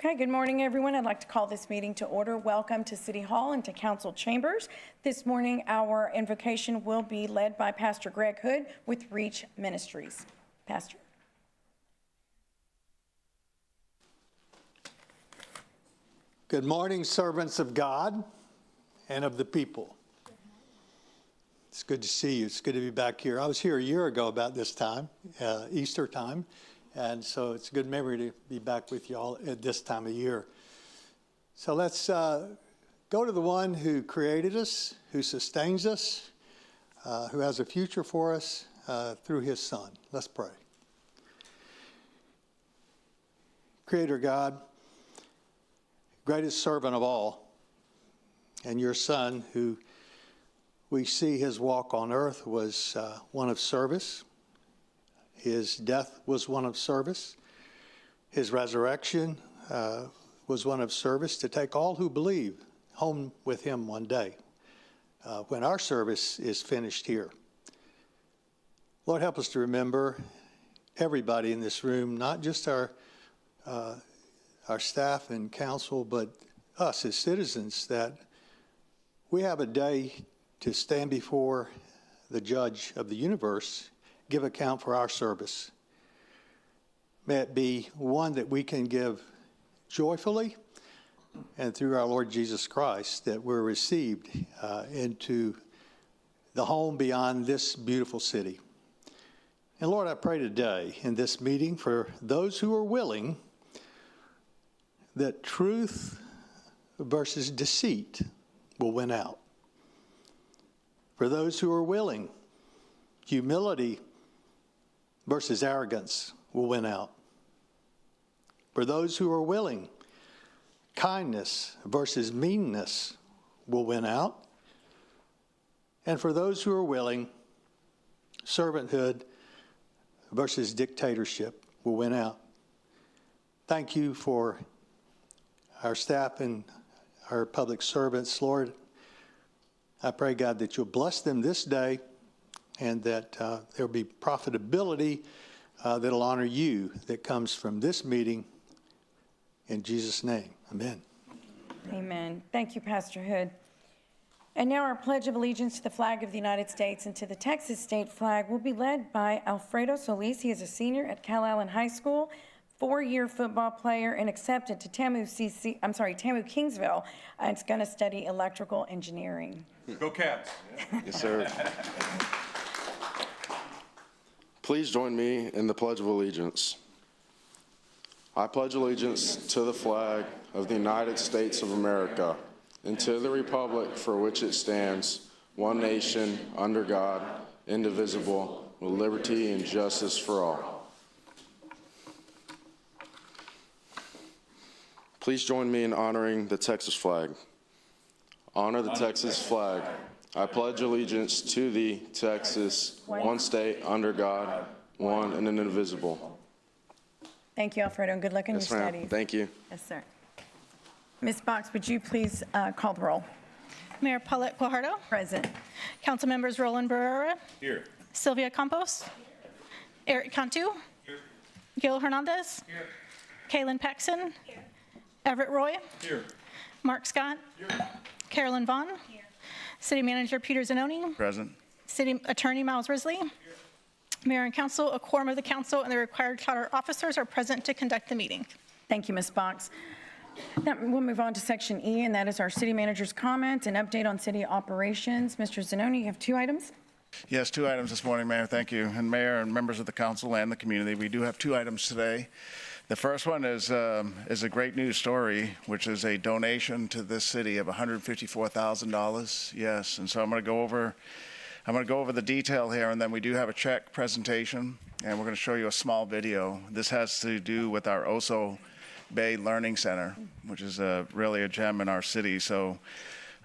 Okay, good morning, everyone. I'd like to call this meeting to order. Welcome to City Hall and to Council Chambers. This morning, our invocation will be led by Pastor Greg Hood with Reach Ministries. Pastor. Good morning, servants of God and of the people. It's good to see you. It's good to be back here. I was here a year ago about this time, Easter time. And so it's a good memory to be back with you all at this time of year. So let's go to the one who created us, who sustains us, who has a future for us through his Son. Let's pray. Creator God, greatest servant of all, and your Son, who we see his walk on earth was one of service. His death was one of service. His resurrection was one of service to take all who believe home with him one day when our service is finished here. Lord, help us to remember everybody in this room, not just our staff and council, but us as citizens, that we have a day to stand before the judge of the universe, give account for our service. May it be one that we can give joyfully and through our Lord Jesus Christ, that we're received into the home beyond this beautiful city. And Lord, I pray today in this meeting for those who are willing that truth versus deceit will win out. For those who are willing, humility versus arrogance will win out. For those who are willing, kindness versus meanness will win out. And for those who are willing, servanthood versus dictatorship will win out. Thank you for our staff and our public servants, Lord. I pray, God, that you'll bless them this day and that there'll be profitability that'll honor you that comes from this meeting. In Jesus' name, amen. Amen. Thank you, Pastor Hood. And now our Pledge of Allegiance to the flag of the United States and to the Texas state flag will be led by Alfredo Solis. He is a senior at Calallen High School, four-year football player, and accepted to TAMU Kingsville. And it's going to study electrical engineering. Go Cats. Yes, sir. Please join me in the Pledge of Allegiance. I pledge allegiance to the flag of the United States of America and to the republic for which it stands, one nation, under God, indivisible, with liberty and justice for all. Please join me in honoring the Texas flag. Honor the Texas flag. I pledge allegiance to the Texas, one state, under God, one and indivisible. Thank you, Alfredo, and good luck in your studies. Thank you. Yes, sir. Ms. Box, would you please call the roll? Mayor Paulette Guajardo. Present. Council members Roland Barrera. Here. Sylvia Campos. Here. Eric Cantu. Here. Gil Hernandez. Here. Kaylin Paxson. Here. Everett Roy. Here. Mark Scott. Here. Carolyn Vaughn. Here. City Manager Peter Zanoni. Present. City Attorney Miles Risley. Here. Mayor and Council, a quorum of the Council and the required charter officers are present to conduct the meeting. Thank you, Ms. Box. Now we'll move on to Section E, and that is our City Manager's comment and update on city operations. Mr. Zanoni, you have two items. Yes, two items this morning, Mayor. Thank you. And Mayor and members of the Council and the community, we do have two items today. The first one is a great news story, which is a donation to this city of $154,000. Yes, and so I'm going to go over the detail here, and then we do have a check presentation, and we're going to show you a small video. This has to do with our Oso Bay Learning Center, which is really a gem in our city. So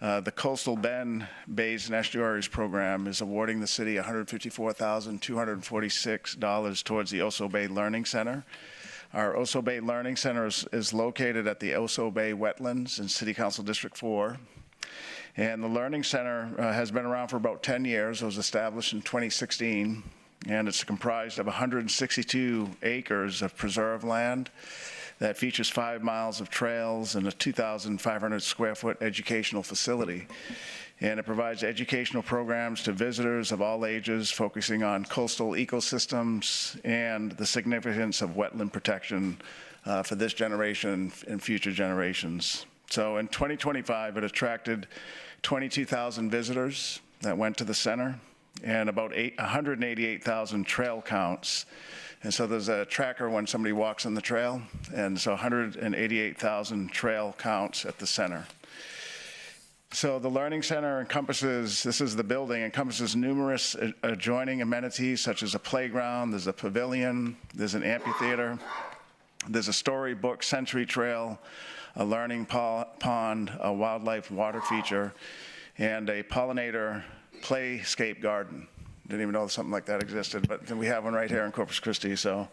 the Coastal Bend Bays and Estuaries program is awarding the city $154,246 towards the Oso Bay Learning Center. Our Oso Bay Learning Center is located at the Oso Bay Wetlands in City Council District 4. And the Learning Center has been around for about 10 years. It was established in 2016, and it's comprised of 162 acres of preserved land that features 5 miles of trails and a 2,500 square foot educational facility. And it provides educational programs to visitors of all ages, focusing on coastal ecosystems and the significance of wetland protection for this generation and future generations. So in 2025, it attracted 22,000 visitors that went to the center and about 188,000 trail counts. And so there's a tracker when somebody walks on the trail, and so 188,000 trail counts at the center. So the Learning Center encompasses, this is the building, encompasses numerous adjoining amenities such as a playground, there's a pavilion, there's an amphitheater, there's a storybook century trail, a learning pond, a wildlife water feature, and a pollinator playscape garden. Didn't even know something like that existed, but we have one right here in Corpus Christi. So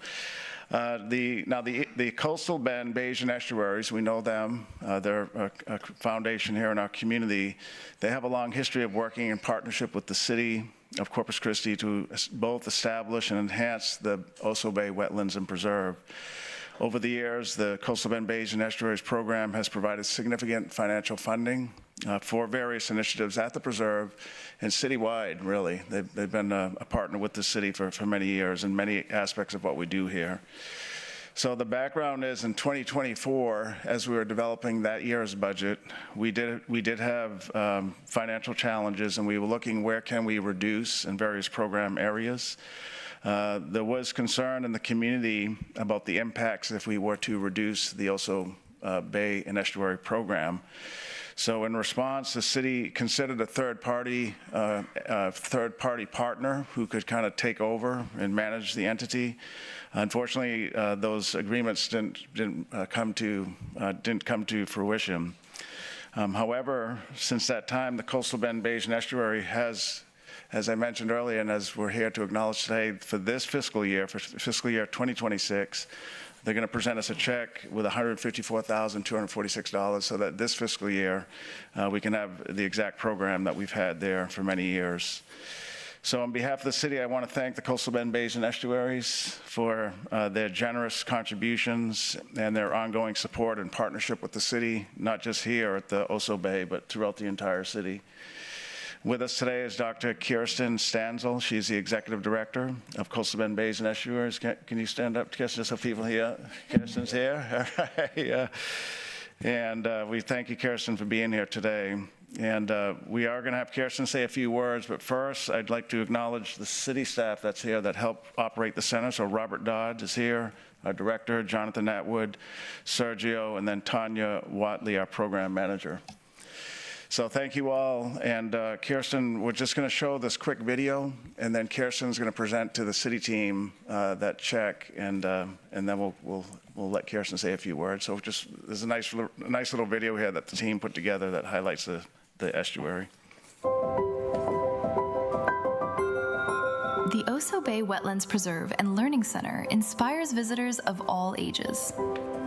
the Coastal Bend Bayesian Estuaries, we know them. They're a foundation here in our community. They have a long history of working in partnership with the city of Corpus Christi to both establish and enhance the Oso Bay Wetlands and Preserve. Over the years, the Coastal Bend Bayesian Estuaries program has provided significant financial funding for various initiatives at the preserve and citywide, really. They've been a partner with the city for many years in many aspects of what we do here. So the background is in 2024, as we were developing that year's budget, we did have financial challenges, and we were looking where can we reduce in various program areas. There was concern in the community about the impacts if we were to reduce the Oso Bay and Estuary program. So in response, the city considered a third-party partner who could kind of take over and manage the entity. Unfortunately, those agreements didn't come to fruition. However, since that time, the Coastal Bend Bayesian Estuary has, as I mentioned earlier, and as we're here to acknowledge today, for this fiscal year, for fiscal year 2026, they're going to present us a check with $154,246 so that this fiscal year we can have the exact program that we've had there for many years. So on behalf of the city, I want to thank the Coastal Bend Bayesian Estuaries for their generous contributions and their ongoing support and partnership with the city, not just here at the Oso Bay, but throughout the entire city. With us today is Dr. Kirsten Stanzel. She's the Executive Director of Coastal Bend Bayesian Estuaries. Can you stand up, Kirsten, just so people here? Kirsten's here. All right. And we thank you, Kirsten, for being here today. And we are going to have Kirsten say a few words, but first I'd like to acknowledge the city staff that's here that help operate the center. So Robert Dodd is here, our director, Jonathan Atwood, Sergio, and then Tanya Watley, our program manager. So thank you all, and Kirsten, we're just going to show this quick video, and then Kirsten's going to present to the city team that check, and then we'll let Kirsten say a few words. So just there's a nice little video here that the team put together that highlights the estuary. The Oso Bay Wetlands Preserve and Learning Center inspires visitors of all ages.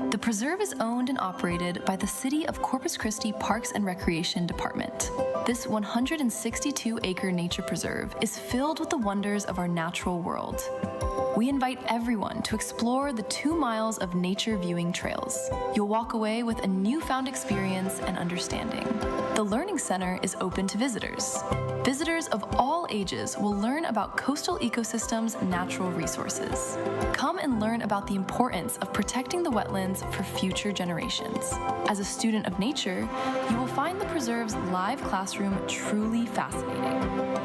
The preserve is owned and operated by the City of Corpus Christi Parks and Recreation Department. This 162-acre nature preserve is filled with the wonders of our natural world. We invite everyone to explore the 2 miles of nature viewing trails. You'll walk away with a newfound experience and understanding. The Learning Center is open to visitors. Visitors of all ages will learn about coastal ecosystems' natural resources. Come and learn about the importance of protecting the wetlands for future generations. As a student of nature, you will find the preserve's live classroom truly fascinating.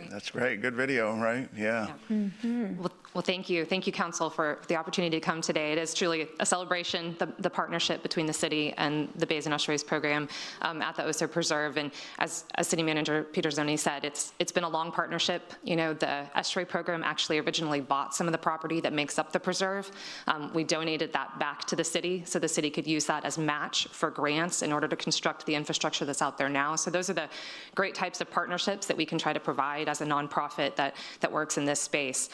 That's great. Good video, right? Yeah. Mm-hmm. Well, thank you. Thank you, Council, for the opportunity to come today. It is truly a celebration, the partnership between the city and the Bays and Estuaries program at the Oso Preserve. And as City Manager Peter Zoni said, it's been a long partnership. You know, the estuary program actually originally bought some of the property that makes up the preserve. We donated that back to the city so the city could use that as match for grants in order to construct the infrastructure that's out there now. So those are the great types of partnerships that we can try to provide as a nonprofit that works in this space.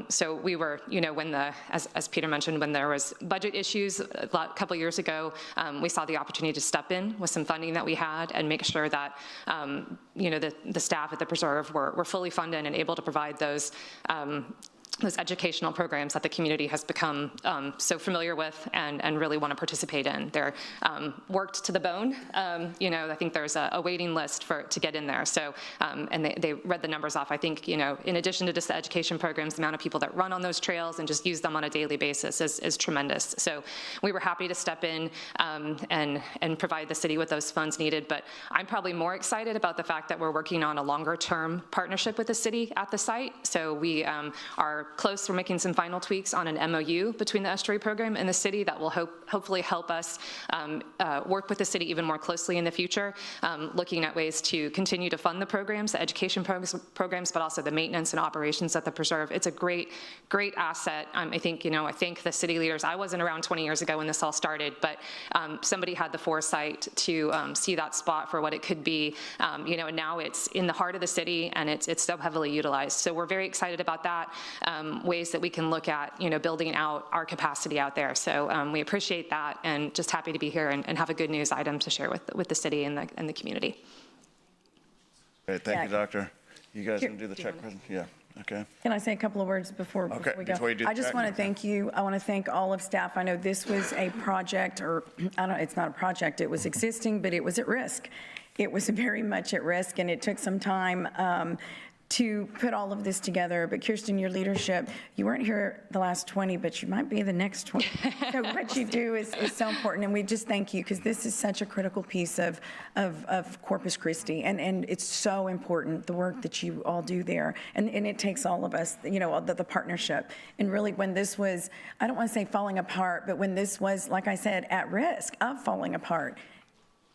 So we were, you know, when as Peter mentioned, when there was budget issues a couple years ago, we saw the opportunity to step in with some funding that we had and make sure that, you know, the staff at the preserve were fully funded and able to provide those those educational programs that the community has become so familiar with and really want to participate in. They're worked to the bone. I think there's a waiting list to get in there. So, and they read the numbers off. I think, in addition to just the education programs, the amount of people that run on those trails and just use them on a daily basis is tremendous. So we were happy to step in and provide the city with those funds needed. But I'm probably more excited about the fact that we're working on a longer-term partnership with the city at the site. So we are close. We're making some final tweaks on an MOU between the estuary program and the city that will hopefully help us work with the city even more closely in the future, looking at ways to continue to fund the programs, the education programs, but also the maintenance and operations at the preserve. It's a great asset. I think the city leaders, I wasn't around 20 years ago when this all started, but somebody had the foresight to see that spot for what it could be, and now it's in the heart of the city and it's so heavily utilized. So we're very excited about that. Ways that we can look at, building out our capacity out there. So we appreciate that and just happy to be here and have a good news item to share with the city and the community. Great, thank you, Yeah. Doctor. You guys can do the check present? Yeah, okay. Can I say a couple of words before we go? Before you do the I just check. want to thank you. I want to thank all of staff. I know this was a project, or it's not a project. It was existing, but it was at risk. It was very much at risk, and it took some time to put all of this together. But Kirsten, your leadership, you weren't here the last 20, but you might be the next 20. So what you do is so important, and we just thank you because this is such a critical piece of Corpus Christi, and it's so important, the work that you all do there. And it takes all of us, the partnership. And really when this was, I don't want to say falling apart, but when this was, like I said, at risk of falling apart,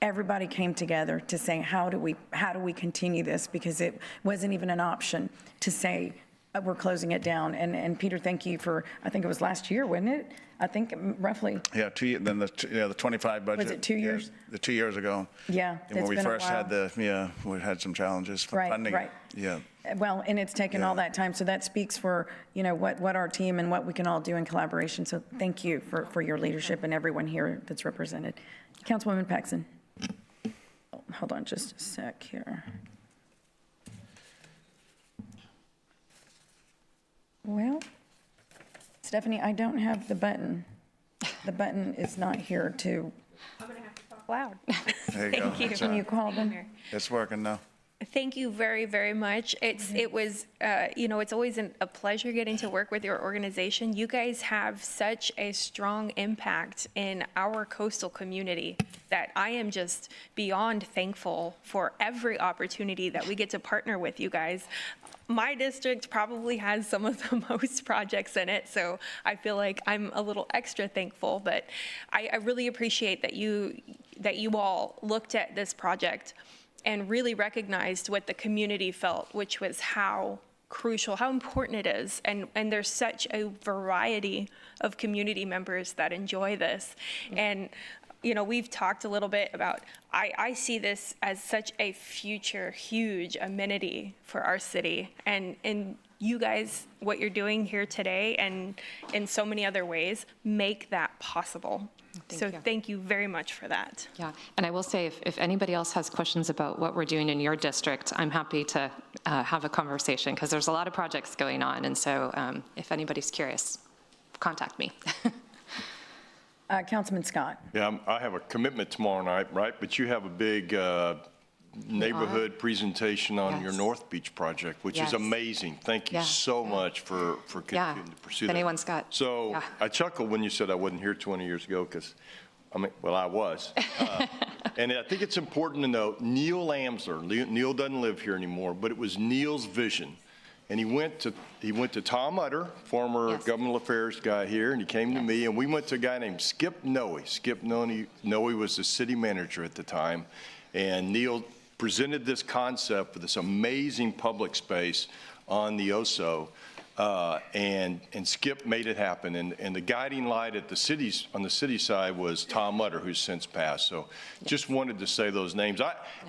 everybody came together to say, how do we continue this? Because it wasn't even an option to say, we're closing it down. And Peter, thank you for, I think it was last year, wasn't it? I think roughly. Yeah, 2 years, then the 25 budget. Was it 2 years? The 2 years ago. Yeah, And when it's we been a first had while. we had some challenges for Right, funding. right. Yeah. Well, and it's taken all that time, so that speaks for, what our team and what we can all do in collaboration. So thank you for your leadership and everyone here that's represented. Councilwoman Paxson. Hold on just a sec here. Well, Stephanie, I don't have the button. The button is not here to, I'm going to have to talk loud. There you go. Thank you. can you call them? It's working now. Thank you very, very much. It was, it's always a pleasure getting to work with your organization. You guys have such a strong impact in our coastal community that I am just beyond thankful for every opportunity that we get to partner with you guys. My district probably has some of the most projects in it, so I feel like I'm a little extra thankful, but I really appreciate that you all looked at this project and really recognized what the community felt, which was how crucial, how important it is. And there's such a variety of community members that enjoy this. And, we've talked a little bit about, I see this as such a future huge amenity for our city. And you guys, what you're doing here today and in so many other ways, make that possible. Thank you very much for that. Yeah, and I will say, if anybody else has questions about what we're doing in your district, I'm happy to have a conversation, because there's a lot of projects going on, and so if anybody's curious, contact me. Councilman Scott. Yeah, I have a commitment tomorrow night, right? But you have a big neighborhood presentation on your Yes. North Beach project, which Yes. is amazing. Thank you Yeah. so much for Yeah, continuing to pursue if that. anyone's got- So yeah. I chuckled when you said I wasn't here 20 years ago, because, I was. And I think it's important to note, Neil Amsler, Neil doesn't live here anymore, but it was Neil's vision. And he went to Tom Utter, former Yes. governmental affairs guy here, and he came to me, and we went to a guy named Skip Noe. Skip Noe was the city manager at the time, and Neil presented this concept for this amazing public space on the Oso, and Skip made it happen. And the guiding light at on the city side was Tom Utter, who's since passed. So just wanted to say those names.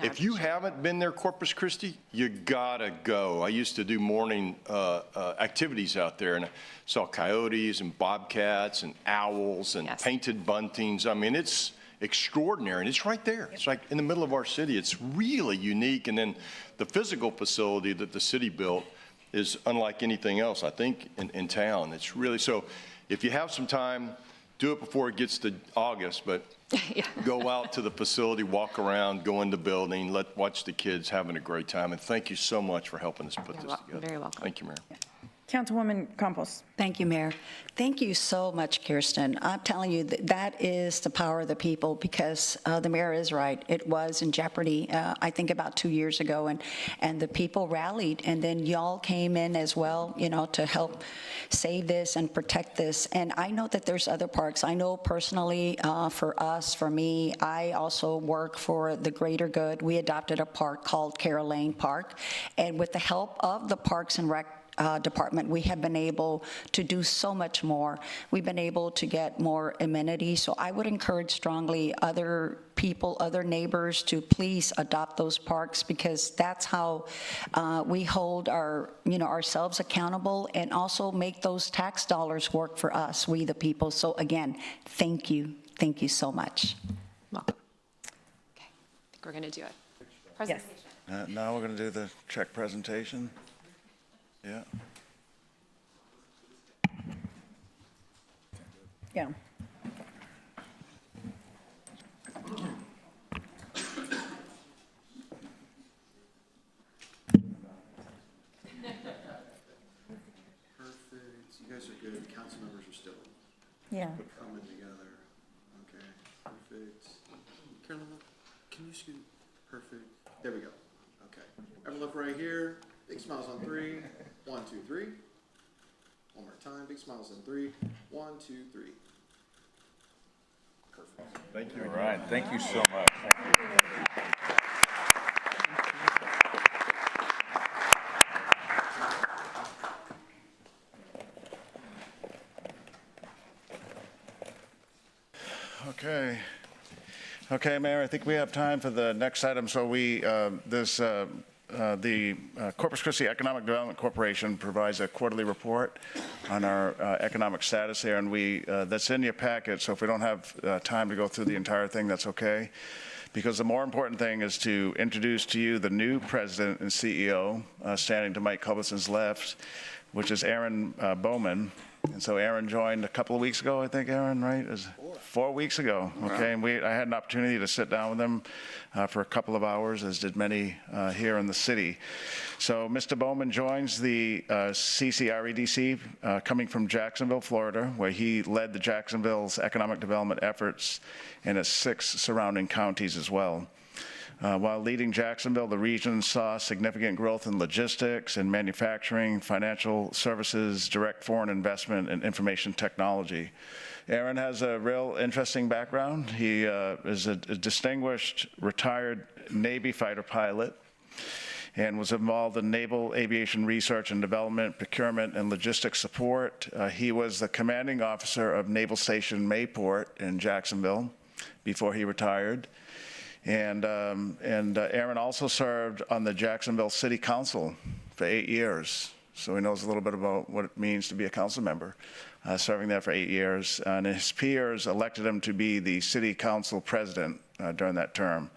If you haven't been there, Corpus Christi, you gotta go. I used to do morning activities out there, and I saw coyotes and bobcats and owls and Yes. painted buntings. It's extraordinary, and it's right there. It's like in the middle of our city. It's really unique. And then the physical facility that the city built is unlike anything else, I think, in town. It's really, so if you have some time, do it before it gets to August, but go out to the facility, walk around, go in the building, watch the kids having a great time. And thank you so much for helping us put this together. Very welcome. Thank you, Mayor. Councilwoman Campos. Thank you, Mayor. Thank you so much, Kirsten. I'm telling you, that is the power of the people, because the mayor is right. It was in jeopardy, I think, about 2 years ago, and the people rallied, and then y'all came in as well, you know, to help save this and protect this. And I know that there's other parks. I know personally, for us, for me, I also work for the greater good. We adopted a park called Carol Lane Park, and with the help of the Parks and Rec department, we have been able to do so much more. We've been able to get more amenities. So I would encourage strongly other people, other neighbors, to please adopt those parks, because that's how we hold our, ourselves accountable, and also make those tax dollars work for us, we the people. So again, thank you. Thank you so much. Welcome. Okay, I think we're going to do it. Presentation. Now we're going to do the check presentation. Yeah. Yeah. Perfect. You guys are good. Council members are still Yeah. coming together. Okay. Perfect. Carolyn, can you scoot? Perfect. There we go. Okay. Everyone look right here. Big smiles on 3. 1, 2, 3. One more time. Big smiles on 3. 1, 2, 3. Perfect. Thank you. All right. Thank you so much. Thank you. Okay. Okay, Mayor, I think we have time for the next item. So the Corpus Christi Economic Development Corporation provides a quarterly report on our economic status here, and that's in your packet. So if we don't have time to go through the entire thing, that's okay. Because the more important thing is to introduce to you the new president and CEO, standing to Mike Culberson's left, which is Aaron Bowman. And so Aaron joined a couple of weeks ago, I think, Aaron, right? It was 4 weeks ago, okay? And I had an opportunity to sit down with him for a couple of hours, as did many here in the city. So Mr. Bowman joins the CCREDC coming from Jacksonville, Florida, where he led the Jacksonville's economic development efforts in its 6 surrounding counties as well. While leading Jacksonville, the region saw significant growth in logistics and manufacturing, financial services, direct foreign investment, and information technology. Aaron has a real interesting background. He is a distinguished retired Navy fighter pilot and was involved in naval aviation research and development, procurement, and logistics support. He was the commanding officer of Naval Station Mayport in Jacksonville before he retired. And Aaron also served on the Jacksonville City Council for 8 years. So he knows a little bit about what it means to be a council member, serving there for 8 years. And his peers elected him to be the city council president during that term.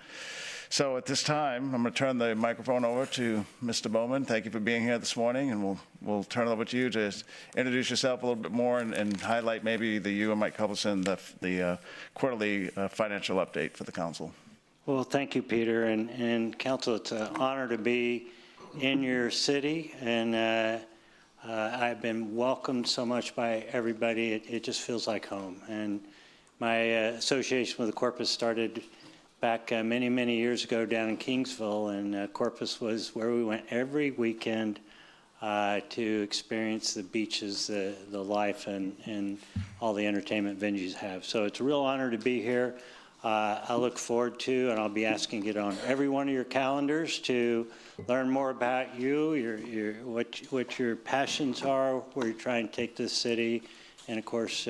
So at this time, I'm going to turn the microphone over to Mr. Bowman. Thank you for being here this morning, and we'll turn it over to you to introduce yourself a little bit more and highlight maybe you and Mike Culberson, the quarterly financial update for the council. Well, thank you, Peter, and council. It's an honor to be in your city, and I've been welcomed so much by everybody. It just feels like home. And my association with the Corpus started back many, many years ago down in Kingsville, and Corpus was where we went every weekend to experience the beaches, the life, and all the entertainment venues have. So it's a real honor to be here. I look forward to, and I'll be asking it on every one of your calendars to learn more about you, what your passions are, where you're trying to take this city, and of course,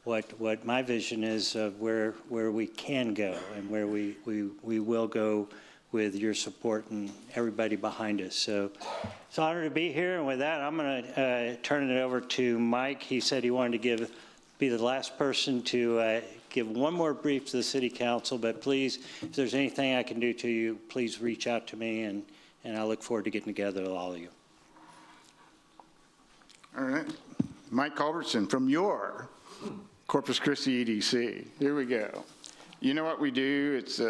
what my vision is of where we can go and where we will go with your support and everybody behind us. So it's an honor to be here, and with that, I'm going to turn it over to Mike. He said he wanted to be the last person to give one more brief to the City Council, but please, if there's anything I can do to you, please reach out to me, and I look forward to getting together with all of you. All right. Mike Culbertson from your Corpus Christi EDC. Here we go. You know what we do? It's,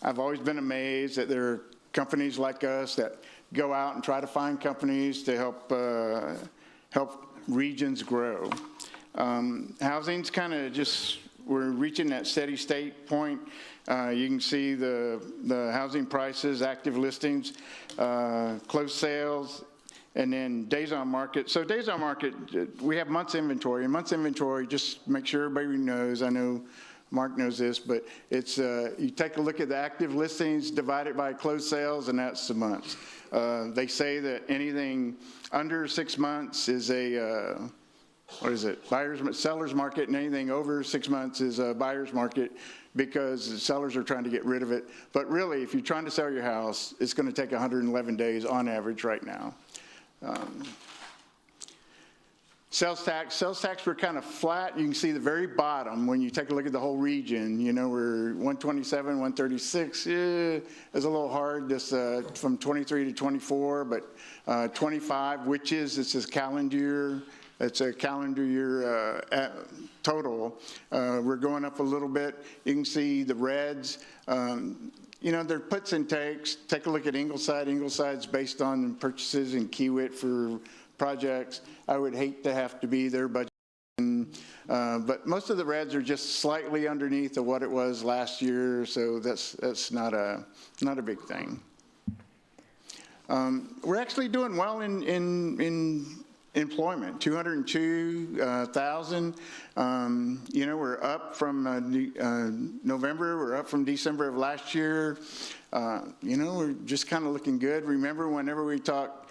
I've always been amazed that there are companies like us that go out and try to find companies to help regions grow. Housing's kind of just, we're reaching that steady state point. You can see the housing prices, active listings, closed sales, and then days on market. So days on market, we have months inventory. And months inventory, just make sure everybody knows, I know Mark knows this, but it's, you take a look at the active listings, divide it by closed sales, and that's the months. They say that anything under 6 months is a, what is it, seller's market, and anything over 6 months is a buyer's market because the sellers are trying to get rid of it. But really, if you're trying to sell your house, it's going to take 111 days on average right now. Sales tax, we're kind of flat. You can see the very bottom when you take a look at the whole region. You know, we're 127, 136. It's a little hard this from 23 to 24, but 25, which is, it's a calendar year. It's a calendar year total. We're going up a little bit. You can see the reds. You know, there are puts and takes. Take a look at Ingleside. Ingleside's based on purchases in Kiewit for projects. I would hate to have to be their budget. But most of the reds are just slightly underneath of what it was last year, so that's not a big thing. We're actually doing well in employment, 202,000. You know, we're up from November, we're up from December of last year. You know, we're just kind of looking good. Remember, whenever we talk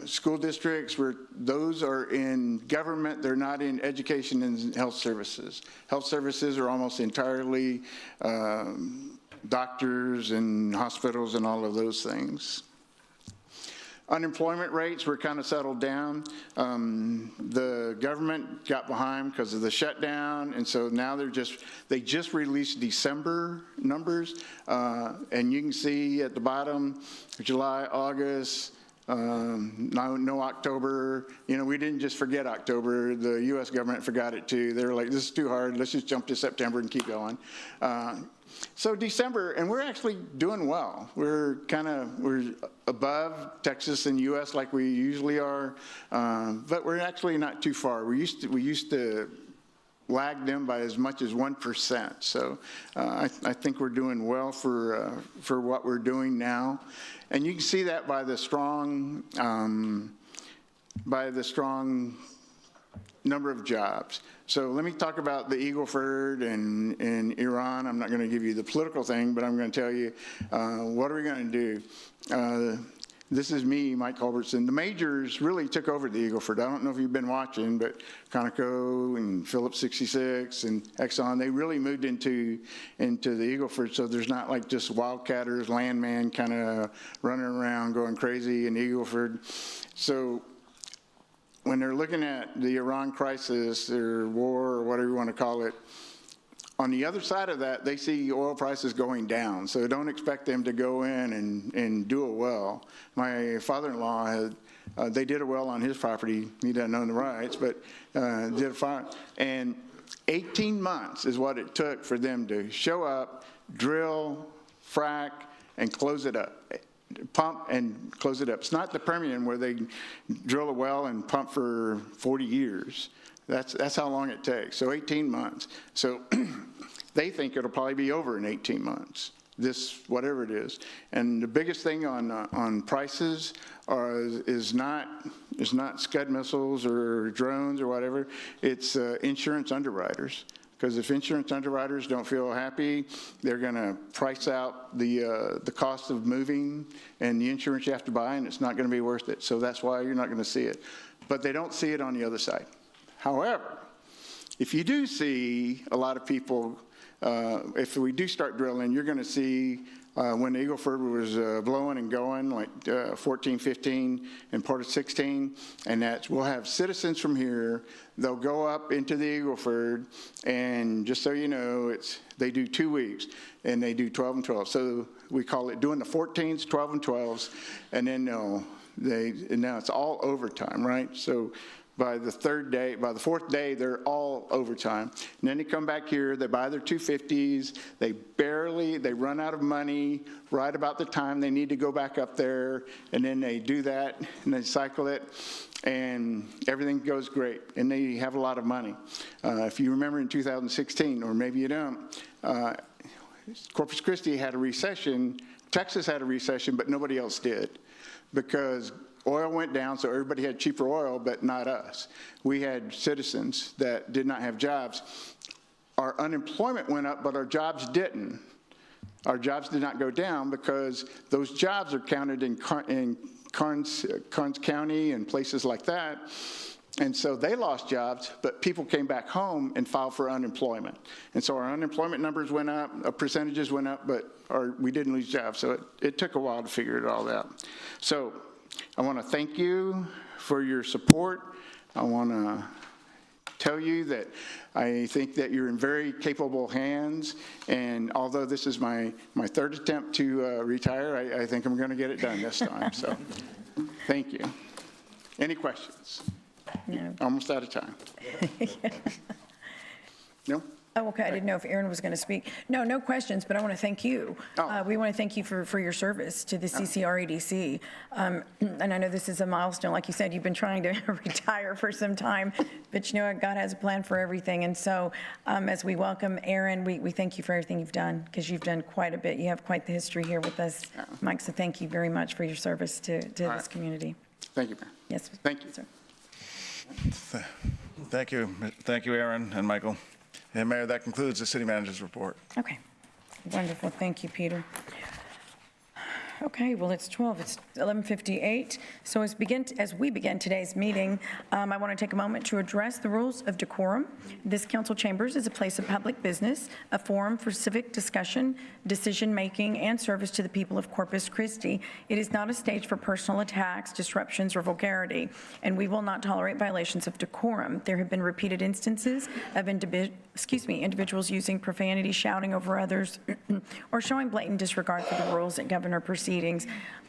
school districts, those are in government, they're not in education and health services. Health services are almost entirely doctors and hospitals and all of those things. Unemployment rates were kind of settled down. The government got behind because of the shutdown, and so now they just released December numbers, and you can see at the bottom, July, August, no October. You know, we didn't just forget October. The U.S. government forgot it too. They were like, this is too hard. Let's just jump to September and keep going. So December, and we're actually doing well. We're above Texas and U.S. like we usually are, but we're actually not too far. We used to lag them by as much as 1%. So I think we're doing well for what we're doing now, and you can see that by the strong number of jobs. So let me talk about the Eagle Ford and Iran. I'm not going to give you the political thing, but I'm going to tell you what are we going to do. This is me, Mike Culbertson. The majors really took over the Eagle Ford. I don't know if you've been watching, but Conoco and Phillips 66 and Exxon, they really moved into the Eagle Ford. So there's not like just wildcatters, landman kind of running around going crazy in the Eagle Ford. So when they're looking at the Iran crisis or war or whatever you want to call it, on the other side of that, they see oil prices going down. So don't expect them to go in and do a well. My father-in-law, they did a well on his property. He doesn't own the rights, but did a fire. And 18 months is what it took for them to show up, drill, frack, and close it up. Pump and close it up. It's not the Permian where they drill a well and pump for 40 years. That's how long it takes. So 18 months. So they think it'll probably be over in 18 months. This, whatever it is. And the biggest thing on prices is not Scud missiles or drones or whatever. It's insurance underwriters. Because if insurance underwriters don't feel happy, they're going to price out the cost of moving and the insurance you have to buy, and it's not going to be worth it. So that's why you're not going to see it. But they don't see it on the other side. However, if you do see a lot of people, if we do start drilling, you're going to see when the Eagle Ford was blowing and going, like 14, 15, and part of 16, and we'll have citizens from here. They'll go up into the Eagle Ford, and just so you know, they do 2 weeks, and they do 12 and 12. So we call it doing the 14s, 12 and 12s, and then now it's all overtime, right? So by the fourth day, they're all overtime. And then they come back here, they buy their 250s, they run out of money right about the time they need to go back up there, and then they do that, and they cycle it, and everything goes great, and they have a lot of money. If you remember in 2016, or maybe you don't, Corpus Christi had a recession, Texas had a recession, but nobody else did, because oil went down, so everybody had cheaper oil, but not us. We had citizens that did not have jobs. Our unemployment went up, but our jobs didn't. Our jobs did not go down because those jobs are counted in Karnes County and places like that. And so they lost jobs, but people came back home and filed for unemployment. And so our unemployment numbers went up, our percentages went up, but we didn't lose jobs. So it took a while to figure it all out. So I want to thank you for your support. I want to tell you that I think that you're in very capable hands, and although this is my third attempt to retire, I think I'm going to get it done this time. So thank you. Any questions? No. Almost out of time. No? Oh, okay, I didn't know if Aaron was going to speak. No questions, but I want to thank you. We want to thank you for your service to the CCREDC. And I know this is a milestone. Like you said, you've been trying to retire for some time, but you know what? God has a plan for everything. And so as we welcome Aaron, we thank you for everything you've done, because you've done quite a bit. You have quite the history here with us, Mike, so thank you very much for your service to this community. Thank you, Mayor. Yes. Thank you. Sir. Thank you, Aaron and Michael. And Mayor, that concludes the city manager's report. Okay, wonderful. Thank you, Peter. Okay, well, it's 12. It's 11:58. So as we begin today's meeting, I want to take a moment to address the rules of decorum. This council chambers is a place of public business, a forum for civic discussion, decision-making, and service to the people of Corpus Christi. It is not a stage for personal attacks, disruptions, or vulgarity, and we will not tolerate violations of decorum. There have been repeated instances of individuals using profanity, shouting over others, or showing blatant disregard for the rules that govern our proceedings.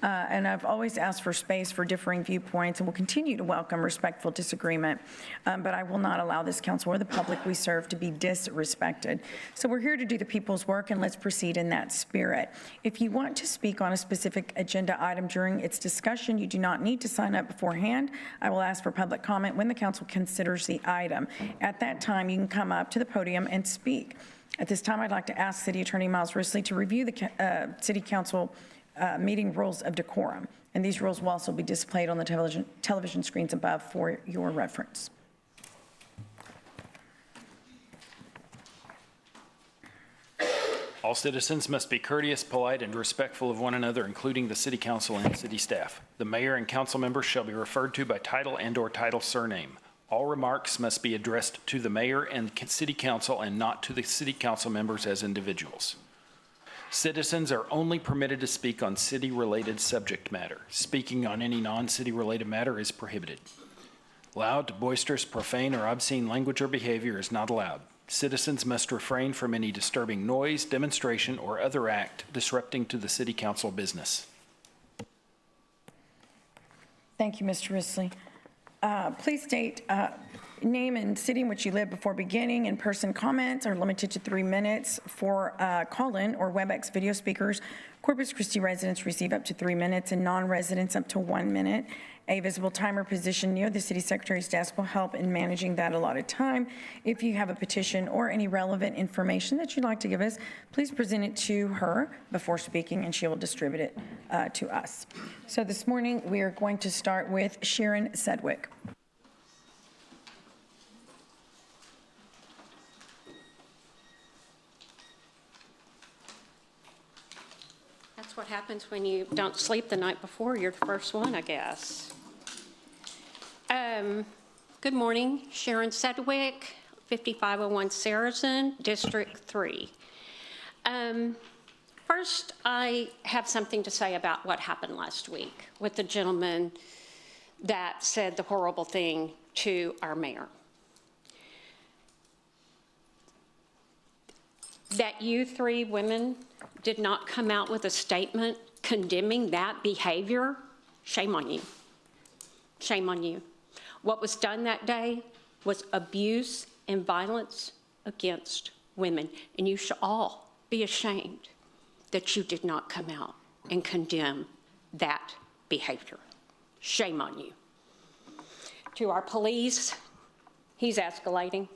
And I've always asked for space for differing viewpoints, and will continue to welcome respectful disagreement. But I will not allow this council or the public we serve to be disrespected. So we're here to do the people's work, and let's proceed in that spirit. If you want to speak on a specific agenda item during its discussion, you do not need to sign up beforehand. I will ask for public comment when the council considers the item. At that time, you can come up to the podium and speak. At this time, I'd like to ask City Attorney Miles Risley to review the City Council meeting rules of decorum. And these rules will also be displayed on the television screens above for your reference. All citizens must be courteous, polite, and respectful of one another, including the city council and city staff. The mayor and council members shall be referred to by title and/or title surname. All remarks must be addressed to the mayor and city council and not to the city council members as individuals. Citizens are only permitted to speak on city-related subject matter. Speaking on any non-city related matter is prohibited. Loud, boisterous, profane, or obscene language or behavior is not allowed. Citizens must refrain from any disturbing noise, demonstration, or other act disrupting to the city council business. Thank you, Mr. Risley. Please state name and city in which you live before beginning. In-person comments are limited to 3 minutes. For call-in or WebEx video speakers, Corpus Christi residents receive up to 3 minutes and non-residents up to 1 minute. A visible timer positioned near the city secretary's desk will help in managing that allotted time. If you have a petition or any relevant information that you'd like to give us, please present it to her before speaking, and she will distribute it to us. So this morning, we are going to start with Sharon Sedgwick. That's what happens when you don't sleep the night before. You're the first one, I guess. Good morning, Sharon Sedgwick, 5501 Saracen, District 3. First, I have something to say about what happened last week with the gentleman that said the horrible thing to our mayor. That you three women did not come out with a statement condemning that behavior, shame on you. Shame on you. What was done that day was abuse and violence against women, and you should all be ashamed that you did not come out and condemn that behavior. Shame on you. To our police, he's escalating.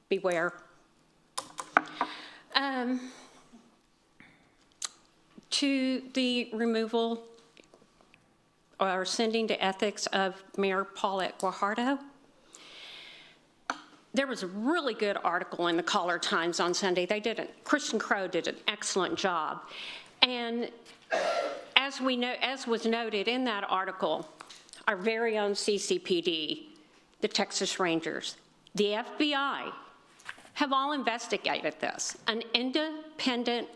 Beware. To the removal or sending to ethics of Mayor Paulette Guajardo, there was a really good article in the Caller Times on Sunday. Kristen Crow did an excellent job. And as was noted in that article, our very own CCPD, the Texas Rangers, the FBI have all investigated this. An independent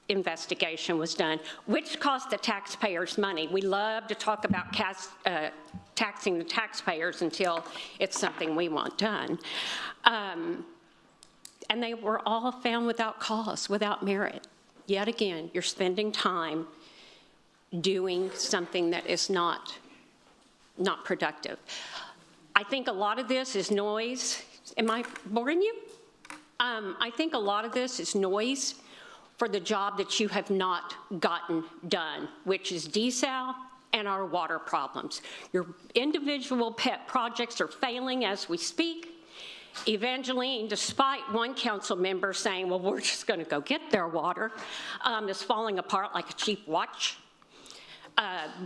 investigation was done, which cost the taxpayers money. We love to talk about taxing the taxpayers until it's something we want done. And they were all found without cause, without merit. Yet again, you're spending time doing something that is not productive. I think a lot of this is noise. Am I boring you? I think a lot of this is noise for the job that you have not gotten done, which is desal and our water problems. Your individual pet projects are failing as we speak. Evangeline, despite one council member saying, well, we're just gonna go get their water, is falling apart like a cheap watch.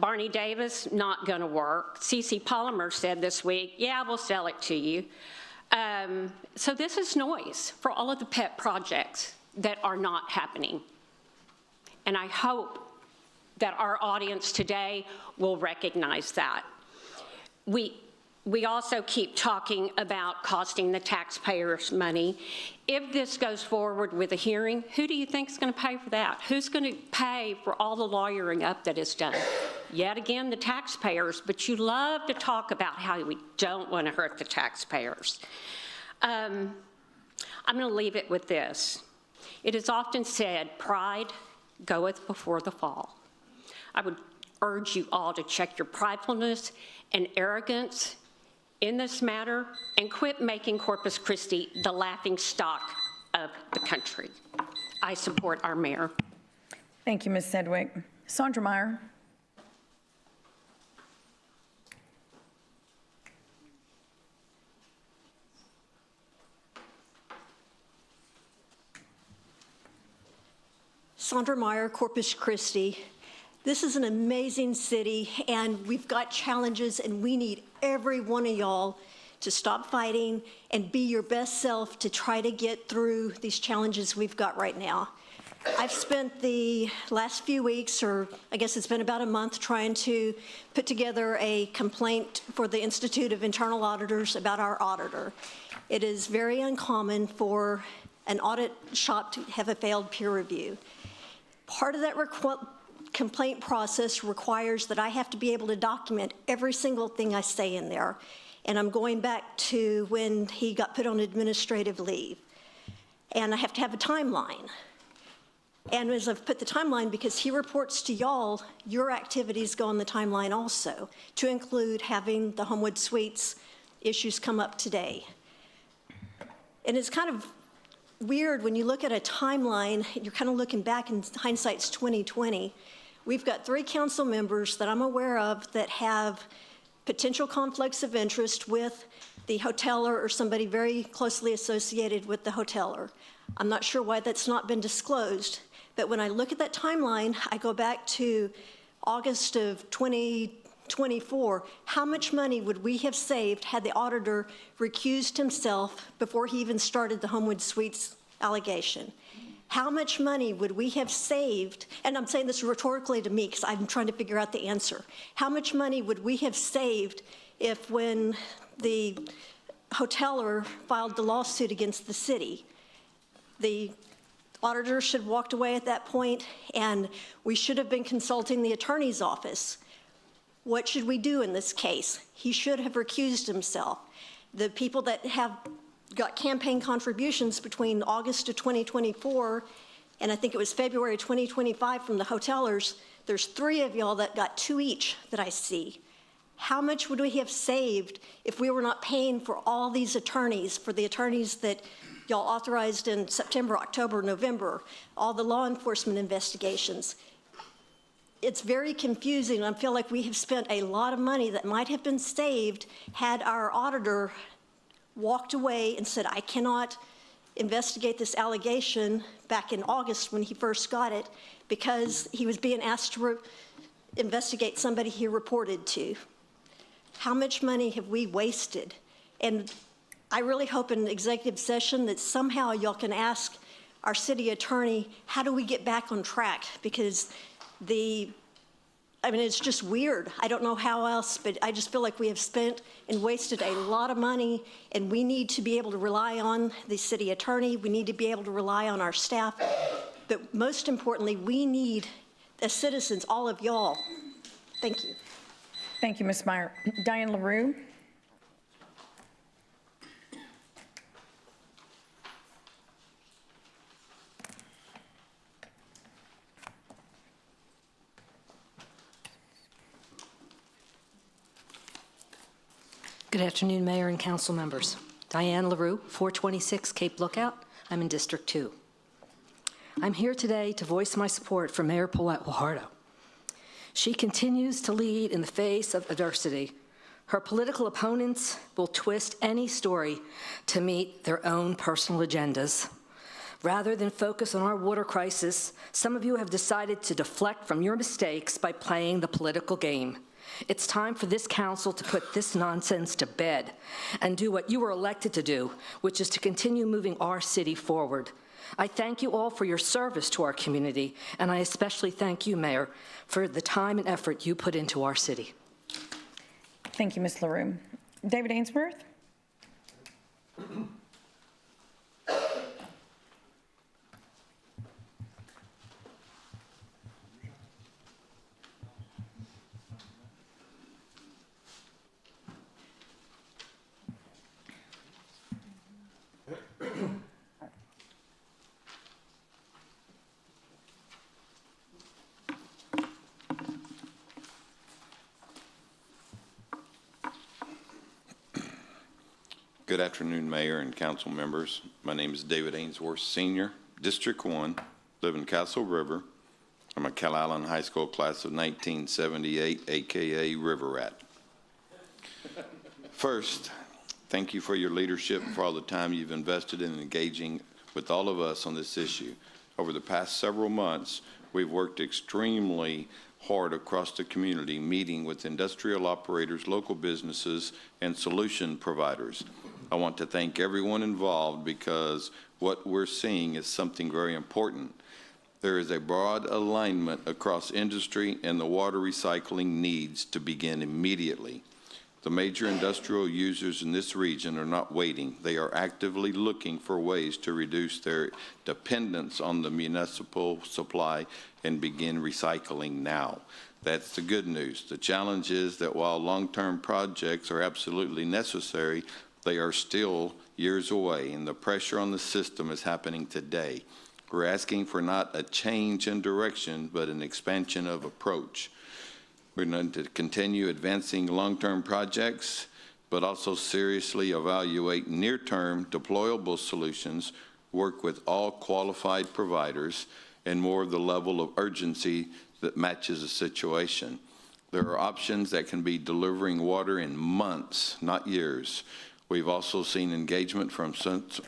Barney Davis, not gonna work. CC Polymer said this week, yeah, we'll sell it to you. So this is noise for all of the pet projects that are not happening. And I hope that our audience today will recognize that. We also keep talking about costing the taxpayers money. If this goes forward with a hearing, who do you think is going to pay for that? Who's going to pay for all the lawyering up that is done? Yet again, the taxpayers, but you love to talk about how we don't want to hurt the taxpayers. I'm going to leave it with this. It is often said, pride goeth before the fall. I would urge you all to check your pridefulness and arrogance in this matter and quit making Corpus Christi the laughing stock of the country. I support our mayor. Thank you, Ms. Sedgwick. Sandra Meyer. Sandra Meyer, Corpus Christi. This is an amazing city, and we've got challenges, and we need every one of y'all to stop fighting and be your best self to try to get through these challenges we've got right now. I've spent the last few weeks, or I guess it's been about a month, trying to put together a complaint for the Institute of Internal Auditors about our auditor. It is very uncommon for an audit shop to have a failed peer review. Part of that complaint process requires that I have to be able to document every single thing I say in there. And I'm going back to when he got put on administrative leave. And I have to have a timeline. And as I've put the timeline, because he reports to y'all, your activities go on the timeline also, to include having the Homewood Suites issues come up today. And it's kind of weird when you look at a timeline, you're kind of looking back, and hindsight's 2020. We've got 3 council members that I'm aware of that have potential conflicts of interest with the hoteler or somebody very closely associated with the hoteler. I'm not sure why that's not been disclosed, but when I look at that timeline, I go back to August of 2024. How much money would we have saved had the auditor recused himself before he even started the Homewood Suites allegation? How much money would we have saved? And I'm saying this rhetorically to me because I'm trying to figure out the answer. How much money would we have saved if, when the hoteler filed the lawsuit against the city, the auditor should have walked away at that point, and we should have been consulting the attorney's office? What should we do in this case? He should have recused himself. The people that have got campaign contributions between August of 2024 and I think it was February 2025 from the hotelers, there's 3 of y'all that got 2 each that I see. How much would we have saved if we were not paying for all these attorneys, for the attorneys that y'all authorized in September, October, November, all the law enforcement investigations? It's very confusing. I feel like we have spent a lot of money that might have been saved had our auditor walked away and said, I cannot investigate this allegation back in August when he first got it because he was being asked to investigate somebody he reported to. How much money have we wasted? And I really hope in executive session that somehow y'all can ask our city attorney, how do we get back on track? Because it's just weird. I don't know how else, but I just feel like we have spent and wasted a lot of money, and we need to be able to rely on the city attorney. We need to be able to rely on our staff. But most importantly, we need, as citizens, all of y'all. Thank you. Thank you, Ms. Meyer. Diane LaRue. Good afternoon, Mayor and council members. Diane LaRue, 426 Cape Lookout. I'm in District 2. I'm here today to voice my support for Mayor Paulette Guajardo. She continues to lead in the face of adversity. Her political opponents will twist any story to meet their own personal agendas. Rather than focus on our water crisis, some of you have decided to deflect from your mistakes by playing the political game. It's time for this council to put this nonsense to bed and do what you were elected to do, which is to continue moving our city forward. I thank you all for your service to our community, and I especially thank you, Mayor, for the time and effort you put into our city. Thank you, Ms. LaRue. David Ainsworth. Good afternoon, Mayor and council members. My name is David Ainsworth, Senior, District 1, live in Castle River. I'm a Calallen High School class of 1978, AKA River Rat. First, thank you for your leadership and for all the time you've invested in engaging with all of us on this issue. Over the past several months, we've worked extremely hard across the community, meeting with industrial operators, local businesses, and solution providers. I want to thank everyone involved because what we're seeing is something very important. There is a broad alignment across industry, and the water recycling needs to begin immediately. The major industrial users in this region are not waiting. They are actively looking for ways to reduce their dependence on the municipal supply and begin recycling now. That's the good news. The challenge is that while long-term projects are absolutely necessary, they are still years away, and the pressure on the system is happening today. We're asking for not a change in direction, but an expansion of approach. We're going to continue advancing long-term projects, but also seriously evaluate near-term deployable solutions, work with all qualified providers, and more of the level of urgency that matches the situation. There are options that can be delivering water in months, not years. We've also seen engagement from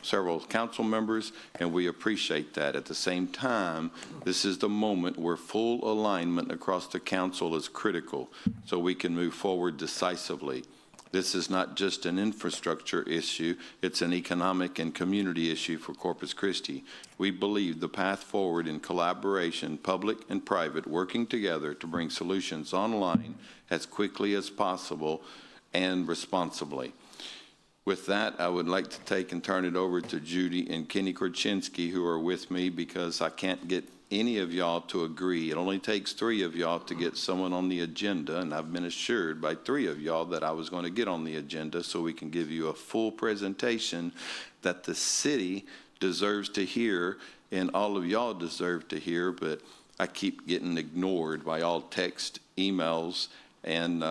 several council members, and we appreciate that. At the same time, this is the moment where full alignment across the council is critical so we can move forward decisively. This is not just an infrastructure issue, it's an economic and community issue for Corpus Christi. We believe the path forward in collaboration, public and private, working together to bring solutions online as quickly as possible and responsibly. With that, I would like to take and turn it over to Judy and Kenny Korchinski, who are with me, because I can't get any of y'all to agree. It only takes 3 of y'all to get someone on the agenda, and I've been assured by 3 of y'all that I was going to get on the agenda so we can give you a full presentation that the city deserves to hear and all of y'all deserve to hear, but I keep getting ignored by all text, emails, and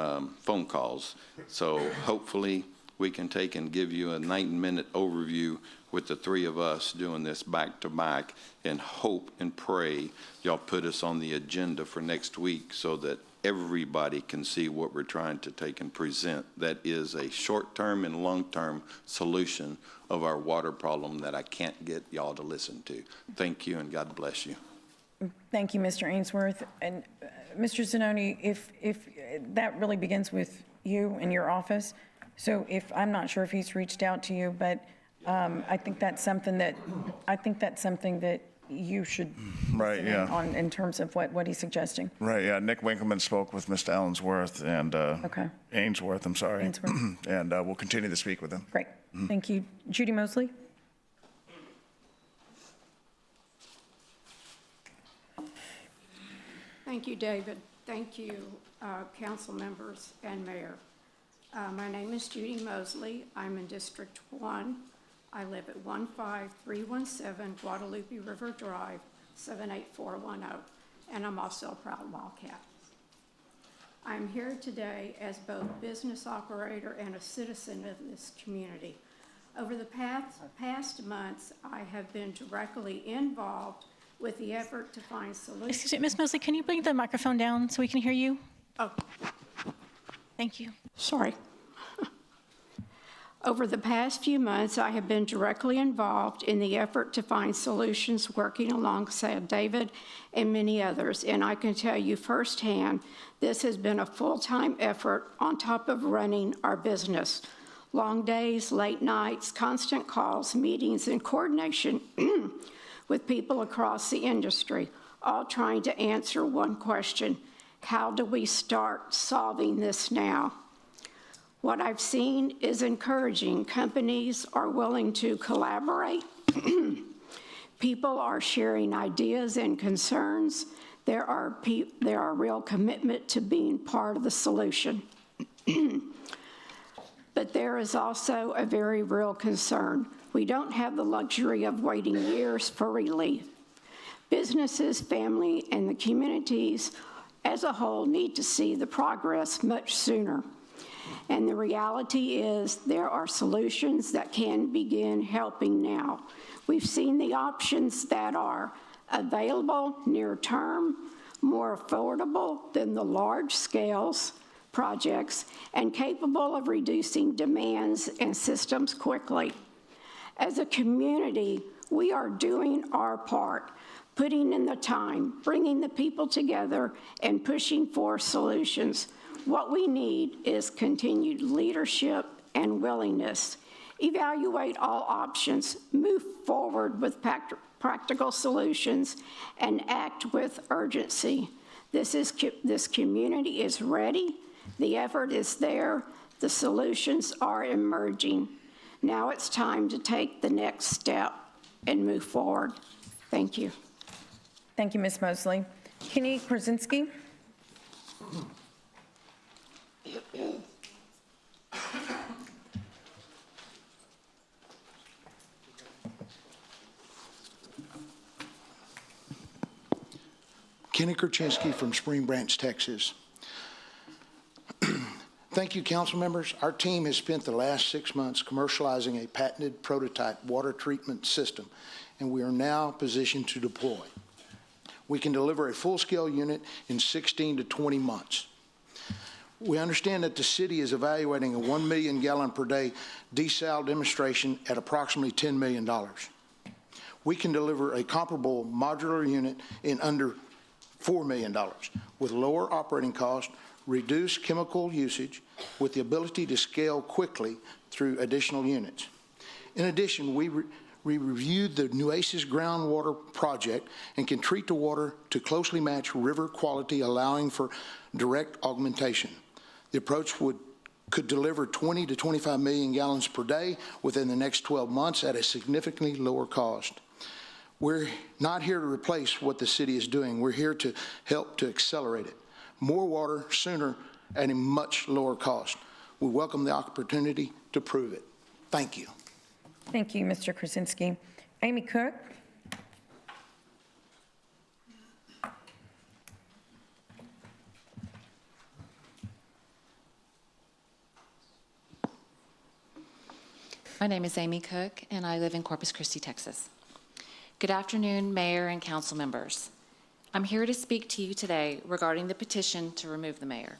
phone calls. So hopefully we can take and give you a 90-minute overview with the three of us doing this back to back, and hope and pray y'all put us on the agenda for next week so that everybody can see what we're trying to take and present. That is a short-term and long-term solution of our water problem that I can't get y'all to listen to. Thank you, and God bless you. Thank you, Mr. Ainsworth. And Mr. Zanoni, if that really begins with you and your office, so if, I'm not sure if he's reached out to you, but I think that's something that you should Right, listen in yeah. on in terms of what he's suggesting. Right, yeah, Nick Winkleman spoke with Mr. Allensworth and Okay. Ainsworth, I'm sorry. Ainsworth. And we'll continue to speak with him. Great. Thank you. Judy Mosley? Thank you, David. Thank you, council members and mayor. My name is Judy Mosley. I'm in District 1. I live at 15317 Guadalupe River Drive, 78410, and I'm also a proud Wildcat. I'm here today as both business operator and a citizen of this community. Over the past months, I have been directly involved with the effort to find solutions. Excuse me, Ms. Mosley, can you bring the microphone down so we can hear you? Oh. Thank you. Sorry. Over the past few months, I have been directly involved in the effort to find solutions, working alongside David and many others. And I can tell you firsthand, this has been a full-time effort on top of running our business. Long days, late nights, constant calls, meetings, and coordination with people across the industry, all trying to answer one question: how do we start solving this now? What I've seen is encouraging. Companies are willing to collaborate. People are sharing ideas and concerns. There are real commitment to being part of the solution. But there is also a very real concern. We don't have the luxury of waiting years for relief. Businesses, family, and the communities as a whole need to see the progress much sooner. And the reality is there are solutions that can begin helping now. We've seen the options that are available near term, more affordable than the large scales projects, and capable of reducing demands and systems quickly. As a community, we are doing our part, putting in the time, bringing the people together, and pushing for solutions. What we need is continued leadership and willingness. Evaluate all options, move forward with practical solutions, and act with urgency. This community is ready. The effort is there. The solutions are emerging. Now it's time to take the next step and move forward. Thank you. Thank you, Ms. Mosley. Kenny Krasinski? Kenny Krasinski from Spring Branch, Texas. Thank you, council members. Our team has spent the last 6 months commercializing a patented prototype water treatment system, and we are now positioned to deploy. We can deliver a full-scale unit in 16 to 20 months. We understand that the city is evaluating a 1 million gallon per day desal demonstration at approximately $10 million. We can deliver a comparable modular unit in under $4 million with lower operating costs, reduced chemical usage, with the ability to scale quickly through additional units. In addition, we reviewed the Nueces groundwater project and can treat the water to closely match river quality, allowing for direct augmentation. The approach could deliver 20 to 25 million gallons per day within the next 12 months at a significantly lower cost. We're not here to replace what the city is doing. We're here to help to accelerate it. More water sooner at a much lower cost. We welcome the opportunity to prove it. Thank you. Thank you, Mr. Krasinski. Amy Cook? My name is Amy Cook, and I live in Corpus Christi, Texas. Good afternoon, Mayor and council members. I'm here to speak to you today regarding the petition to remove the mayor.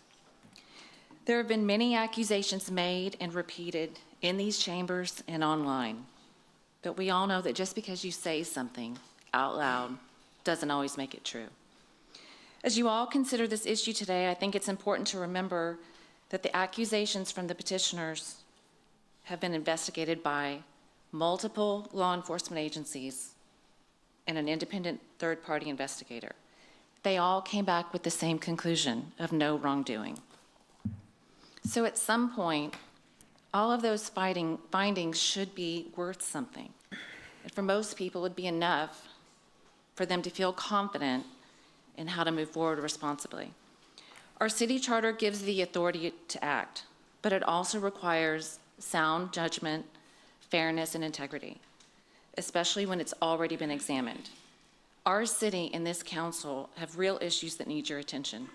There have been many accusations made and repeated in these chambers and online, but we all know that just because you say something out loud doesn't always make it true. As you all consider this issue today, I think it's important to remember that the accusations from the petitioners have been investigated by multiple law enforcement agencies and an independent third-party investigator. They all came back with the same conclusion of no wrongdoing. So at some point, all of those findings should be worth something. And for most people, it would be enough for them to feel confident in how to move forward responsibly. Our city charter gives the authority to act, but it also requires sound judgment, fairness, and integrity, especially when it's already been examined. Our city and this council have real issues that need your attention.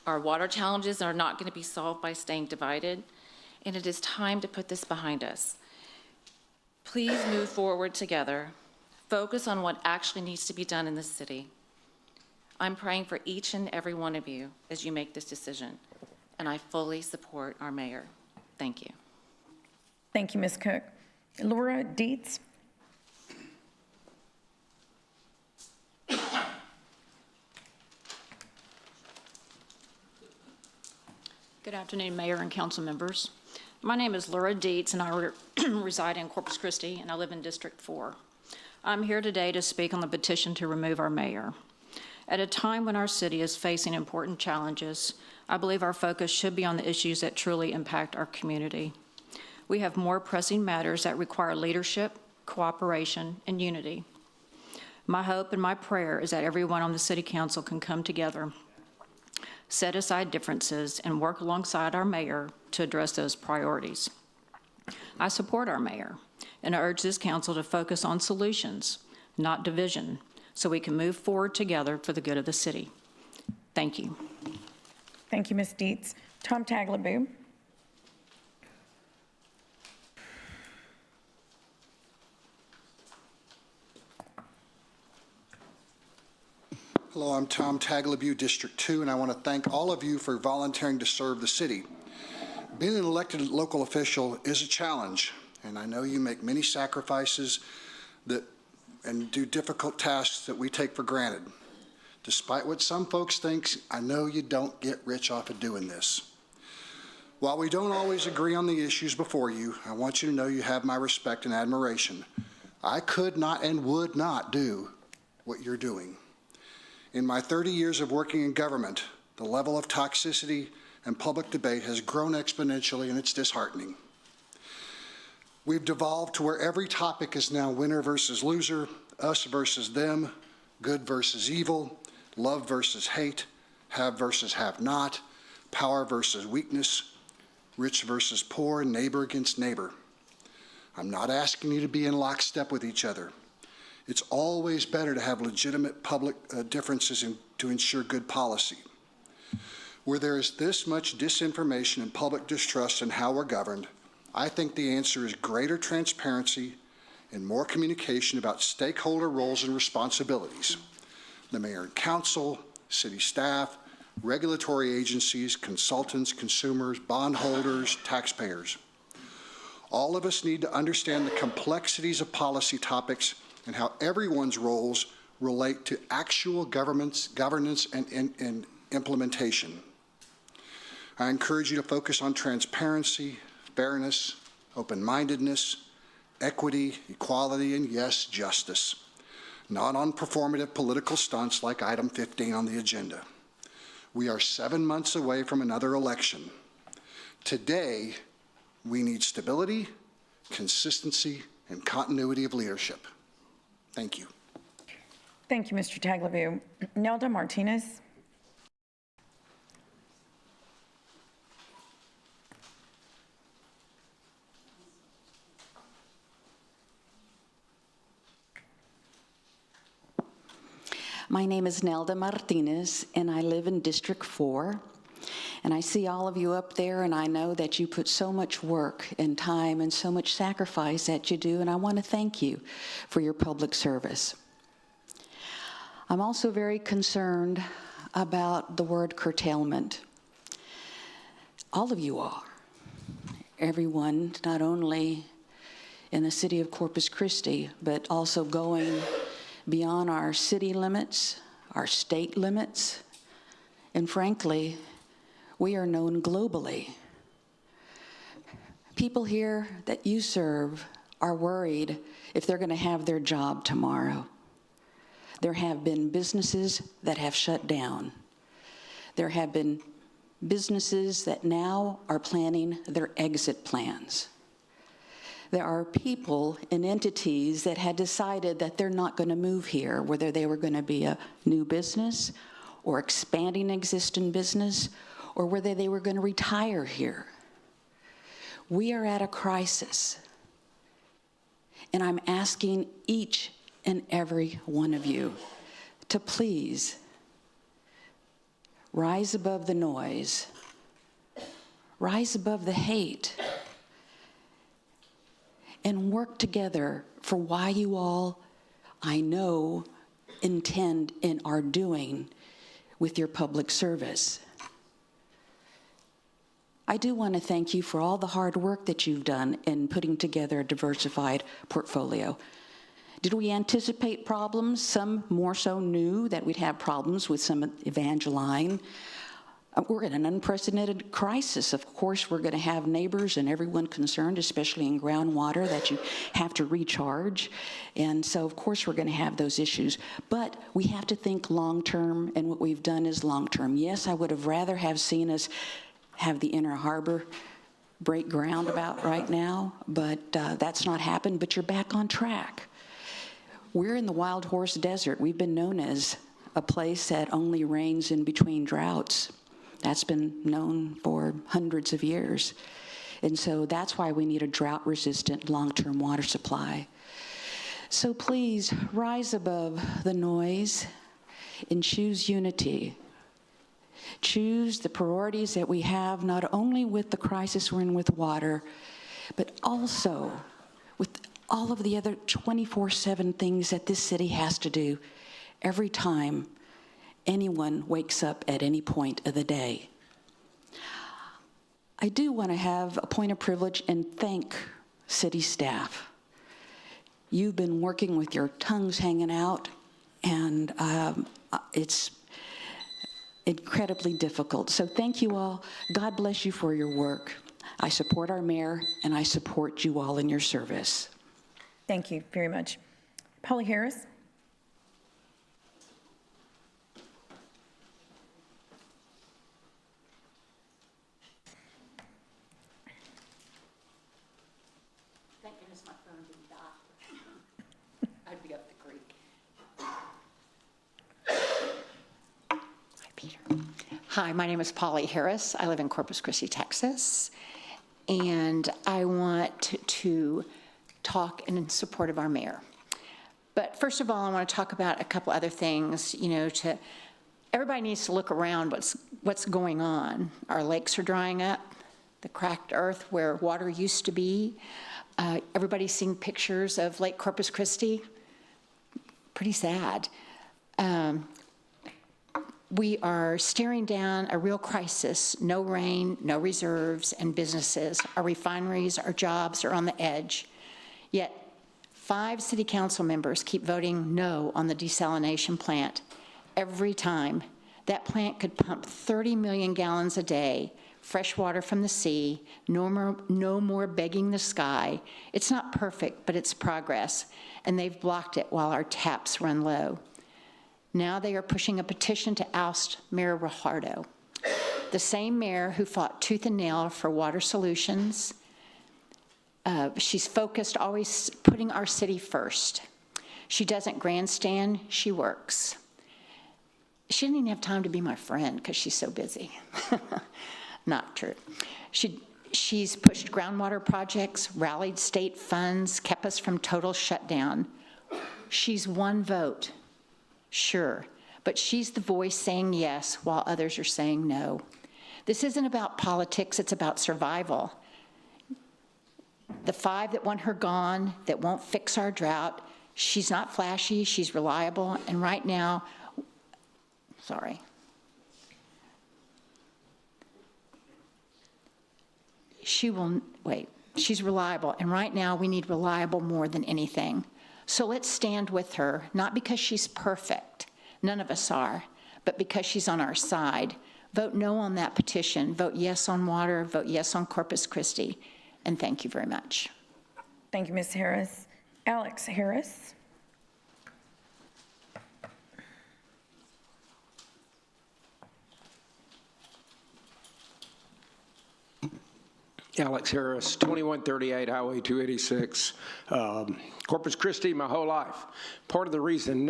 Our water challenges are not going to be solved by staying divided, and it is time to put this behind us. Please move forward together. Focus on what actually needs to be done in this city. I'm praying for each and every one of you as you make this decision, and I fully support our mayor. Thank you. Thank you, Ms. Cook. Laura Dietz. Good afternoon, Mayor and council members. My name is Laura Dietz, and I reside in Corpus Christi, and I live in District 4. I'm here today to speak on the petition to remove our mayor. At a time when our city is facing important challenges, I believe our focus should be on the issues that truly impact our community. We have more pressing matters that require leadership, cooperation, and unity. My hope and my prayer is that everyone on the City Council can come together, set aside differences, and work alongside our mayor to address those priorities. I support our mayor and urge this council to focus on solutions, not division, so we can move forward together for the good of the city. Thank you. Thank you, Ms. Dietz. Tom Taglabue. Hello, I'm Tom Taglabue, District 2, and I want to thank all of you for volunteering to serve the city. Being an elected local official is a challenge, and I know you make many sacrifices and do difficult tasks that we take for granted. Despite what some folks think, I know you don't get rich off of doing this. While we don't always agree on the issues before you, I want you to know you have my respect and admiration. I could not and would not do what you're doing. In my 30 years of working in government, the level of toxicity and public debate has grown exponentially, and it's disheartening. We've devolved to where every topic is now winner versus loser, us versus them, good versus evil, love versus hate, have versus have not, power versus weakness, rich versus poor, and neighbor against neighbor. I'm not asking you to be in lockstep with each other. It's always better to have legitimate public differences to ensure good policy. Where there is this much disinformation and public distrust in how we're governed, I think the answer is greater transparency and more communication about stakeholder roles and responsibilities. The mayor and council, city staff, regulatory agencies, consultants, consumers, bondholders, taxpayers. All of us need to understand the complexities of policy topics and how everyone's roles relate to actual governance and implementation. I encourage you to focus on transparency, fairness, open-mindedness, equity, equality, and yes, justice, not on performative political stunts like item 15 on the agenda. We are 7 months away from another election. Today, we need stability, consistency, and continuity of leadership. Thank you. Thank you, Mr. Taglabue. Nelda Martinez. My name is Nelda Martinez, and I live in District 4. And I see all of you up there, and I know that you put so much work and time and so much sacrifice that you do, and I want to thank you for your public service. I'm also very concerned about the word curtailment. All of you are. Everyone, not only in the city of Corpus Christi, but also going beyond our city limits, our state limits, and frankly, we are known globally. People here that you serve are worried if they're going to have their job tomorrow. There have been businesses that have shut down. There have been businesses that now are planning their exit plans. There are people and entities that had decided that they're not going to move here, whether they were going to be a new business or expanding existing business, or whether they were going to retire here. We are at a crisis, and I'm asking each and every one of you to please rise above the noise, rise above the hate, and work together for why you all, I know, intend and are doing with your public service. I do want to thank you for all the hard work that you've done in putting together a diversified portfolio. Did we anticipate problems? Some more so knew that we'd have problems with some Evangeline. We're in an unprecedented crisis. Of course, we're going to have neighbors and everyone concerned, especially in groundwater, that you have to recharge. And so, of course, we're going to have those issues. But we have to think long-term, and what we've done is long-term. Yes, I would have rather have seen us have the Inner Harbor break ground about right now, but that's not happened, but you're back on track. We're in the Wild Horse Desert. We've been known as a place that only rains in between droughts. That's been known for hundreds of years. And so that's why we need a drought-resistant long-term water supply. So please rise above the noise and choose unity. Choose the priorities that we have, not only with the crisis we're in with water, but also with all of the other 24/7 things that this city has to do every time anyone wakes up at any point of the day. I do want to have a point of privilege and thank city staff. You've been working with your tongues hanging out, and it's incredibly difficult. So thank you all. God bless you for your work. I support our mayor, and I support you all in your service. Thank you very much. Paula Harris. Thank goodness my phone didn't die. I'd be up the creek. Hi, Peter. Hi, my name is Polly Harris. I live in Corpus Christi, Texas. And I want to talk in support of our mayor. But first of all, I want to talk about a couple other things, everybody needs to look around what's going on. Our lakes are drying up, the cracked earth where water used to be. Everybody's seen pictures of Lake Corpus Christi. Pretty sad. We are staring down a real crisis. No rain, no reserves, and businesses. Our refineries, our jobs are on the edge. Yet 5 city council members keep voting no on the desalination plant. Every time, that plant could pump 30 million gallons a day, fresh water from the sea, no more begging the sky. It's not perfect, but it's progress, and they've blocked it while our taps run low. Now they are pushing a petition to oust Mayor Guajardo, the same mayor who fought tooth and nail for water solutions. She's focused, always putting our city first. She doesn't grandstand, she works. She didn't even have time to be my friend because she's so busy. Not true. She's pushed groundwater projects, rallied state funds, kept us from total shutdown. She's one vote, sure, but she's the voice saying yes while others are saying no. This isn't about politics, it's about survival. The 5 that want her gone, that won't fix our drought, she's not flashy, she's reliable, and right now, sorry. She's reliable, and right now we need reliable more than anything. So let's stand with her, not because she's perfect, none of us are, but because she's on our side. Vote no on that petition, vote yes on water, vote yes on Corpus Christi, and thank you very much. Thank you, Ms. Harris. Alex Harris. Alex Harris, 2138 Highway 286, Corpus Christi, my whole life. Part of the reason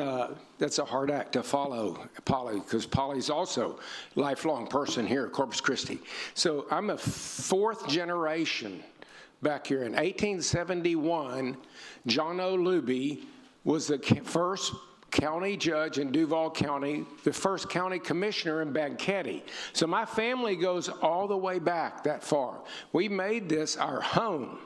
that's a hard act to follow, Polly, because Polly's also a lifelong person here at Corpus Christi. So I'm a 4th generation back here. In 1871, John O. Luby was the first county judge in Duval County, the first county commissioner in Banquetti. So my family goes all the way back that far. We made this our home.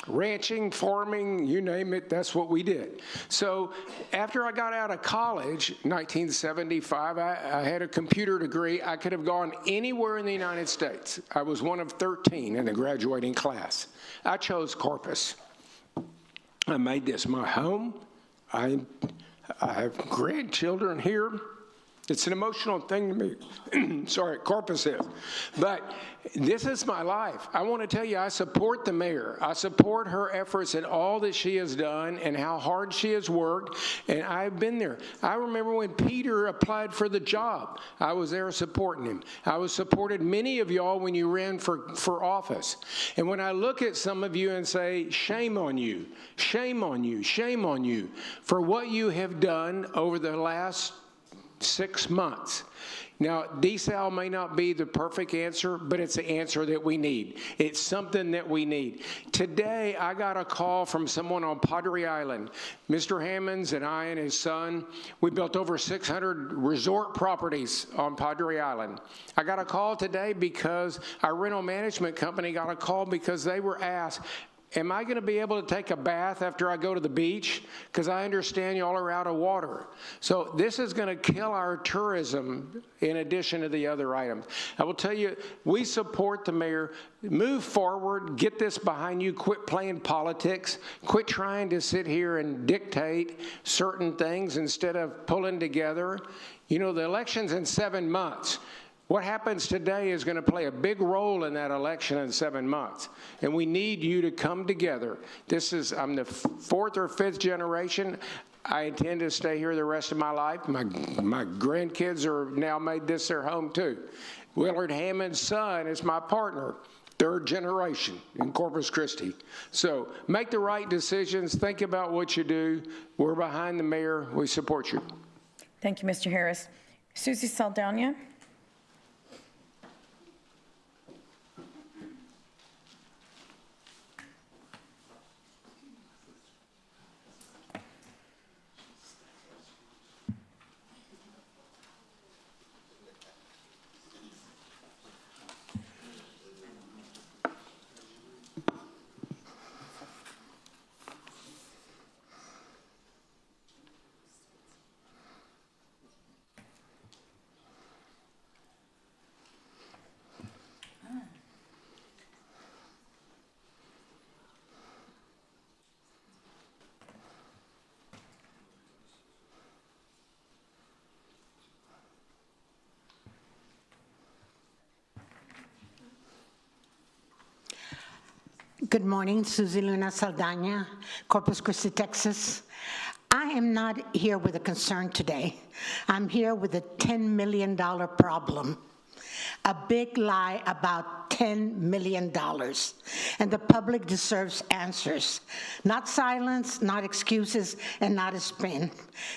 Ranching, farming, you name it, that's what we did. So after I got out of college, 1975, I had a computer degree. I could have gone anywhere in the United States. I was one of 13 in the graduating class. I chose Corpus. I made this my home. I have grandchildren here. It's an emotional thing to me. Sorry, Corpus is. But this is my life. I want to tell you, I support the mayor. I support her efforts and all that she has done and how hard she has worked, and I've been there. I remember when Peter applied for the job. I was there supporting him. I was supported many of y'all when you ran for office. And when I look at some of you and say, shame on you, shame on you, shame on you for what you have done over the last 6 months. Now, desal may not be the perfect answer, but it's the answer that we need. It's something that we need. Today, I got a call from someone on Padre Island. Mr. Hammonds and I and his son, we built over 600 resort properties on Padre Island. I got a call today because our rental management company got a call because they were asked, am I going to be able to take a bath after I go to the beach? Because I understand y'all are out of water. So this is going to kill our tourism in addition to the other items. I will tell you, we support the mayor. Move forward. Get this behind you. Quit playing politics. Quit trying to sit here and dictate certain things instead of pulling together. You know, the election's in 7 months. What happens today is going to play a big role in that election in 7 months. And we need you to come together. I'm the 4th or 5th generation. I intend to stay here the rest of my life. My grandkids are now made this their home too. Willard Hammond's son is my partner, 3rd generation in Corpus Christi. So make the right decisions. Think about what you do. We're behind the mayor. We support you. Thank you, Mr. Harris. Susie Saldana. Good morning, Susie Luna Saldana, Corpus Christi, Texas. I am not here with a concern today. I'm here with a $10 million problem. A big lie about $10 million. And the public deserves answers. Not silence, not excuses, and not a spin.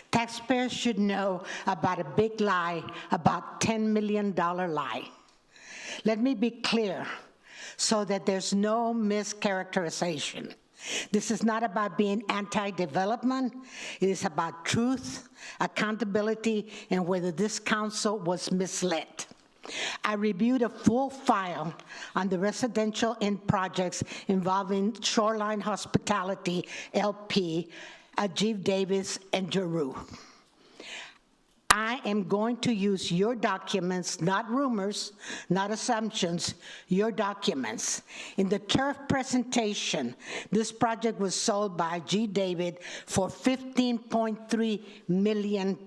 Taxpayers should know about a big lie, about $10 million lie. Let me be clear, so that there's no mischaracterization. This is not about being anti-development. It is about truth, accountability, and whether this council was misled. I reviewed a full file on the residential end projects involving Shoreline Hospitality, LP, Ajiv Davis, and Jeru. I am going to use your documents, not rumors, not assumptions, your documents. In the turf presentation, this project was sold by G. David for $15.3 million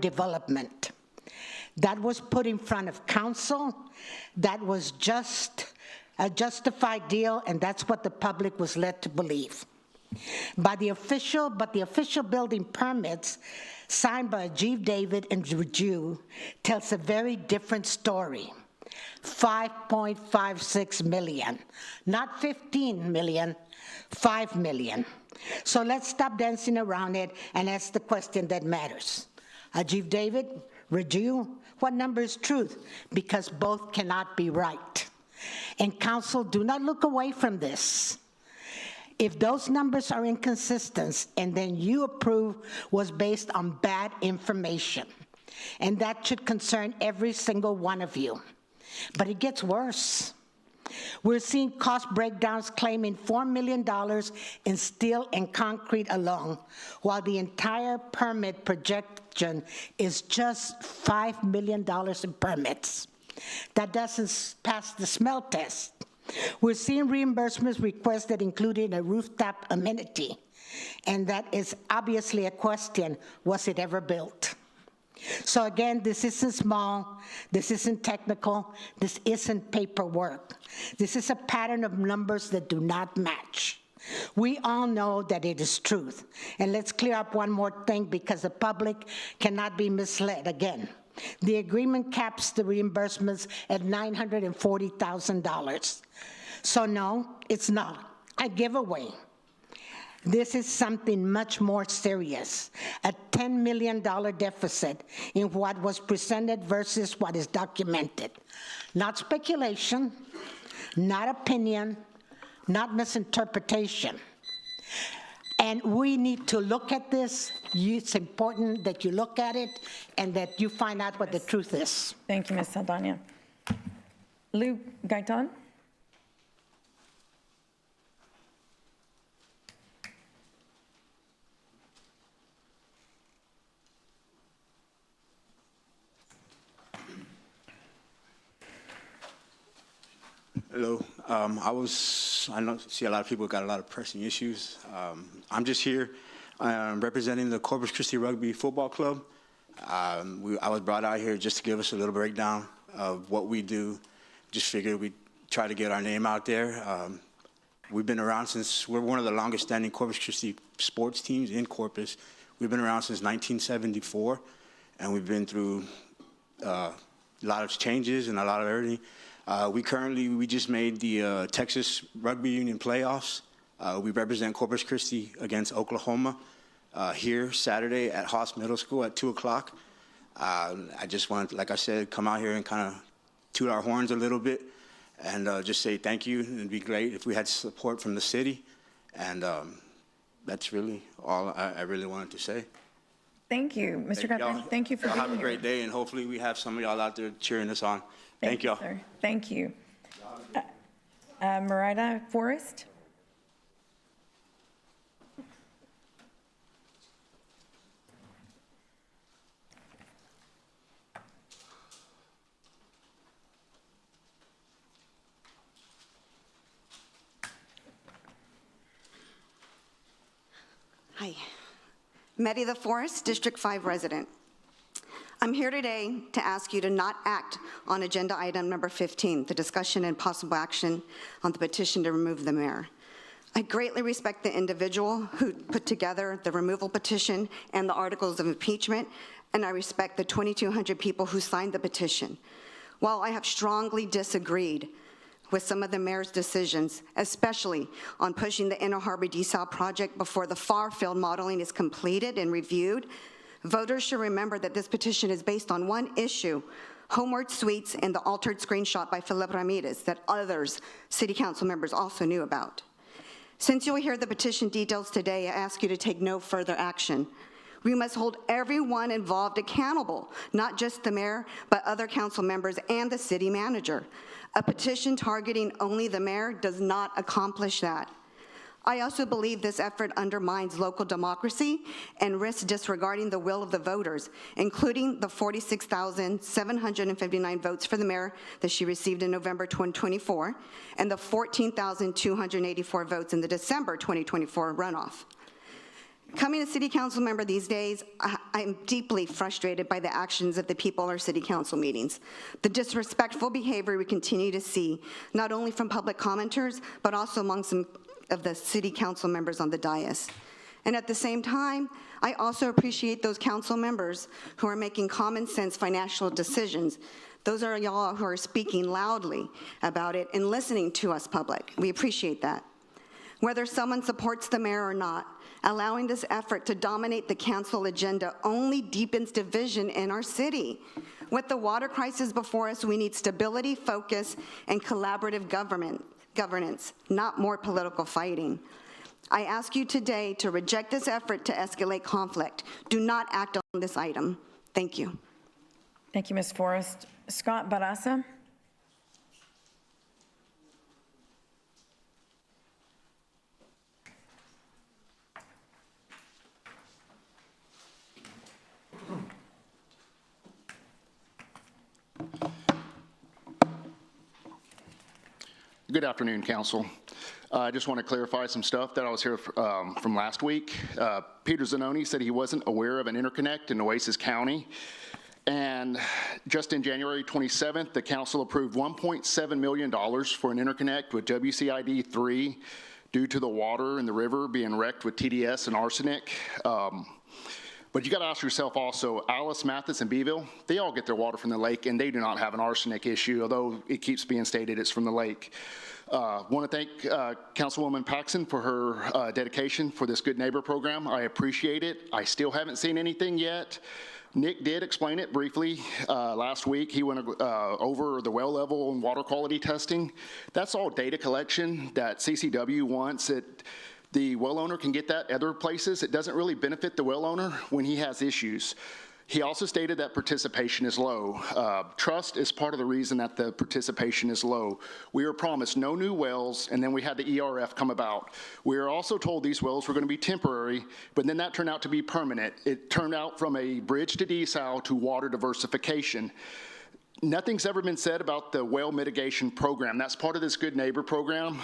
development. That was put in front of council. That was just a justified deal, and that's what the public was led to believe. But the official building permits signed by Ajiv David and Jew tells a very different story. $5.56 million, not $15 million, $5 million. So let's stop dancing around it and ask the question that matters. Ajiv David, Jew, what number is truth? Because both cannot be right. And council, do not look away from this. If those numbers are inconsistent and then you approve was based on bad information, and that should concern every single one of you. But it gets worse. We're seeing cost breakdowns claiming $4 million in steel and concrete alone, while the entire permit projection is just $5 million in permits. That doesn't pass the smell test. We're seeing reimbursements requested including a rooftop amenity, and that is obviously a question, was it ever built? So again, this isn't small, this isn't technical, this isn't paperwork. This is a pattern of numbers that do not match. We all know that it is truth. And let's clear up one more thing because the public cannot be misled again. The agreement caps the reimbursements at $940,000. So no, it's not a giveaway. This is something much more serious, a $10 million deficit in what was presented versus what is documented. Not speculation, not opinion, not misinterpretation. And we need to look at this. It's important that you look at it and that you find out what the truth is. Thank you, Ms. Saldana. Lou Gaitan? Hello. I see a lot of people got a lot of pressing issues. I'm just here representing the Corpus Christi Rugby Football Club. I was brought out here just to give us a little breakdown of what we do. Just figured we'd try to get our name out there. We've been around we're one of the longest standing Corpus Christi sports teams in Corpus. We've been around since 1974, and we've been through a lot of changes and a lot of everything. We just made the Texas Rugby Union playoffs. We represent Corpus Christi against Oklahoma here Saturday at Haas Middle School at 2 o'clock. I just want, like I said, come out here and kind of toot our horns a little bit and just say thank you. It'd be great if we had support from the city. And that's really all I really wanted to say. Thank you, Mr. Gaitan. Thank you for being here. Have a great day, and hopefully we have some of y'all out there cheering us on. Thank y'all. Sir. Thank you. Marita Forrest? Hi. Merida Forrest, District 5 resident. I'm here today to ask you to not act on agenda item number 15, the discussion and possible action on the petition to remove the mayor. I greatly respect the individual who put together the removal petition and the articles of impeachment, and I respect the 2,200 people who signed the petition. While I have strongly disagreed with some of the mayor's decisions, especially on pushing the Inner Harbor Desal project before the far-field modeling is completed and reviewed, voters should remember that this petition is based on one issue, Homeward Suites and the altered screenshot by Philip Ramirez that others, city council members, also knew about. Since you will hear the petition details today, I ask you to take no further action. We must hold everyone involved accountable, not just the mayor, but other council members and the city manager. A petition targeting only the mayor does not accomplish that. I also believe this effort undermines local democracy and risks disregarding the will of the voters, including the 46,759 votes for the mayor that she received in November 2024 and the 14,284 votes in the December 2024 runoff. Coming a city council member these days, I'm deeply frustrated by the actions of the people in our city council meetings. The disrespectful behavior we continue to see, not only from public commenters, but also among some of the city council members on the dais. And at the same time, I also appreciate those council members who are making common sense financial decisions. Those are y'all who are speaking loudly about it and listening to us public. We appreciate that. Whether someone supports the mayor or not, allowing this effort to dominate the council agenda only deepens division in our city. With the water crisis before us, we need stability, focus, and collaborative governance, not more political fighting. I ask you today to reject this effort to escalate conflict. Do not act on this item. Thank you. Thank you, Ms. Forrest. Scott Barraza. Good afternoon, Council. I just want to clarify some stuff that I was here from last week. Peter Zanoni said he wasn't aware of an interconnect in Nueces County. And just in January 27th, the council approved $1.7 million for an interconnect with WCID 3 due to the water in the river being wrecked with TDS and arsenic. But you got to ask yourself also, Alice, Mathis, and Beeville, they all get their water from the lake, and they do not have an arsenic issue, although it keeps being stated it's from the lake. Want to thank Councilwoman Paxson for her dedication for this Good Neighbor program. I appreciate it. I still haven't seen anything yet. Nick did explain it briefly last week. He went over the well level and water quality testing. That's all data collection that CCW wants. The well owner can get that other places. It doesn't really benefit the well owner when he has issues. He also stated that participation is low. Trust is part of the reason that the participation is low. We were promised no new wells, and then we had the ERF come about. We were also told these wells were going to be temporary, but then that turned out to be permanent. It turned out from a bridge to desal to water diversification. Nothing's ever been said about the well mitigation program. That's part of this Good Neighbor program.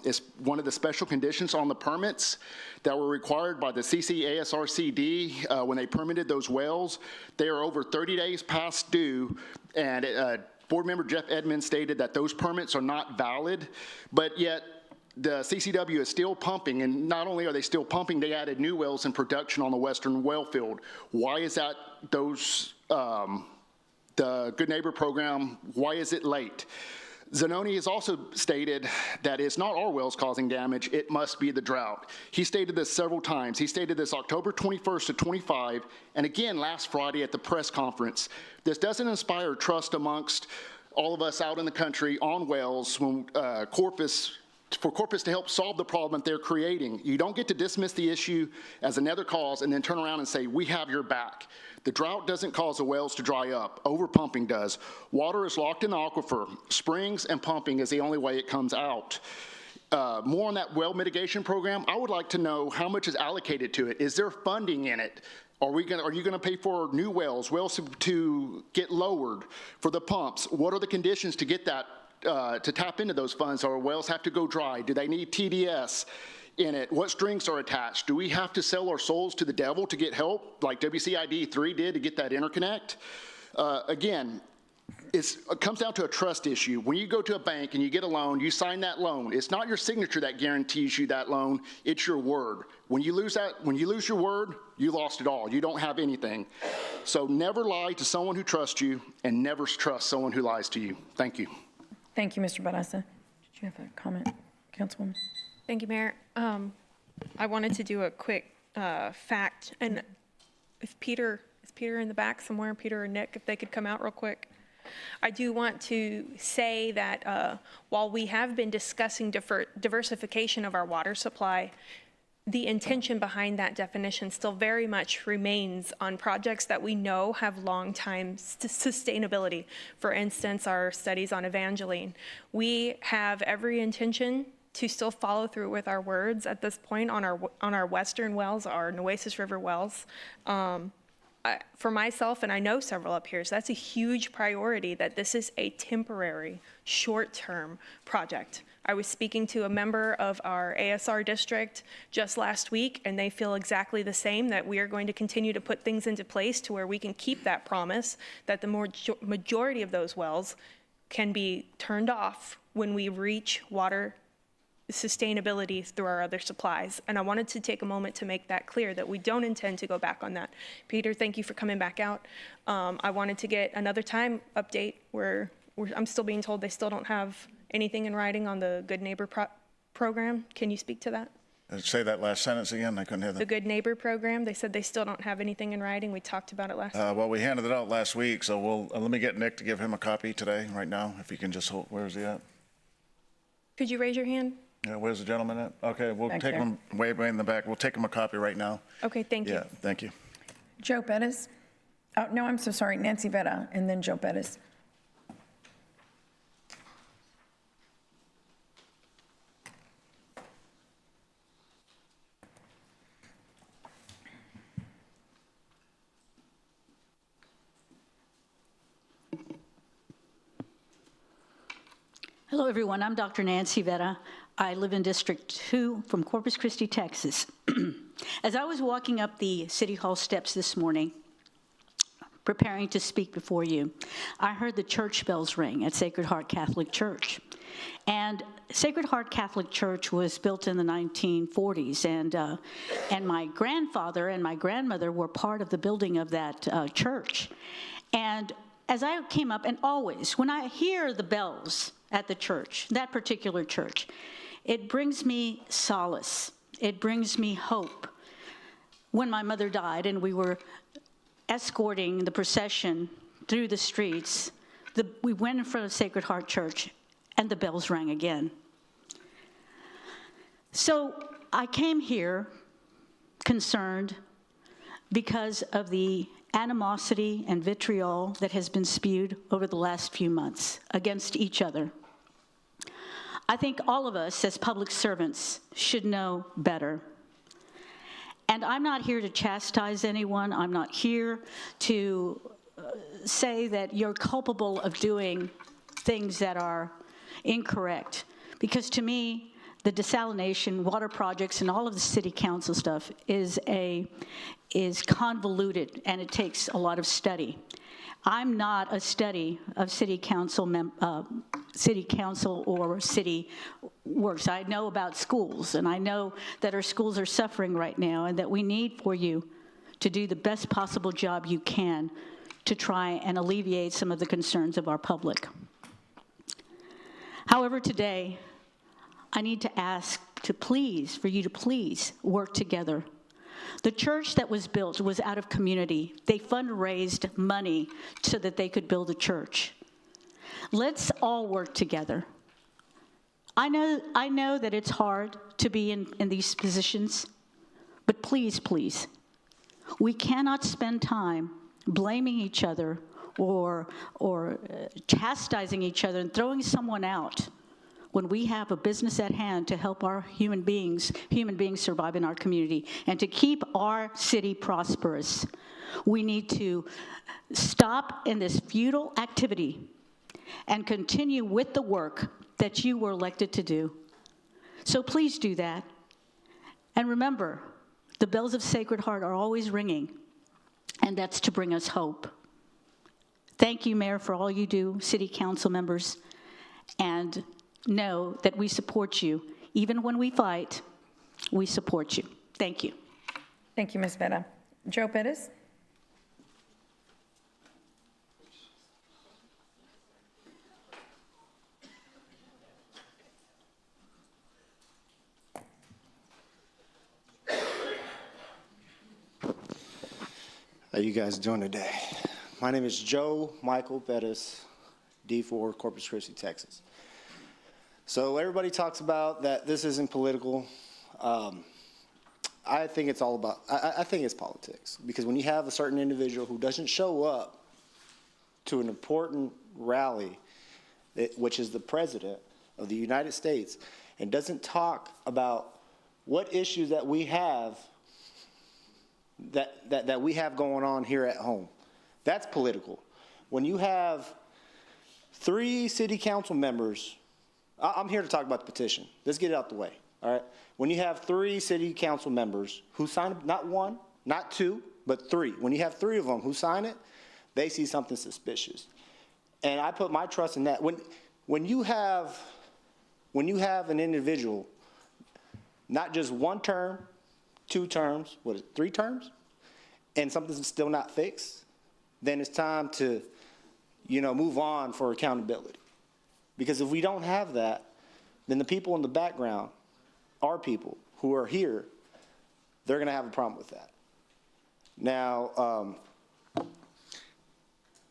It's one of the special conditions on the permits that were required by the CCASRCD when they permitted those wells. They are over 30 days past due, and Board Member Jeff Edmonds stated that those permits are not valid, but yet the CCW is still pumping, and not only are they still pumping, they added new wells in production on the western well field. Why is that the Good Neighbor program, why is it late? Zanoni has also stated that it's not our wells causing damage, it must be the drought. He stated this several times. He stated this October 21st to 25, and again last Friday at the press conference. This doesn't inspire trust amongst all of us out in the country on wells when for Corpus to help solve the problem that they're creating. You don't get to dismiss the issue as another cause and then turn around and say, we have your back. The drought doesn't cause the wells to dry up. Overpumping does. Water is locked in the aquifer. Springs and pumping is the only way it comes out. More on that well mitigation program, I would like to know how much is allocated to it. Is there funding in it? Are you going to pay for new wells to get lowered for the pumps? What are the conditions to get that, to tap into those funds? Or wells have to go dry? Do they need TDS in it? What strings are attached? Do we have to sell our souls to the devil to get help, like WCID 3 did to get that interconnect? Again, it comes down to a trust issue. When you go to a bank and you get a loan, you sign that loan. It's not your signature that guarantees you that loan, it's your word. When you lose your word, you lost it all. You don't have anything. So never lie to someone who trusts you, and never trust someone who lies to you. Thank you. Thank you, Mr. Barraza. Did you have a comment, Councilwoman? Thank you, Mayor. I wanted to do a quick fact, and if Peter, is Peter in the back somewhere, Peter or Nick, if they could come out real quick. I do want to say that while we have been discussing diversification of our water supply, the intention behind that definition still very much remains on projects that we know have long-time sustainability. For instance, our studies on Evangeline. We have every intention to still follow through with our words at this point on our western wells, our Nueces River wells. For myself, and I know several up here, so that's a huge priority, that this is a temporary, short-term project. I was speaking to a member of our ASR district just last week, and they feel exactly the same, that we are going to continue to put things into place to where we can keep that promise, that the majority of those wells can be turned off when we reach water sustainability through our other supplies. And I wanted to take a moment to make that clear, that we don't intend to go back on that. Peter, thank you for coming back out. I wanted to get another time update where I'm still being told they still don't have anything in writing on the Good Neighbor program. Can you speak to that? Say that last sentence again, I couldn't hear that. The Good Neighbor program, they said they still don't have anything in writing. We talked about it last Well, we handed it out last week, so let me get Nick to give him a copy today, right now, if he can just hold, where is he at? Could you raise your hand? Yeah, where's the gentleman at? Okay, we'll Back take there. him way in the back. We'll take him a copy right now. Okay, thank you. Yeah, thank you. Joe Bettis. Oh, no, I'm so sorry, Nancy Vetta, and then Joe Bettis. Hello, everyone. I'm Dr. Nancy Vetta. I live in District 2 from Corpus Christi, Texas. As I was walking up the City Hall steps this morning, preparing to speak before you, I heard the church bells ring at Sacred Heart Catholic Church. And Sacred Heart Catholic Church was built in the 1940s, and my grandfather and my grandmother were part of the building of that church. And as I came up, and always, when I hear the bells at the church, that particular church, it brings me solace. It brings me hope. When my mother died and we were escorting the procession through the streets, we went in front of Sacred Heart Church and the bells rang again. So I came here concerned because of the animosity and vitriol that has been spewed over the last few months against each other. I think all of us as public servants should know better. And I'm not here to chastise anyone. I'm not here to say that you're culpable of doing things that are incorrect. Because to me, the desalination, water projects, and all of the city council stuff is convoluted, and it takes a lot of study. I'm not a study of city council or city works. I know about schools, and I know that our schools are suffering right now, and that we need for you to do the best possible job you can to try and alleviate some of the concerns of our public. However, today, I need to ask for you to please work together. The church that was built was out of community. They fundraised money so that they could build a church. Let's all work together. I know that it's hard to be in these positions, but please, we cannot spend time blaming each other or chastising each other and throwing someone out when we have a business at hand to help our human beings survive in our community and to keep our city prosperous. We need to stop in this futile activity and continue with the work that you were elected to do. So please do that. And remember, the bells of Sacred Heart are always ringing, and that's to bring us hope. Thank you, Mayor, for all you do, City Council members, and know that we support you. Even when we fight, we support you. Thank you. Thank you, Ms. Vetta. Joe Bettis? How you guys doing today? My name is Joe Michael Bettis, D4, Corpus Christi, Texas. So everybody talks about that this isn't political. I think it's all about, I think it's politics. Because when you have a certain individual who doesn't show up to an important rally, which is the President of the United States, and doesn't talk about what issues that we have that we have going on here at home. That's political. When you have 3 city council members, I'm here to talk about the petition. Let's get it out the way, all right? When you have 3 city council members who sign, not 1, not 2, but 3. When you have 3 of them who sign it, they see something suspicious. And I put my trust in that. When you have an individual, not just 1 term, 2 terms, 3 terms, and something's still not fixed, then it's time to, move on for accountability. Because if we don't have that, then the people in the background, our people who are here, they're gonna have a problem with that. Now,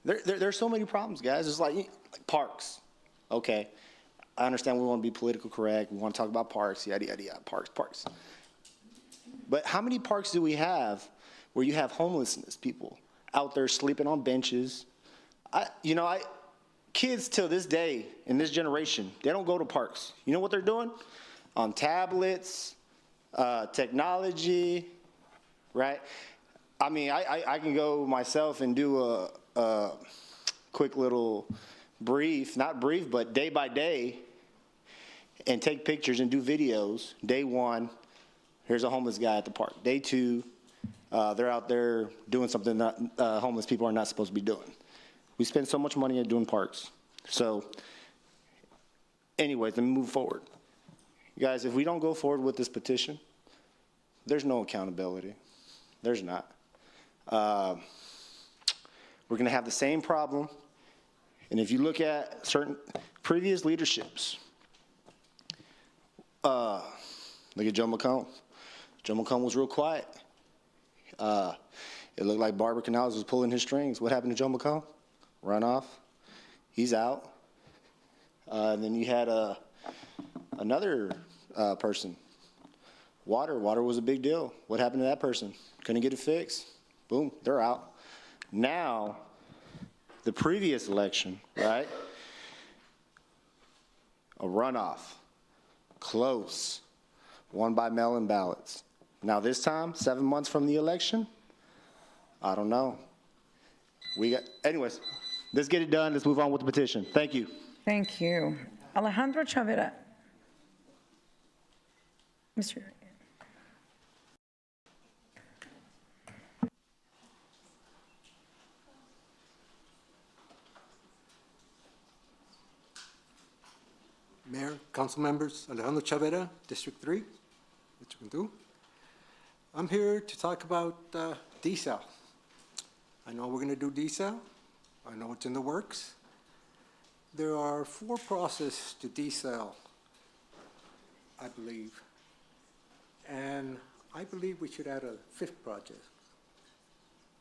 there's so many problems, guys. It's like parks, okay? I understand we want to be political correct. We want to talk about parks, yada, yada, yada, parks. But how many parks do we have where you have homelessness people out there sleeping on benches? Kids till this day, in this generation, they don't go to parks. You know what they're doing? On tablets, technology, right? I mean, I can go myself and do a quick little not brief, but day by day, and take pictures and do videos. Day 1, here's a homeless guy at the park. Day 2, they're out there doing something that homeless people are not supposed to be doing. We spend so much money at doing parks. So anyways, let me move forward. Guys, if we don't go forward with this petition, there's no accountability. There's not. We're going to have the same problem. And if you look at certain previous leaderships, look at Joe McComb. Joe McComb was real quiet. It looked like Barbara Canals was pulling his strings. What happened to Joe McComb? Run off. He's out. And then you had another person. Water was a big deal. What happened to that person? Couldn't get it fixed. Boom, they're out. Now, the previous election, right? A runoff, close, won by mail-in ballots. Now this time, 7 months from the election, I don't know. Anyways, let's get it done. Let's move on with the petition. Thank you. Thank you. Alejandro Chavira. Mr. Mayor, council members, Alejandro Chavira, District 3, District 2. I'm here to talk about desal. I know we're going to do desal. I know it's in the works. There are 4 processes to desal, I believe. And I believe we should add a 5th project.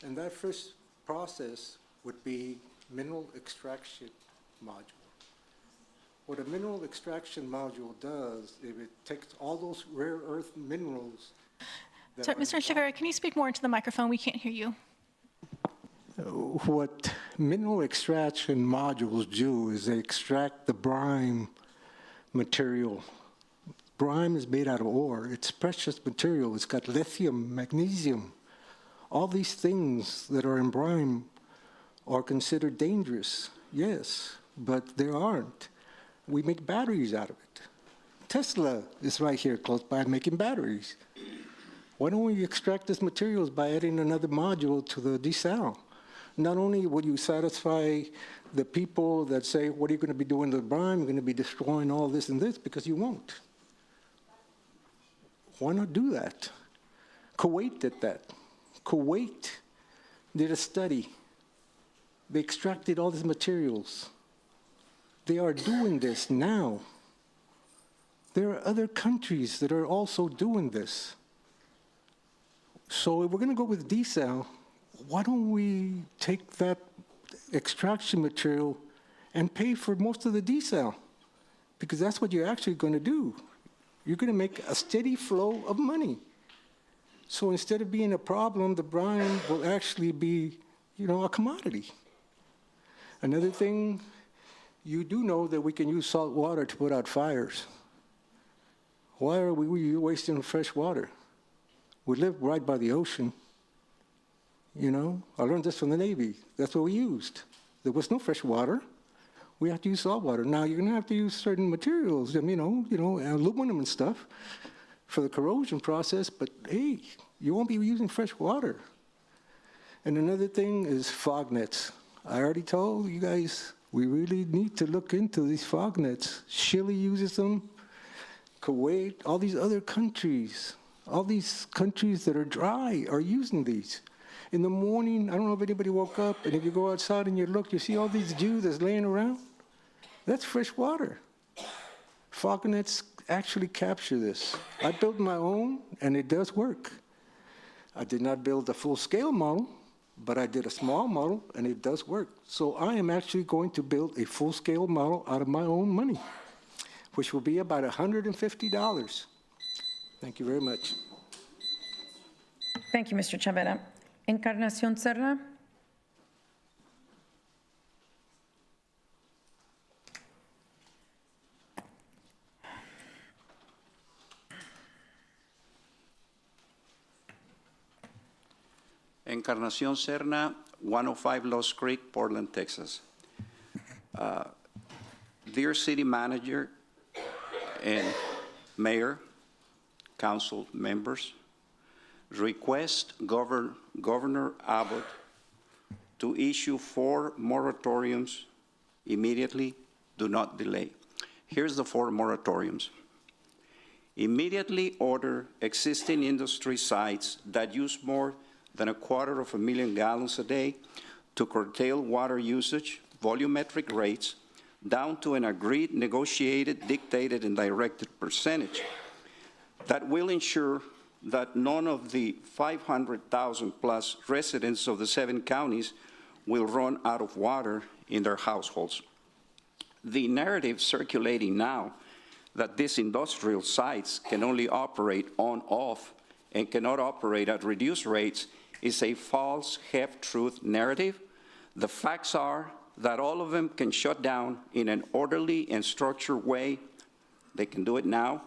And that first process would be mineral extraction module. What a mineral extraction module does, if it takes all those rare earth minerals. Sorry, Mr. Chavira, can you speak more into the microphone? We can't hear you. What mineral extraction modules do is they extract the brine material. Brine is made out of ore. It's precious material. It's got lithium, magnesium. All these things that are in brine are considered dangerous, yes, but they aren't. We make batteries out of it. Tesla is right here close by making batteries. Why don't we extract these materials by adding another module to the desal? Not only will you satisfy the people that say, what are you going to be doing to the brine? You're going to be destroying all this and this, because you won't. Why not do that? Kuwait did that. Kuwait did a study. They extracted all these materials. They are doing this now. There are other countries that are also doing this. So if we're going to go with desal, why don't we take that extraction material and pay for most of the desal? Because that's what you're actually going to do. You're going to make a steady flow of money. So instead of being a problem, the brine will actually be, a commodity. Another thing, you do know that we can use salt water to put out fires. Why are we wasting fresh water? We live right by the ocean. I learned this from the Navy. That's what we used. There was no fresh water. We have to use salt water. Now, you're going to have to use certain materials, aluminum and stuff for the corrosion process, but hey, you won't be using fresh water. And another thing is fog nets. I already told you guys, we really need to look into these fog nets. Chile uses them, Kuwait, all these other countries, all these countries that are dry are using these. In the morning, I don't know if anybody woke up, and if you go outside and you look, you see all these dew that's laying around? That's fresh water. Fog nets actually capture this. I built my own, and it does work. I did not build a full-scale model, but I did a small model, and it does work. So I am actually going to build a full-scale model out of my own money, which will be about $150. Thank you very much. Thank you, Mr. Chavera. Encarnación Serna. Encarnación Serna, 105 Lost Creek, Portland, Texas. Dear City Manager and Mayor, Council members, request Governor Abbott to issue 4 moratoriums immediately, do not delay. Here's the 4 moratoriums. Immediately order existing industry sites that use more than 250,000 gallons a day to curtail water usage, volumetric rates, down to an agreed, negotiated, dictated, and directed percentage that will ensure that none of the 500,000 plus residents of the 7 counties will run out of water in their households. The narrative circulating now that these industrial sites can only operate on-off and cannot operate at reduced rates is a false half-truth narrative. The facts are that all of them can shut down in an orderly and structured way. They can do it now,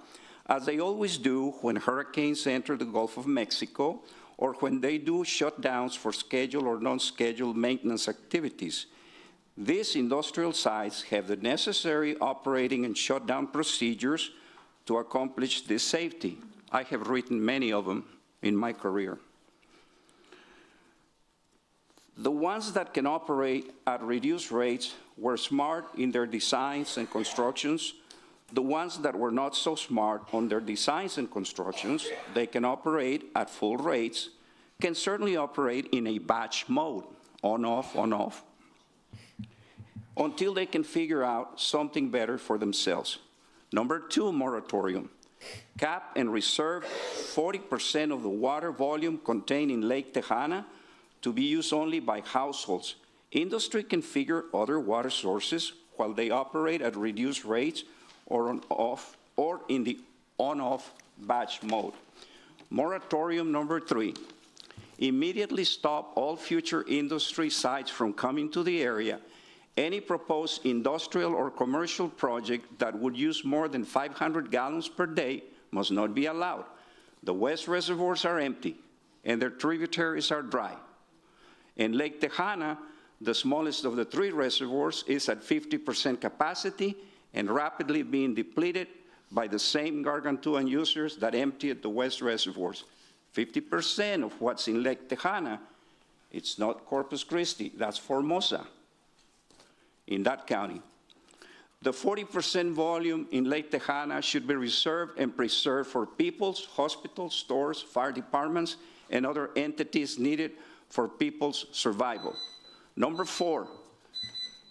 as they always do when hurricanes enter the Gulf of Mexico or when they do shutdowns for scheduled or non-scheduled maintenance activities. These industrial sites have the necessary operating and shutdown procedures to accomplish this safety. I have written many of them in my career. The ones that can operate at reduced rates were smart in their designs and constructions. The ones that were not so smart on their designs and constructions, they can operate at full rates, can certainly operate in a batch mode, on-off, on-off, until they can figure out something better for themselves. Number 2 moratorium, cap and reserve 40% of the water volume contained in Lake Tejana to be used only by households. Industry can figure other water sources while they operate at reduced rates or on-off, or in the on-off batch mode. Moratorium number 3, immediately stop all future industry sites from coming to the area. Any proposed industrial or commercial project that would use more than 500 gallons per day must not be allowed. The west reservoirs are empty and their tributaries are dry. In Lake Tejana, the smallest of the 3 reservoirs is at 50% capacity and rapidly being depleted by the same gargantuan users that emptied the west reservoirs. 50% of what's in Lake Tejana, it's not Corpus Christi, that's Formosa in that county. The 40% volume in Lake Tejana should be reserved and preserved for people's, hospitals, stores, fire departments, and other entities needed for people's survival. Number 4,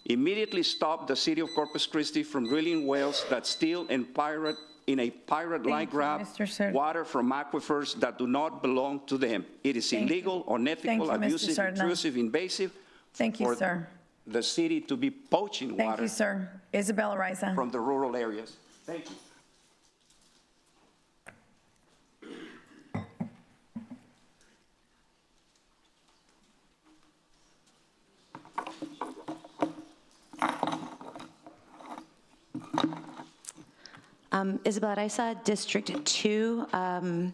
immediately stop the city of Corpus Christi from drilling wells that steal and pirate in a pirate-like grab water from aquifers that do not belong to them. It is illegal, unethical, abusive, intrusive, invasive for the city to be poaching water. Thank you, sir. Isabella Riza. From the rural areas. Thank you. Isabel Araiza, District 2.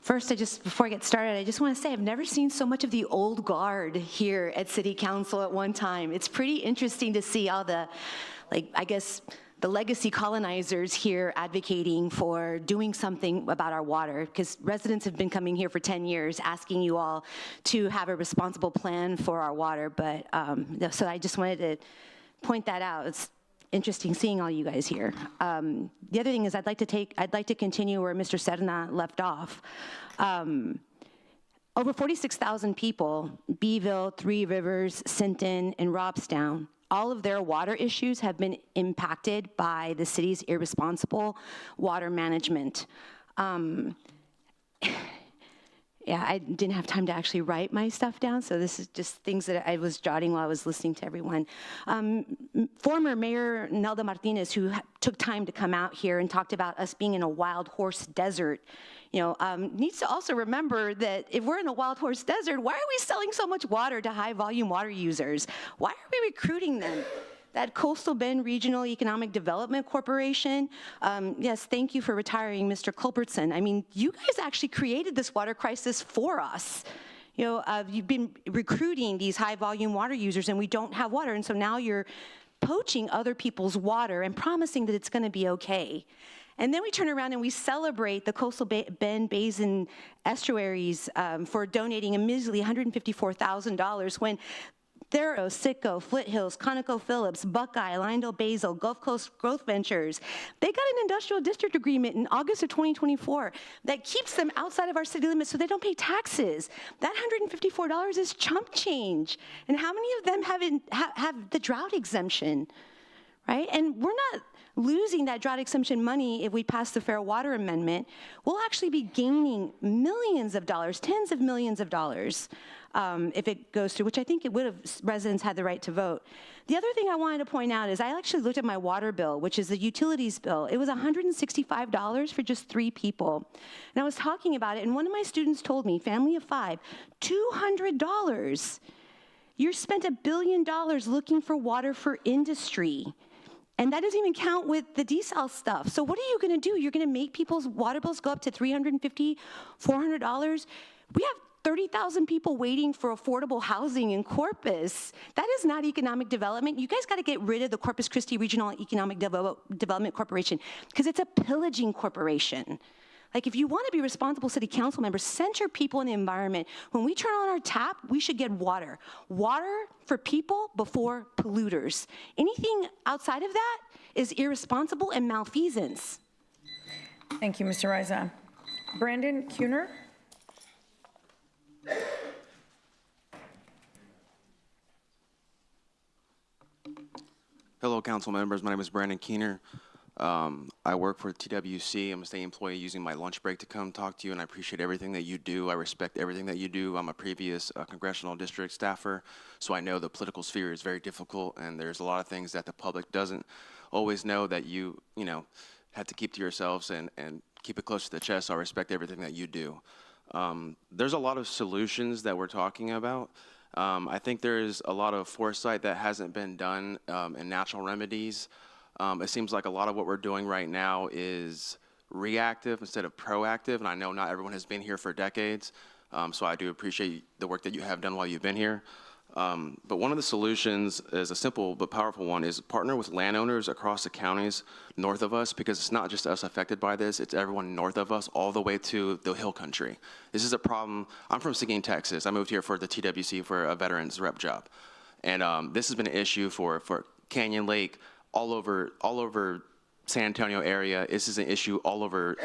First, before I get started, I just want to say I've never seen so much of the old guard here at City Council at one time. It's pretty interesting to see all the, I guess, the legacy colonizers here advocating for doing something about our water, because residents have been coming here for 10 years asking you all to have a responsible plan for our water. But so I just wanted to point that out. It's interesting seeing all you guys here. The other thing is I'd like to continue where Mr. Serna left off. Over 46,000 people, Beeville, Three Rivers, Sinton, and Robstown, all of their water issues have been impacted by the city's irresponsible water management. Yeah, I didn't have time to actually write my stuff down, so this is just things that I was jotting while I was listening to everyone. Former Mayor Nelda Martinez, who took time to come out here and talked about us being in a wild horse desert, needs to also remember that if we're in a wild horse desert, why are we selling so much water to high volume water users? Why are we recruiting them? That Coastal Bend Regional Economic Development Corporation, yes, thank you for retiring, Mr. Culbertson. I mean, you guys actually created this water crisis for us. You've been recruiting these high-volume water users, and we don't have water, and so now you're poaching other people's water and promising that it's going to be okay. And then we turn around and we celebrate the Coastal Bend Basin estuaries for donating a measly $154,000 when Thero, Sitco, Foothills, ConocoPhillips, Buckeye, LyondellBasell, Gulf Coast Growth Ventures, they got an industrial district agreement in August of 2024 that keeps them outside of our city limits so they don't pay taxes. That $154 is chump change. And how many of them have the drought exemption, right? And we're not losing that drought exemption money if we pass the Fair Water Amendment. We'll actually be gaining millions of dollars, tens of millions of dollars, if it goes through, which I think it would have, residents had the right to vote. The other thing I wanted to point out is I actually looked at my water bill, which is the utilities bill. It was $165 for just 3 people. And I was talking about it, and one of my students told me, family of 5, $200. You spent $1 billion looking for water for industry. And that doesn't even count with the desal stuff. So what are you going to do? You're going to make people's water bills go up to $350, $400? We have 30,000 people waiting for affordable housing in Corpus. That is not economic development. You guys got to get rid of the Corpus Christi Regional Economic Development Corporation because it's a pillaging corporation. Like, if you want to be responsible city council members, center people in the environment. When we turn on our tap, we should get water. Water for people before polluters. Anything outside of that is irresponsible and malfeasance. Thank you, Mr. Araiza. Brandon Kuhner. Hello, council members. My name is Brandon Keener. I work for TWC. I'm a state employee using my lunch break to come talk to you, and I appreciate everything that you do. I respect everything that you do. I'm a previous congressional district staffer, so I know the political sphere is very difficult, and there's a lot of things that the public doesn't always know that you have to keep to yourselves and keep it close to the chest. So I respect everything that you do. There's a lot of solutions that we're talking about. I think there is a lot of foresight that hasn't been done in natural remedies. It seems like a lot of what we're doing right now is reactive instead of proactive, and I know not everyone has been here for decades, so I do appreciate the work that you have done while you've been here. But one of the solutions is a simple but powerful one, is partner with landowners across the counties north of us, because it's not just us affected by this, it's everyone north of us all the way to the hill country. This is a problem. I'm from Seguin, Texas. I moved here for the TWC for a veterans rep job. And this has been an issue for Canyon Lake, all over San Antonio area. This is an issue all over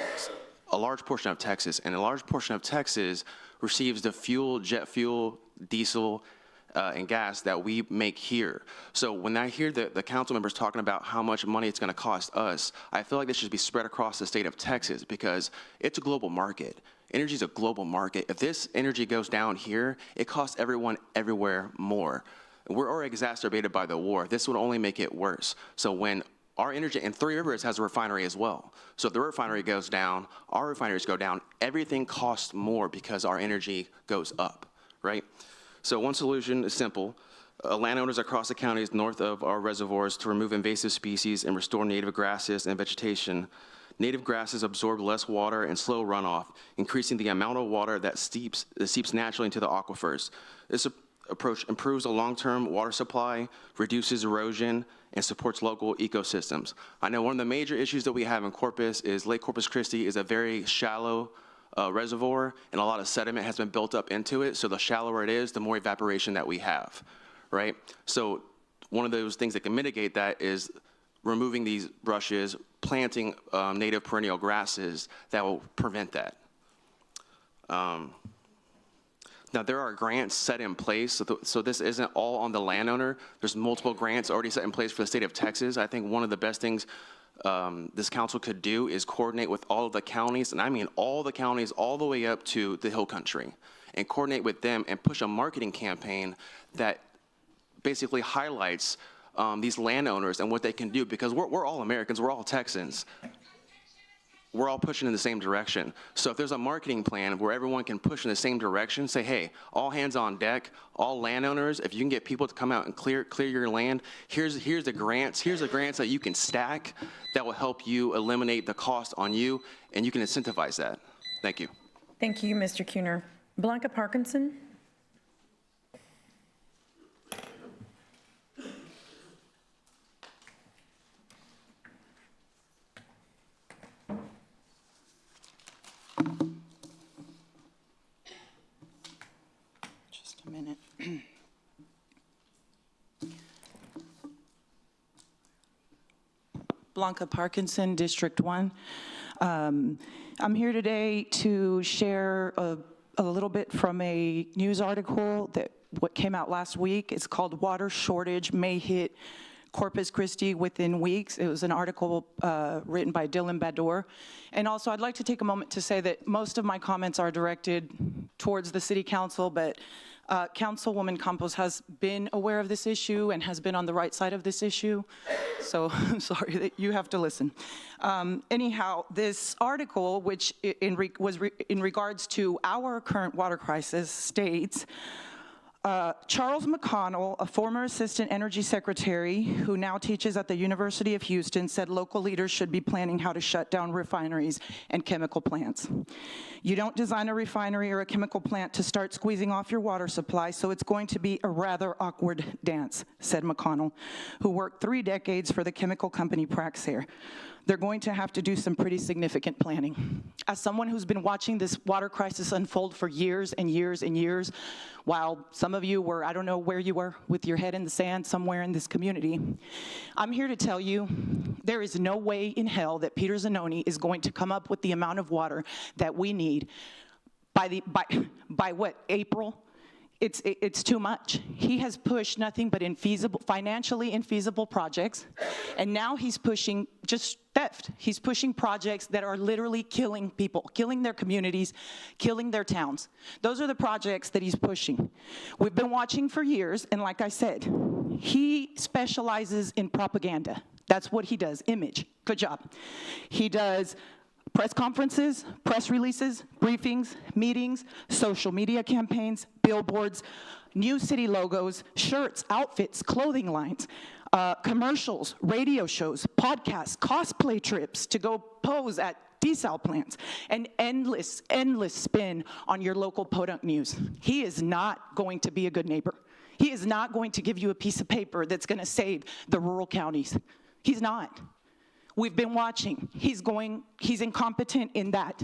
a large portion of Texas. And a large portion of Texas receives the fuel, jet fuel, diesel, and gas that we make here. So when I hear the council members talking about how much money it's going to cost us, I feel like this should be spread across the state of Texas, because it's a global market. Energy is a global market. If this energy goes down here, it costs everyone everywhere more. We're already exacerbated by the war. This would only make it worse. So when our energy, and Three Rivers has a refinery as well. So if the refinery goes down, our refineries go down, everything costs more because our energy goes up, right? So one solution is simple. Landowners across the counties north of our reservoirs to remove invasive species and restore native grasses and vegetation Native grasses absorb less water and slow runoff, increasing the amount of water that seeps naturally into the aquifers. This approach improves the long-term water supply, reduces erosion, and supports local ecosystems. I know one of the major issues that we have in Corpus is Lake Corpus Christi is a very shallow reservoir, and a lot of sediment has been built up into it, so the shallower it is, the more evaporation that we have, right? So one of those things that can mitigate that is removing these brushes, planting native perennial grasses that will prevent that. Now, there are grants set in place, so this isn't all on the landowner. There's multiple grants already set in place for the state of Texas. I think one of the best things this council could do is coordinate with all of the counties, and I mean all the counties all the way up to the Hill Country, and coordinate with them and push a marketing campaign that basically highlights these landowners and what they can do, because we're all Americans, we're all Texans. We're all pushing in the same direction. So if there's a marketing plan where everyone can push in the same direction, say, hey, all hands on deck, all landowners, if you can get people to come out and clear your land, here's the grants that you can stack that will help you eliminate the cost on you, and you can incentivize that. Thank you. Thank you, Mr. Kuhner. Blanca Parkinson? Just a minute. Blanca Parkinson, District 1. I'm here today to share a little bit from a news article that what came out last week. It's called Water Shortage May Hit Corpus Christi Within Weeks. It was an article written by Dylan Baddour. And also, I'd like to take a moment to say that most of my comments are directed towards the City Council, but Councilwoman Campos has been aware of this issue and has been on the right side of this issue. So I'm sorry that you have to listen. Anyhow, this article, which was in regards to our current water crisis, states, Charles McConnell, a former assistant energy secretary who now teaches at the University of Houston, said local leaders should be planning how to shut down refineries and chemical plants. You don't design a refinery or a chemical plant to start squeezing off your water supply, so it's going to be a rather awkward dance, said McConnell, who worked 3 decades for the chemical company Praxair. They're going to have to do some pretty significant planning. As someone who's been watching this water crisis unfold for years and years and years, while some of you were, I don't know where you were, with your head in the sand somewhere in this community, I'm here to tell you there is no way in hell that Peter Zanoni is going to come up with the amount of water that we need by what, April? It's too much. He has pushed nothing but financially infeasible projects, and now he's pushing just theft. He's pushing projects that are literally killing people, killing their communities, killing their towns. Those are the projects that he's pushing. We've been watching for years, and like I said, he specializes in propaganda. That's what he does, image. Good job. He does press conferences, press releases, briefings, meetings, social media campaigns, billboards, new city logos, shirts, outfits, clothing lines, commercials, radio shows, podcasts, cosplay trips to go pose at desal plants, and endless spin on your local podunk news. He is not going to be a good neighbor. He is not going to give you a piece of paper that's going to save the rural counties. He's not. We've been watching. He's incompetent in that,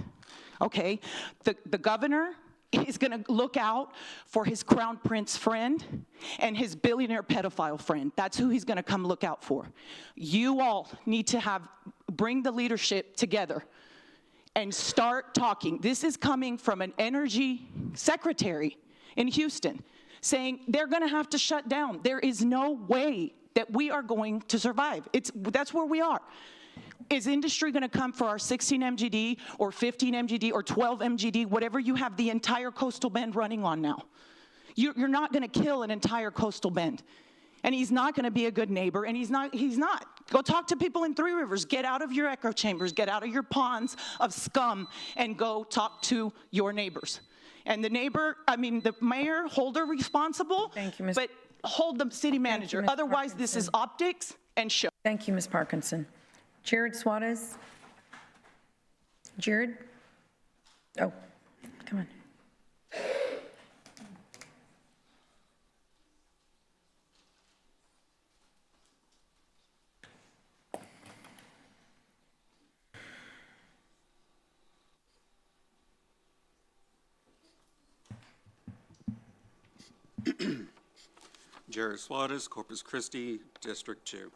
okay? The governor is gonna look out for his crown prince friend and his billionaire pedophile friend. That's who he's gonna come look out for. You all need to bring the leadership together and start talking. This is coming from an energy secretary in Houston saying they're gonna have to shut down. There is no way that we are going to survive. That's where we are. Is industry going to come for our 16 MGD or 15 MGD or 12 MGD, whatever you have the entire coastal bend running on now? You're not going to kill an entire coastal bend. And he's not going to be a good neighbor, and he's not. Go talk to people in Three Rivers. Get out of your echo chambers. Get out of your ponds of scum and go talk to your neighbors. And the mayor, hold her responsible. Thank you, Ms. But hold the city manager. Otherwise, this is optics and show. Thank you, Ms. Parkinson. Jared Suarez. Jared? Oh, come on. Jared Suarez, Corpus Christi, District 2.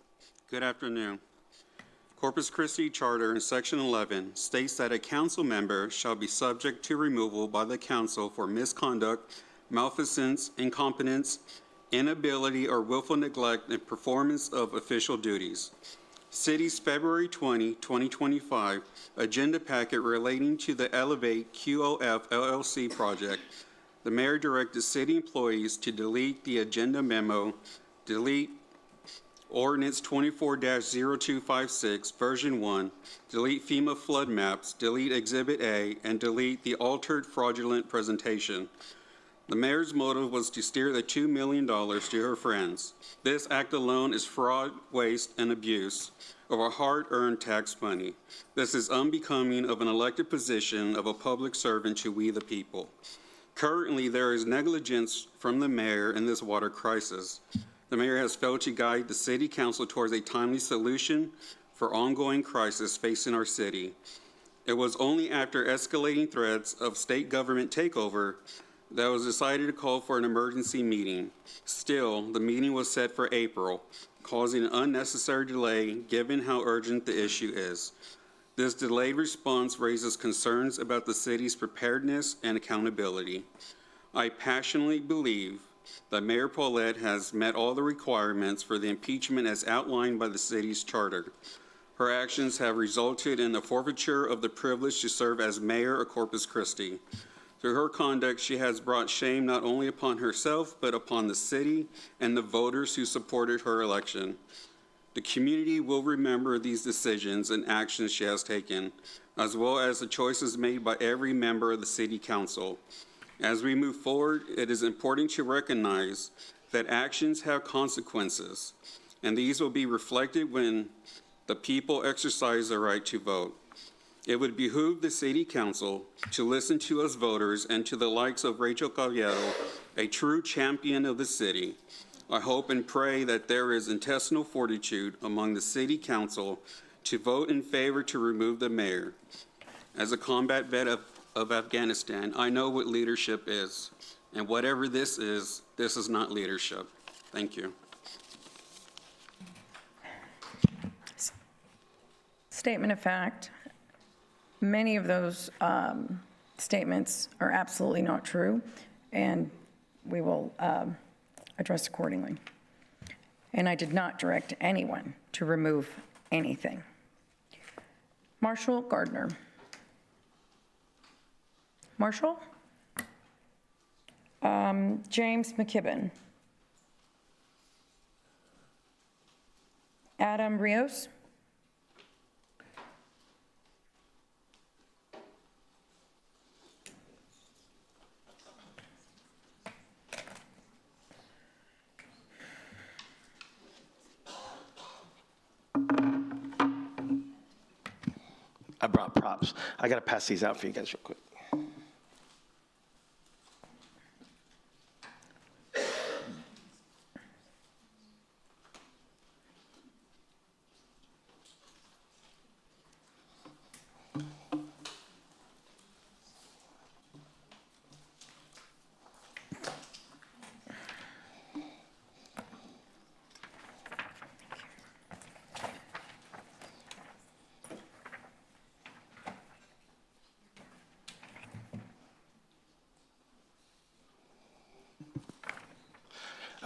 Good afternoon. Corpus Christi Charter in Section 11 states that a council member shall be subject to removal by the council for misconduct, malfeasance, incompetence, inability, or willful neglect in performance of official duties. City's February 20, 2025 agenda packet relating to the Elevate QOF LLC project, the mayor directed city employees to delete the agenda memo, delete Ordinance 24-0256, version 1, delete FEMA flood maps, delete Exhibit A, and delete the altered fraudulent presentation. The mayor's motive was to steer the $2 million to her friends. This act alone is fraud, waste, and abuse of our hard-earned tax money. This is unbecoming of an elected position of a public servant to we the people. Currently, there is negligence from the mayor in this water crisis. The mayor has failed to guide the city council towards a timely solution for ongoing crisis facing our city. It was only after escalating threats of state government takeover that it was decided to call for an emergency meeting. Still, the meeting was set for April, causing an unnecessary delay given how urgent the issue is. This delayed response raises concerns about the city's preparedness and accountability. I passionately believe that Mayor Paulette has met all the requirements for the impeachment as outlined by the city's charter. Her actions have resulted in the forfeiture of the privilege to serve as mayor of Corpus Christi. Through her conduct, she has brought shame not only upon herself, but upon the city and the voters who supported her election. The community will remember these decisions and actions she has taken, as well as the choices made by every member of the City Council. As we move forward, it is important to recognize that actions have consequences, and these will be reflected when the people exercise their right to vote. It would behoove the City Council to listen to us voters and to the likes of Rachel Caballero, a true champion of the city. I hope and pray that there is intestinal fortitude among the City Council to vote in favor to remove the mayor. As a combat vet of Afghanistan, I know what leadership is, and whatever this is not leadership. Thank you. Statement of fact. Many of those statements are absolutely not true, and we will address accordingly. And I did not direct anyone to remove anything. Marshall Gardner. Marshall? James McKibben. Adam Rios. I brought props. I got to pass these out for you guys real quick.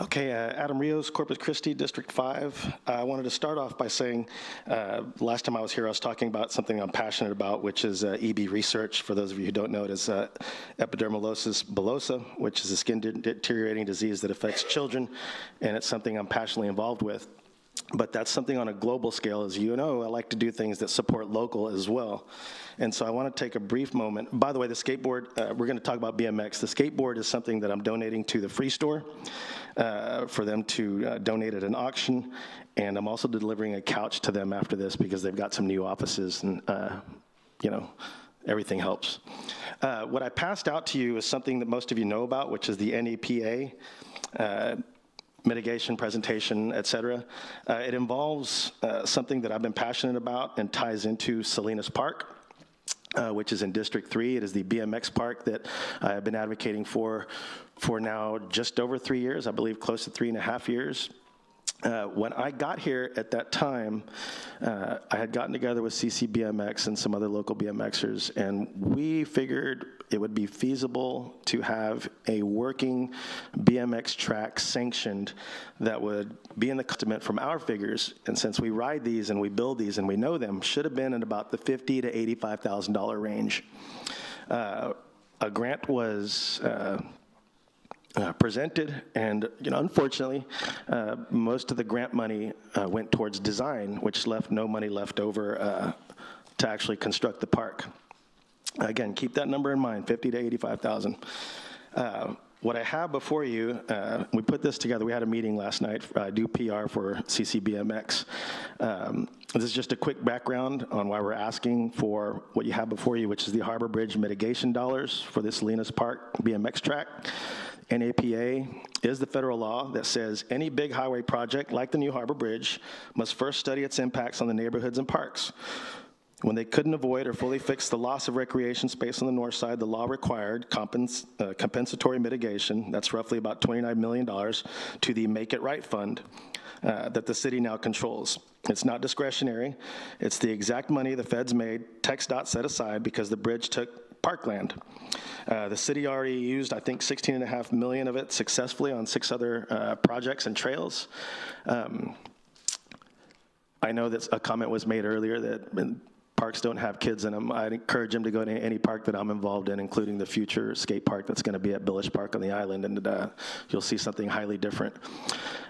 Okay, Adam Rios, Corpus Christi, District 5. I wanted to start off by saying, last time I was here, I was talking about something I'm passionate about, which is EB research. For those of you who don't know, it is epidermolysis bullosa, which is a skin deteriorating disease that affects children, and it's something I'm passionately involved with. But that's something on a global scale. As you know, I like to do things that support local as well. And so I want to take a brief moment. By the way, the skateboard, we're going to talk about BMX. The skateboard is something that I'm donating to the Free Store for them to donate at an auction. And I'm also delivering a couch to them after this because they've got some new offices. And, you know, everything helps. What I passed out to you is something that most of you know about, which is the NEPA mitigation presentation, et cetera. It involves something that I've been passionate about and ties into Salinas Park, which is in District 3. It is the BMX park that I've been advocating for now just over 3 years, I believe close to 3.5 years. When I got here at that time, I had gotten together with CCBMX and some other local BMXers, and we figured it would be feasible to have a working BMX track sanctioned that would be in the estimate from our figures, and since we ride these and we build these and we know them, should have been in about the $50,000 to $85,000 range. A grant was presented, and unfortunately, most of the grant money went towards design, which left no money left over to actually construct the park. Again, keep that number in mind, $50,000 to $85,000. What I have before you, we put this together. We had a meeting last night, do PR for CCBMX. This is just a quick background on why we're asking for what you have before you, which is the Harbor Bridge mitigation dollars for the Salinas Park BMX track. NEPA is the federal law that says any big highway project like the new Harbor Bridge must first study its impacts on the neighborhoods and parks. When they couldn't avoid or fully fix the loss of recreation space on the north side, the law required compensatory mitigation, that's roughly about $29 million, to the Make It Right Fund that the city now controls. It's not discretionary. It's the exact money the feds made TxDOT set aside because the bridge took parkland. The city already used, I think, $16.5 million of it successfully on 6 other projects and trails. I know that a comment was made earlier that parks don't have kids in them. I'd encourage them to go to any park that I'm involved in, including the future skate park that's going to be at Billish Park on the island, and you'll see something highly different.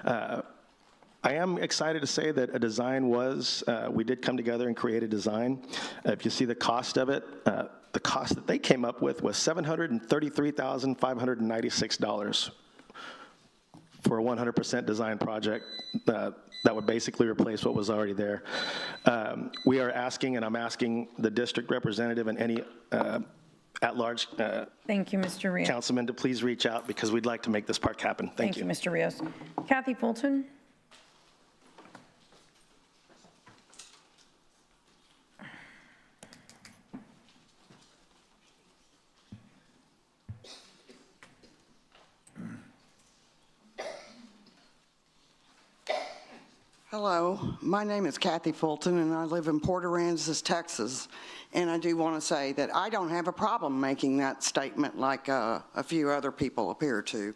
I am excited to say that a design we did come together and create a design. If you see the cost of it, the cost that they came up with was $733,596 for a 100% design project that would basically replace what was already there. We are asking, and I'm asking the district representative and any at-large Thank you, Mr. Rios. councilman to please reach out because we'd like to make this park happen. Thank you. Mr. Rios. Kathy Fulton. Hello, my name is Kathy Fulton, and I live in Port Aransas, Texas. And I do want to say that I don't have a problem making that statement like a few other people appear to.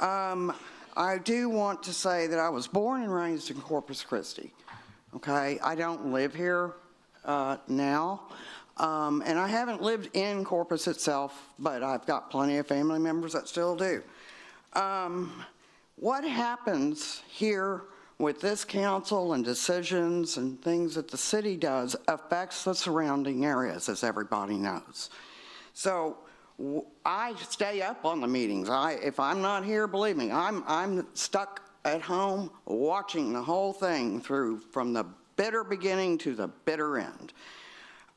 I do want to say that I was born and raised in Corpus Christi, okay? I don't live here now, and I haven't lived in Corpus itself, but I've got plenty of family members that still do. What happens here with this council and decisions and things that the city does affects the surrounding areas, as everybody knows. So I stay up on the meetings. If I'm not here, believe me, I'm stuck at home watching the whole thing through from the bitter beginning to the bitter end.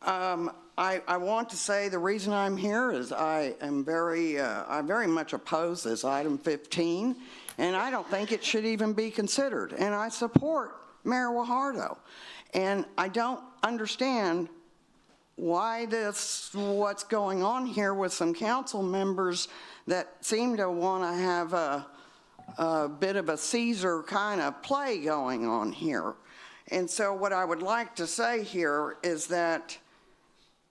I want to say the reason I'm here is I very much oppose this item 15, and I don't think it should even be considered. And I support Mayor Guajardo. And I don't understand why what's going on here with some council members that seem to want to have a bit of a Caesar kind of play going on here. And so what I would like to say here is that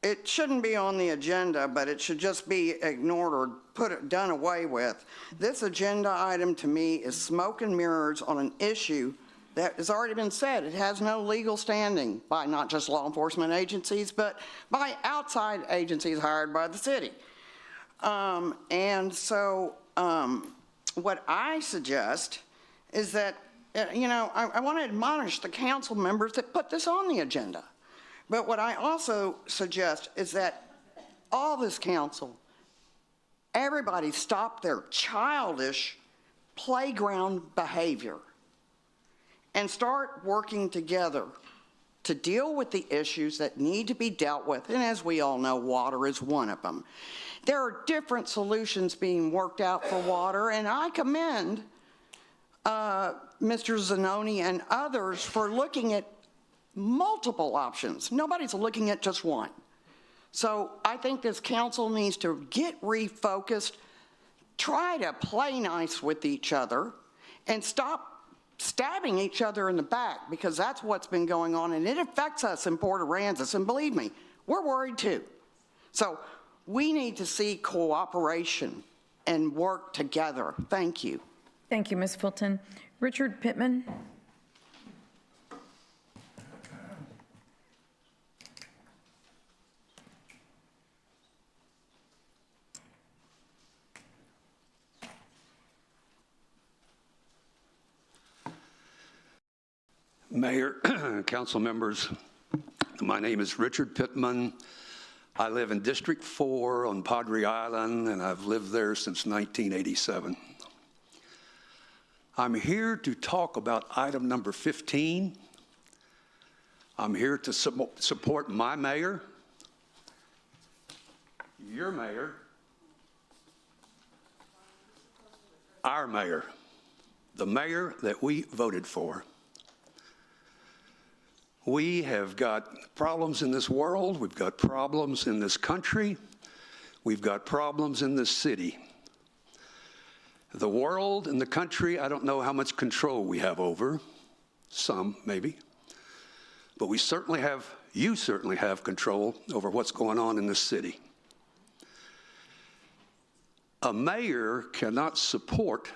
it shouldn't be on the agenda, but it should just be ignored or done away with. This agenda item to me is smoke and mirrors on an issue that has already been said. It has no legal standing by not just law enforcement agencies, but by outside agencies hired by the city. And so what I suggest is that, I want to admonish the council members that put this on the agenda. But what I also suggest is that all this council, everybody stop their childish playground behavior and start working together to deal with the issues that need to be dealt with, and as we all know, water is one of them. There are different solutions being worked out for water, and I commend Mr. Zanoni and others for looking at multiple options. Nobody's looking at just one. So I think this council needs to get refocused, try to play nice with each other, and stop stabbing each other in the back, because that's what's been going on, and it affects us in Port Aransas, and believe me, we're worried too. So we need to see cooperation and work together. Thank you. Thank you, Ms. Fulton. Richard Pittman. Mayor, council members, my name is Richard Pittman. I live in District 4 on Padre Island, and I've lived there since 1987. I'm here to talk about item number 15. I'm here to support my mayor, your mayor, our mayor, the mayor that we voted for. We have got problems in this world, we've got problems in this country, we've got problems in this city. The world and the country, I don't know how much control we have over, some maybe, but we certainly have, you certainly have control over what's going on in this city. A mayor cannot support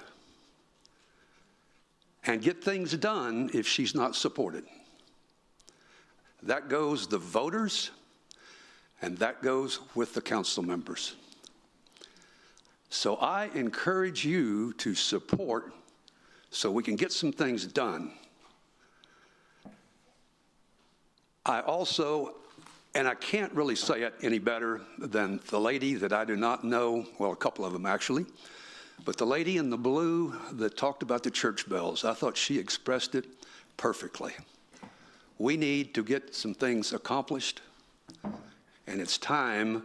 and get things done if she's not supported. That goes the voters, and that goes with the council members. So I encourage you to support so we can get some things done. I also, and I can't really say it any better than the lady that I do not know, well, a couple of them actually, but the lady in the blue that talked about the church bells, I thought she expressed it perfectly. We need to get some things accomplished, and it's time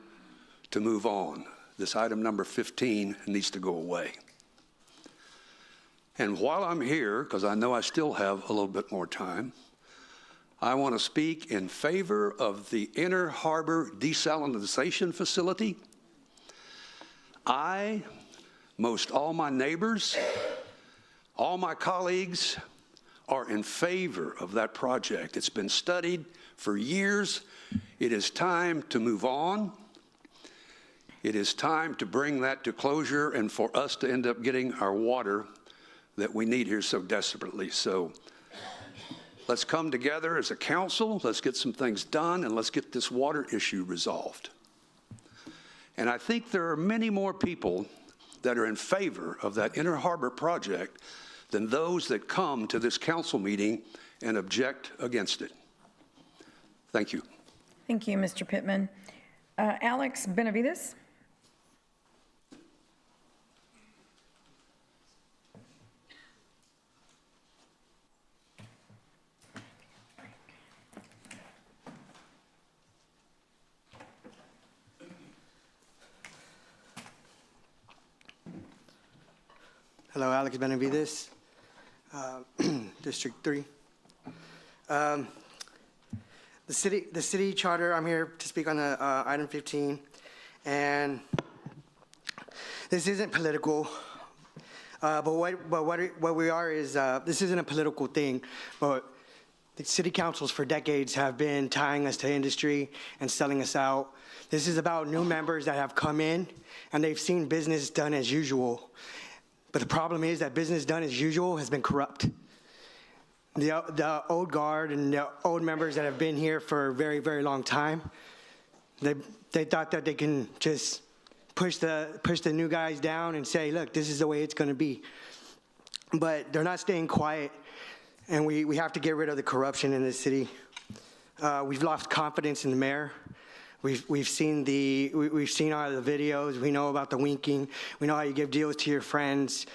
to move on. This item number 15 needs to go away. And while I'm here, because I know I still have a little bit more time, I want to speak in favor of the Inner Harbor Desalination Facility. Most all my neighbors, all my colleagues, are in favor of that project. It's been studied for years. It is time to move on. It is time to bring that to closure and for us to end up getting our water that we need here so desperately. So let's come together as a council, let's get some things done, and let's get this water issue resolved. And I think there are many more people that are in favor of that Inner Harbor project than those that come to this council meeting and object against it. Thank you. Thank you, Mr. Pittman. Alex Benavides. Hello, Alex Benavides, District 3. The city charter, I'm here to speak on the item 15, and this isn't political, but what we are is, this isn't a political thing, but the city councils for decades have been tying us to industry and selling us out. This is about new members that have come in, and they've seen business done as usual. But the problem is that business done as usual has been corrupt. The old guard and the old members that have been here for a very, very long time, they thought that they can just push the new guys down and say, look, this is the way it's gonna be. But they're not staying quiet, and we have to get rid of the corruption in this city. We've lost confidence in the mayor. We've seen all the videos. We know about the winking. We know how you give deals to your friends.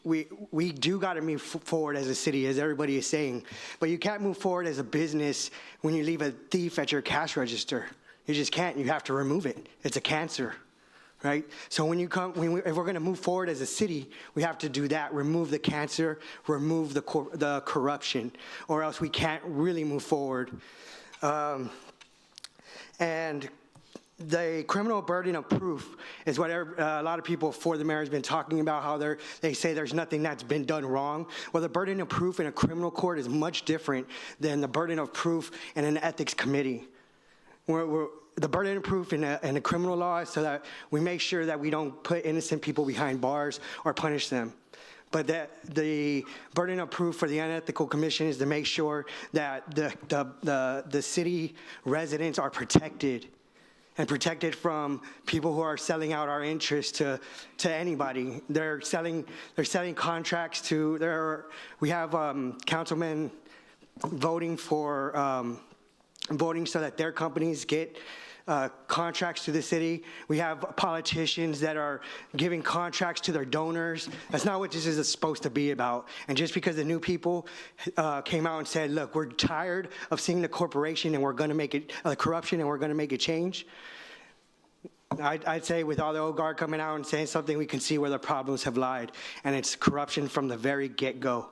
we do got to move forward as a city, as everybody is saying. But you can't move forward as a business when you leave a thief at your cash register. You just can't. You have to remove it. It's a cancer, right? So when you come, if we're going to move forward as a city, we have to do that. Remove the cancer, remove the corruption, or else we can't really move forward. And the criminal burden of proof is what a lot of people for the mayor has been talking about, how they say there's nothing that's been done wrong. Well, the burden of proof in a criminal court is much different than the burden of proof in an ethics committee. The burden of proof in a criminal law is so that we make sure that we don't put innocent people behind bars or punish them. But the burden of proof for the unethical commission is to make sure that the city residents are protected, and protected from people who are selling out our interests to anybody. They're selling contracts to. We have councilmen voting for voting so that their companies get contracts to the city. We have politicians that are giving contracts to their donors. That's not what this is supposed to be about. And just because the new people came out and said, look, we're tired of seeing the corporation and we're going to make it corruption and we're going to make it change. I'd say with all the old guard coming out and saying something, we can see where the problems have lied. And it's corruption from the very get-go.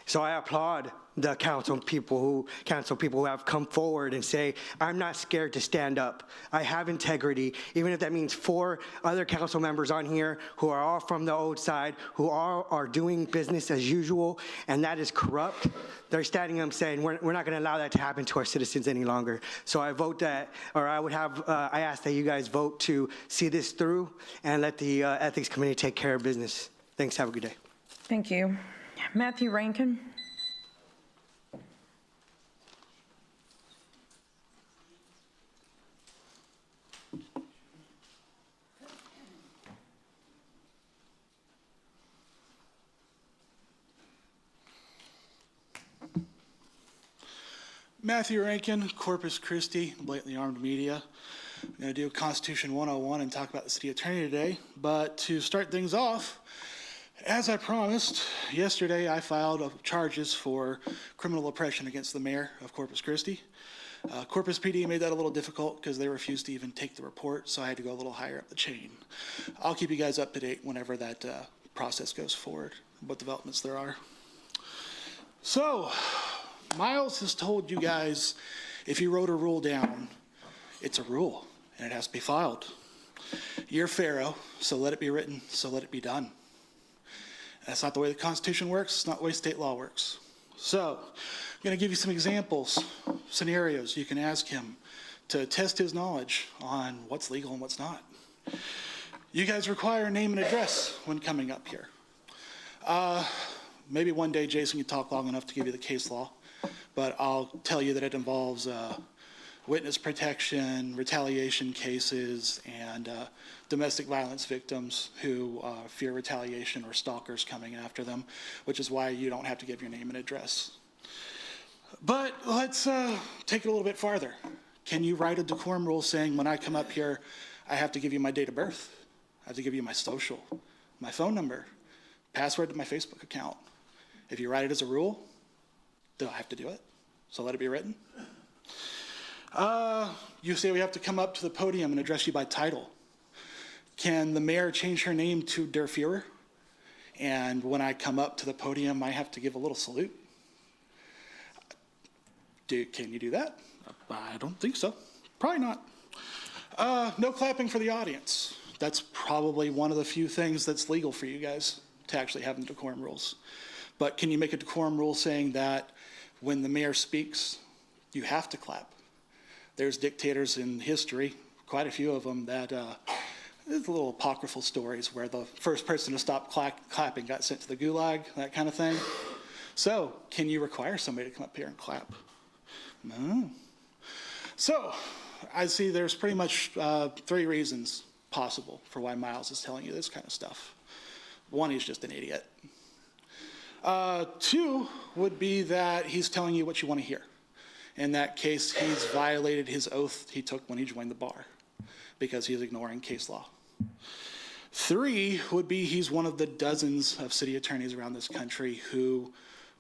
So I applaud the council people who have come forward and say, I'm not scared to stand up. I have integrity, even if that means 4 other council members on here who are all from the old side, who are doing business as usual, and that is corrupt. They're standing up saying, we're not going to allow that to happen to our citizens any longer. So I vote that, or I ask that you guys vote to see this through and let the ethics committee take care of business. Thanks. Have a good day. Thank you. Matthew Rankin. Matthew Rankin, Corpus Christi, Blatantly Armed Media. I'm going to do Constitution 101 and talk about the city attorney today. But to start things off, as I promised, yesterday I filed charges for criminal oppression against the mayor of Corpus Christi. Corpus PD made that a little difficult because they refused to even take the report, so I had to go a little higher up the chain. I'll keep you guys up to date whenever that process goes forward, what developments there are. So, Miles has told you guys if he wrote a rule down, it's a rule and it has to be filed. You're Pharaoh, so let it be written, so let it be done. That's not the way the Constitution works. It's not the way state law works. So I'm going to give you some examples, scenarios you can ask him to test his knowledge on what's legal and what's not. You guys require a name and address when coming up here. Maybe one day Jason can talk long enough to give you the case law, but I'll tell you that it involves witness protection, retaliation cases, and domestic violence victims who fear retaliation or stalkers coming after them, which is why you don't have to give your name and address. But let's take it a little bit farther. Can you write a decorum rule saying when I come up here, I have to give you my date of birth, I have to give you my social, my phone number, password to my Facebook account? If you write it as a rule, do I have to do it? So let it be written. You say we have to come up to the podium and address you by title. Can the mayor change her name to Der Führer? And when I come up to the podium, I have to give a little salute. Can you do that? I don't think so. Probably not. No clapping for the audience. That's probably one of the few things that's legal for you guys to actually have in decorum rules. But can you make a decorum rule saying that when the mayor speaks, you have to clap? There's dictators in history, quite a few of them, that there's little apocryphal stories where the first person to stop clapping got sent to the gulag, that kind of thing. So can you require somebody to come up here and clap? No. So I see there's pretty much 3 reasons possible for why Miles is telling you this kind of stuff. 1, he's just an idiot. 2 would be that he's telling you what you want to hear. In that case, he's violated his oath he took when he joined the bar because he's ignoring case law. 3 would be he's one of the dozens of city attorneys around this country who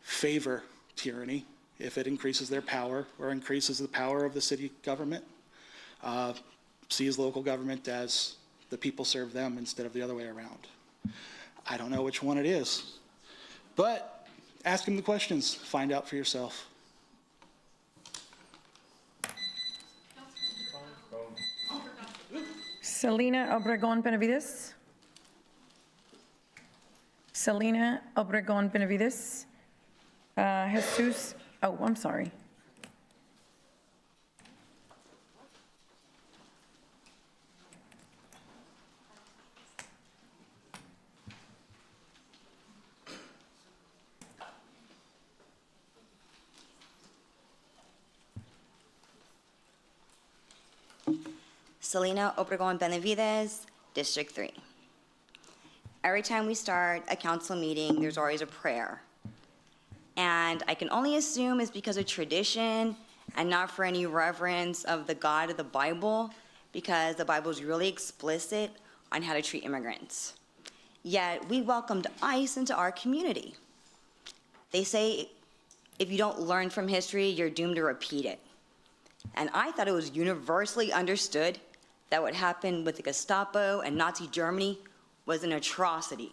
favor tyranny if it increases their power or increases the power of the city government, sees local government as the people serve them instead of the other way around. I don't know which one it is, but ask him the questions, find out for yourself. Selena Obregon Benavides. Selena Obregon Benavides. Jesus, oh, I'm sorry. Selena Obregon Benavides, District 3. Every time we start a council meeting, there's always a prayer. And I can only assume it's because of tradition and not for any reverence of the God of the Bible, because the Bible is really explicit on how to treat immigrants. Yet we welcomed ICE into our community. They say if you don't learn from history, you're doomed to repeat it. And I thought it was universally understood that what happened with the Gestapo and Nazi Germany was an atrocity.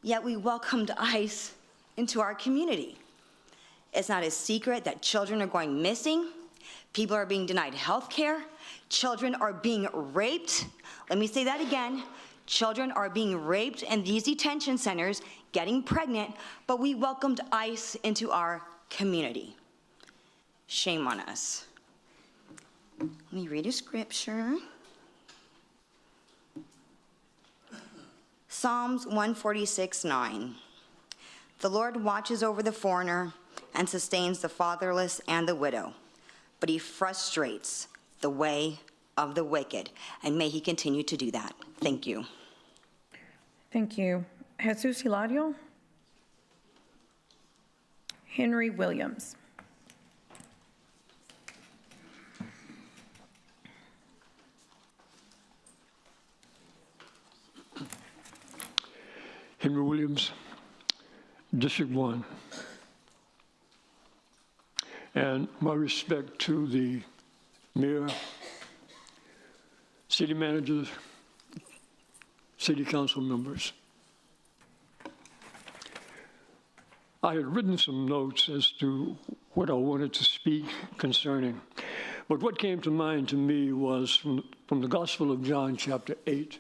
Yet we welcomed ICE into our community. It's not a secret that children are going missing, people are being denied health care, children are being raped. Let me say that again. Children are being raped in these detention centers, getting pregnant, but we welcomed ICE into our community. Shame on us. Let me read a scripture. Psalms 146:9. The Lord watches over the foreigner and sustains the fatherless and the widow, but he frustrates the way of the wicked, and may he continue to do that. Thank you. Thank you. Jesus Hilario. Henry Williams. Henry Williams, District 1. And my respect to the mayor, city managers, city council members. I had written some notes as to what I wanted to speak concerning, but what came to mind to me was from the Gospel of John, chapter 8.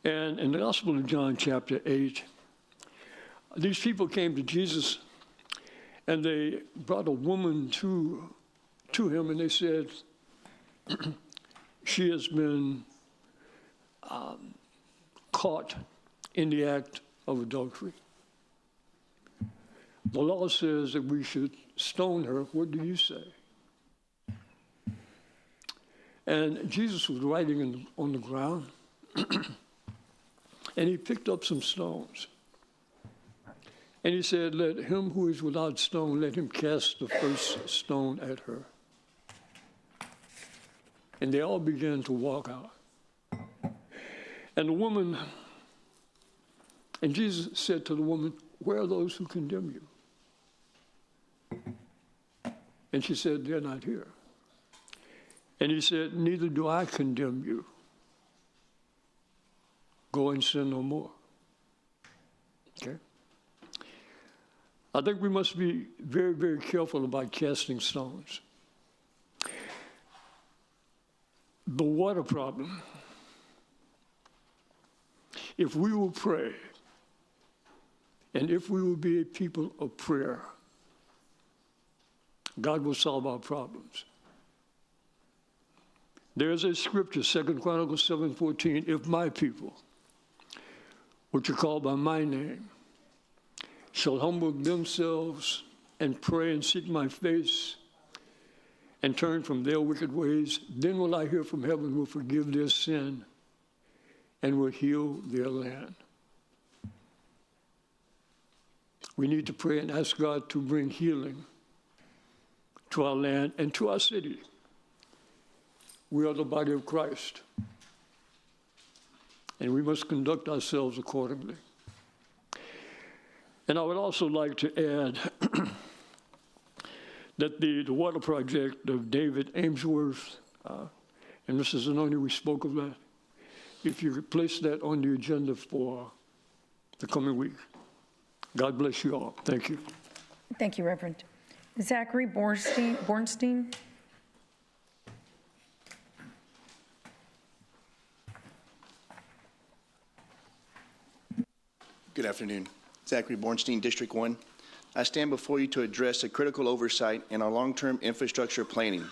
And in the Gospel of John, chapter 8, these people came to Jesus and they brought a woman to him and they said, she has been caught in the act of adultery. The law says that we should stone her. What do you say? And Jesus was writing on the ground. And he picked up some stones. And he said, let him who is without stone, let him cast the first stone at her. And they all began to walk out. And the woman, and Jesus said to the woman, where are those who condemn you? And she said, they're not here. And he said, neither do I condemn you. Go and sin no more. Okay? I think we must be very, very careful about casting stones. The water problem, if we will pray, and if we will be a people of prayer, God will solve our problems. There's a scripture, 2 Chronicles 7:14, if my people, which are called by my name, shall humble themselves and pray and seek my face and turn from their wicked ways, then will I hear from heaven, will forgive their sin and will heal their land. We need to pray and ask God to bring healing to our land and to our city. We are the body of Christ. and we must conduct ourselves accordingly. And I would also like to add that the water project of David Amesworth, and Mrs. Zanoni, we spoke of that. If you could place that on the agenda for the coming week. God bless you all. Thank you. Thank you, Reverend. Zachary Bornstein. Good afternoon. Zachary Bornstein, District 1. I stand before you to address a critical oversight in our long-term infrastructure planning.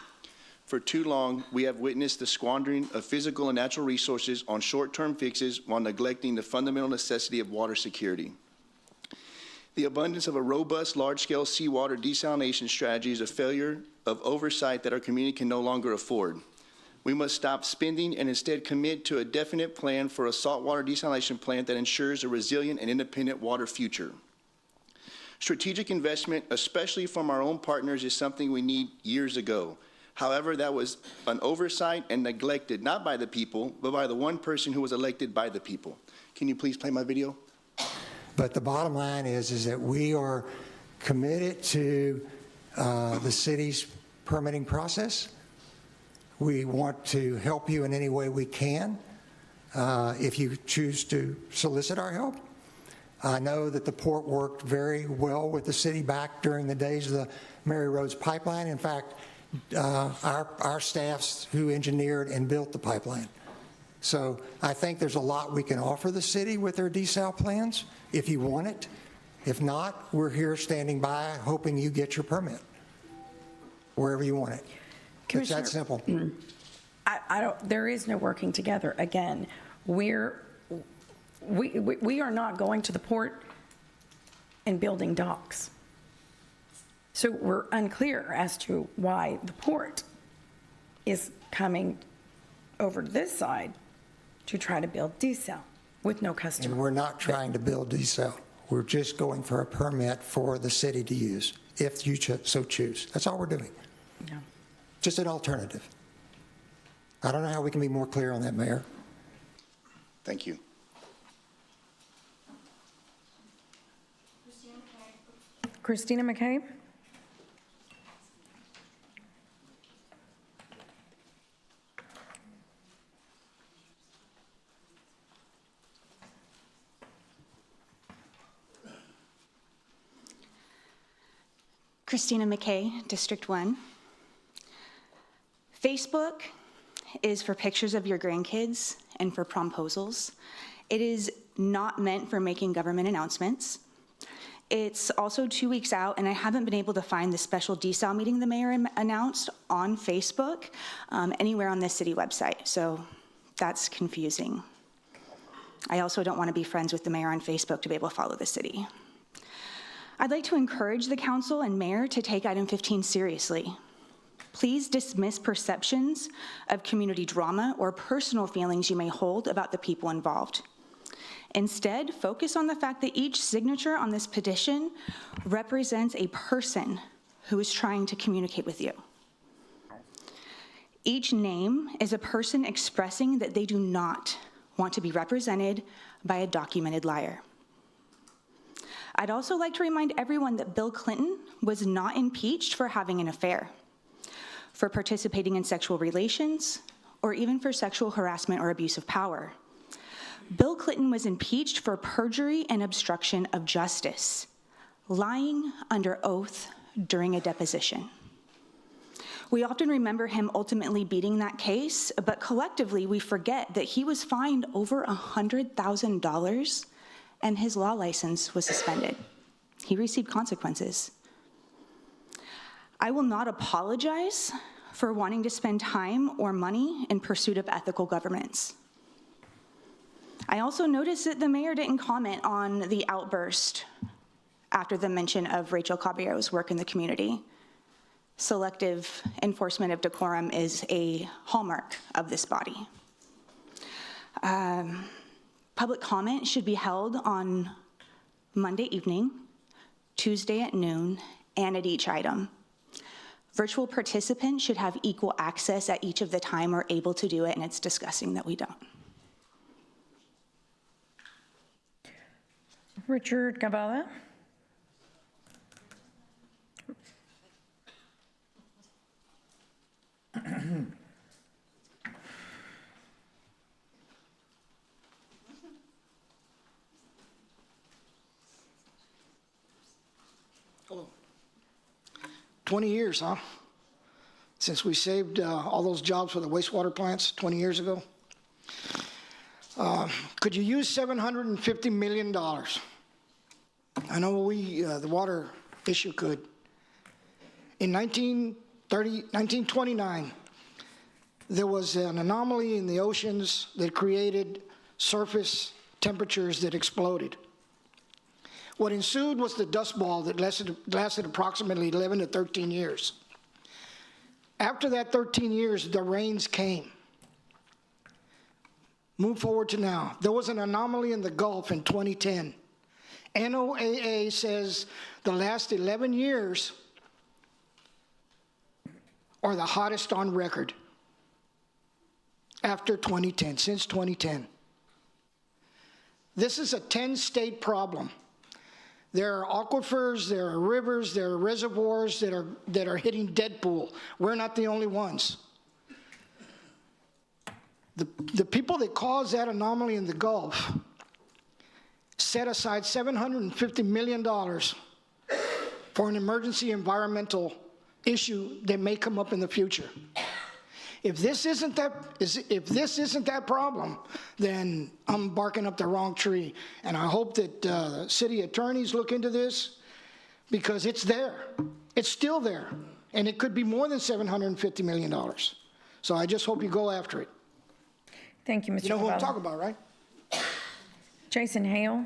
For too long, we have witnessed the squandering of physical and natural resources on short-term fixes while neglecting the fundamental necessity of water security. The abundance of a robust, large-scale seawater desalination strategy is a failure of oversight that our community can no longer afford. We must stop spending and instead commit to a definite plan for a saltwater desalination plant that ensures a resilient and independent water future. Strategic investment, especially from our own partners, is something we need years ago. However, that was an oversight and neglected, not by the people, but by the one person who was elected by the people. Can you please play my video? But the bottom line is that we are committed to the city's permitting process. We want to help you in any way we can if you choose to solicit our help. I know that the port worked very well with the city back during the days of the Mary Rhodes pipeline. In fact, our staffs who engineered and built the pipeline. So I think there's a lot we can offer the city with their desal plans if you want it. If not, we're here standing by hoping you get your permit wherever you want it. It's that simple. There is no working together. Again, we are not going to the port and building docks. So we're unclear as to why the port is coming over to this side to try to build desal with no customer. And we're not trying to build desal. We're just going for a permit for the city to use, if you so choose. That's all we're doing. Yeah. Just an alternative. I don't know how we can be more clear on that, Mayor. Thank you. Christina McCabe. Christina McKay, District 1. Facebook is for pictures of your grandkids and for promposals. It is not meant for making government announcements. It's also 2 weeks out, and I haven't been able to find the special desal meeting the mayor announced on Facebook anywhere on the city website, so that's confusing. I also don't want to be friends with the mayor on Facebook to be able to follow the city. I'd like to encourage the council and mayor to take item 15 seriously. Please dismiss perceptions of community drama or personal feelings you may hold about the people involved. Instead, focus on the fact that each signature on this petition represents a person who is trying to communicate with you. Each name is a person expressing that they do not want to be represented by a documented liar. I'd also like to remind everyone that Bill Clinton was not impeached for having an affair, for participating in sexual relations, or even for sexual harassment or abuse of power. Bill Clinton was impeached for perjury and obstruction of justice, lying under oath during a deposition. We often remember him ultimately beating that case, but collectively we forget that he was fined over $100,000 and his law license was suspended. He received consequences. I will not apologize for wanting to spend time or money in pursuit of ethical governance. I also noticed that the mayor didn't comment on the outburst after the mention of Rachel Caballero's work in the community. Selective enforcement of decorum is a hallmark of this body. Public comment should be held on Monday evening, Tuesday at noon, and at each item. Virtual participants should have equal access at each of the time we're able to do it, and it's disgusting that we don't. Richard Gavala. Hello. 20 years, huh? Since we saved all those jobs for the wastewater plants 20 years ago. Could you use $750 million? I know the water issue could. In 1929, there was an anomaly in the oceans that created surface temperatures that exploded. What ensued was the dust ball that lasted approximately 11 to 13 years. After that 13 years, the rains came. Move forward to now. There was an anomaly in the Gulf in 2010. NOAA says the last 11 years are the hottest on record after 2010, since 2010. This is a 10-state problem. There are aquifers, there are rivers, there are reservoirs that are hitting dead pool. We're not the only ones. The people that caused that anomaly in the Gulf set aside $750 million for an emergency environmental issue that may come up in the future. If this isn't that problem, then I'm barking up the wrong tree. And I hope that city attorneys look into this, because it's there. It's still there. And it could be more than $750 million. So I just hope you go after it. Thank you, Mr. You know who I'm Gavala. talking about, right? Jason Hale.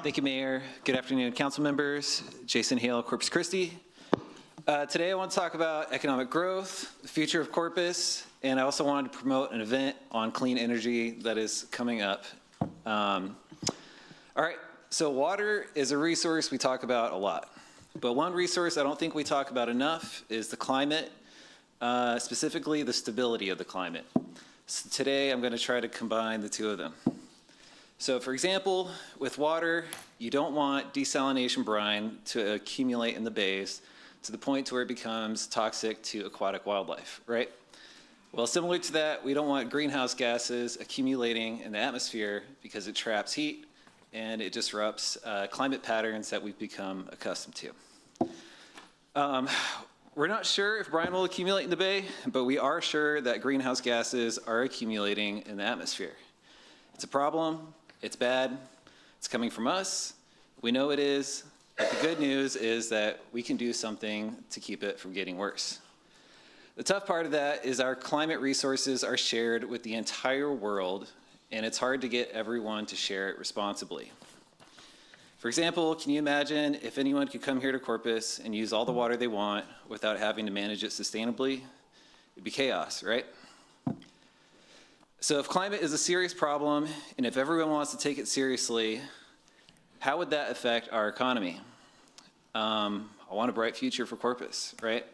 Thank you, Mayor. Good afternoon, council members. Jason Hale, Corpus Christi. Today I want to talk about economic growth, the future of Corpus, and I also wanted to promote an event on clean energy that is coming up. All right, so water is a resource we talk about a lot, but one resource I don't think we talk about enough is the climate, specifically the stability of the climate. So today I'm going to try to combine the two of them. So for example, with water, you don't want desalination brine to accumulate in the bays to the point to where it becomes toxic to aquatic wildlife, right? Well, similar to that, we don't want greenhouse gases accumulating in the atmosphere because it traps heat and it disrupts climate patterns that we've become accustomed to. We're not sure if brine will accumulate in the bay, but we are sure that greenhouse gases are accumulating in the atmosphere. It's a problem. It's bad. It's coming from us. We know it is. But the good news is that we can do something to keep it from getting worse. The tough part of that is our climate resources are shared with the entire world, and it's hard to get everyone to share it responsibly. For example, can you imagine if anyone could come here to Corpus and use all the water they want without having to manage it sustainably? It'd be chaos, right? So if climate is a serious problem, and if everyone wants to take it seriously, how would that affect our economy? I want a bright future for Corpus, right?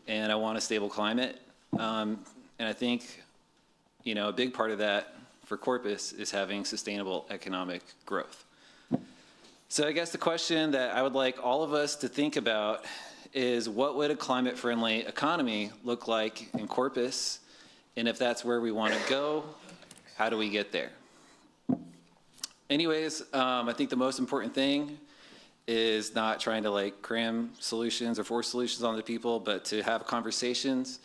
And I want a stable climate. And I think, a big part of that for Corpus is having sustainable economic growth. So I guess the question that I would like all of us to think about is, what would a climate-friendly economy look like in Corpus? And if that's where we want to go, how do we get there? Anyways, I think the most important thing is not trying to cram solutions or force solutions on the people, but to have conversations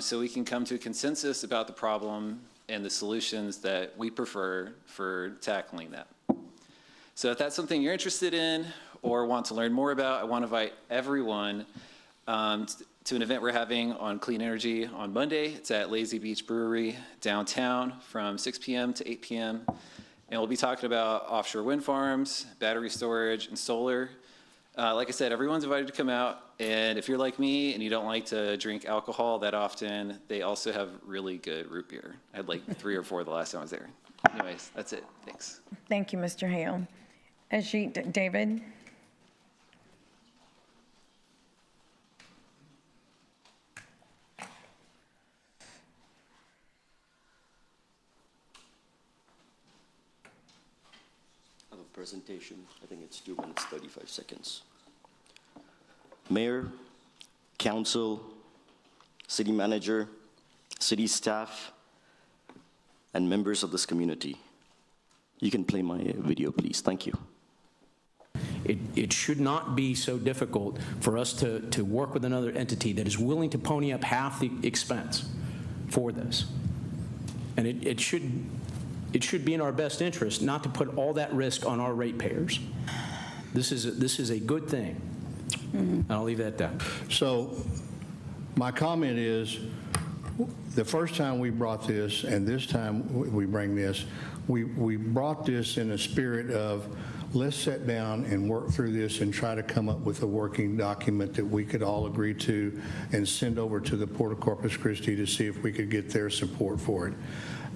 so we can come to a consensus about the problem and the solutions that we prefer for tackling that. So if that's something you're interested in or want to learn more about, I want to invite everyone to an event we're having on clean energy on Monday. It's at Lazy Beach Brewery downtown from 6 p.m. to 8 p.m. And we'll be talking about offshore wind farms, battery storage, and solar. Like I said, everyone's invited to come out. And if you're like me and you don't like to drink alcohol that often, they also have really good root beer. I had 3 or 4 the last time I was there. Anyways, that's it. Thanks. Thank you, Mr. Hale. Ajit David. presentation. I think it's 2 minutes, 35 seconds. Mayor, council, city manager, city staff, and members of this community. You can play my video, please. Thank you. It should not be so difficult for us to work with another entity that is willing to pony up half the expense for this. And it should be in our best interest not to put all that risk on our ratepayers. This is a good thing. And I'll leave it at that. So my comment is, the first time we brought this, and this time we bring this, we brought this in a spirit of, let's sit down and work through this and try to come up with a working document that we could all agree to and send over to the Port of Corpus Christi to see if we could get their support for it.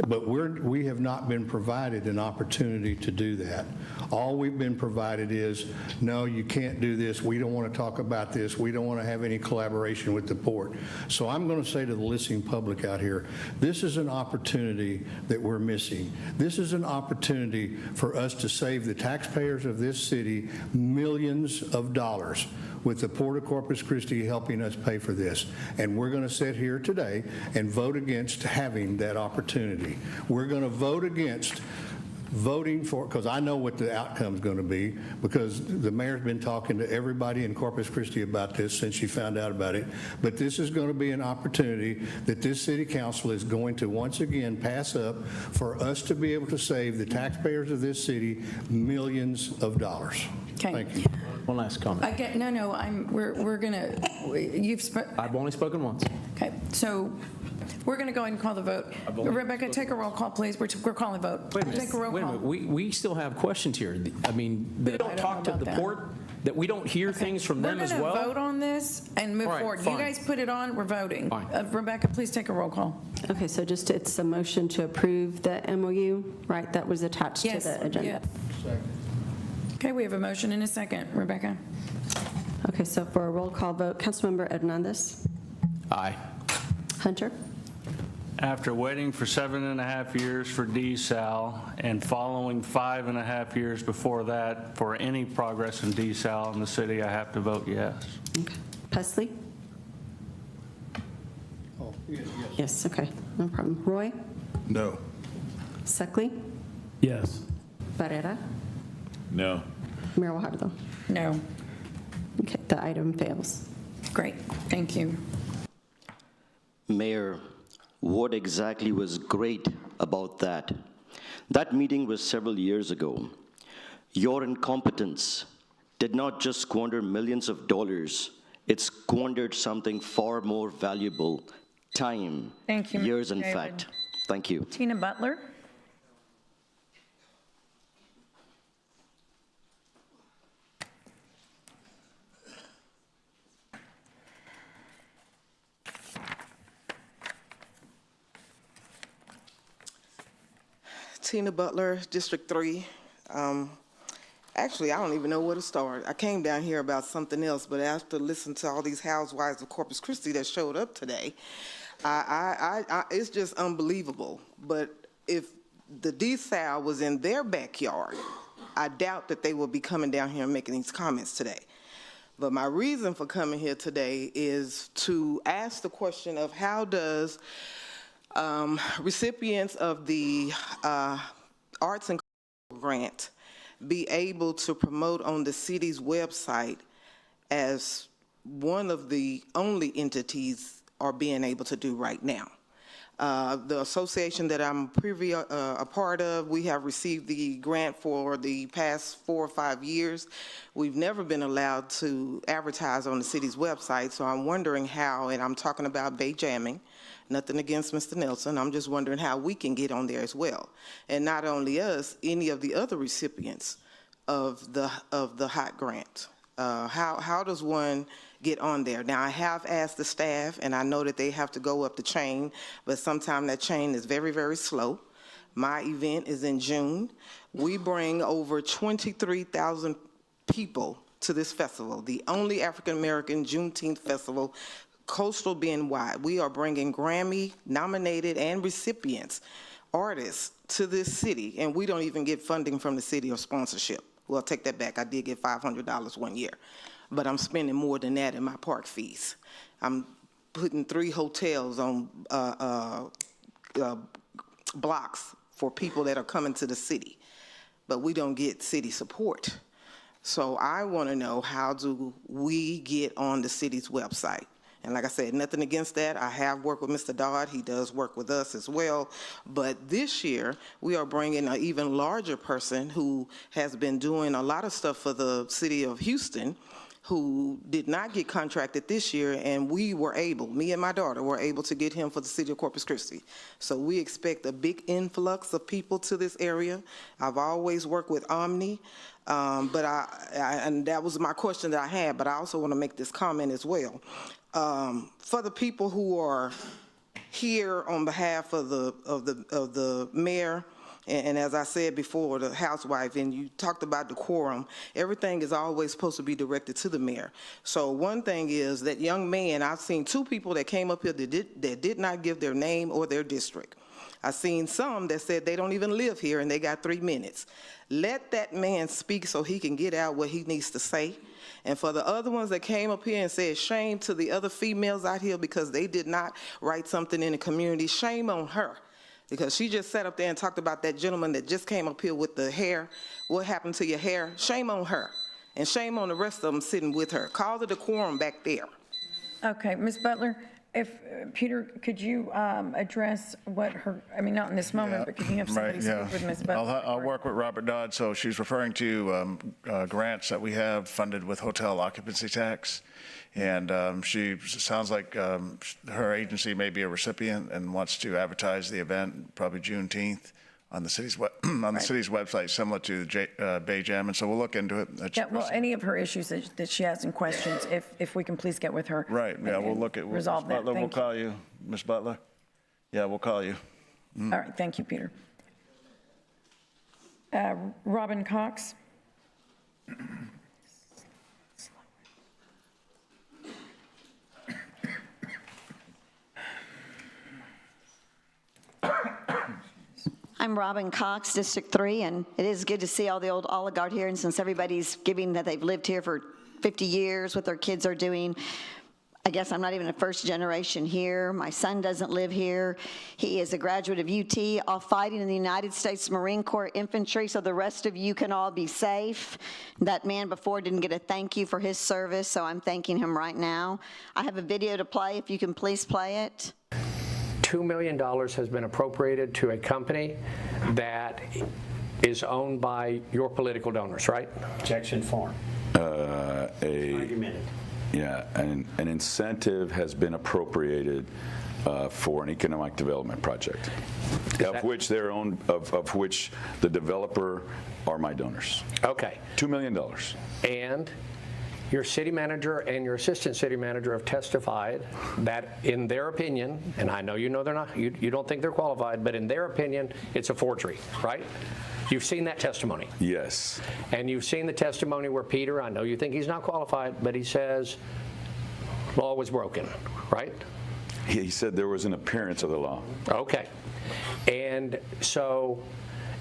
But we have not been provided an opportunity to do that. All we've been provided is, no, you can't do this. We don't want to talk about this. We don't want to have any collaboration with the port. So I'm going to say to the listening public out here, this is an opportunity that we're missing. This is an opportunity for us to save the taxpayers of this city millions of dollars with the Port of Corpus Christi helping us pay for this. And we're going to sit here today and vote against having that opportunity. We're going to vote against voting for, because I know what the outcome is going to be, because the mayor's been talking to everybody in Corpus Christi about this since she found out about it. But this is going to be an opportunity that this city council is going to once again pass up for us to be able to save the taxpayers of this city millions of dollars. Okay. Thank you. One last comment. We're gonna, I've only spoken once. Okay, so we're gonna go ahead and call the vote. Rebecca, take a roll call, please. We're calling the vote. Wait a minute. Take a roll Wait a call. minute. We still have questions here. I mean, we don't talk to the port, that we don't hear things from them as well. We're gonna vote on this and move forward. fine. You guys put it on, we're voting. Rebecca, please take a roll call. Okay, so just it's a motion to approve the MOU, right? That was attached to Yes, the agenda. yeah. Okay, we have a motion and a second. Rebecca? Okay, so for a roll call vote, Councilmember Hernandez. Aye. Hunter. After waiting for 7.5 years for desal and following 5.5 years before that for any progress in desal in the city, I have to vote yes. Okay. Pesley. Yes, okay, no problem. Roy. No. Suckley. Yes. Barrera. No. Mayor Guajardo. No. Okay, the item fails. Great, thank you. Mayor, what exactly was great about that? That meeting was several years ago. Your incompetence did not just squander millions of dollars, it squandered something far more valuable, time. Thank you, Mr. Years, in David. fact. Thank you. Tina Butler? Tina Butler, District 3. Actually, I don't even know where to start. I came down here about something else, but after listening to all these housewives of Corpus Christi that showed up today, it's just unbelievable. But if the desal was in their backyard, I doubt that they would be coming down here and making these comments today. But my reason for coming here today is to ask the question of how does recipients of the Arts and Culture Grant be able to promote on the city's website as one of the only entities are being able to do right now. The association that I'm a part of, we have received the grant for the past 4 or 5 years. We've never been allowed to advertise on the city's website, so I'm wondering how, and I'm talking about Bay Jamming, nothing against Mr. Nelson, I'm just wondering how we can get on there as well. And not only us, any of the other recipients of the HOT grant. How does one get on there? Now, I have asked the staff, and I know that they have to go up the chain, but sometimes that chain is very, very slow. My event is in June. We bring over 23,000 people to this festival, the only African-American Juneteenth festival, coastal being wide. We are bringing Grammy-nominated and recipients, artists, to this city, and we don't even get funding from the city or sponsorship. Well, take that back. I did get $500 one year, but I'm spending more than that in my park fees. I'm putting 3 hotels on blocks for people that are coming to the city, but we don't get city support. So I want to know, how do we get on the city's website? And like I said, nothing against that. I have worked with Mr. Dodd. He does work with us as well. But this year, we are bringing an even larger person who has been doing a lot of stuff for the city of Houston, who did not get contracted this year, and we were able, me and my daughter were able to get him for the city of Corpus Christi. So we expect a big influx of people to this area. I've always worked with Omni, but and that was my question that I had, but I also want to make this comment as well. For the people who are here on behalf of the mayor, and as I said before, the housewife, and you talked about the quorum, everything is always supposed to be directed to the mayor. So one thing is that young man, I've seen 2 people that came up here that did not give their name or their district. I've seen some that said they don't even live here and they got 3 minutes. Let that man speak so he can get out what he needs to say. And for the other ones that came up here and said shame to the other females out here because they did not write something in the community, shame on her. Because she just sat up there and talked about that gentleman that just came up here with the hair. What happened to your hair? Shame on her. And shame on the rest of them sitting with her. Call the decorum back there. Okay, Ms. Butler, if, Peter, could you address what her, I mean, not in this moment, but could you have somebody speak with Ms. Butler? I'll work with Robert Dodd. So she's referring to grants that we have funded with hotel occupancy tax. And she sounds like her agency may be a recipient and wants to advertise the event probably Juneteenth on the city's city's website, similar to Bay Jam. And so we'll look into it. Yeah, well, any of her issues that she has in questions, if we can please get with her. Right. Yeah, we'll look at resolve that. Butler, we'll call you, Ms. Butler. Yeah, we'll call you. All right. Thank you, Peter. Robin Cox. I'm Robin Cox, District 3, and it is good to see all the old Oligarch here, and since everybody's giving that they've lived here for 50 years, what their kids are doing. I guess I'm not even a first generation here. My son doesn't live here. He is a graduate of UT, all fighting in the United States Marine Corps Infantry, so the rest of you can all be safe. That man before didn't get a thank you for his service, so I'm thanking him right now. I have a video to play, if you can please play it. $2 million has been appropriated to a company that is owned by your political donors, right? Jackson Farm. Yeah, an incentive has been appropriated for an economic development project, of which the developer are my donors. Okay. $2 million. And your city manager and your assistant city manager have testified that, in their opinion, and I know you know they're not, you don't think they're qualified, but in their opinion, it's a forgery, right? You've seen that testimony. Yes. And you've seen the testimony where Peter, I know you think he's not qualified, but he says law was broken, right? He said there was an appearance of the law. Okay. And so,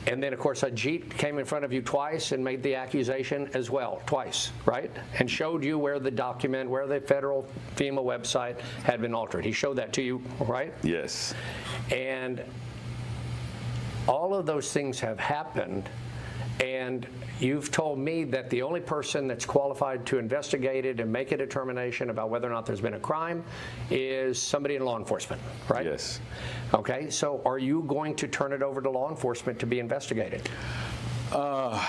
and then, of course, Ajit came in front of you twice and made the accusation as well, twice, right? And showed you where the document, where the federal FEMA website had been altered. He showed that to you, right? Yes. And all of those things have happened, and you've told me that the only person that's qualified to investigate it and make a determination about whether or not there's been a crime is somebody in law enforcement, right? Yes. Okay, so are you going to turn it over to law enforcement to be investigated? No.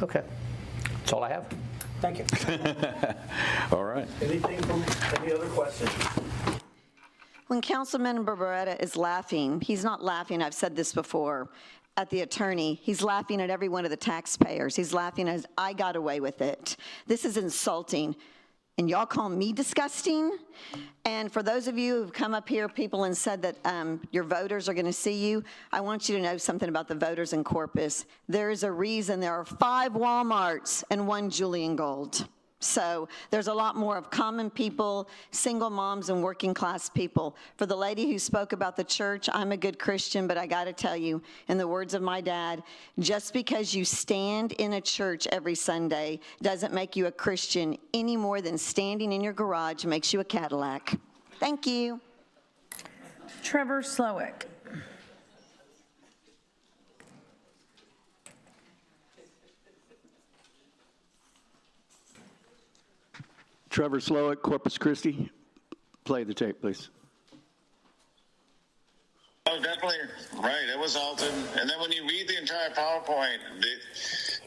Okay, that's all I have. Thank you. All right. Any other questions? When Councilman Barberetta is laughing, he's not laughing, I've said this before, at the attorney. He's laughing at every one of the taxpayers. He's laughing as I got away with it. This is insulting. And y'all call me disgusting? And for those of you who've come up here, people, and said that your voters are going to see you, I want you to know something about the voters in Corpus. There is a reason there are 5 Walmarts and 1 Julian Gold. So there's a lot more of common people, single moms, and working class people. For the lady who spoke about the church, I'm a good Christian, but I got to tell you, in the words of my dad, just because you stand in a church every Sunday doesn't make you a Christian any more than standing in your garage makes you a Cadillac. Thank you. Trevor Slowick. Trevor Slowick, Corpus Christi. Play the tape, please. Oh, definitely right. It was altered. And then when you read the entire PowerPoint,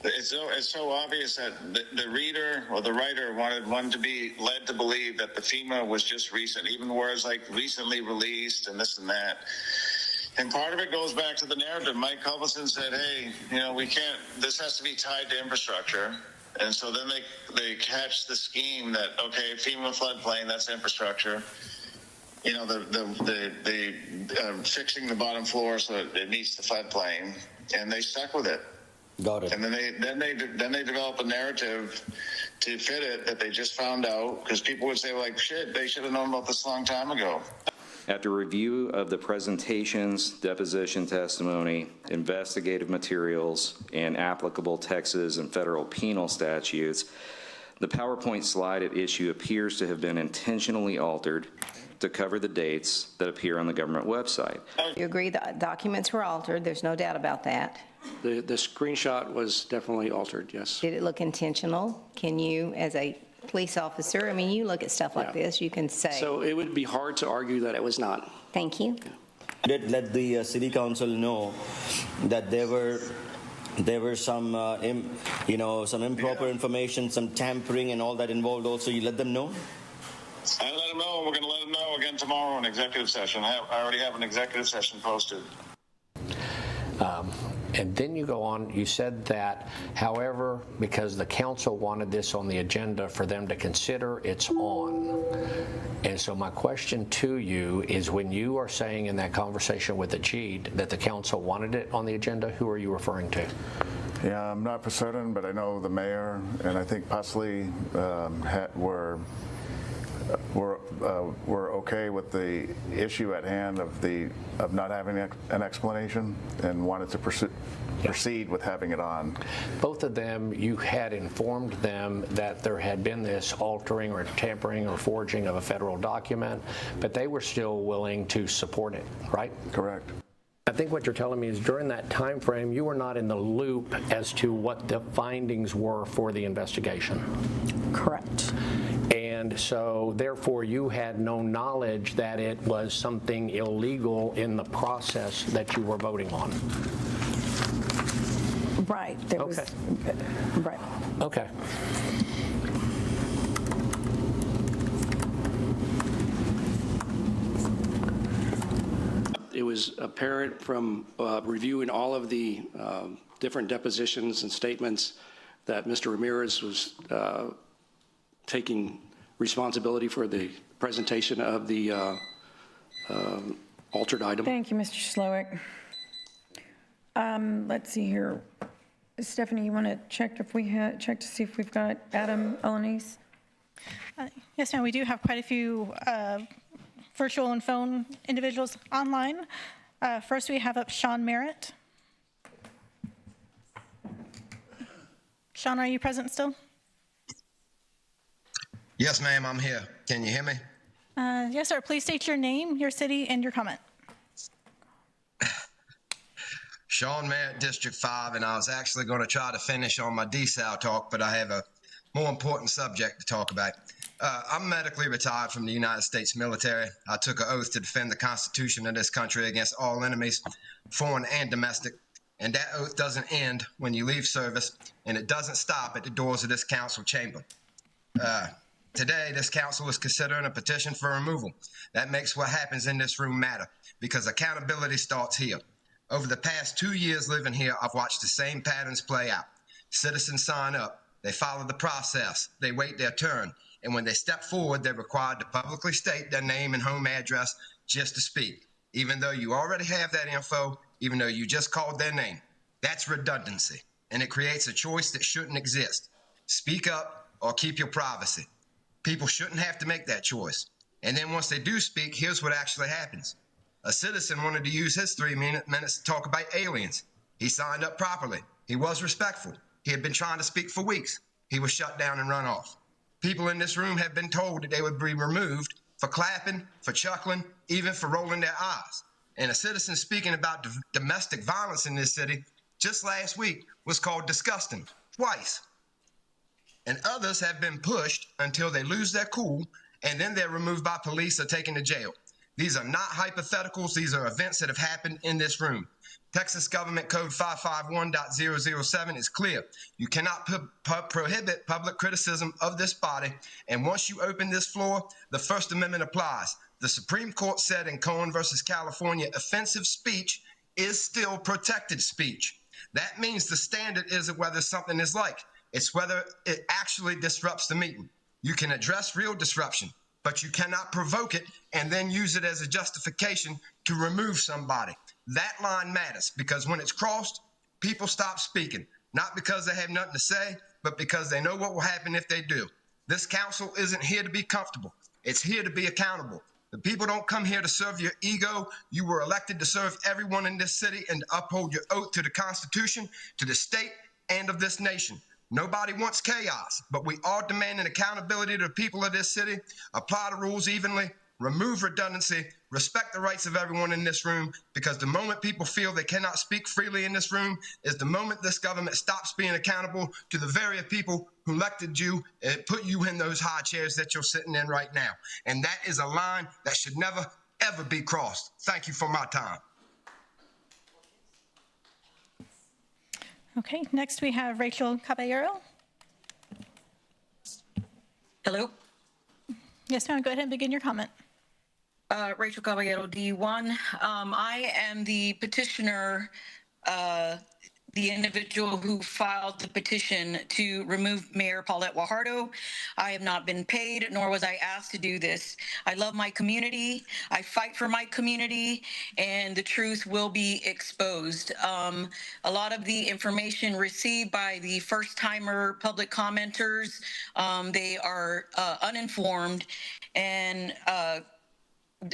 it's so obvious that the reader or the writer wanted one to be led to believe that the FEMA was just recent, even words like recently released and this and that. And part of it goes back to the narrative. Mike Culbertson said, hey, we can't, this has to be tied to infrastructure. And so then they catch the scheme that, okay, FEMA floodplain, that's infrastructure. The fixing the bottom floor so it meets the floodplain, and they stuck with it. Got it. And then they develop a narrative to fit it that they just found out, because people would say, like, shit, they should have known about this a long time ago. After review of the presentations, deposition testimony, investigative materials, and applicable Texas and federal penal statutes, the PowerPoint slide at issue appears to have been intentionally altered to cover the dates that appear on the government website. You agree the documents were altered. There's no doubt about that. The screenshot was definitely altered, yes. Did it look intentional? Can you, as a police officer, you look at stuff like this, you can say. So it would be hard to argue that it was not. Thank you. Did let the city council know that there were some some improper information, some tampering and all that involved also. You let them know? I let them know. We're going to let them know again tomorrow in executive session. I already have an executive session posted. And then you go on, you said that, however, because the council wanted this on the agenda for them to consider, it's on. And so my question to you is, when you are saying in that conversation with Ajit that the council wanted it on the agenda, who are you referring to? Yeah, I'm not for certain, but I know the mayor and I think possibly were okay with the issue at hand of not having an explanation and wanted to proceed with having it on. Both of them, you had informed them that there had been this altering or tampering or forging of a federal document, but they were still willing to support it, right? Correct. I think what you're telling me is during that time frame, you were not in the loop as to what the findings were for the investigation. Correct. And so, therefore, you had no knowledge that it was something illegal in the process that you were voting on. Right. There was, right. Okay. It was apparent from reviewing all of the different depositions and statements that Mr. Ramirez was taking responsibility for the presentation of the altered item. Thank you, Mr. Slowick. Let's see here. Stephanie, you want to check to see if we've got Adam Alanis? Yes, ma'am. We do have quite a few virtual and phone individuals online. First, we have up Sean Merritt. Sean, are you present still? Yes, ma'am, I'm here. Can you hear me? Yes, sir. Please state your name, your city, and your comment. Sean Merritt, District 5, and I was actually going to try to finish on my DSAL talk, but I have a more important subject to talk about. I'm medically retired from the United States military. I took an oath to defend the Constitution of this country against all enemies, foreign and domestic. And that oath doesn't end when you leave service, and it doesn't stop at the doors of this council chamber. Today, this council is considering a petition for removal. That makes what happens in this room matter, because accountability starts here. Over the past 2 years living here, I've watched the same patterns play out. Citizens sign up, they follow the process, they wait their turn, and when they step forward, they're required to publicly state their name and home address just to speak, even though you already have that info, even though you just called their name. That's redundancy, and it creates a choice that shouldn't exist. Speak up or keep your privacy. People shouldn't have to make that choice. And then once they do speak, here's what actually happens. A citizen wanted to use his 3 minutes to talk about aliens. He signed up properly. He was respectful. He had been trying to speak for weeks. He was shut down and run off. People in this room have been told that they would be removed for clapping, for chuckling, even for rolling their eyes. And a citizen speaking about domestic violence in this city just last week was called disgusting, twice. And others have been pushed until they lose their cool, and then they're removed by police or taken to jail. These are not hypotheticals. These are events that have happened in this room. Texas Government Code 551.007 is clear. You cannot prohibit public criticism of this body, and once you open this floor, the First Amendment applies. The Supreme Court said in Cohen versus California, offensive speech is still protected speech. That means the standard isn't whether something is like, it's whether it actually disrupts the meeting. You can address real disruption, but you cannot provoke it and then use it as a justification to remove somebody. That line matters because when it's crossed, people stop speaking, not because they have nothing to say, but because they know what will happen if they do. This council isn't here to be comfortable. It's here to be accountable. The people don't come here to serve your ego. You were elected to serve everyone in this city and to uphold your oath to the Constitution, to the state, and of this nation. Nobody wants chaos, but we are demanding accountability to the people of this city, apply the rules evenly, remove redundancy, respect the rights of everyone in this room, because the moment people feel they cannot speak freely in this room is the moment this government stops being accountable to the very people who elected you and put you in those high chairs that you're sitting in right now. And that is a line that should never, ever be crossed. Thank you for my time. Okay, next we have Rachel Caballero. Hello. Yes, ma'am, go ahead and begin your comment. Rachel Caballero, D1. I am the petitioner, the individual who filed the petition to remove Mayor Paulette Guajardo. I have not been paid, nor was I asked to do this. I love my community. I fight for my community, and the truth will be exposed. A lot of the information received by the first-timer public commenters, they are uninformed, and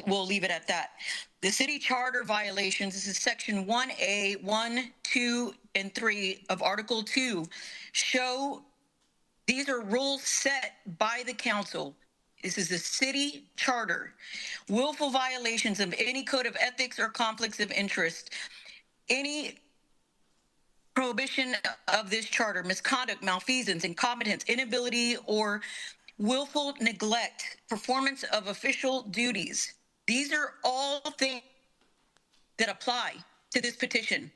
we'll leave it at that. The city charter violations, this is section 1A, 1, 2, and 3 of Article 2, show these are rules set by the council. This is the city charter. Willful violations of any code of ethics or conflicts of interest, any prohibition of this charter, misconduct, malfeasance, incompetence, inability, or willful neglect, performance of official duties. These are all things that apply to this petition.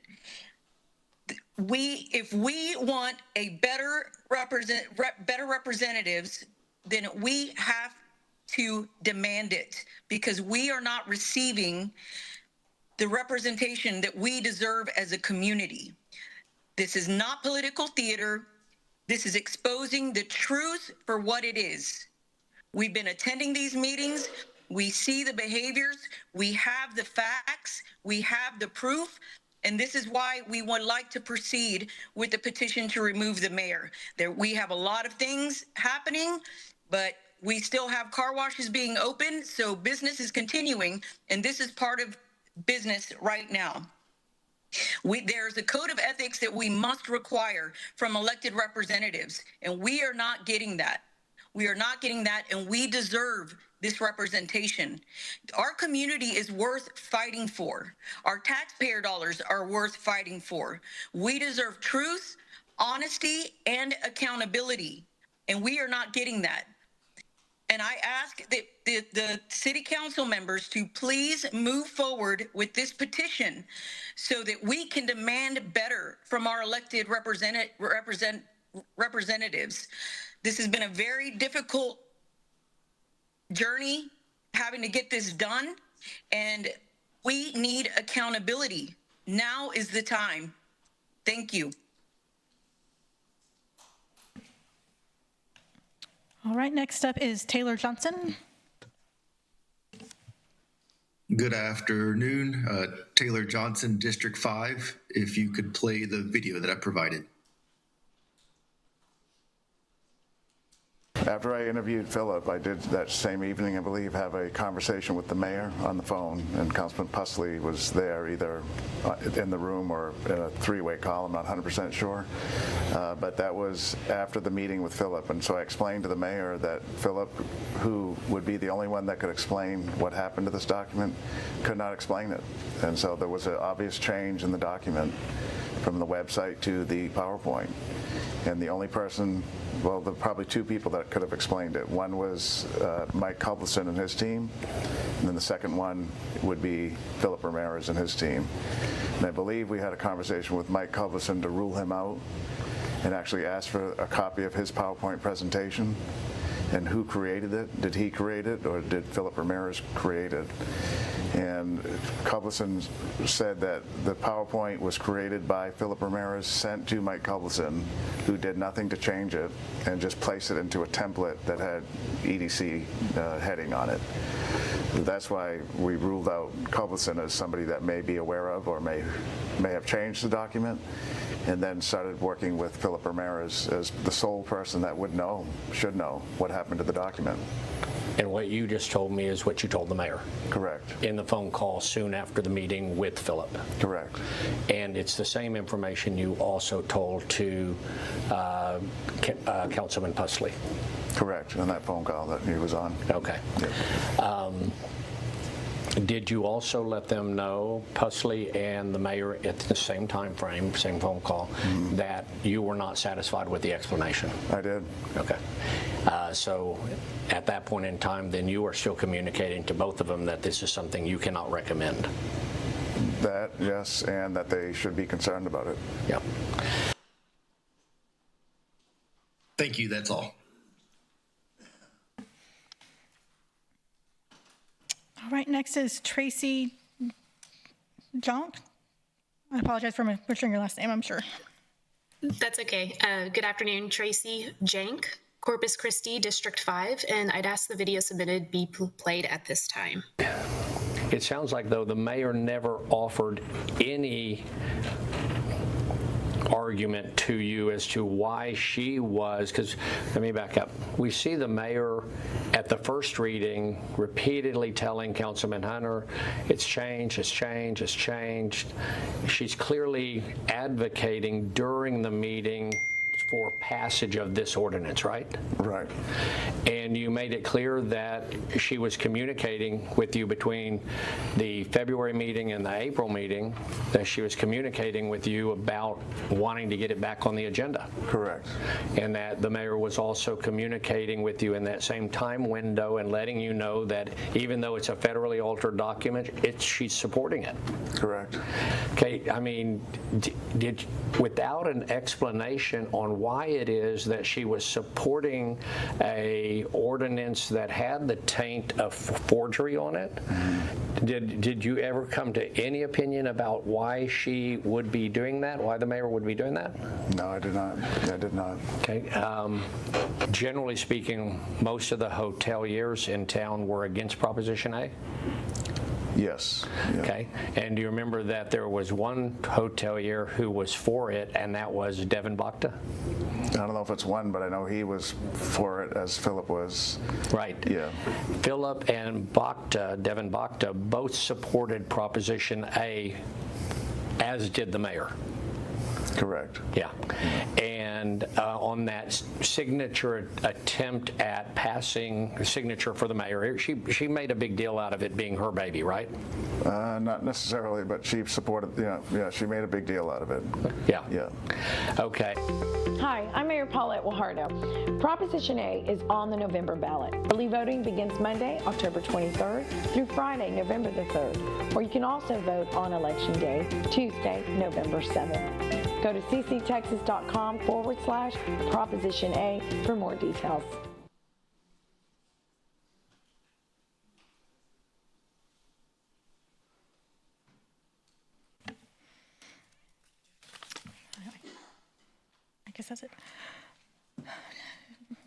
If we want a better representatives, then we have to demand it, because we are not receiving the representation that we deserve as a community. This is not political theater. This is exposing the truth for what it is. We've been attending these meetings. We see the behaviors. We have the facts. We have the proof. And this is why we would like to proceed with the petition to remove the mayor. We have a lot of things happening, but we still have car washes being open, so business is continuing, and this is part of business right now. There's a code of ethics that we must require from elected representatives, and we are not getting that. We are not getting that, and we deserve this representation. Our community is worth fighting for. Our taxpayer dollars are worth fighting for. We deserve truth, honesty, and accountability, and we are not getting that. And I ask that the city council members to please move forward with this petition so that we can demand better from our elected representatives. This has been a very difficult journey having to get this done, and we need accountability. Now is the time. Thank you. All right, next up is Taylor Johnson. Good afternoon, Taylor Johnson, District 5. If you could play the video that I provided. After I interviewed Philip, I did that same evening, I believe, have a conversation with the mayor on the phone, and Councilman Pusley was there, either in the room or in a three-way call, I'm not 100% sure. But that was after the meeting with Philip, and so I explained to the mayor that Philip, who would be the only one that could explain what happened to this document, could not explain it. And so there was an obvious change in the document from the website to the PowerPoint. And the only person, well, there were probably two people that could have explained it. One was Mike Culbertson and his team, and then the second one would be Philip Ramirez and his team. And I believe we had a conversation with Mike Culbertson to rule him out and actually ask for a copy of his PowerPoint presentation. And who created it? Did he create it, or did Philip Ramirez create it? And Culbertson said that the PowerPoint was created by Philip Ramirez, sent to Mike Culbertson, who did nothing to change it, and just placed it into a template that had EDC heading on it. That's why we ruled out Culbertson as somebody that may be aware of or may have changed the document, and then started working with Philip Ramirez as the sole person that should know what happened to the document. And what you just told me is what you told the mayor? Correct. In the phone call soon after the meeting with Philip? Correct. And it's the same information you also told to Councilman Pusley? Correct, on that phone call that he was on. Okay. Yeah. Did you also let them know, Pusley and the mayor, at the same time frame, same phone call, that you were not satisfied with the explanation? I did. Okay. So at that point in time, then you are still communicating to both of them that this is something you cannot recommend? That, yes, and that they should be concerned about it. Yep. Thank you, that's all. All right, next is Tracy Jonk. I apologize for butchering your last name, I'm sure. That's okay. Good afternoon, Tracy Jank, Corpus Christi, District 5, and I'd ask the video submitted be played at this time. It sounds like, though, the mayor never offered any argument to you as to why she was, because let me back up. We see the mayor at the first reading repeatedly telling Councilman Hunter, it's changed, it's changed, it's changed. She's clearly advocating during the meeting for passage of this ordinance, right? Right. And you made it clear that she was communicating with you between the February meeting and the April meeting, that she was communicating with you about wanting to get it back on the agenda. Correct. And that the mayor was also communicating with you in that same time window and letting you know that even though it's a federally altered document, she's supporting it. Correct. Okay, I mean, without an explanation on why it is that she was supporting a ordinance that had the taint of forgery on it, did you ever come to any opinion about why she would be doing that, why the mayor would be doing that? No, I did not. I did not. Okay. Generally speaking, most of the hoteliers in town were against Proposition A? Yes. Yeah. Okay. And do you remember that there was one hotelier who was for it, and that was Devin Bacta? I don't know if it's one, but I know he was for it, as Philip was. Right. Yeah. Philip and Bacta, Devin Bacta, both supported Proposition A, as did the mayor. Correct. Yeah. And on that signature attempt at passing signature for the mayor, she made a big deal out of it being her baby, right? Not necessarily, but she supported, yeah, she made a big deal out of it. Yeah. Yeah. Okay. Hi, I'm Mayor Paulette Guajardo. Proposition A is on the November ballot. Early voting begins Monday, October 23rd through Friday, November the 3rd. Or you can also vote on Election Day, Tuesday, November 7th. Go to cctexas.com/Proposition A for more details. I guess that's it.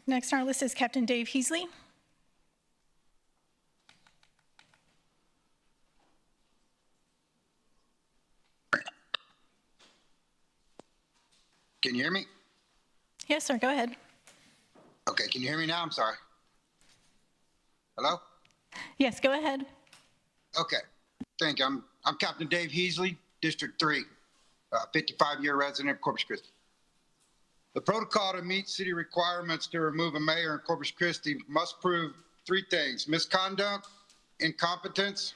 Next on our list is Captain Dave Heasley. Can you hear me? Yes, sir. Go ahead. Okay, can you hear me now? I'm sorry. Hello? Yes, go ahead. Okay, thank you. I'm Captain Dave Heasley, District 3, 55-year resident of Corpus Christi. The protocol to meet city requirements to remove a mayor in Corpus Christi must prove three things: misconduct, incompetence,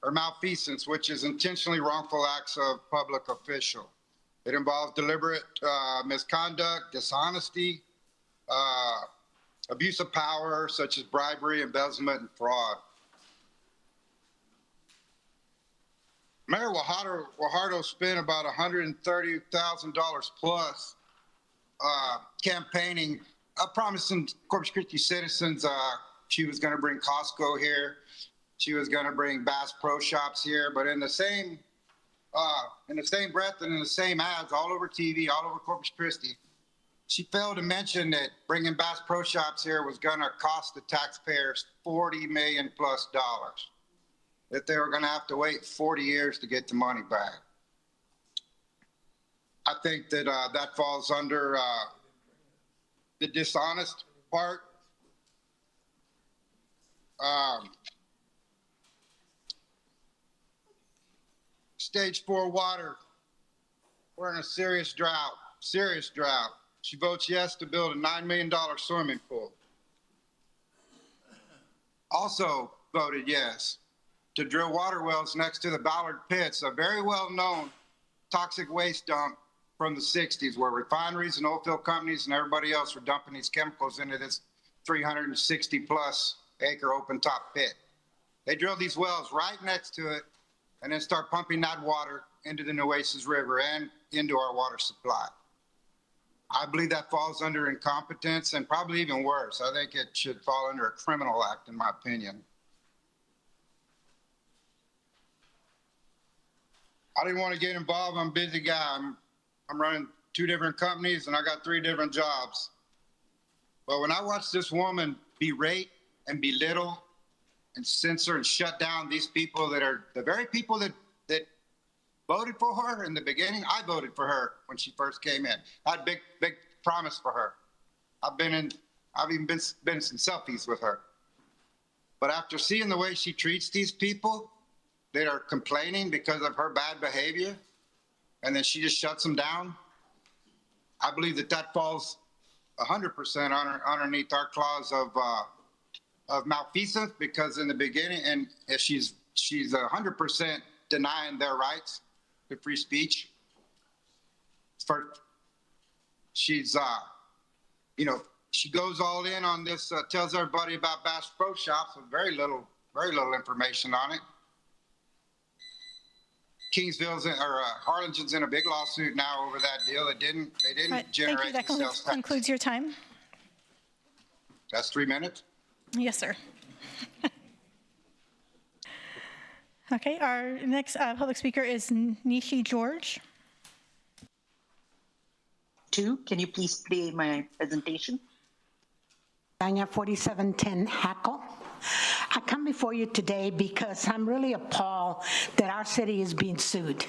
or malfeasance, which is intentionally wrongful acts of public official. It involves deliberate misconduct, dishonesty, abuse of power, such as bribery, embezzlement, and fraud. Mayor Guajardo spent about $130,000 plus campaigning, promising Corpus Christi citizens she was going to bring Costco here, she was going to bring Bass Pro Shops here, but in the same breath and in the same ads all over TV, all over Corpus Christi, she failed to mention that bringing Bass Pro Shops here was going to cost the taxpayers $40 million plus, that they were going to have to wait 40 years to get the money back. I think that that falls under the dishonest part. Stage 4 water. We're in a serious drought. She votes yes to build a $9 million swimming pool. Also voted yes to drill water wells next to the Ballard Pits, a very well-known toxic waste dump from the 60s, where refineries and oilfield companies and everybody else were dumping these chemicals into this 360-plus acre open-top pit. They drilled these wells right next to it and then start pumping that water into the Nueces River and into our water supply. I believe that falls under incompetence, and probably even worse. I think it should fall under a criminal act, in my opinion. I didn't want to get involved. I'm a busy guy. I'm running 2 different companies, and I got 3 different jobs. But when I watch this woman berate and belittle and censor and shut down these people that are the very people that voted for her in the beginning, I voted for her when she first came in. I had big promise for her. I've even been in some selfies with her. But after seeing the way she treats these people that are complaining because of her bad behavior, and then she just shuts them down, I believe that falls 100% underneath our clause of malfeasance, because in the beginning, and if she's 100% denying their rights to free speech. She's she goes all in on this, tells everybody about Bass Pro Shops with very little information on it. Kingsville's or Harlingen's in a big lawsuit now over that deal. They didn't Right, generate thank you. That the sales tax. concludes your time. That's 3 minutes. Yes, sir. Okay, our next public speaker is Nishi George. Can you please play my presentation? Dania 4710 Hackle. I come before you today because I'm really appalled that our city is being sued.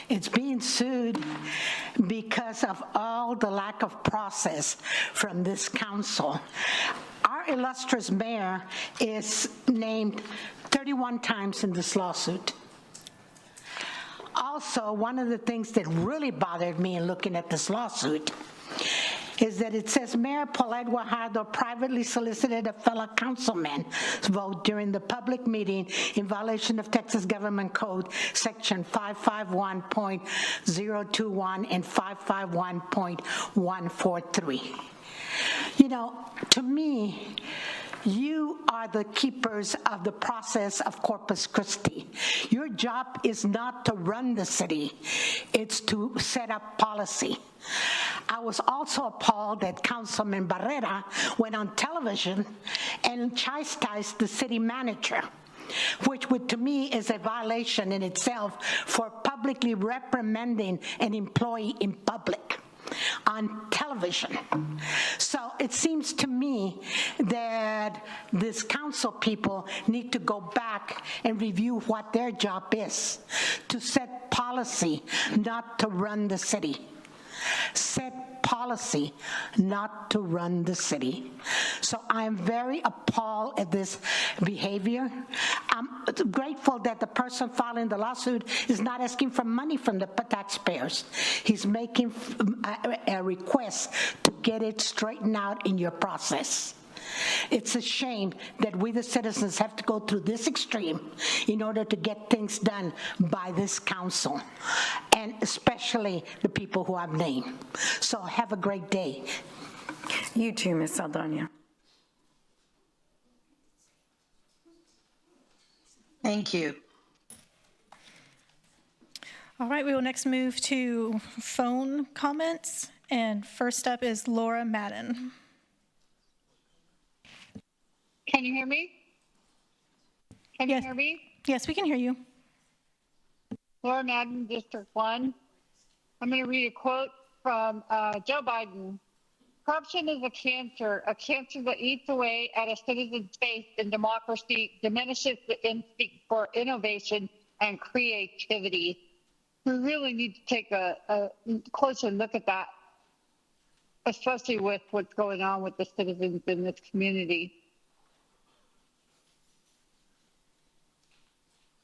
It's being sued because of all the lack of process from this council. Our illustrious mayor is named 31 times in this lawsuit. Also, one of the things that really bothered me in looking at this lawsuit is that it says Mayor Paulette Guajardo privately solicited a fellow councilman's vote during the public meeting in violation of Texas Government Code Section 551.021 and 551.143. You know, to me, you are the keepers of the process of Corpus Christi. Your job is not to run the city, it's to set up policy. I was also appalled that Councilman Barrera went on television and chastised the city manager, which would, to me, is a violation in itself for publicly reprimanding an employee in public on television. So it seems to me that these council people need to go back and review what their job is, to set policy, not to run the city. Set policy not to run the city. So I am very appalled at this behavior. I'm grateful that the person filing the lawsuit is not asking for money from the taxpayers. He's making a request to get it straightened out in your process. It's a shame that we, the citizens, have to go through this extreme in order to get things done by this council, and especially the people who I've named. So have a great day. You too, Ms. Saldana. Thank you. All right, we will next move to phone comments. And first up is Laura Madden. Can you hear me? Can you hear me? Yes, we can hear you. Laura Madden, District 1. I'm going to read a quote from Joe Biden. Corruption is a cancer that eats away at a citizen's faith in democracy, diminishes the instinct for innovation and creativity. We really need to take a closer look at that, especially with what's going on with the citizens in this community.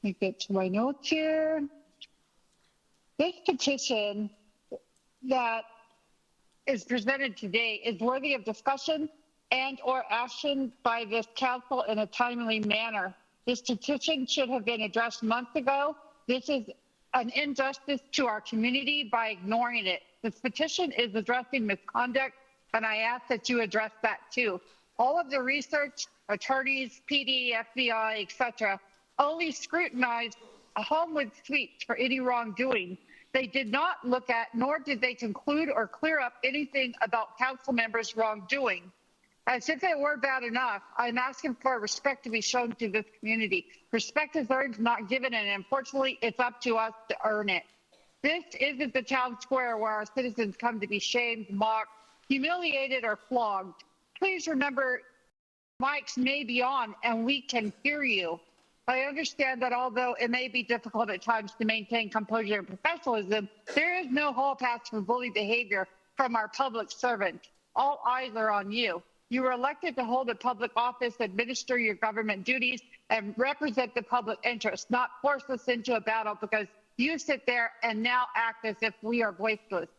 Let me get to my notes here. This petition that is presented today is worthy of discussion and/or action by this council in a timely manner. This petition should have been addressed months ago. This is an injustice to our community by ignoring it. This petition is addressing misconduct, and I ask that you address that too. All of the research, attorneys, PD, FBI, etc., only scrutinized Homewood Suites for any wrongdoing. They did not look at, nor did they conclude or clear up anything about council members' wrongdoing. As if it were bad enough, I'm asking for respect to be shown to this community. Respect is earned, not given, and unfortunately, it's up to us to earn it. This isn't the town square where our citizens come to be shamed, mocked, humiliated, or flogged. Please remember, mics may be on and we can hear you. I understand that although it may be difficult at times to maintain composure and professionalism, there is no hall pass for bully behavior from our public servant. All eyes are on you. You were elected to hold a public office, administer your government duties, and represent the public interest, not force us into a battle because you sit there and now act as if we are voiceless.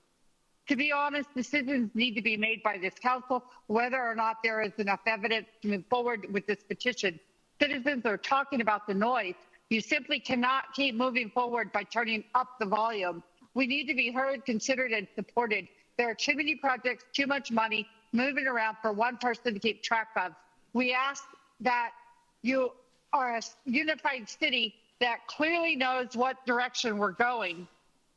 To be honest, decisions need to be made by this council, whether or not there is enough evidence to move forward with this petition. Citizens are talking about the noise. You simply cannot keep moving forward by turning up the volume. We need to be heard, considered, and supported. There are too many projects, too much money moving around for one person to keep track of. We ask that you are a unified city that clearly knows what direction we're going.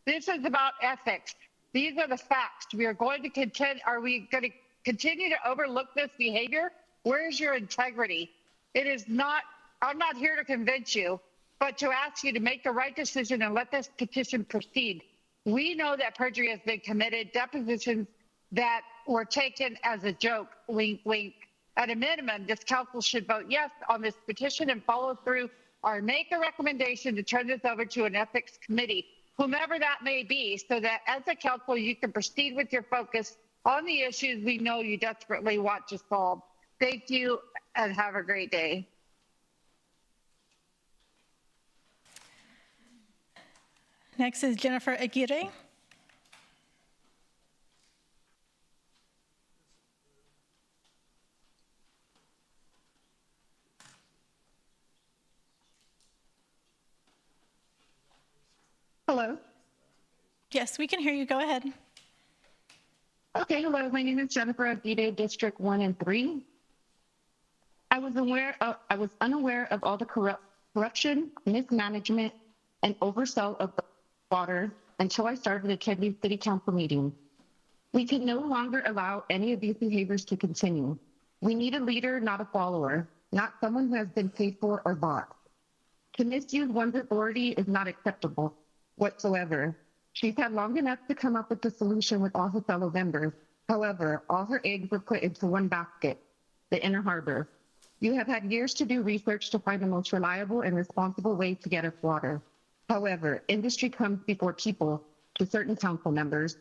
This is about ethics. These are the facts. We are going to contend. Are we going to continue to overlook this behavior? Where's your integrity? It is not, I'm not here to convince you, but to ask you to make the right decision and let this petition proceed. We know that perjury has been committed, depositions that were taken as a joke, wink, wink. At a minimum, this council should vote yes on this petition and follow through or make a recommendation to turn this over to an ethics committee, whomever that may be, so that as a council, you can proceed with your focus on the issues we know you desperately want to solve. Thank you and have a great day. Next is Jennifer Aguirre. Hello. Yes, we can hear you. Go ahead. Okay, hello. My name is Jennifer Aguirre, District 1 and 3. I was unaware of all the corruption, mismanagement, and oversell of the water until I started attending city council meetings. We can no longer allow any of these behaviors to continue. We need a leader, not a follower, not someone who has been paid for or bought. To misuse one's authority is not acceptable whatsoever. She's had long enough to come up with the solution with all her fellow members. However, all her eggs were put into one basket, the Inner Harbor. You have had years to do research to find the most reliable and responsible way to get us water. However, industry comes before people to certain council members.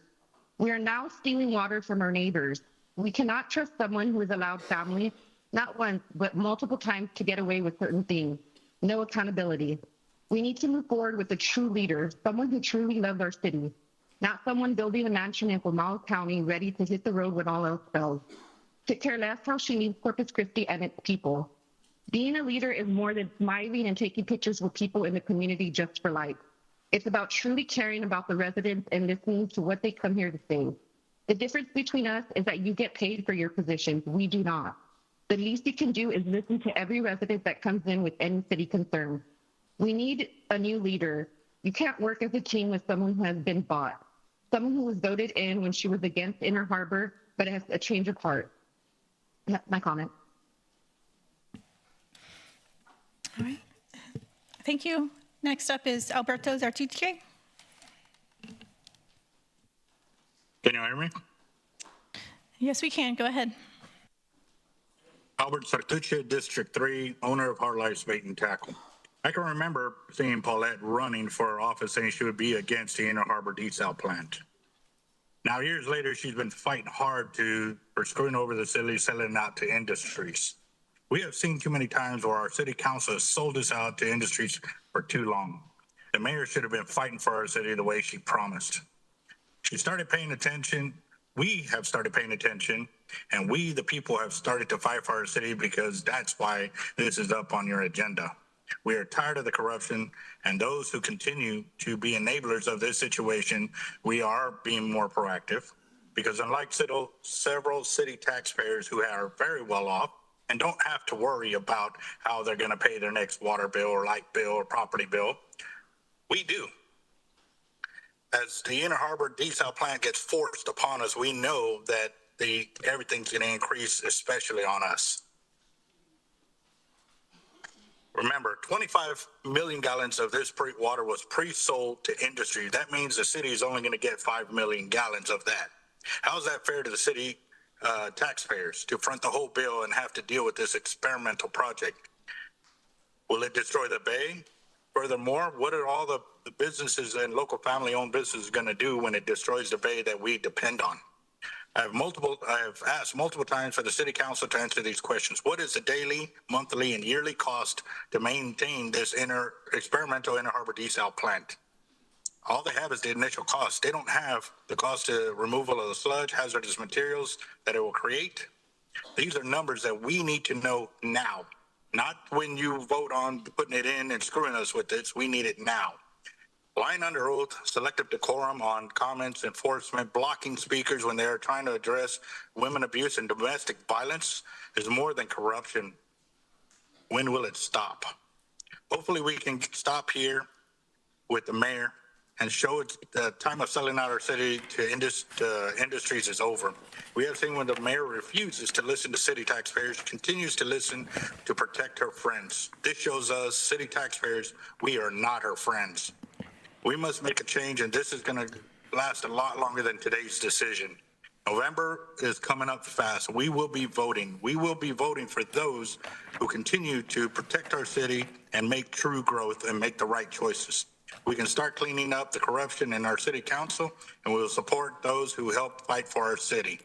We are now stealing water from our neighbors. We cannot trust someone who has allowed families, not once, but multiple times, to get away with certain things. No accountability. We need to move forward with a true leader, someone who truly loves our city, not someone building a mansion in Pomona County ready to hit the road when all else fails. To care less how she leaves Corpus Christi and its people. Being a leader is more than smiling and taking pictures with people in the community just for likes. It's about truly caring about the residents and listening to what they come here to say. The difference between us is that you get paid for your positions. We do not. The least you can do is listen to every resident that comes in with any city concern. We need a new leader. You can't work as a team with someone who has been bought. Someone who was voted in when she was against Inner Harbor, but has a change of heart. That's my comment. All right. Thank you. Next up is Alberto Zartuche. Can you hear me? Yes, we can. Go ahead. Albert Sartucci, District 3, owner of Hard Life Bait and Tackle. I can remember seeing Paulette running for office saying she would be against the Inner Harbor desal plant. Now, years later, she's been fighting hard for screwing over the city, selling it out to industries. We have seen too many times where our city council has sold us out to industries for too long. The mayor should have been fighting for our city the way she promised. She started paying attention. We have started paying attention, and we, the people, have started to fight for our city because that's why this is up on your agenda. We are tired of the corruption, and those who continue to be enablers of this situation, we are being more proactive because unlike several city taxpayers who are very well off and don't have to worry about how they're going to pay their next water bill or light bill or property bill, we do. As the Inner Harbor desal plant gets forced upon us, we know that everything's going to increase, especially on us. Remember, 25 million gallons of this water was pre-sold to industry. That means the city is only going to get 5 million gallons of that. How is that fair to the city taxpayers to front the whole bill and have to deal with this experimental project? Will it destroy the bay? Furthermore, what are all the businesses and local family-owned businesses going to do when it destroys the bay that we depend on? I have asked multiple times for the city council to answer these questions. What is the daily, monthly, and yearly cost to maintain this experimental Inner Harbor desal plant? All they have is the initial cost. They don't have the cost of removal of the sludge, hazardous materials that it will create. These are numbers that we need to know now, not when you vote on putting it in and screwing us with this. We need it now. Lying under oath, selective decorum on comments, enforcement, blocking speakers when they are trying to address women abuse and domestic violence is more than corruption. When will it stop? Hopefully we can stop here with the mayor and show it the time of selling out our city to industries is over. We have seen when the mayor refuses to listen to city taxpayers, continues to listen to protect her friends. This shows us, city taxpayers, we are not her friends. We must make a change, and this is going to last a lot longer than today's decision. November is coming up fast. We will be voting. We will be voting for those who continue to protect our city and make true growth and make the right choices. We can start cleaning up the corruption in our city council, and we will support those who help fight for our city.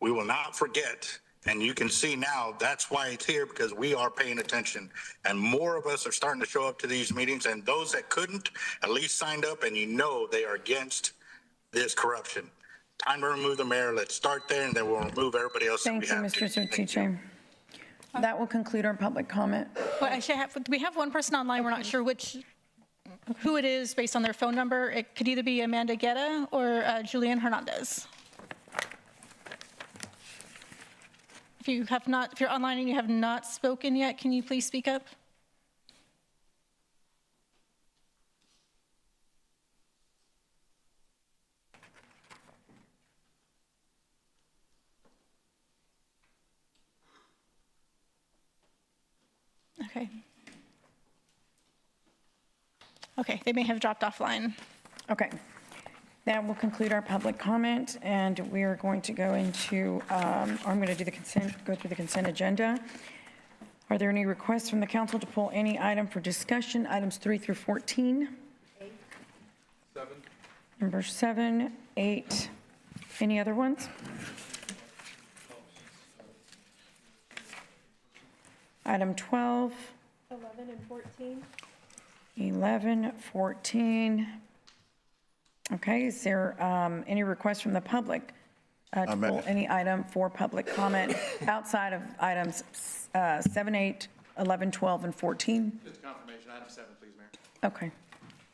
We will not forget. And you can see now that's why it's here, because we are paying attention. And more of us are starting to show up to these meetings. And those that couldn't at least signed up, and you know they are against this corruption. Time to remove the mayor. Let's start there, and then we'll remove everybody else. Thank you, Mr. Zartuche. That will conclude our public comment. Well, actually, we have one person online. We're not sure who it is based on their phone number. It could either be Amanda Guetta or Julian Hernandez. If you're online and you have not spoken yet, can you please speak up? Okay, they may have dropped offline. Okay. That will conclude our public comment, and we are going to go into, I'm going to go through the consent agenda. Are there any requests from the council to pull any item for discussion, items 3 through 14? 7. Number 7, 8, Any other ones? Item 12, 11 and 14. 11, 14. Okay, is there any request from the public to pull any item for public comment outside of items 7, 8, 11, 12, and 14? Just confirmation, item 7, please, Mayor. Okay.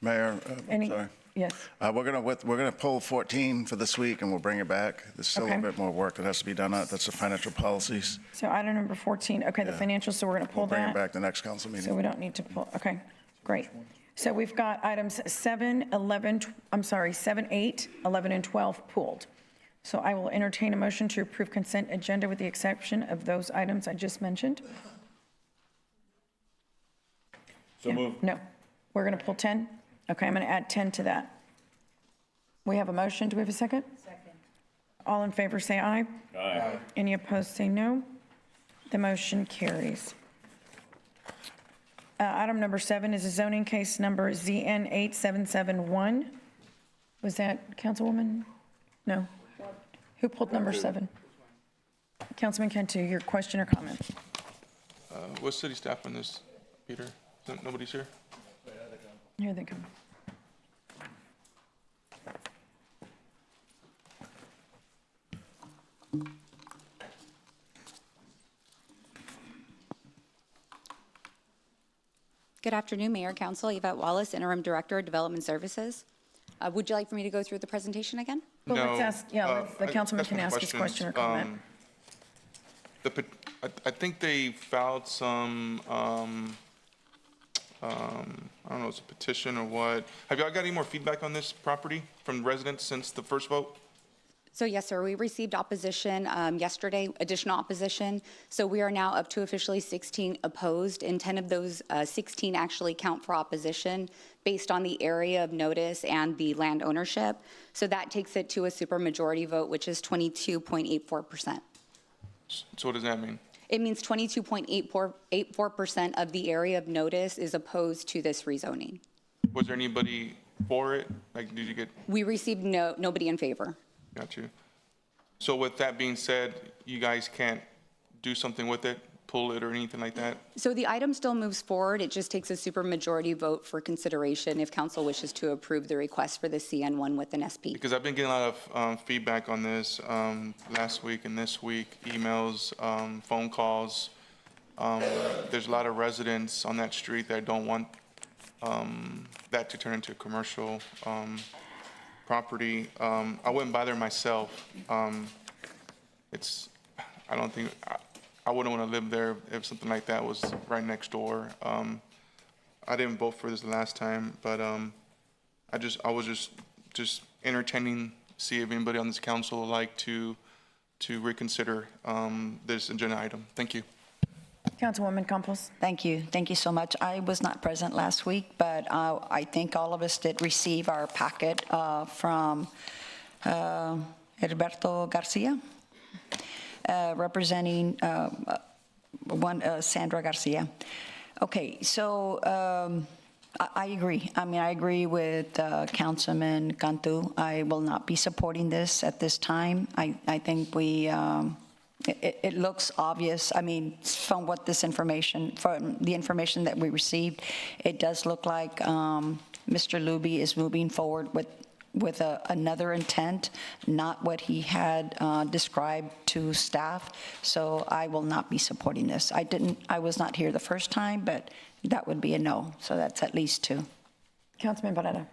Mayor, Any? sorry. Yes. We're gonna pull 14 for this week and we'll bring it back. There's still a Okay. bit more work that has to be done. That's the financial policies. So item number 14, okay, the financials, so we're going to pull We'll bring that. it back the next council meeting. So we don't need to pull, okay, great. So we've got items 7, 11, 7, 8, 11, and 12 pulled. So I will entertain a motion to approve consent agenda with the exception of those items I just mentioned. So moved. No, we're going to pull 10? Okay, I'm going to add 10 to that. We have a motion, do we have a second? Second. All in favor say aye. Aye. Any opposed say no. The motion carries. Item number 7 is a zoning case number ZN 8771. Was that Councilwoman? No. Who pulled number 7? Councilman Cantu, your question or comment? What's city staff on this, Peter? Nobody's here? Here they come. Good afternoon, Mayor, Council. Yvette Wallace, Interim Director of Development Services. Would you like for me to go through the presentation again? Well, let's ask, the councilman can ask his question or comment. I think they filed some, I don't know, it's a petition or what. Have y'all got any more feedback on this property from residents since the first vote? So yes, sir, we received opposition yesterday, additional opposition. So we are now up to officially 16 opposed, and 10 of those 16 actually count for opposition based on the area of notice and the land ownership. So that takes it to a supermajority vote, which is 22.84%. So what does that mean? It means 22.84% of the area of notice is opposed to this rezoning. Was there anybody for it? Like, did you get, We received nobody in favor. got you. So with that being said, you guys can't do something with it, pull it or anything like that? So the item still moves forward. It just takes a supermajority vote for consideration if council wishes to approve the request for the CN1 with an SP. Because I've been getting a lot of feedback on this last week and this week, emails, phone calls. There's a lot of residents on that street that don't want that to turn into a commercial property. I wouldn't buy there myself. I don't think, I wouldn't want to live there if something like that was right next door. I didn't vote for this last time, but I was just entertaining, see if anybody on this council would like to reconsider this agenda item. Thank you. Councilwoman Campos. Thank you. Thank you so much. I was not present last week, but I think all of us did receive our packet from Heriberto Garcia, representing Sandra Garcia. Okay, so I agree. I mean, I agree with Councilman Cantu. I will not be supporting this at this time. I think it looks obvious. I mean, from what this information, from the information that we received, it does look like Mr. Luby is moving forward with another intent, not what he had described to staff. So I will not be supporting this. I was not here the first time, but that would be a no. So that's at least 2. Councilman Barrera.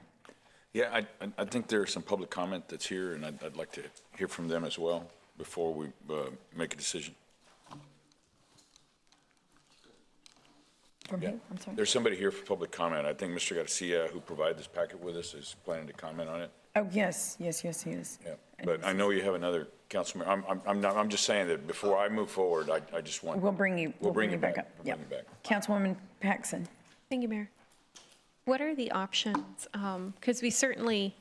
Yeah, I think there's some public comment that's here, and I'd like to hear from them as well before we make a decision. From who? I'm sorry. There's somebody here for public comment. I think Mr. Garcia, who provided this packet with us, is planning to comment on it. Oh, yes, he is. Yeah, but I know you have another councilman. I'm just saying that before I move forward, I just want. We'll bring you back up. We'll bring you back. Councilwoman Paxson. Thank you, Mayor. What are the options? Because we certainly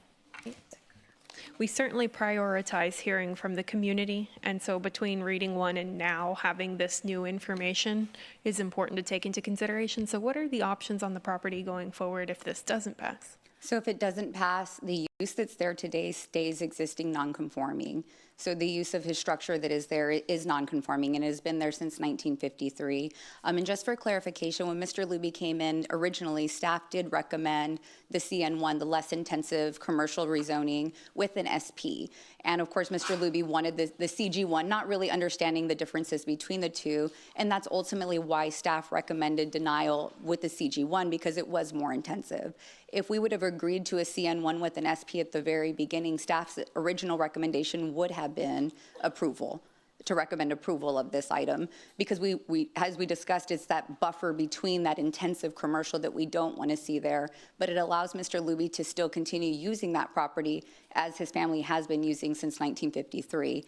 prioritize hearing from the community. And so between reading one and now having this new information is important to take into consideration. So what are the options on the property going forward if this doesn't pass? So if it doesn't pass, the use that's there today stays existing non-conforming. So the use of his structure that is there is non-conforming and has been there since 1953. And just for clarification, when Mr. Luby came in originally, staff did recommend the CN1, the less intensive commercial rezoning with an SP. And of course, Mr. Luby wanted the CG1, not really understanding the differences between the two. And that's ultimately why staff recommended denial with the CG1, because it was more intensive. If we would have agreed to a CN1 with an SP at the very beginning, staff's original recommendation would have been approval, to recommend approval of this item, because we as we discussed, it's that buffer between that intensive commercial that we don't want to see there, but it allows Mr. Luby to still continue using that property as his family has been using since 1953.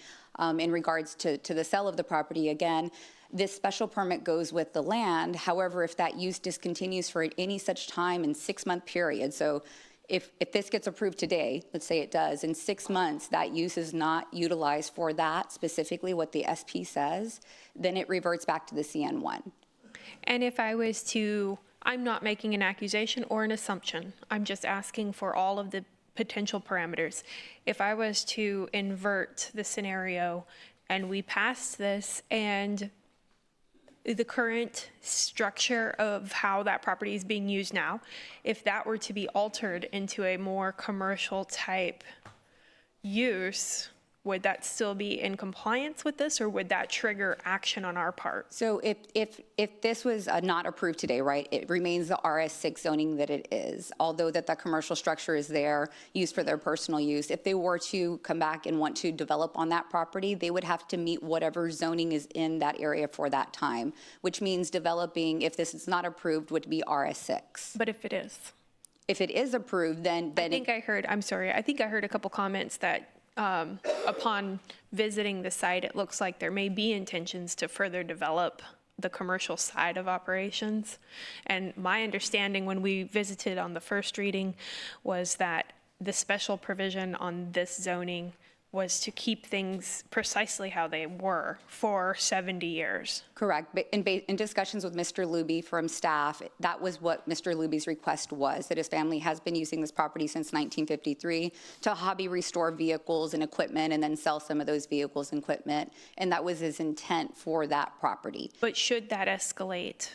In regards to the sale of the property, again, this special permit goes with the land. However, if that use discontinues for any such time in 6-month period, so if this gets approved today, let's say it does, in 6 months, that use is not utilized for that, specifically what the SP says, then it reverts back to the CN1. And if I was to, I'm not making an accusation or an assumption, I'm just asking for all of the potential parameters. If I was to invert the scenario and we passed this and the current structure of how that property is being used now, if that were to be altered into a more commercial type use, would that still be in compliance with this, or would that trigger action on our part? So if this was not approved today, right, it remains the RS6 zoning that it is, although that commercial structure is there, used for their personal use. If they were to come back and want to develop on that property, they would have to meet whatever zoning is in that area for that time, which means developing, if this is not approved, would be RS6. But if it is? If it is approved, then I think I heard a couple comments that upon visiting the site, it looks like there may be intentions to further develop the commercial side of operations. And my understanding when we visited on the first reading was that the special provision on this zoning was to keep things precisely how they were for 70 years. Correct. But in discussions with Mr. Luby from staff, that was what Mr. Luby's request was, that his family has been using this property since 1953 to hobby restore vehicles and equipment and then sell some of those vehicles and equipment. And that was his intent for that property. But should that escalate,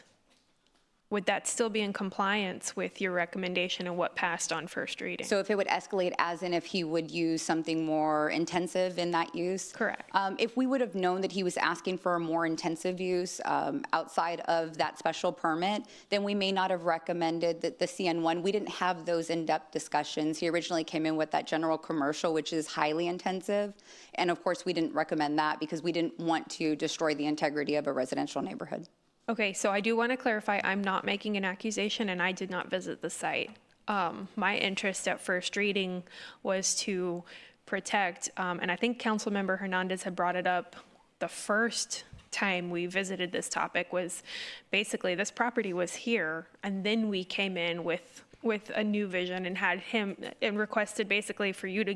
would that still be in compliance with your recommendation and what passed on first reading? So if it would escalate as in if he would use something more intensive in that use? Correct. If we would have known that he was asking for a more intensive use outside of that special permit, then we may not have recommended that the CN1. We didn't have those in-depth discussions. He originally came in with that general commercial, which is highly intensive. And of course, we didn't recommend that because we didn't want to destroy the integrity of a residential neighborhood. Okay, so I do want to clarify, I'm not making an accusation and I did not visit the site. My interest at first reading was to protect, and I think Councilmember Hernandez had brought it up the first time we visited this topic, was basically this property was here and then we came in with a new vision and had him and requested basically for you to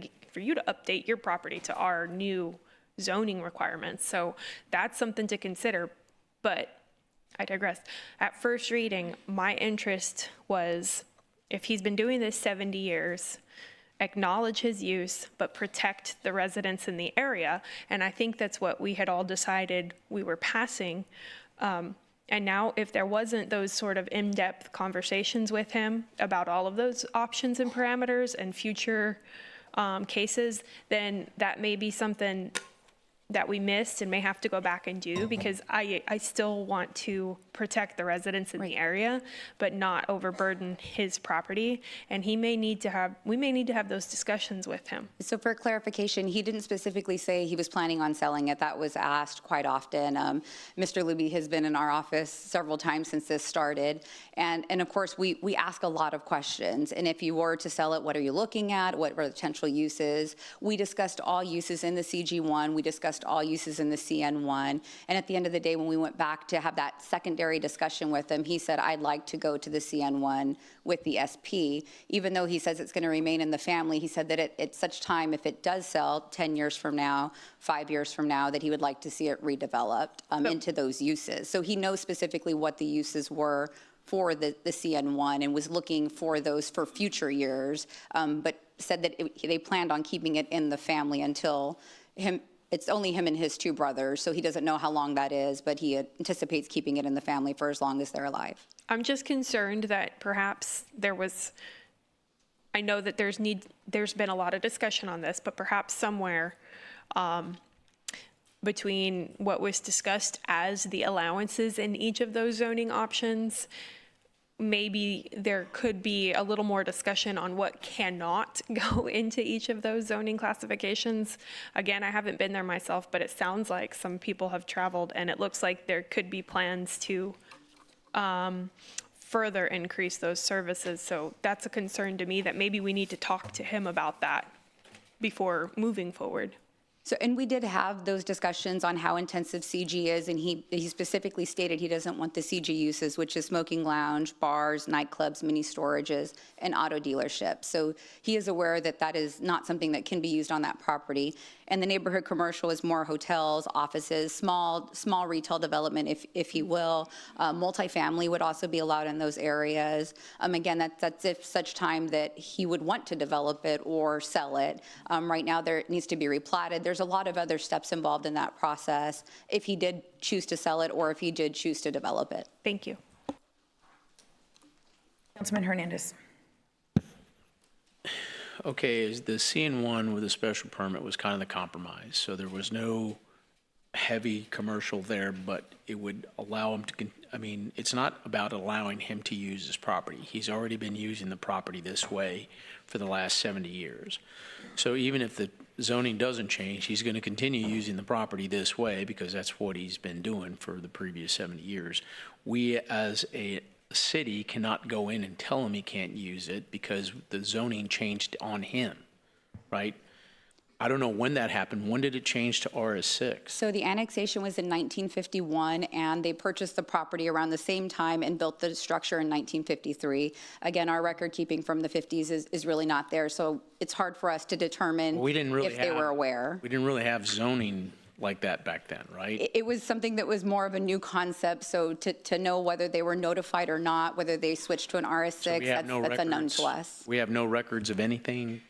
update your property to our new zoning requirements. So that's something to consider, but I digress. At first reading, my interest was, if he's been doing this 70 years, acknowledge his use, but protect the residents in the area. And I think that's what we had all decided we were passing. And now if there wasn't those sort of in-depth conversations with him about all of those options and parameters and future cases, then that may be something that we missed and may have to go back and do, because I still want to protect the residents in the area, but not overburden his property. And we may need to have those discussions with him. So for clarification, he didn't specifically say he was planning on selling it. That was asked quite often. Mr. Luby has been in our office several times since this started. And of course, we ask a lot of questions. And if you were to sell it, what are you looking at? What are the potential uses? We discussed all uses in the CG1. We discussed all uses in the CN1. And at the end of the day, when we went back to have that secondary discussion with him, he said, I'd like to go to the CN1 with the SP. Even though he says it's going to remain in the family, he said that at such time, if it does sell 10 years from now, 5 years from now, that he would like to see it redeveloped into those uses. So he knows specifically what the uses were for the CN1 and was looking for those for future years, but said that they planned on keeping it in the family until it's only him and his 2 brothers, so he doesn't know how long that is, but he anticipates keeping it in the family for as long as they're alive. I'm just concerned that perhaps I know that there's been a lot of discussion on this, but perhaps somewhere between what was discussed as the allowances in each of those zoning options, maybe there could be a little more discussion on what cannot go into each of those zoning classifications. Again, I haven't been there myself, but it sounds like some people have traveled, and it looks like there could be plans to further increase those services. So that's a concern to me, that maybe we need to talk to him about that before moving forward. So, and we did have those discussions on how intensive CG is, and he specifically stated he doesn't want the CG uses, which is smoking lounge, bars, nightclubs, mini storages, and auto dealerships. So he is aware that that is not something that can be used on that property. And the neighborhood commercial is more hotels, offices, small retail development, if you will. Multifamily would also be allowed in those areas. Again, that's if such time that he would want to develop it or sell it. Right now, there needs to be replatted. There's a lot of other steps involved in that process if he did choose to sell it or if he did choose to develop it. Thank you. Councilman Hernandez. Okay, is the CN1 with a special permit was kind of the compromise. So there was no heavy commercial there, but it would allow him to, I mean, it's not about allowing him to use his property. He's already been using the property this way for the last 70 years. So even if the zoning doesn't change, he's going to continue using the property this way because that's what he's been doing for the previous 70 years. We as a city cannot go in and tell him he can't use it because the zoning changed on him, right? I don't know when that happened. When did it change to RS6? So the annexation was in 1951, and they purchased the property around the same time and built the structure in 1953. Again, our record keeping from the 50s is really not there, so it's hard for us to determine if they were aware. We didn't really have zoning like that back then, right? It was something that was more of a new concept, so to know whether they were notified or not, whether they switched to an RS6, that's unknown to us. We have no records of anything?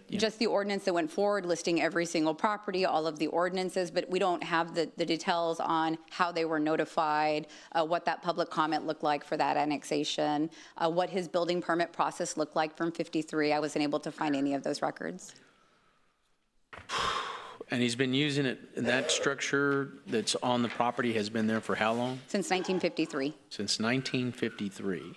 Just the ordinance that went forward listing every single property, all of the ordinances, but we don't have the details on how they were notified, what that public comment looked like for that annexation, what his building permit process looked like from 53. I wasn't able to find any of those records. And he's been using it, that structure that's on the property has been there for how long? Since 1953. Since 1953.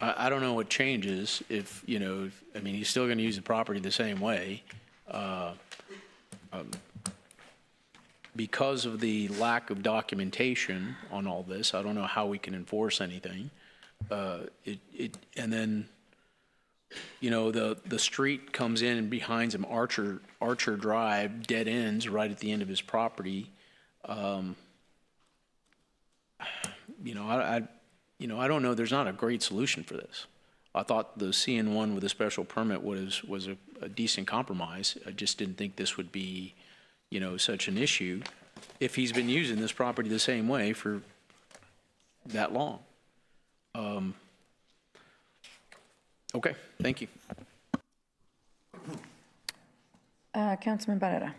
I don't know what changes if, you know, I mean, he's still going to use the property the same way. Because of the lack of documentation on all this, I don't know how we can enforce anything. And then, you know, the street comes in and behind him, Archer Drive, dead ends right at the end of his property. You know, I don't know. There's not a great solution for this. I thought the CN1 with a special permit was a decent compromise. I just didn't think this would be, you know, such an issue if he's been using this property the same way for that long. Okay, thank you. Councilman Barrera.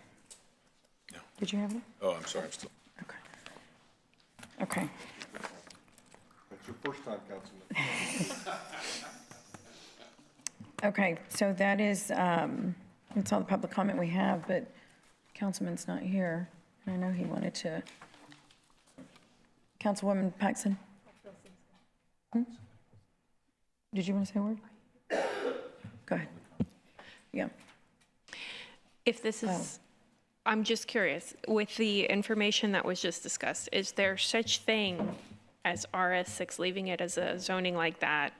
No. Did you have it? Oh, I'm sorry. I'm still. Okay. That's your first time, Councilman. Okay, so that is, that's all the public comment we have, but Councilman's not here. And I know he wanted to. Councilwoman Paxson? Did you want to say a word? Go ahead. Yeah. If this is, I'm just curious, with the information that was just discussed, is there such thing as RS6, leaving it as a zoning like that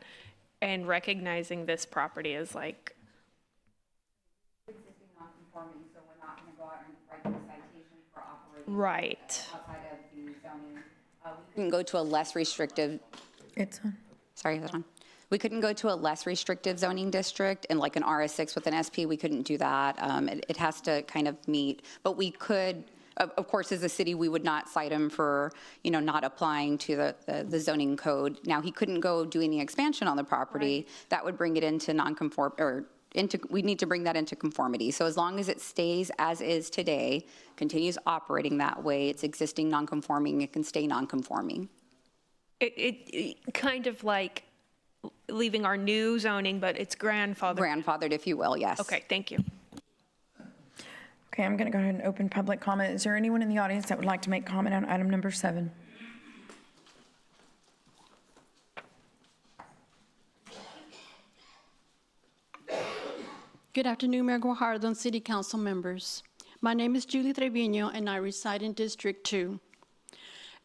and recognizing this property as like? Right. We can go to a less restrictive. It's on. Sorry, is it on? We couldn't go to a less restrictive zoning district, and like an RS6 with an SP, we couldn't do that. It has to kind of meet, but we could of course, as a city, we would not cite him for, not applying to the zoning code. Now, he couldn't go do any expansion on the property. That would bring it into we need to bring that into conformity. So as long as it stays as is today, continues operating that way, it's existing non-conforming, it can stay non-conforming. It kind of like leaving our new zoning, but it's grandfathered. Grandfathered, if you will, yes. Okay, thank you. Okay, I'm going to go ahead and open public comment. Is there anyone in the audience that would like to make comment on item number 7? Good afternoon, Mayor Guajardo and City Council members. My name is Julie Trevino, and I reside in District 2.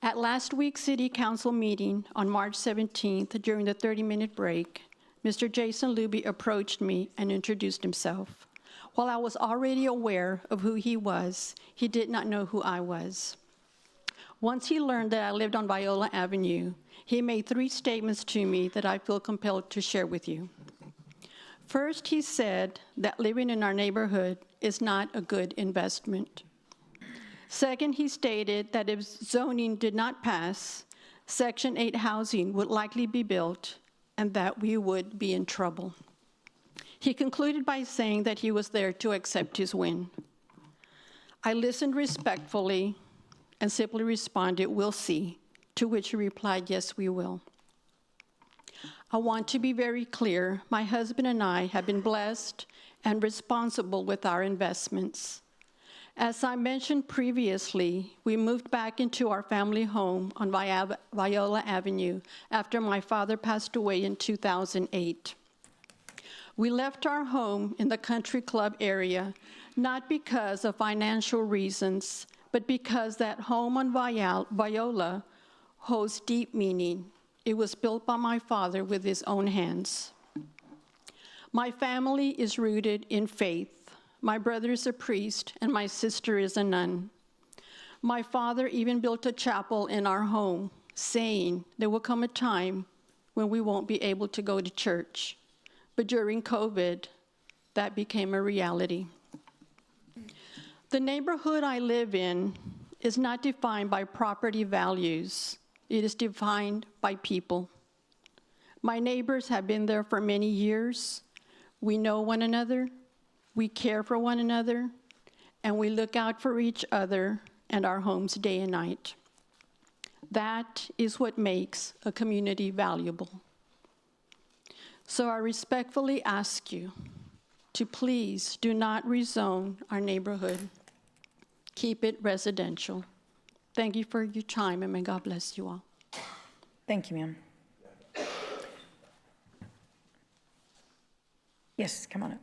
At last week's City Council meeting on March 17th, during the 30-minute break, Mr. Jason Luby approached me and introduced himself. While I was already aware of who he was, he did not know who I was. Once he learned that I lived on Viola Avenue, he made 3 statements to me that I feel compelled to share with you. First, he said that living in our neighborhood is not a good investment. Second, he stated that if zoning did not pass, Section 8 housing would likely be built and that we would be in trouble. He concluded by saying that he was there to accept his win. I listened respectfully and simply responded, "We'll see," to which he replied, "Yes, we will." I want to be very clear. My husband and I have been blessed and responsible with our investments. As I mentioned previously, we moved back into our family home on Viola Avenue after my father passed away in 2008. We left our home in the country club area, not because of financial reasons, but because that home on Viola holds deep meaning. It was built by my father with his own hands. My family is rooted in faith. My brother is a priest, and my sister is a nun. My father even built a chapel in our home, saying there will come a time when we won't be able to go to church. But during COVID, that became a reality. The neighborhood I live in is not defined by property values. It is defined by people. My neighbors have been there for many years. We know one another, we care for one another, and we look out for each other and our homes day and night. That is what makes a community valuable. So I respectfully ask you to please do not rezone our neighborhood. Keep it residential. Thank you for your time, and may God bless you all. Thank you, ma'am. Yes, come on up.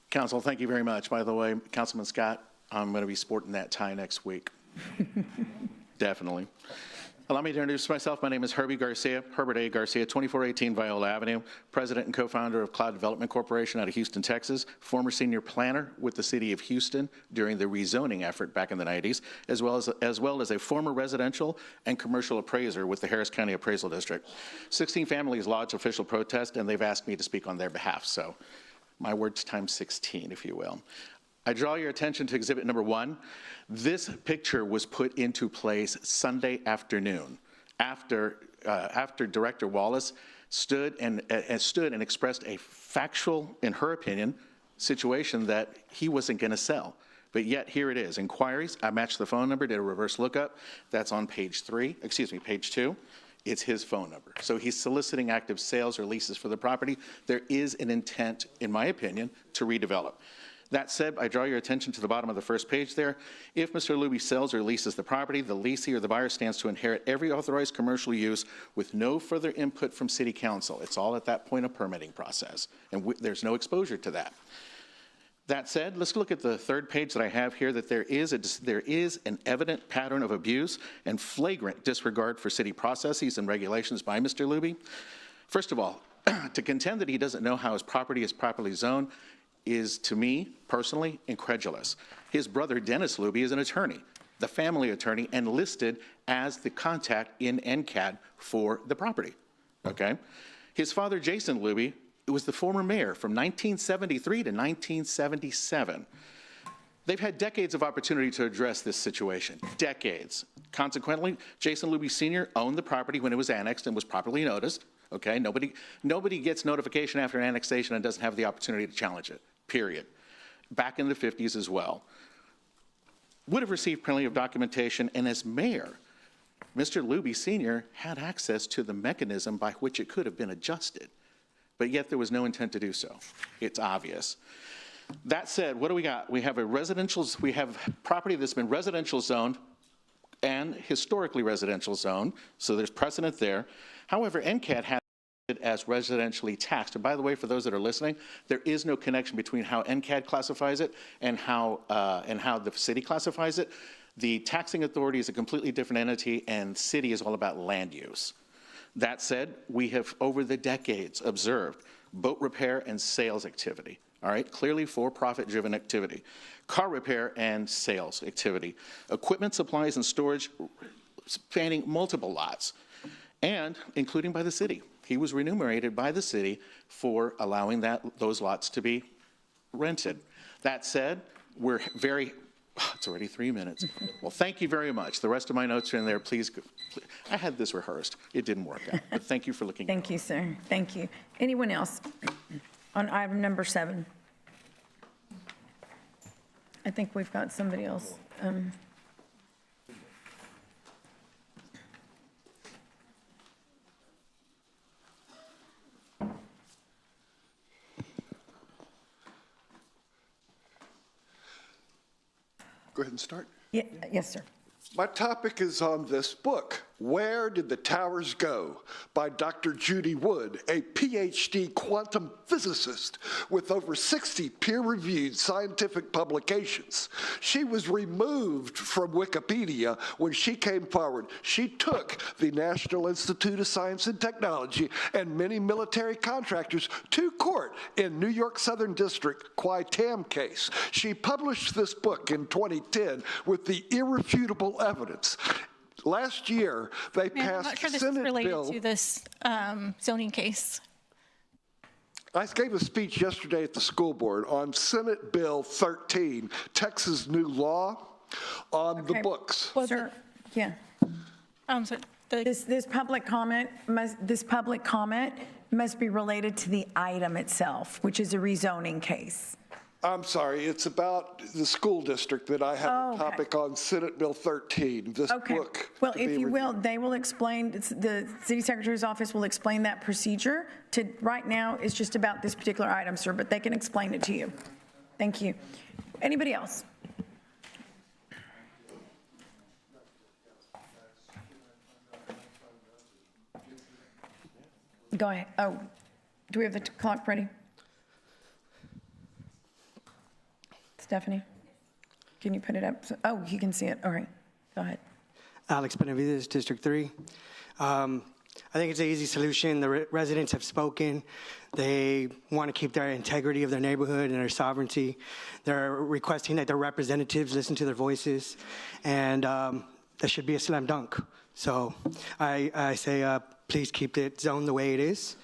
Council, thank you very much. By the way, Councilman Scott, I'm going to be sporting that tie next week. Definitely. Allow me to introduce myself. My name is Herbert A. Garcia, 2418 Viola Avenue, president and co-founder of Cloud Development Corporation out of Houston, Texas, former senior planner with the city of Houston during the rezoning effort back in the 90s, as well as a former residential and commercial appraiser with the Harris County Appraisal District. 16 families lodged official protest, and they've asked me to speak on their behalf. So my words times 16, if you will. I draw your attention to exhibit number 1. This picture was put into place Sunday afternoon after Director Wallace stood and expressed a factual, in her opinion, situation that he wasn't going to sell. But yet here it is. Inquiries, I matched the phone number, did a reverse lookup. That's on page 2. It's his phone number. So he's soliciting active sales or leases for the property. There is an intent, in my opinion, to redevelop. That said, I draw your attention to the bottom of the first page there. If Mr. Luby sells or leases the property, the leasee or the buyer stands to inherit every authorized commercial use with no further input from City Council. It's all at that point of permitting process, and there's no exposure to that. That said, let's look at the third page that I have here, that there is an evident pattern of abuse and flagrant disregard for city processes and regulations by Mr. Luby. First of all, to contend that he doesn't know how his property is properly zoned is, to me, personally, incredulous. His brother, Dennis Luby, is an attorney, the family attorney, and listed as the contact in NCAD for the property, okay? His father, Jason Luby, was the former mayor from 1973 to 1977. They've had decades of opportunity to address this situation, decades. Consequently, Jason Luby Sr. owned the property when it was annexed and was properly noticed, okay? Nobody gets notification after annexation and doesn't have the opportunity to challenge it, period. Back in the 50s as well. Would have received plenty of documentation, and as mayor, Mr. Luby Sr. had access to the mechanism by which it could have been adjusted, but yet there was no intent to do so. It's obvious. That said, what do we got? We have property that's been residential zoned and historically residential zoned, so there's precedent there. However, NCAD has it as residentially taxed. And by the way, for those that are listening, there is no connection between how NCAD classifies it and how the city classifies it. The taxing authority is a completely different entity, and city is all about land use. That said, we have over the decades observed boat repair and sales activity. All right, clearly for-profit driven activity, car repair and sales activity, equipment supplies and storage spanning multiple lots, and including by the city. He was remunerated by the city for allowing those lots to be rented. That said, we're very, it's already 3 minutes. Well, thank you very much. The rest of my notes are in there. Please, I had this rehearsed. It didn't work out, but thank you for looking. Thank you, sir. Thank you. Anyone else on item number 7? I think we've got somebody else. Go ahead and start. Yeah, yes, sir. My topic is on this book, Where Did the Towers Go? By Dr. Judy Wood, a PhD quantum physicist with over 60 peer-reviewed scientific publications. She was removed from Wikipedia when she came forward. She took the National Institute of Science and Technology and many military contractors to court in New York Southern District Qui Tam case. She published this book in 2010 with the irrefutable evidence. Last year, they I'm passed not sure this Senate is related bill. to this zoning case. I gave a speech yesterday at the school board on Senate Bill 13, Texas new law on the books. Well, sir, yeah. So This public comment must be related to the item itself, which is a rezoning case. I'm sorry, it's about the school district that I have a topic on Senate Bill 13, this book. Well, to if be you will, reviewed. they will explain, the city secretary's office will explain that procedure. Right now, it's just about this particular item, sir, but they can explain it to you. Thank you. Anybody else? Go ahead. Oh, do we have the clock ready? Stephanie, can you put it up? Oh, you can see it. All right, go ahead. Alex Benavides, District 3. I think it's an easy solution. The residents have spoken. They want to keep their integrity of their neighborhood and their sovereignty. They're requesting that their representatives listen to their voices, and that should be a slam dunk. So I say please keep it zoned the way it is,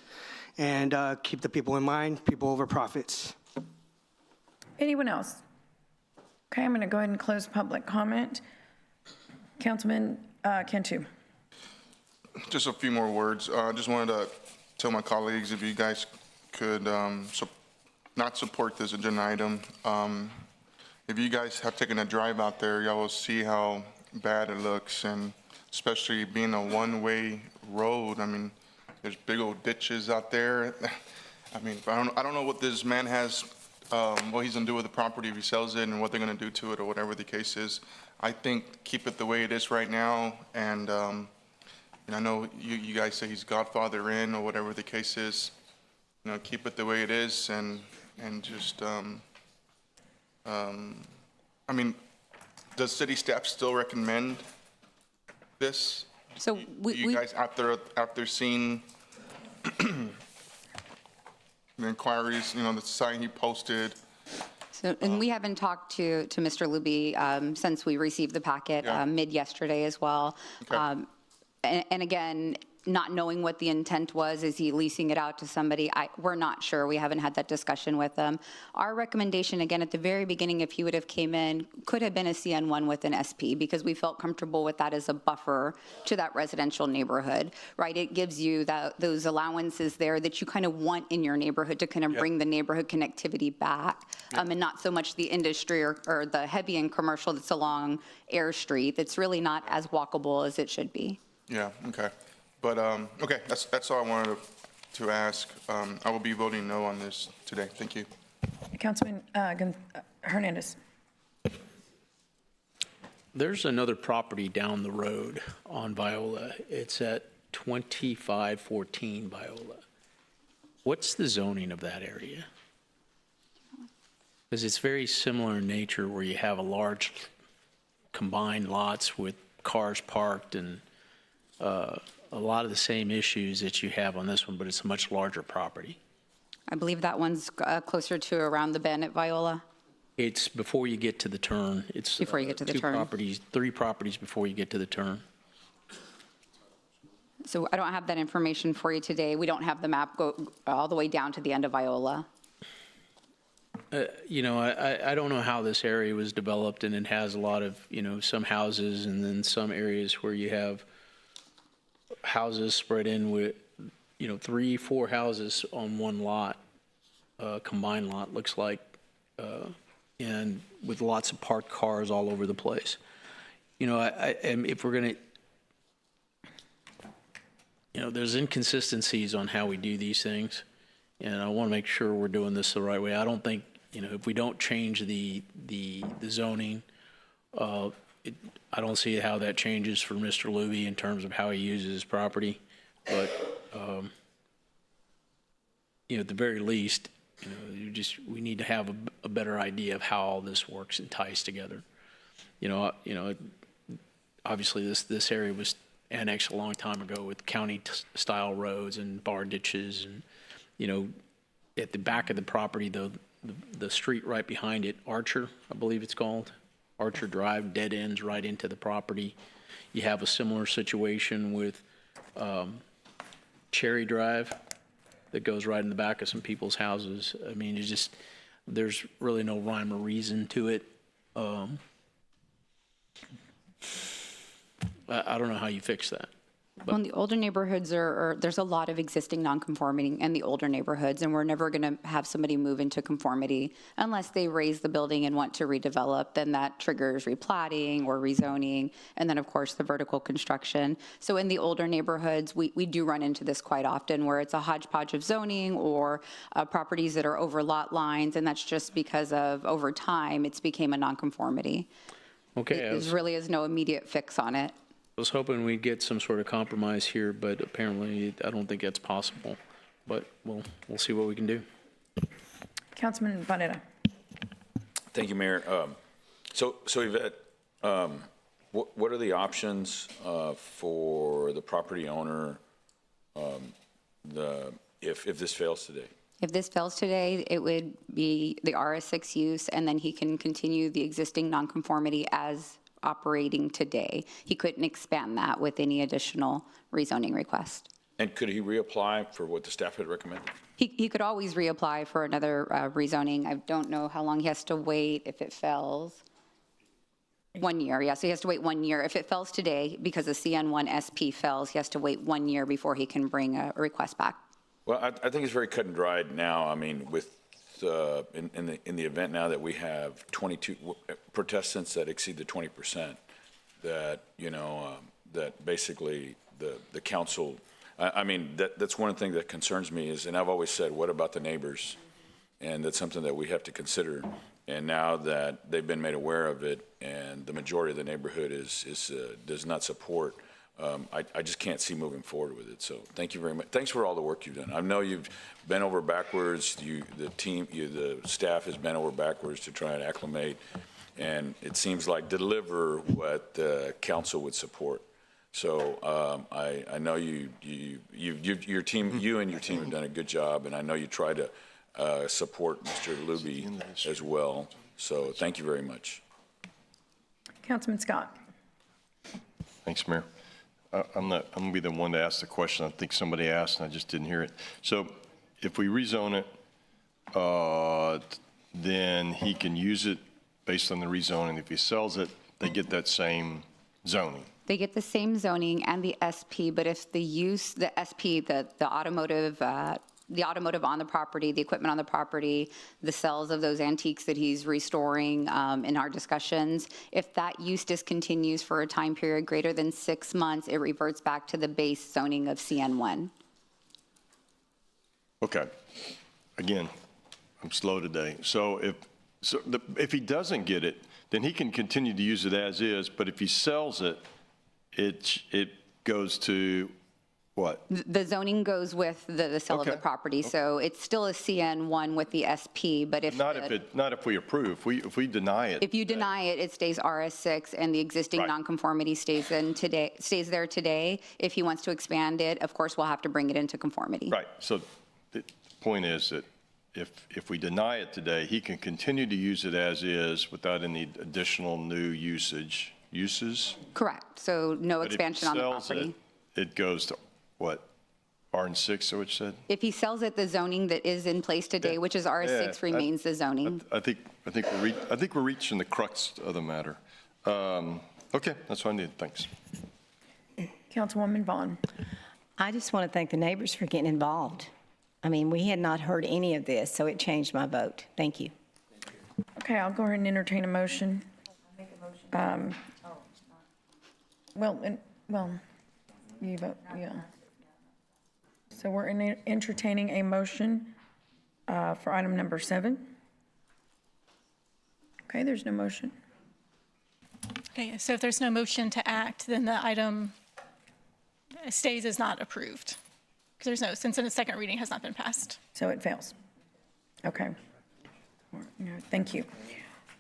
and keep the people in mind, people over profits. Anyone else? Okay, I'm going to go ahead and close public comment. Councilman Cantu. Just a few more words. I just wanted to tell my colleagues if you guys could not support this agenda item. If you guys have taken a drive out there, y'all will see how bad it looks, and especially being a one-way road. I mean, there's big old ditches out there. I mean, I don't know what this man has, what he's gonna do with the property if he sells it and what they're gonna do to it or whatever the case is. I think keep it the way it is right now, and I know you guys say he's Godfather in or whatever the case is. You know, keep it the way it is, and just I mean, does city staff still recommend this? So you guys after seeing the inquiries, you know, the sign he posted. So, and we haven't talked to Mr. Luby since we received the packet mid yesterday as well. Okay. And again, not knowing what the intent was. Is he leasing it out to somebody? We're not sure. We haven't had that discussion with him. Our recommendation, again, at the very beginning, if he would have came in, could have been a CN1 with an SP, because we felt comfortable with that as a buffer to that residential neighborhood, right? It gives you those allowances there that you kind of want in your neighborhood to kind of bring the neighborhood connectivity back, and not so much the industry or the heavy and commercial that's along Air Street. That's really not as walkable as it should be. Yeah, okay. But, okay, that's all I wanted to ask. I will be voting no on this today. Thank you. Councilman Hernandez. There's another property down the road on Viola. It's at 2514 Viola. What's the zoning of that area? Because it's very similar in nature, where you have a large combined lots with cars parked and a lot of the same issues that you have on this one, but it's a much larger property. I believe that one's closer to around the bend at Viola. It's before you get to the turn. It's Before you get to the turn. Three properties before you get to the turn. So I don't have that information for you today. We don't have the map go all the way down to the end of Viola. You know, I don't know how this area was developed, and it has a lot of, you know, some houses and then some areas where you have houses spread in with, you know, 3-4 houses on one lot, combined lot, looks like, and with lots of parked cars all over the place. You know, if we're going to, you know, there's inconsistencies on how we do these things, and I want to make sure we're doing this the right way. I don't think, you know, if we don't change the zoning, I don't see how that changes for Mr. Luby in terms of how he uses his property. But, you know, at the very least, you know, we need to have a better idea of how all this works and ties together. You know, obviously this area was annexed a long time ago with county-style roads and bar ditches, and, you know, at the back of the property, the street right behind it, Archer, I believe it's called, Archer Drive, dead ends right into the property. You have a similar situation with Cherry Drive that goes right in the back of some people's houses. I mean, there's really no rhyme or reason to it. I don't know how you fix that. Well, in the older neighborhoods, there's a lot of existing nonconforming in the older neighborhoods, and we're never going to have somebody move into conformity unless they raise the building and want to redevelop. Then that triggers replatting or rezoning, and then, of course, the vertical construction. So in the older neighborhoods, we do run into this quite often, where it's a hodgepodge of zoning or properties that are over lot lines, and that's just because of, over time, it's became a nonconformity. Okay. There really is no immediate fix on it. I was hoping we'd get some sort of compromise here, but apparently I don't think that's possible. But we'll see what we can do. Councilman Barrera. Thank you, Mayor. So Yvette, what are the options for the property owner if this fails today? If this fails today, it would be the RS6 use, and then he can continue the existing nonconformity as operating today. He couldn't expand that with any additional rezoning request. And could he reapply for what the staff had recommended? He could always reapply for another rezoning. I don't know how long he has to wait if it fails. 1 year, yeah, so he has to wait 1 year. If it fails today, because the CN1 SP fails, he has to wait 1 year before he can bring a request back. Well, I think it's very cut and dried now. I mean, with in the event now that we have 22 protestants that exceed the 20%, that, you know, that basically the council, I mean, that's one of the things that concerns me is, and I've always said, what about the neighbors? And that's something that we have to consider. And now that they've been made aware of it, and the majority of the neighborhood does not support, I just can't see moving forward with it. So thank you very much. Thanks for all the work you've done. I know you've bent over backwards. The staff has bent over backwards to try and acclimate, and it seems like deliver what the council would support. So I know your team, you and your team have done a good job, and I know you try to support Mr. Luby as well. So thank you very much. Councilman Scott. Thanks, Mayor. I'm going to be the one to ask the question. I think somebody asked and I just didn't hear it. So if we rezone it, then he can use it based on the rezoning. If he sells it, they get that same zoning. They get the same zoning and the SP, but if the use, the SP, the automotive on the property, the equipment on the property, the sales of those antiques that he's restoring in our discussions, if that use discontinues for a time period greater than 6 months, it reverts back to the base zoning of CN1. Okay. Again, I'm slow today. So if he doesn't get it, then he can continue to use it as is, but if he sells it, it goes to what? The zoning goes with the sale of the property, so it's still a CN1 with the SP, but if Not if we approve. If we deny it. if you deny it, it stays RS6 and the existing Right. nonconformity stays there today. If he wants to expand it, of course, we'll have to bring it into conformity. Right. So the point is that if we deny it today, he can continue to use it as is without any additional new uses. Correct, so no But if he expansion on the sells property. it goes to what? R6, so what you said? If he sells it, the zoning that is in place today, which is RS6, remains the zoning. I think we're reaching the crux of the matter. Okay, that's what I need. Thanks. Councilwoman Vaughn. I just want to thank the neighbors for getting involved. I mean, we had not heard any of this, so it changed my vote. Thank you. Okay, I'll go ahead and entertain a motion. You vote, yeah. So we're entertaining a motion for item number 7. Okay, there's no motion. Okay, so if there's no motion to act, then the item stays as not approved. Because since the second reading has not been passed. So it fails. Okay. No, thank you.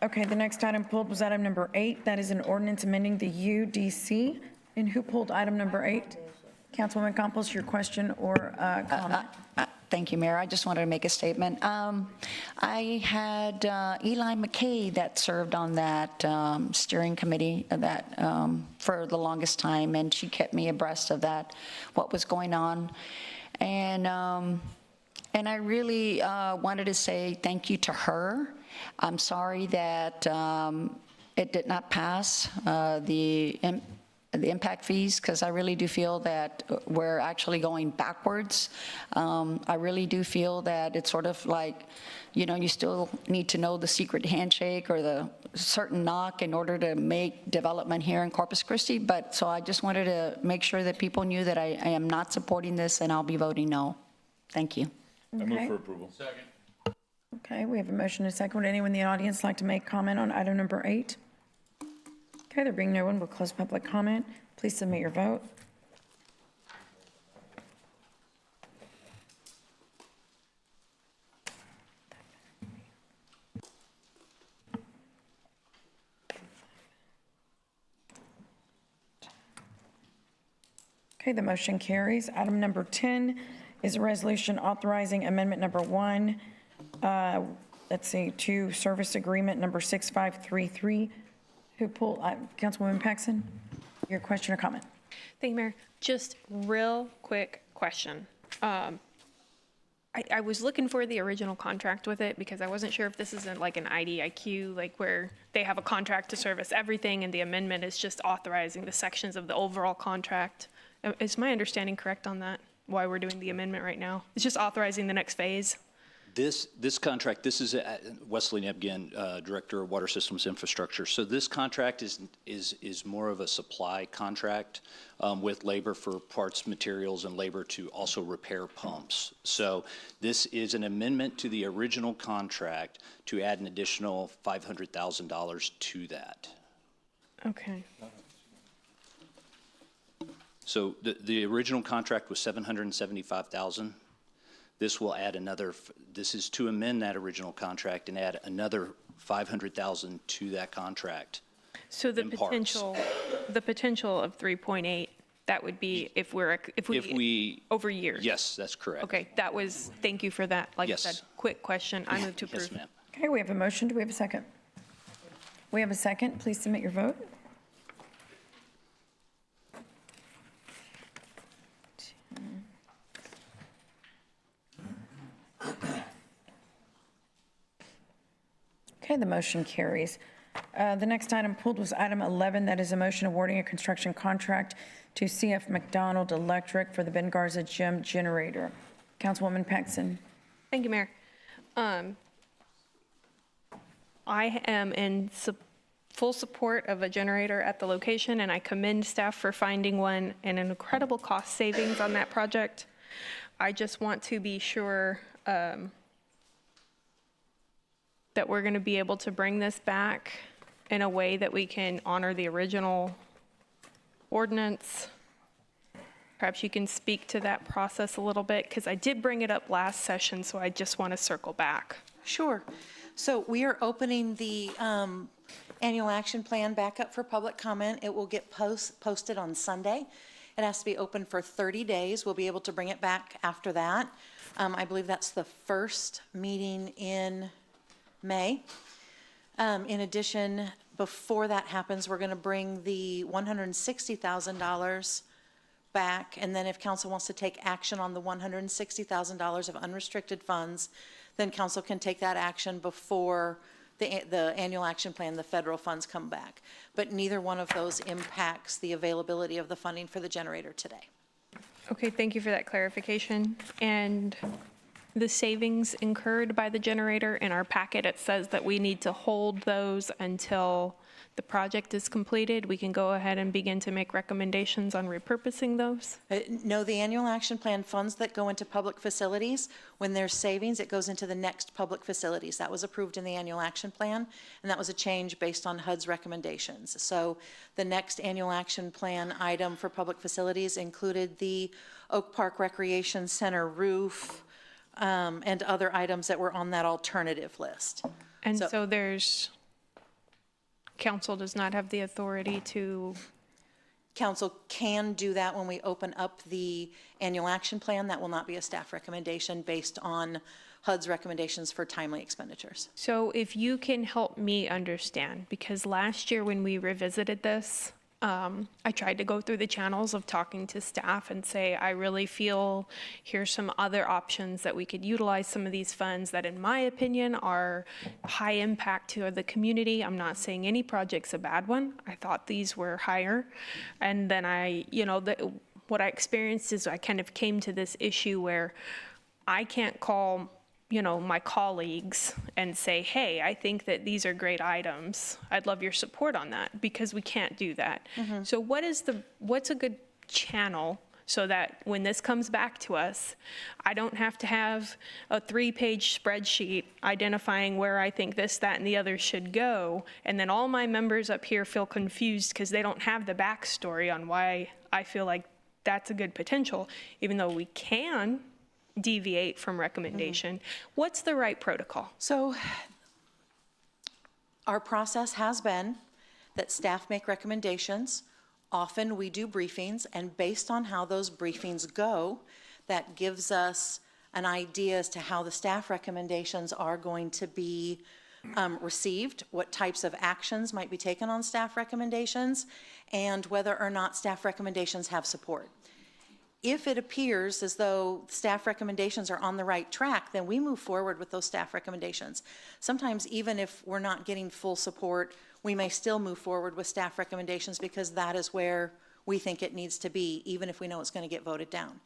Okay, the next item pulled was item number 8. That is an ordinance amending the UDC. And who pulled item number 8? Councilwoman Campos, your question or comment? Thank you, Mayor. I just wanted to make a statement. I had Eli McKay that served on that steering committee for the longest time, and she kept me abreast of that, what was going on. And I really wanted to say thank you to her. I'm sorry that it did not pass the impact fees, because I really do feel that we're actually going backwards. I really do feel that it's sort of like, you still need to know the secret handshake or the certain knock in order to make development here in Corpus Christi. So I just wanted to make sure that people knew that I am not supporting this, and I'll be voting no. Thank you. I move for approval. Second. Okay, we have a motion and a second. Would anyone in the audience like to make comment on item number 8? Okay, there being no one, we'll close public comment. Please submit your vote. Okay, the motion carries. Item number 10 is a resolution authorizing amendment number 1, to service agreement number 6533. Who pulled, Councilwoman Paxson, your question or comment? Thank you, Mayor. Just real quick question. I was looking for the original contract with it because I wasn't sure if this isn't like an IDIQ, like where they have a contract to service everything and the amendment is just authorizing the sections of the overall contract. Is my understanding correct on that? Why we're doing the amendment right now? It's just authorizing the next phase? This contract, this is Wesley Nebgen, Director of Water Systems Infrastructure. So this contract is more of a supply contract with labor for parts, materials, and labor to also repair pumps. So this is an amendment to the original contract to add an additional $500,000 to that. Okay. So the original contract was $775,000. This will add another, this is to amend that original contract and add another $500,000 to that contract. So the potential of 3.8, that would be if we over years. Yes, that's correct. Okay, thank you for that. Like Yes. I said, quick question. I move to approve. Yes, ma'am. Okay, we have a motion. Do we have a second? We have a second. Please submit your vote. Okay, the motion carries. The next item pulled was item 11, that is a motion awarding a construction contract to CF McDonald Electric for the Ben Garza Gym generator. Councilwoman Paxton. Thank you, Mayor. I am in full support of a generator at the location, and I commend staff for finding one and an incredible cost savings on that project. I just want to be sure that we're going to be able to bring this back in a way that we can honor the original ordinance. Perhaps you can speak to that process a little bit, because I did bring it up last session, so I just want to circle back. Sure. So we are opening the annual action plan back up for public comment. It will get posted on Sunday. It has to be open for 30 days. We'll be able to bring it back after that. I believe that's the first meeting in May. In addition, before that happens, we're going to bring the $160,000 back, and then if council wants to take action on the $160,000 of unrestricted funds, then council can take that action before the annual action plan, the federal funds come back. But neither one of those impacts the availability of the funding for the generator today. Okay, thank you for that clarification. And the savings incurred by the generator, in our packet, it says that we need to hold those until the project is completed. We can go ahead and begin to make recommendations on repurposing those. No, the annual action plan funds that go into public facilities, when there's savings, it goes into the next public facilities. That was approved in the annual action plan, and that was a change based on HUD's recommendations. So the next annual action plan item for public facilities included the Oak Park Recreation Center roof, and other items that were on that alternative list. And so there's, council does not have the authority to. Council can do that when we open up the annual action plan. That will not be a staff recommendation based on HUD's recommendations for timely expenditures. So if you can help me understand, because last year when we revisited this, I tried to go through the channels of talking to staff and say, I really feel here's some other options that we could utilize some of these funds that, in my opinion, are high impact to the community. I'm not saying any project's a bad one. I thought these were higher. And then what I experienced is I kind of came to this issue where I can't call my colleagues and say, hey, I think that these are great items. I'd love your support on that, because we can't do that. Mm-hmm. So what's a good channel so that when this comes back to us, I don't have to have a 3-page spreadsheet identifying where I think this, that, and the other should go, and then all my members up here feel confused because they don't have the backstory on why I feel like that's a good potential, even though we can deviate from recommendation. Mm-hmm. What's the right protocol? So our process has been that staff make recommendations. Often we do briefings, and based on how those briefings go, that gives us an idea as to how the staff recommendations are going to be received, what types of actions might be taken on staff recommendations, and whether or not staff recommendations have support. If it appears as though staff recommendations are on the right track, then we move forward with those staff recommendations. Sometimes even if we're not getting full support, we may still move forward with staff recommendations because that is where we think it needs to be, even if we know it's going to get voted down.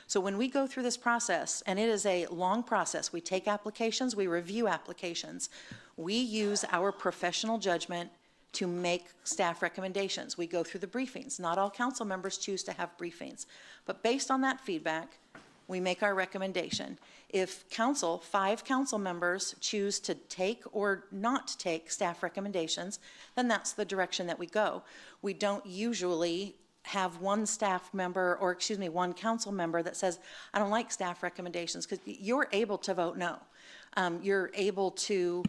So when we go through this process, and it is a long process, we take applications, we review applications, we use our professional judgment to make staff recommendations. We go through the briefings. Not all council members choose to have briefings, but based on that feedback, we make our recommendation. If 5 council members choose to take or not take staff recommendations, then that's the direction that we go. We don't usually have one council member that says, I don't like staff recommendations, because you're able to vote no. You're able to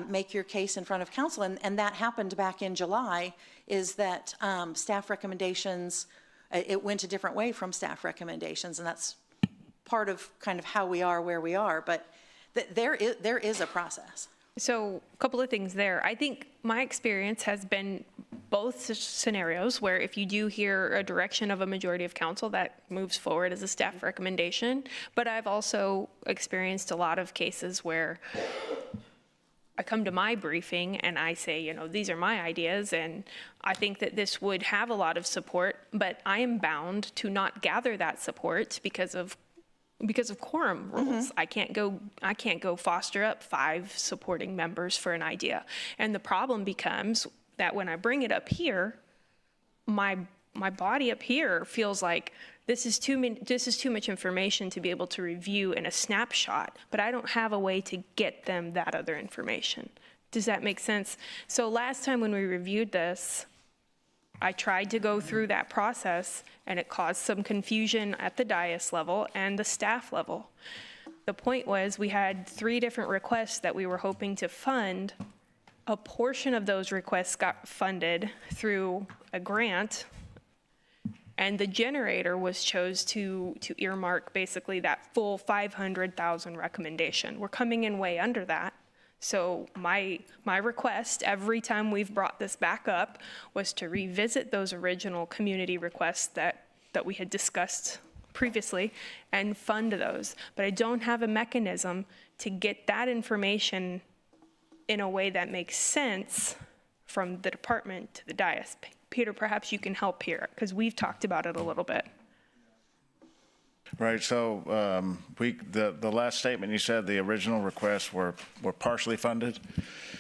make your case in front of council, and that happened back in July, is that staff recommendations, it went a different way from staff recommendations, and that's part of kind of how we are where we are, but there is a process. So a couple of things there. I think my experience has been both scenarios where if you do hear a direction of a majority of council, that moves forward as a staff recommendation, but I've also experienced a lot of cases where I come to my briefing and I say, you know, these are my ideas, and I think that this would have a lot of support, but I am bound to not gather that support because of quorum rules. I can't go foster up 5 supporting members for an idea. And the problem becomes that when I bring it up here, my body up here feels like this is too much information to be able to review in a snapshot, but I don't have a way to get them that other information. Does that make sense? So last time when we reviewed this, I tried to go through that process, and it caused some confusion at the dais level and the staff level. The point was we had 3 different requests that we were hoping to fund. A portion of those requests got funded through a grant, and the generator was chose to earmark basically that full 500,000 recommendation. We're coming in way under that. So my request every time we've brought this back up was to revisit those original community requests that we had discussed previously and fund those. But I don't have a mechanism to get that information in a way that makes sense from the department to the dais. Peter, perhaps you can help here, because we've talked about it a little bit. Right, so the last statement you said, the original requests were partially funded.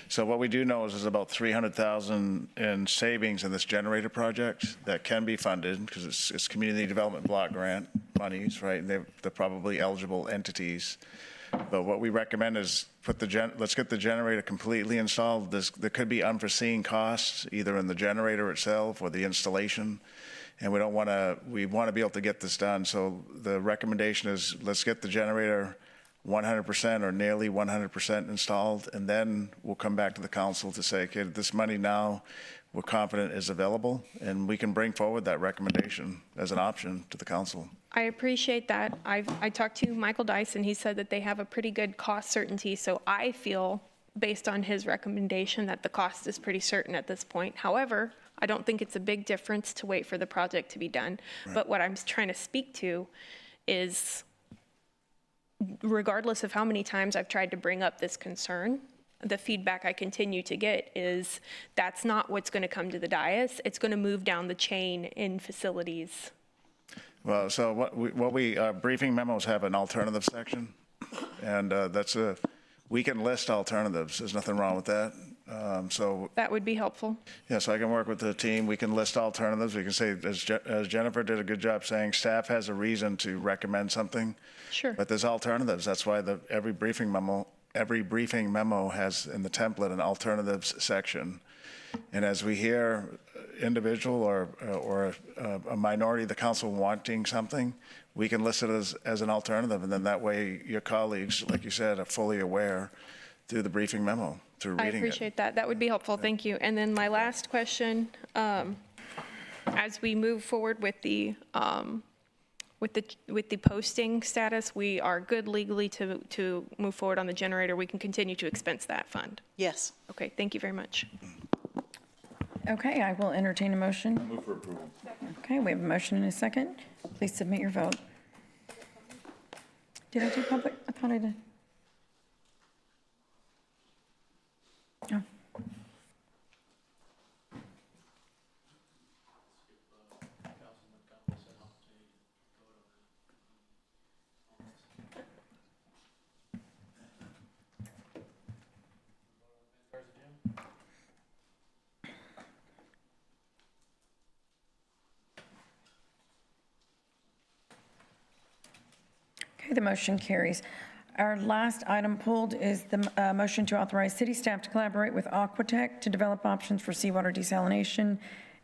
So what we do know is there's about 300,000 in savings in this generator project that can be funded because it's community development block grant monies, right? And they're probably eligible entities. But what we recommend is let's get the generator completely installed. There could be unforeseen costs either in the generator itself or the installation. And we want to be able to get this done. So the recommendation is let's get the generator 100% or nearly 100% installed, and then we'll come back to the council to say, okay, this money now we're confident is available, and we can bring forward that recommendation as an option to the council. I appreciate that. I talked to Michael Dice, and he said that they have a pretty good cost certainty. So I feel, based on his recommendation, that the cost is pretty certain at this point. However, I don't think it's a big difference to wait for the project to be done. Right. But what I'm trying to speak to is, regardless of how many times I've tried to bring up this concern, the feedback I continue to get is that's not what's going to come to the dais. It's going to move down the chain in facilities. Well, so what briefing memos have an alternative section, and we can list alternatives. There's nothing wrong with that. So that would be helpful. Yeah, so I can work with the team. We can list alternatives. We can say, as Jennifer did a good job saying, staff has a reason to recommend something. Sure. But there's alternatives. That's why every briefing memo has in the template an alternatives section. And as we hear individual or a minority of the council wanting something, we can list it as an alternative. And then that way your colleagues, like you said, are fully aware through the briefing memo. I appreciate that. That would be helpful. Thank you. And then my last question, as we move forward with the posting status, we are good legally to move forward on the generator. We can continue to expense that fund. Yes. Okay. Thank you very much. Okay, I will entertain a motion. Move for approval. Okay, we have a motion and a second. Please submit your vote. Did I do public? I thought I did. Oh. Okay, the motion carries. Our last item pulled is the motion to authorize city staff to collaborate with Aquatech to develop options for seawater desalination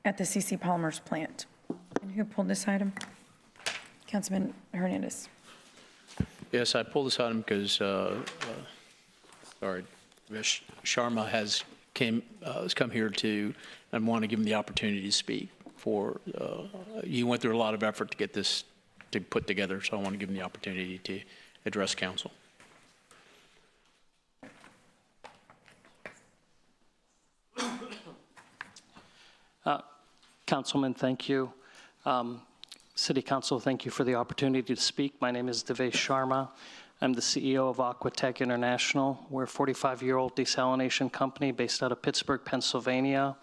at the CC Polymers plant. And who pulled this item? Councilman Hernandez. Yes, I pulled this item because, Sharma has come here and want to give him the opportunity to speak. You went through a lot of effort to get this to put together, so I want to give him the opportunity to address council. Councilman, thank you. City Council, thank you for the opportunity to speak. My name is Devesh Sharma. I'm the CEO of Aquatech International. We're a 45-year-old desalination company based out of Pittsburgh, Pennsylvania.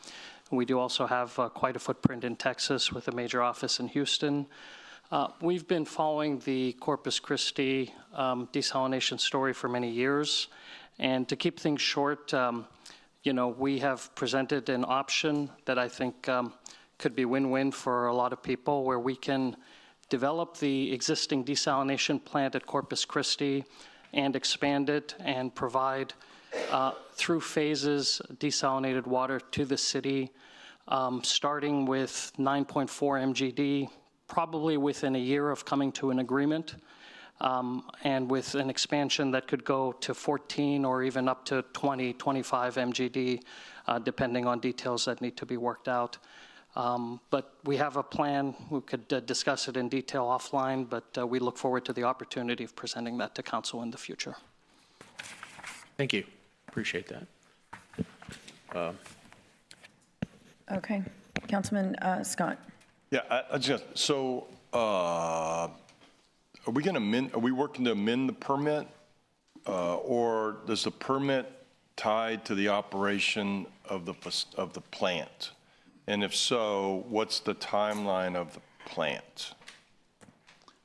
We do also have quite a footprint in Texas with a major office in Houston. We've been following the Corpus Christi desalination story for many years. And to keep things short, we have presented an option that I think could be win-win for a lot of people, where we can develop the existing desalination plant at Corpus Christi and expand it and provide, through phases, desalinated water to the city, starting with 9.4 MGD, probably within a year of coming to an agreement, and with an expansion that could go to 14 or even up to 20, 25 MGD, depending on details that need to be worked out. But we have a plan. We could discuss it in detail offline, but we look forward to the opportunity of presenting that to council in the future. Thank you. Appreciate that. Okay. Councilman Scott. Yeah, are we working to amend the permit? Or does the permit tie to the operation of the plant? And if so, what's the timeline of the plant?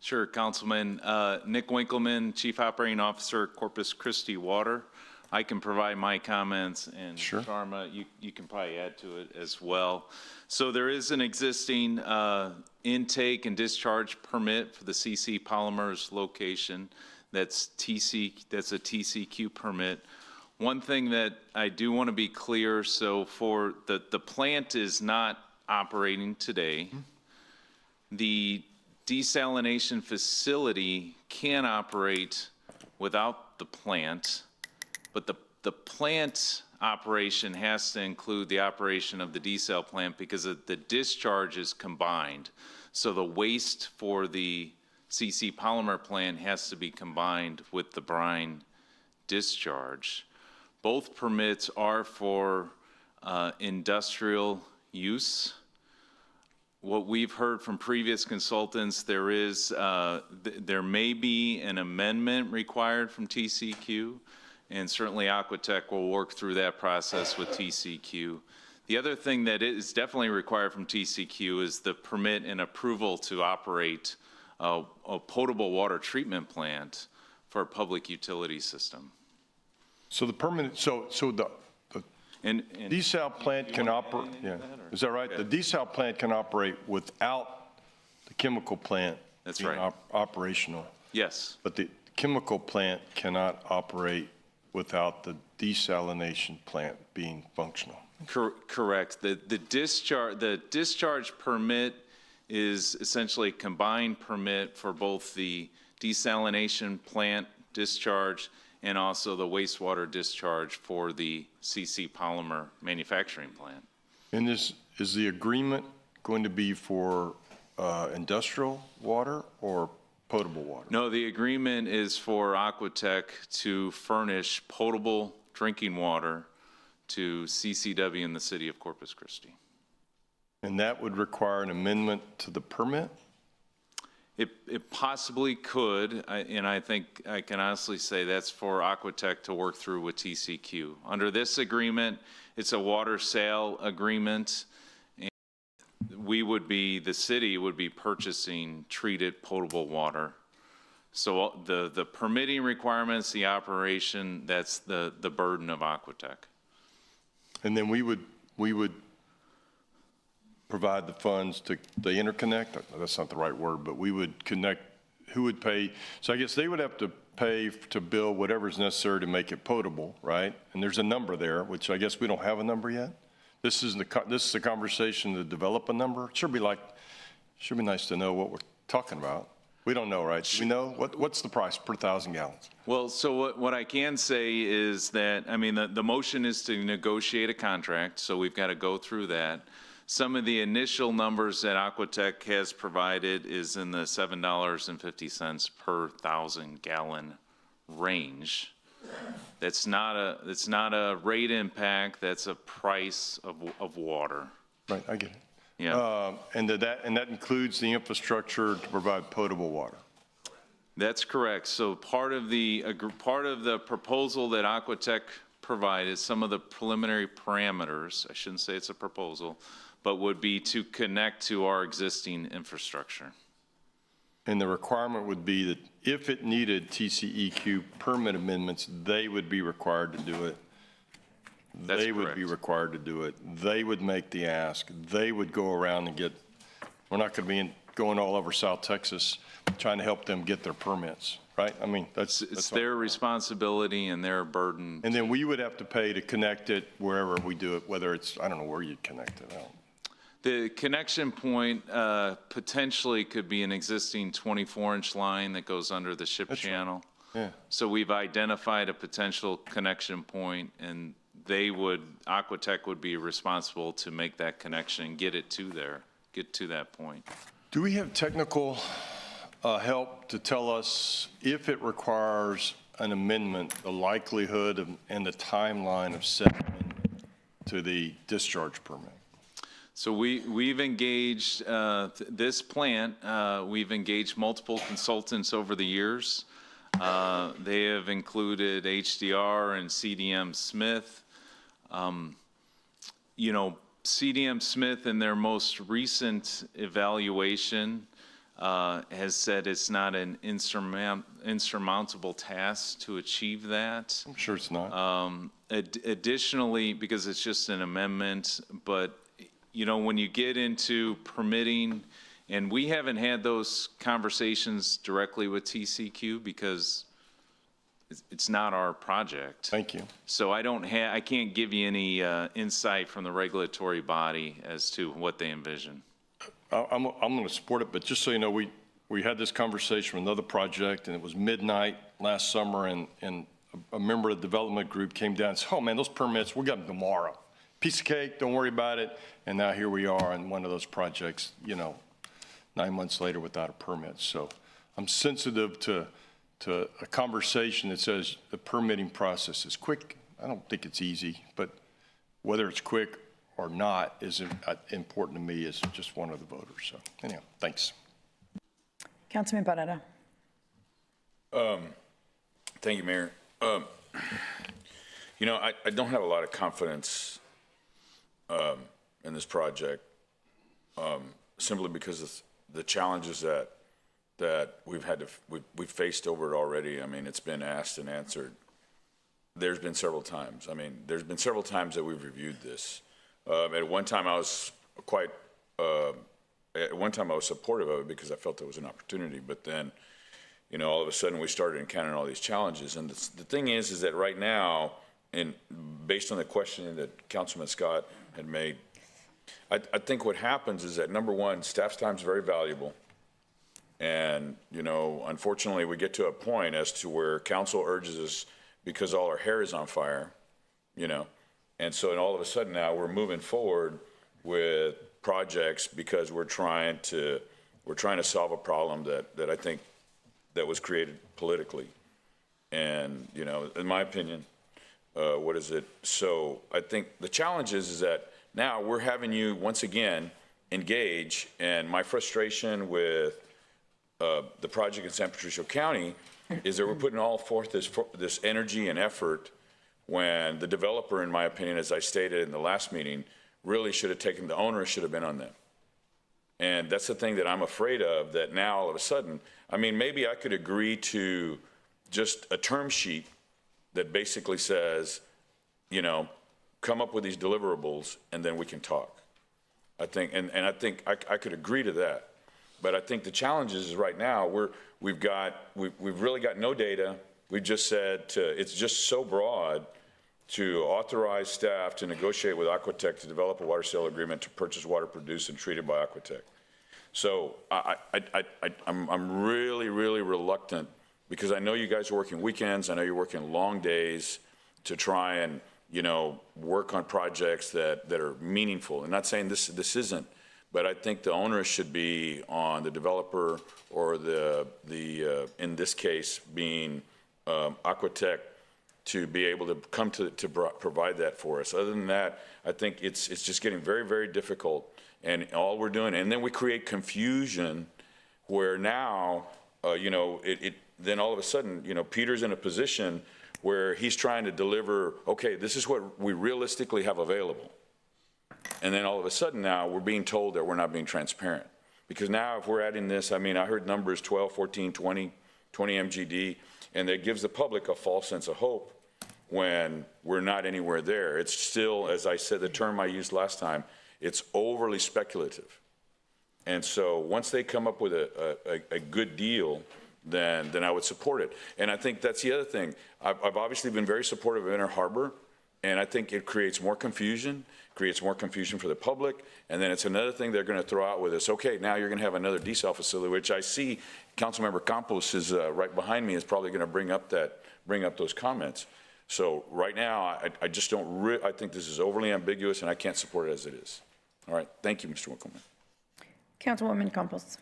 Sure, Councilman. Nick Winkleman, Chief Operating Officer, Corpus Christi Water. I can provide my comments, and Sharma, you can probably add to it as well. So there is an existing intake and discharge permit for the CC Polymers location. That's a TCQ permit. One thing that I do want to be clear, so for the plant is not operating today. The desalination facility can operate without the plant, but the plant operation has to include the operation of the desal plant because the discharge is combined. So the waste for the CC Polymer plant has to be combined with the brine discharge. Both permits are for industrial use. What we've heard from previous consultants, there may be an amendment required from TCQ, and certainly Aquatech will work through that process with TCQ. The other thing that is definitely required from TCQ is the permit and approval to operate a potable water treatment plant for a public utility system. So the permanent, so the desal plant can operate, yeah, is that right? The desal plant can operate without the chemical plant being operational. Yes. But the chemical plant cannot operate without the desalination plant being functional. Correct. The discharge permit is essentially a combined permit for both the desalination plant discharge and also the wastewater discharge for the CC Polymer manufacturing plant. And is the agreement going to be for industrial water or potable water? No, the agreement is for Aquatech to furnish potable drinking water to CCW in the city of Corpus Christi. And that would require an amendment to the permit? It possibly could, and I think I can honestly say that's for Aquatech to work through with TCQ. Under this agreement, it's a water sale agreement, and the city would be purchasing treated potable water. So the permitting requirements, the operation, that's the burden of Aquatech. And then we would provide the funds to the interconnect. That's not the right word, but we would connect. Who would pay? So I guess they would have to pay to build whatever's necessary to make it potable, right? And there's a number there, which I guess we don't have a number yet. This is the conversation to develop a number. It should be nice to know what we're talking about. We don't know, right? Do we know what's the price per 1,000 gallons? Well, so what I can say is that, I mean, the motion is to negotiate a contract, so we've got to go through that. Some of the initial numbers that Aquatech has provided is in the $7.50 per 1,000 gallon range. That's not a rate impact, that's a price of water. Right, I get it. Yeah. And that includes the infrastructure to provide potable water. That's correct. So part of the proposal that Aquatech provided, some of the preliminary parameters, I shouldn't say it's a proposal, but would be to connect to our existing infrastructure. And the requirement would be that if it needed TCEQ permit amendments, they would be required to do it. That's They would be correct. required to do it. They would make the ask. They would go around and get, we're not going to be going all over South Texas trying to help them get their permits, right? I mean, It's that's their responsibility and their burden. And then we would have to pay to connect it wherever we do it, whether it's, I don't know where you'd connect it out. The connection point potentially could be an existing 24-inch line that goes under the ship channel. Yeah. So we've identified a potential connection point, and Aquatech would be responsible to make that connection, get to that point. Do we have technical help to tell us if it requires an amendment, the likelihood and the timeline of settlement to the discharge permit? So we've engaged this plant. We've engaged multiple consultants over the years. They have included HDR and CDM Smith. CDM Smith in their most recent evaluation has said it's not an insurmountable task to achieve that. I'm sure it's not. Additionally, because it's just an amendment, but when you get into permitting, and we haven't had those conversations directly with TCQ because it's not our project. Thank you. So I can't give you any insight from the regulatory body as to what they envision. I'm going to support it, but just so you know, we had this conversation with another project, and it was midnight last summer, and a member of the development group came down and said, oh man, those permits, we'll get them tomorrow. Piece of cake, don't worry about it. And now here we are in one of those projects, 9 months later without a permit. So I'm sensitive to a conversation that says the permitting process is quick. I don't think it's easy, but whether it's quick or not is important to me as just one of the voters. So anyhow, thanks. Councilman Barrera. Thank you, Mayor. I don't have a lot of confidence in this project, simply because of the challenges that we've faced over it already. I mean, it's been asked and answered. There's been several times. There's been several times that we've reviewed this. At one time, I was supportive of it because I felt there was an opportunity. But then, all of a sudden, we started encountering all these challenges. And the thing is that right now, and based on the question that Councilman Scott had made, I think what happens is that, number one, staff's time is very valuable. And, unfortunately, we get to a point as to where council urges us because all our hair is on fire, And so all of a sudden now we're moving forward with projects because we're trying to solve a problem that I think that was created politically. And, in my opinion, So I think the challenge is that now we're having you once again engage, and my frustration with the project in San Patricio County is that we're putting all forth this energy and effort when the developer, in my opinion, as I stated in the last meeting, really should have taken, the owner should have been on them. And that's the thing that I'm afraid of, that now all of a sudden, maybe I could agree to just a term sheet that basically says, come up with these deliverables and then we can talk. I think, and I think I could agree to that. But I think the challenge is right now we've really got no data. We've just said it's just so broad to authorize staff to negotiate with Aquatech to develop a water sale agreement to purchase water produced and treated by Aquatech. So I'm really, really reluctant, because I know you guys are working weekends. I know you're working long days to try and, work on projects that are meaningful. I'm not saying this isn't, but I think the onus should be on the developer, or the in this case being Aquatech, to be able to come to provide that for us. Other than that, I think it's just getting very, very difficult. And all we're doing, and then we create confusion where now, then all of a sudden, you know, Peter's in a position where he's trying to deliver, okay, this is what we realistically have available. And then all of a sudden now we're being told that we're not being transparent. Because now if we're adding this, I mean, I heard numbers 12, 14, 20 MGD, and it gives the public a false sense of hope when we're not anywhere there. It's still, as I said, the term I used last time, it's overly speculative. And so once they come up with a good deal, then I would support it. And I think that's the other thing. I've obviously been very supportive of Inner Harbor, and I think it creates more confusion for the public, and then it's another thing they're going to throw out with us. Okay, now you're going to have another desal facility, which I see Councilmember Campos is right behind me, is probably going to bring up those comments. So right now, I just don't. I think this is overly ambiguous, and I can't support it as it is. All right, thank you, Mr. Winkleman. Councilwoman Campos.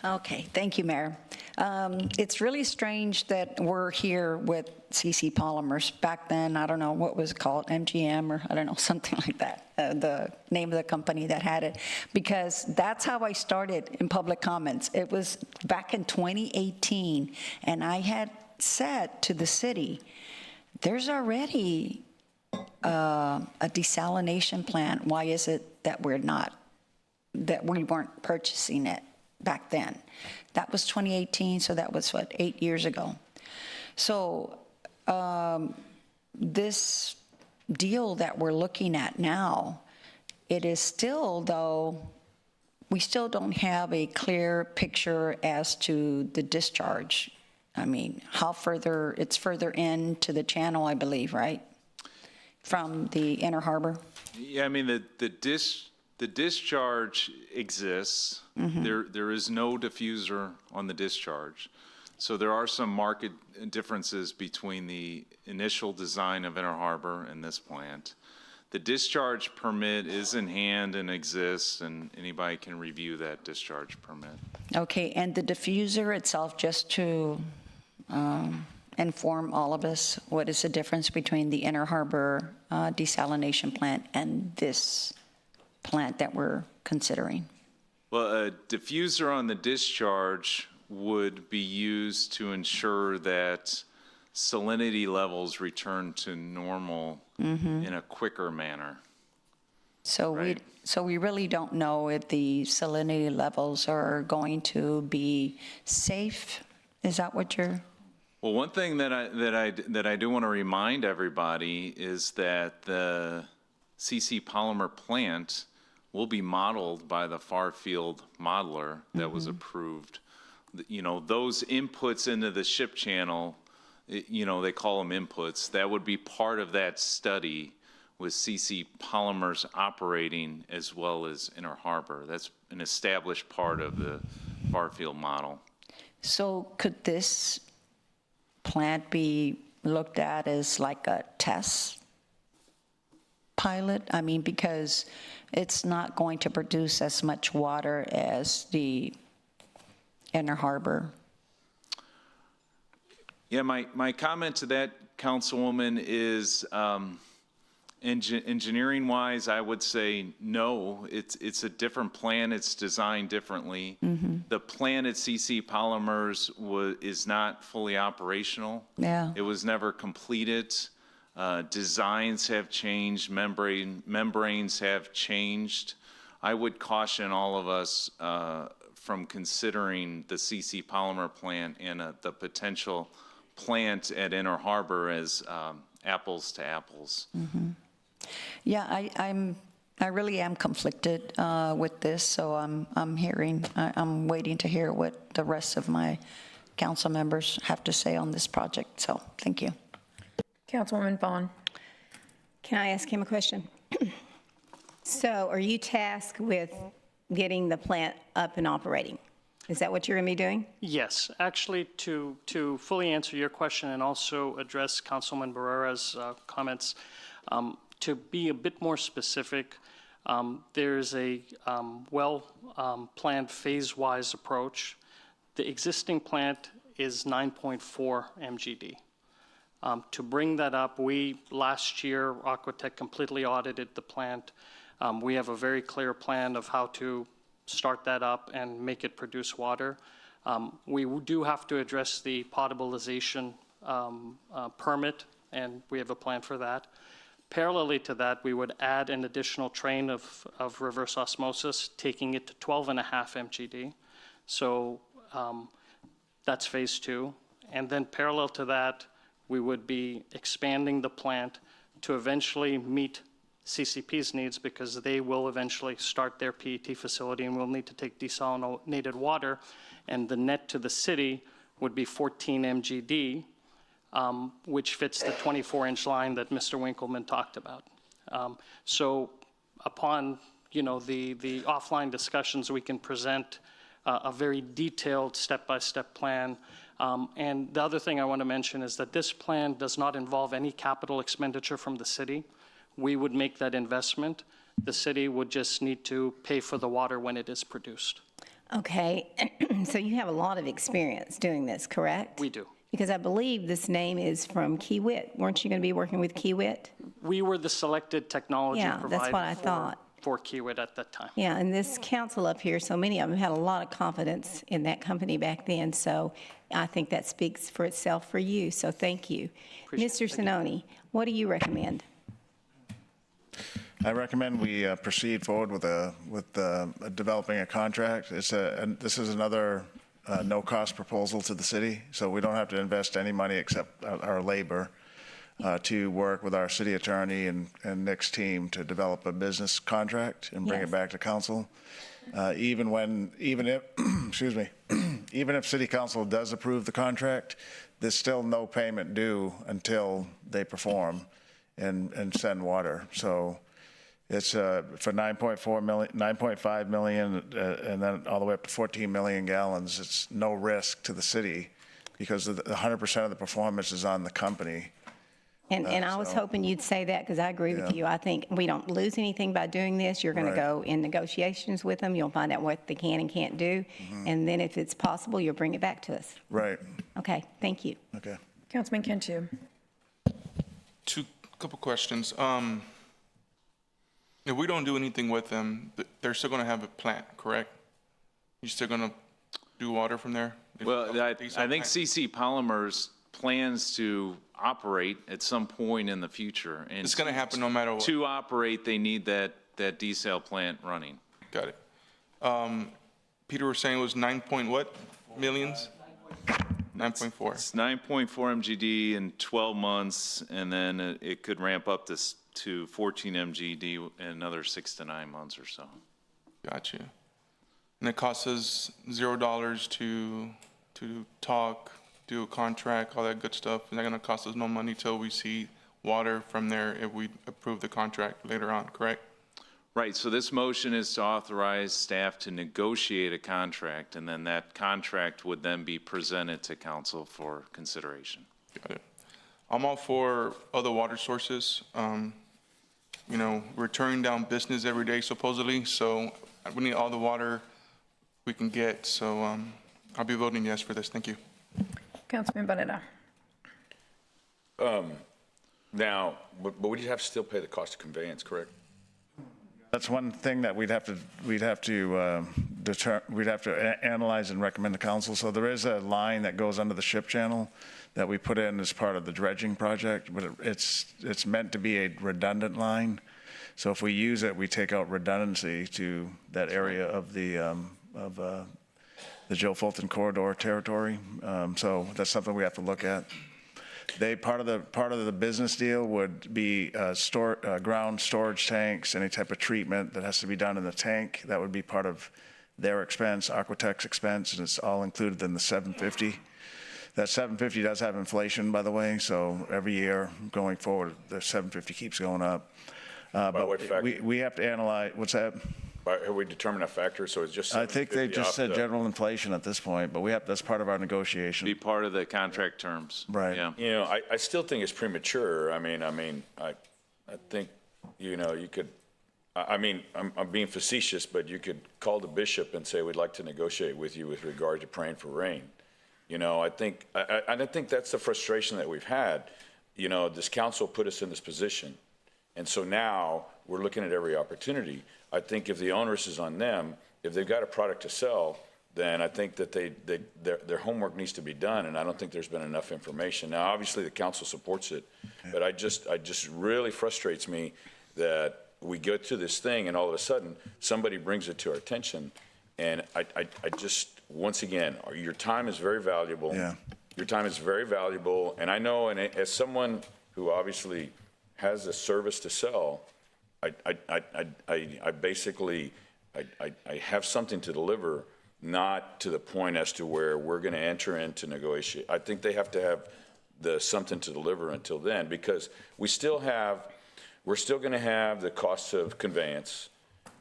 Okay, thank you, Mayor. It's really strange that we're here with CC Polymers. Back then, I don't know what was it called, MGM or I don't know, something like that, the name of the company that had it, because that's how I started in public comments. It was back in 2018, and I had said to the city, there's already a desalination plant. Why is it that we weren't purchasing it back then? That was 2018, so that was, 8 years ago. So this deal that we're looking at now, it is still, though, we still don't have a clear picture as to the discharge. I mean, it's further into the channel, I believe, right? From the Inner Harbor? Yeah, I mean, the discharge exists. There is no diffuser on the discharge. So there are some market differences between the initial design of Inner Harbor and this plant. The discharge permit is in hand and exists, and anybody can review that discharge permit. Okay, and the diffuser itself, just to inform all of us, what is the difference between the Inner Harbor desalination plant and this plant that we're considering? Well, a diffuser on the discharge would be used to ensure that salinity levels return to normal in a quicker manner. So we really don't know if the salinity levels are going to be safe. Is that what you're? Well, one thing that I do want to remind everybody is that the CC Polymer plant will be modeled by the Farfield modeler that was approved. You know, those inputs into the ship channel, you know, they call them inputs. That would be part of that study with CC Polymers operating as well as Inner Harbor. That's an established part of the Farfield model. So could this plant be looked at as like a test pilot? I mean, because it's not going to produce as much water as the Inner Harbor. Yeah, my comment to that, Councilwoman, is engineering-wise, I would say no. It's a different plan. It's designed differently. The plan at CC Polymers is not fully operational. Yeah. It was never completed. Designs have changed. Membranes have changed. I would caution all of us from considering the CC Polymer plant and the potential plant at Inner Harbor as apples to apples. Yeah, I really am conflicted with this, so I'm waiting to hear what the rest of my council members have to say on this project. So thank you. Councilwoman Vaughn. Can I ask him a question? So are you tasked with getting the plant up and operating? Is that what you're going to be doing? Yes, actually, to fully answer your question and also address Councilman Barrera's comments, to be a bit more specific, there's a well-planned phase-wise approach. The existing plant is 9.4 MGD. To bring that up, last year, Aquatech completely audited the plant. We have a very clear plan of how to start that up and make it produce water. We do have to address the potabilization permit, and we have a plan for that. Parallelly to that, we would add an additional train of reverse osmosis, taking it to 12.5 MGD. So that's phase 2. And then parallel to that, we would be expanding the plant to eventually meet CCP's needs, because they will eventually start their PET facility and will need to take desalinated water. And the net to the city would be 14 MGD, which fits the 24-inch line that Mr. Winkleman talked about. So upon, the offline discussions, we can present a very detailed step-by-step plan. And the other thing I want to mention is that this plan does not involve any capital expenditure from the city. We would make that investment. The city would just need to pay for the water when it is produced. Okay, so you have a lot of experience doing this, correct? We do. Because I believe this name is from Kiewit. Weren't you going to be working with Kiewit? We were the selected technology Yeah, provider that's what I thought. for Kiewit at that time. Yeah, and this council up here, so many of them had a lot of confidence in that company back then, so I think that speaks for itself for you, so thank you. Mr. Sinoni, what do you recommend? I recommend we proceed forward with developing a contract. This is another no-cost proposal to the city, so we don't have to invest any money except our labor to work with our city attorney and Nick's team to develop a business contract and bring it back to council. Even if, excuse me, even if city council does approve the contract, there's still no payment due until they perform and send water. So it's for 9.5 million, and then all the way up to 14 million gallons. It's no risk to the city because 100% of the performance is on the company. And I was hoping you'd say that, because I agree with you. I think we don't lose anything by doing this. You're going to go in negotiations with them. You'll find out what they can and can't do. And then if it's possible, you'll bring it back to us. Right. Okay, thank you. Okay. Councilman Cantu. Couple questions. If we don't do anything with them, they're still going to have a plant, correct? You're still going to do water from there? Well, I think CC Polymers plans to operate at some point in the future. And it's going to happen no matter what. To operate, they need that desal plant running. Got it. Peter was saying it was 9 point what millions? 9.4. It's 9.4 MGD in 12 months, and then it could ramp up to 14 MGD in another 6 to 9 months or so. Gotcha. And it costs us $0 to talk, do a contract, all that good stuff. It's not going to cost us no money till we see water from there if we approve the contract later on, correct? Right, so this motion is to authorize staff to negotiate a contract, and then that contract would then be presented to council for consideration. Got it. I'm all for other water sources. We're turning down business every day supposedly, so we need all the water we can get. So I'll be voting yes for this. Thank you. Councilman Barrera. Now, but we'd have to still pay the cost of conveyance, correct? That's one thing that we'd have to analyze and recommend to council. So there is a line that goes under the ship channel that we put in as part of the dredging project, but it's meant to be a redundant line. So if we use it, we take out redundancy to that area of the Joe Fulton corridor territory. So that's something we have to look at. Part of the business deal would be ground storage tanks, any type of treatment that has to be done in the tank. That would be part of their expense, Aquatek's expense, and it's all included in the 750. That 750 does have inflation, by the way, so every year going forward, the 750 keeps going up. But what factor? we have to analyze, what's that? Have we determined a factor? So it's just I think they 750 just off said the- general inflation at this point, but that's part of our negotiation. Be part of the contract terms. Right. Yeah. I still think it's premature. I think, you could, I'm being facetious, but you could call the bishop and say, we'd like to negotiate with you with regard to praying for rain. I think that's the frustration that we've had. This council put us in this position. And so now we're looking at every opportunity. I think if the onus is on them, if they've got a product to sell, then I think that their homework needs to be done, and I don't think there's been enough information. Now, obviously, the council supports it, but I just really frustrates me that we go to this thing and all of a sudden somebody brings it to our attention, and I just, once again, your time is very valuable. Yeah. Your time is very valuable, and I know, and as someone who obviously has a service to sell, I basically have something to deliver, not to the point as to where we're going to enter into negotiate. I think they have to have something to deliver until then, because we're still going to have the costs of conveyance,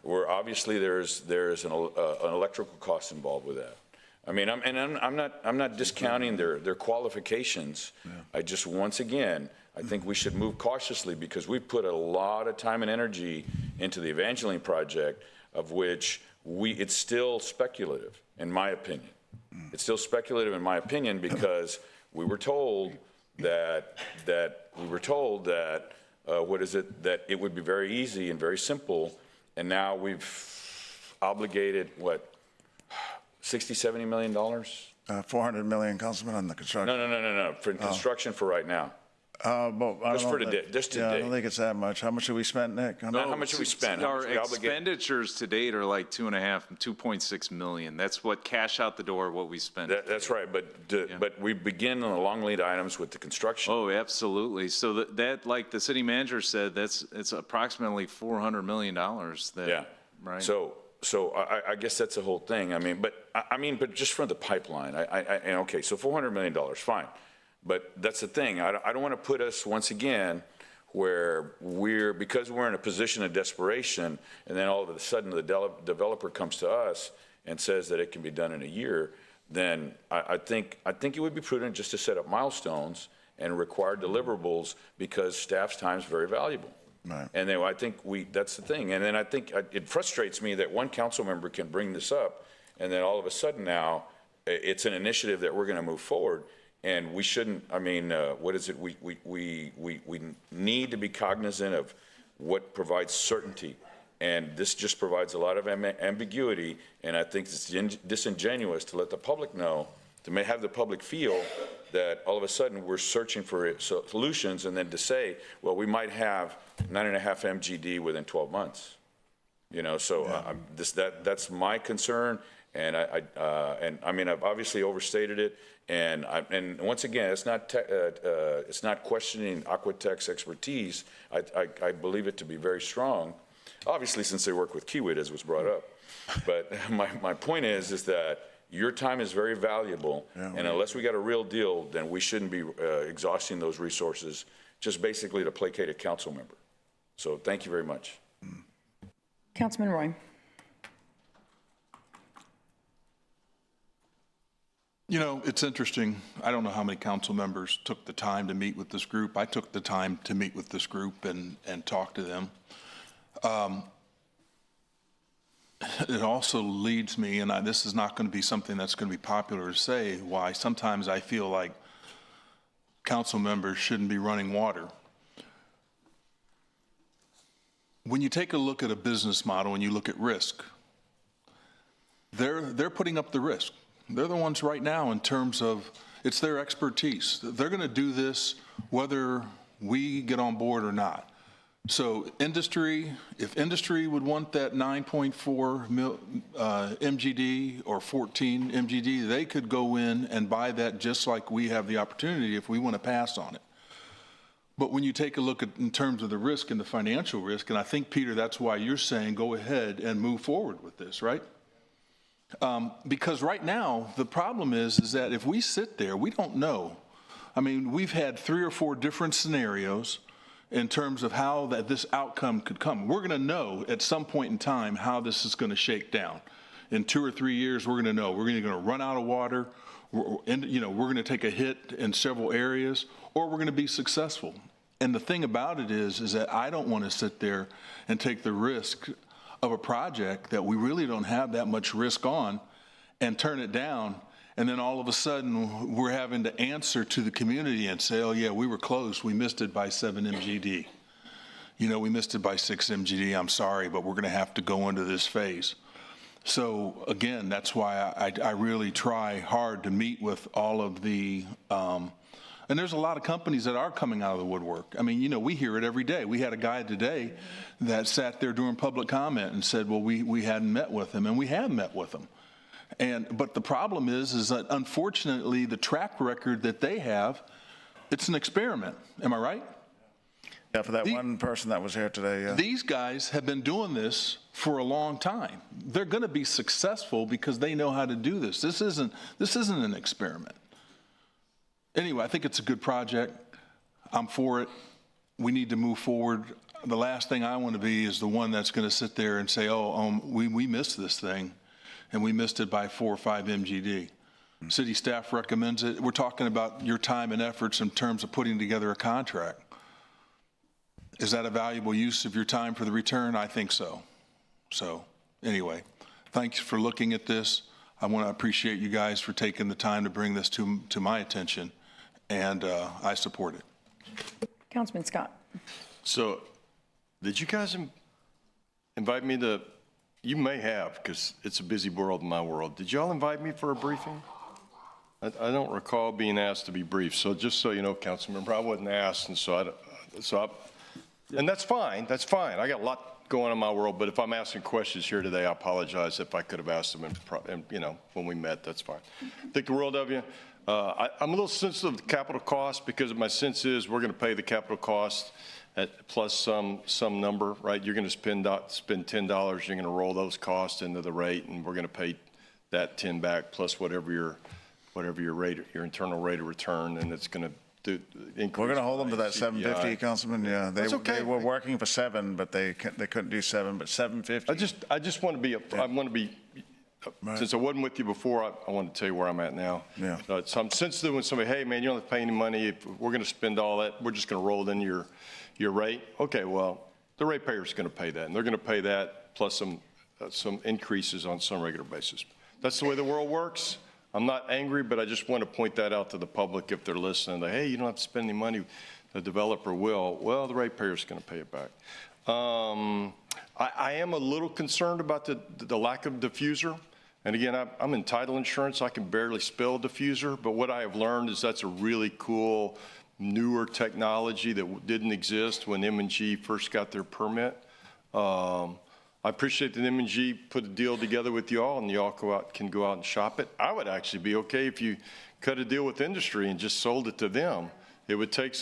where obviously there's an electrical cost involved with that. I mean, I'm not discounting their qualifications. Yeah. I just, once again, I think we should move cautiously, because we put a lot of time and energy into the Evangeline project, of which it's still speculative, in my opinion. It's still speculative, in my opinion, because we were told that that it would be very easy and very simple, and now we've obligated, what, $60-70 million? 400 million, Councilman, on the construction. No, for construction for right now. Well, I don't Just know for if today, that- just Yeah, I today. don't think it's that much. How much have we spent, Nick? How much have we spent? How much Our we obligate? expenditures to date are like 2.6 million. That's what cash out the door, what we spent. That's right, but we begin on the long lead items with the construction. Oh, absolutely. So that, like the city manager said, it's approximately $400 million. Yeah. Right. So I guess that's the whole thing. I mean, but just from the pipeline, and okay, so $400 million, fine. But that's the thing. I don't want to put us once again where because we're in a position of desperation, and then all of a sudden the developer comes to us and says that it can be done in a year. Then I think it would be prudent just to set up milestones and require deliverables, because staff's time is very valuable. Right. And then I think that's the thing. And then I think it frustrates me that one council member can bring this up, and then all of a sudden now it's an initiative that we're going to move forward. And we shouldn't, I mean, what is it? We need to be cognizant of what provides certainty. And this just provides a lot of ambiguity. And I think it's disingenuous to let the public know, to have the public feel that all of a sudden we're searching for solutions, and then to say, well, we might have 9.5 MGD within 12 months. You know, so that's my concern. And I mean, I've obviously overstated it. And once again, it's not questioning Aquatech's expertise. I believe it to be very strong, obviously, since they work with Kiewit, as was brought up. But my point is that your time is very valuable, and unless we got a real deal, then we shouldn't be exhausting those resources just basically to placate a council member. So thank you very much. Councilman Roy. You know, it's interesting. I don't know how many council members took the time to meet with this group. I took the time to meet with this group and talk to them. It also leads me, and this is not going to be something that's going to be popular to say, why sometimes I feel like council members shouldn't be running water. When you take a look at a business model and you look at risk, they're putting up the risk. They're the ones right now in terms of it's their expertise. They're going to do this whether we get on board or not. So if industry would want that 9.4 MGD or 14 MGD, they could go in and buy that just like we have the opportunity if we want to pass on it. But when you take a look at in terms of the risk and the financial risk, and I think, Peter, that's why you're saying go ahead and move forward with this, right? Because right now, the problem is that if we sit there, we don't know. I mean, we've had 3 or 4 different scenarios in terms of how this outcome could come. We're going to know at some point in time how this is going to shake down. In 2 or 3 years, we're going to know. We're going to run out of water. We're going to take a hit in several areas, or we're going to be successful. And the thing about it is that I don't want to sit there and take the risk of a project that we really don't have that much risk on and turn it down, and then all of a sudden we're having to answer to the community and say, oh yeah, we were close, we missed it by 7 MGD. You know, we missed it by 6 MGD, I'm sorry, but we're going to have to go into this phase. So again, that's why I really try hard to meet with all of the, and there's a lot of companies that are coming out of the woodwork. I mean, you know, we hear it every day. We had a guy today that sat there during public comment and said, well, we hadn't met with him, and we have met with him. But the problem is that unfortunately the track record that they have, it's an experiment. Am I right? Yeah, for that one person that was here today, yeah. These guys have been doing this for a long time. They're going to be successful because they know how to do this. This isn't an experiment. Anyway, I think it's a good project. I'm for it. We need to move forward. The last thing I want to be is the one that's going to sit there and say, we missed this thing, and we missed it by 4 or 5 MGD. City staff recommends it. We're talking about your time and efforts in terms of putting together a contract. Is that a valuable use of your time for the return? I think so. So anyway, thanks for looking at this. I want to appreciate you guys for taking the time to bring this to my attention, and I support it. Councilman Scott. So, did you guys invite me to, you may have, because it's a busy world in my world. Did y'all invite me for a briefing? I don't recall being asked to be briefed. So just so you know, Councilmember, I wasn't asked, and and that's fine, that's fine. I got a lot going on in my world, but if I'm asking questions here today, I apologize if I could have asked them, when we met, that's fine. Think the world of you. I'm a little sensitive to capital costs because my sense is we're going to pay the capital cost plus some number, right? You're going to spend $10, you're going to roll those costs into the rate, and we're going to pay that 10 back plus whatever your rate, your internal rate of return, and it's going to we're going to hold them to that 750, Councilman. Yeah, they were working for 7, but they couldn't do 7, but 750. I just want to be. I want to be. Right. Since I wasn't with you before, I want to tell you where I'm at now. Yeah. So I'm sensitive when somebody, hey man, you don't have to pay any money. If we're going to spend all that, we're just going to roll it into your rate. Okay, well, the ratepayer is going to pay that, and they're going to pay that plus some increases on some regular basis. That's the way the world works. I'm not angry, but I just want to point that out to the public if they're listening. That, hey, you don't have to spend any money. The developer will. Well, the ratepayer is going to pay it back. I am a little concerned about the lack of diffuser. And again, I'm in title insurance. I can barely spell diffuser. But what I have learned is that's a really cool, newer technology that didn't exist when M&G first got their permit. I appreciate that M&G put a deal together with y'all, and y'all can go out and shop it. I would actually be okay if you cut a deal with industry and just sold it to them. It would take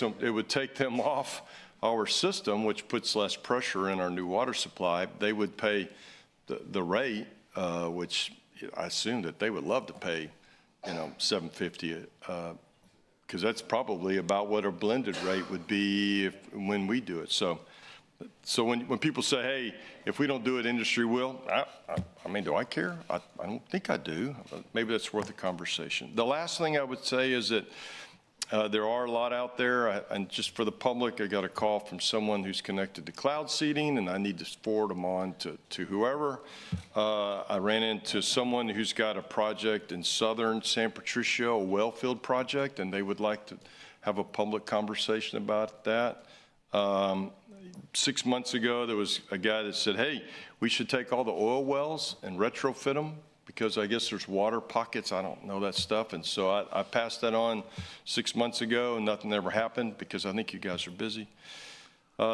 them off our system, which puts less pressure in our new water supply. They would pay the rate, which I assume that they would love to pay, $7.50, because that's probably about what our blended rate would be when we do it. So when people say, hey, if we don't do it, industry will, I mean, do I care? I don't think I do. Maybe that's worth a conversation. The last thing I would say is that there are a lot out there, and just for the public, I got a call from someone who's connected to cloud seeding, and I need to forward them on to whoever. I ran into someone who's got a project in southern San Patricio, a well field project, and they would like to have a public conversation about that. 6 months ago, there was a guy that said, hey, we should take all the oil wells and retrofit them because I guess there's water pockets. I don't know that stuff. And so I passed that on 6 months ago, and nothing ever happened because I think you guys are busy.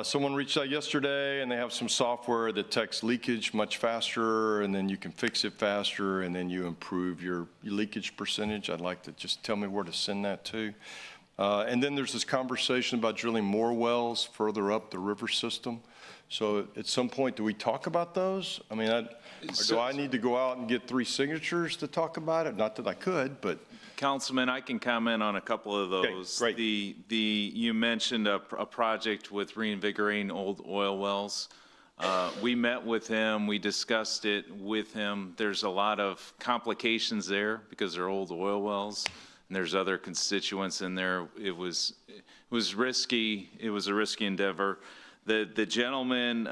Someone reached out yesterday, and they have some software that detects leakage much faster, and then you can fix it faster, and then you improve your leakage percentage. I'd like to just tell me where to send that to. And then there's this conversation about drilling more wells further up the river system. So at some point, do we talk about those? I mean, do I need to go out and get 3 signatures to talk about it? Not that I could, but. Councilman, I can comment on a couple of those. Okay, great. You mentioned a project with reinvigorating old oil wells. We met with him. We discussed it with him. There's a lot of complications there because they're old oil wells. And there's other constituents in there. It was risky. It was a risky endeavor. The gentleman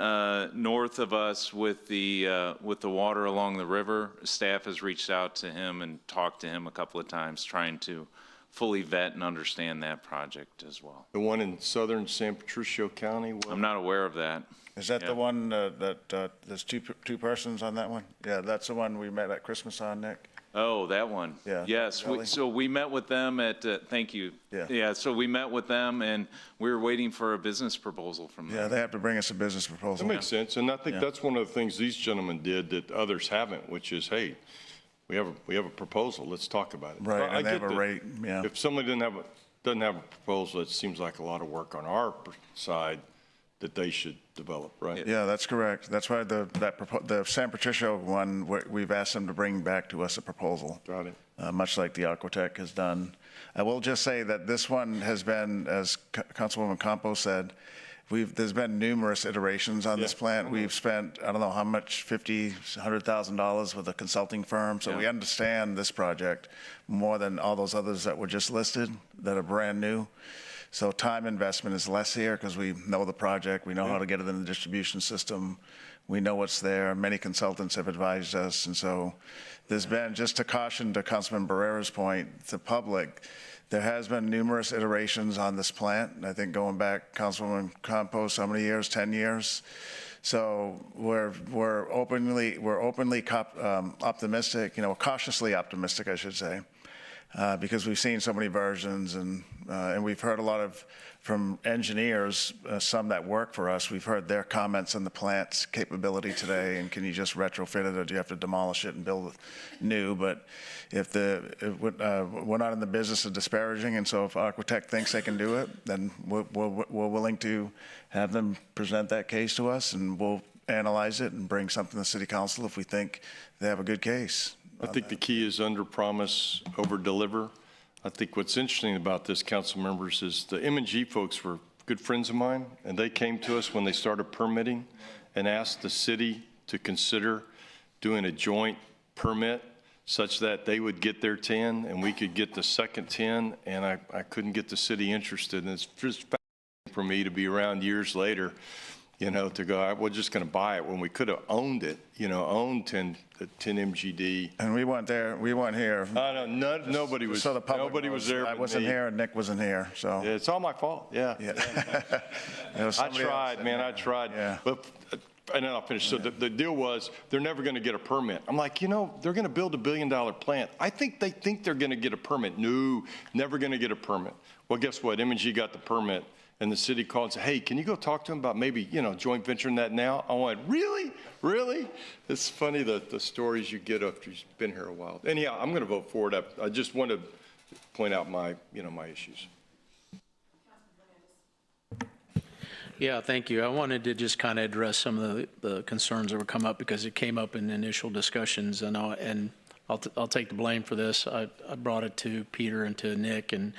north of us with the water along the river, staff has reached out to him and talked to him a couple of times, trying to fully vet and understand that project as well. The one in southern San Patricio County? I'm not aware of that. Is that the one that there's two persons on that one? Yeah, that's the one we met at Christmas on, Nick? Oh, that one. Yeah. Yes, so we met with them at, thank you. Yeah. Yeah, so we met with them, and we were waiting for a business proposal from them. Yeah, they have to bring us a business proposal. That makes sense, and I think Yeah. that's one of the things these gentlemen did that others haven't, which is, hey, we have a proposal, let's talk about it. Right, I and they have get a that rate, yeah. If somebody doesn't have a proposal, it seems like a lot of work on our side that they should develop, right? Yeah, that's correct. That's why the San Patricio one, we've asked them to bring back to us a proposal. Got it. Much like the Aquatech has done. I will just say that this one has been, as Councilwoman Campos said, there's been numerous iterations on this plant. We've spent, I don't know how much, $50,000, $100,000 with a consulting firm. So we understand this project more than all those others that were just listed that are brand new. So time investment is less here because we know the project. We know how to get it in the distribution system. We know what's there. Many consultants have advised us. And so there's been, just to caution to Councilman Barrera's point, the public, there has been numerous iterations on this plant. I think going back, Councilwoman Campos, how many years? 10 years. So we're openly optimistic, cautiously optimistic, I should say, because we've seen so many versions and we've heard a lot from engineers, some that work for us. We've heard their comments on the plant's capability today, and can you just retrofit it, or do you have to demolish it and build new? But we're not in the business of disparaging, and so if Aquatech thinks they can do it, then we're willing to have them present that case to us, and we'll analyze it and bring something to the City Council if we think they have a good case. I think the key is under promise, over deliver. I think what's interesting about this, council members, is the M&G folks were good friends of mine, and they came to us when they started permitting and asked the city to consider doing a joint permit such that they would get their 10 and we could get the second 10, and I couldn't get the city interested. And it's just fascinating for me to be around years later, to go, we're just going to buy it when we could have owned it, owned 10 MGD. And we weren't there, we weren't here. Nobody was, So the public nobody was there. I but wasn't me. here, and Nick wasn't here, so. Yeah, it's all my fault, yeah. I tried, man, I tried. Yeah. But, and then I'll finish. So the deal was, they're never going to get a permit. I'm like, they're going to build $1 billion plant. I think they think they're going to get a permit. No, never going to get a permit. Well, guess what? M&G got the permit. And the city called and said, hey, can you go talk to them about maybe, joint venturing that now? I went, really? Really? It's funny the stories you get after you've been here a while. Anyhow, I'm going to vote for it. I just want to point out my issues. Yeah, thank you. I wanted to just kind of address some of the concerns that were come up because it came up in initial discussions, and I'll take the blame for this. I brought it to Peter and to Nick, and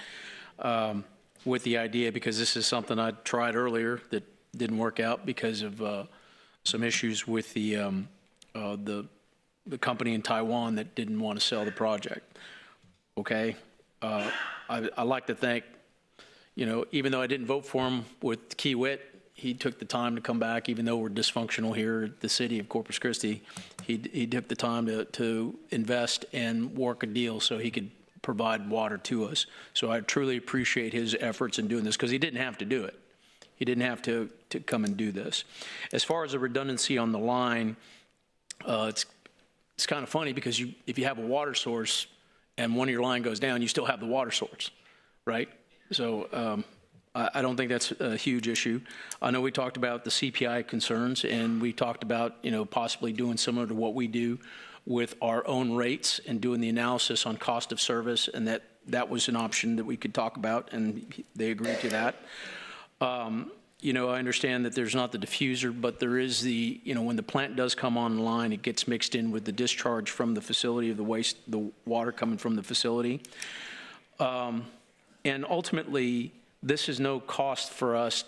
with the idea, because this is something I tried earlier that didn't work out because of some issues with the company in Taiwan that didn't want to sell the project. Okay, I like to thank, even though I didn't vote for him with Kiewit, he took the time to come back, even though we're dysfunctional here at the city of Corpus Christi. He took the time to invest and work a deal so he could provide water to us. So I truly appreciate his efforts in doing this because he didn't have to do it. He didn't have to come and do this. As far as the redundancy on the line, it's kind of funny because if you have a water source and one of your line goes down, you still have the water source, right? So I don't think that's a huge issue. I know we talked about the CPI concerns, and we talked about possibly doing similar to what we do with our own rates and doing the analysis on cost of service, and that was an option that we could talk about, and they agreed to that. I understand that there's not the diffuser, but there is when the plant does come online, it gets mixed in with the discharge from the facility of the water coming from the facility. And ultimately, this is no cost for us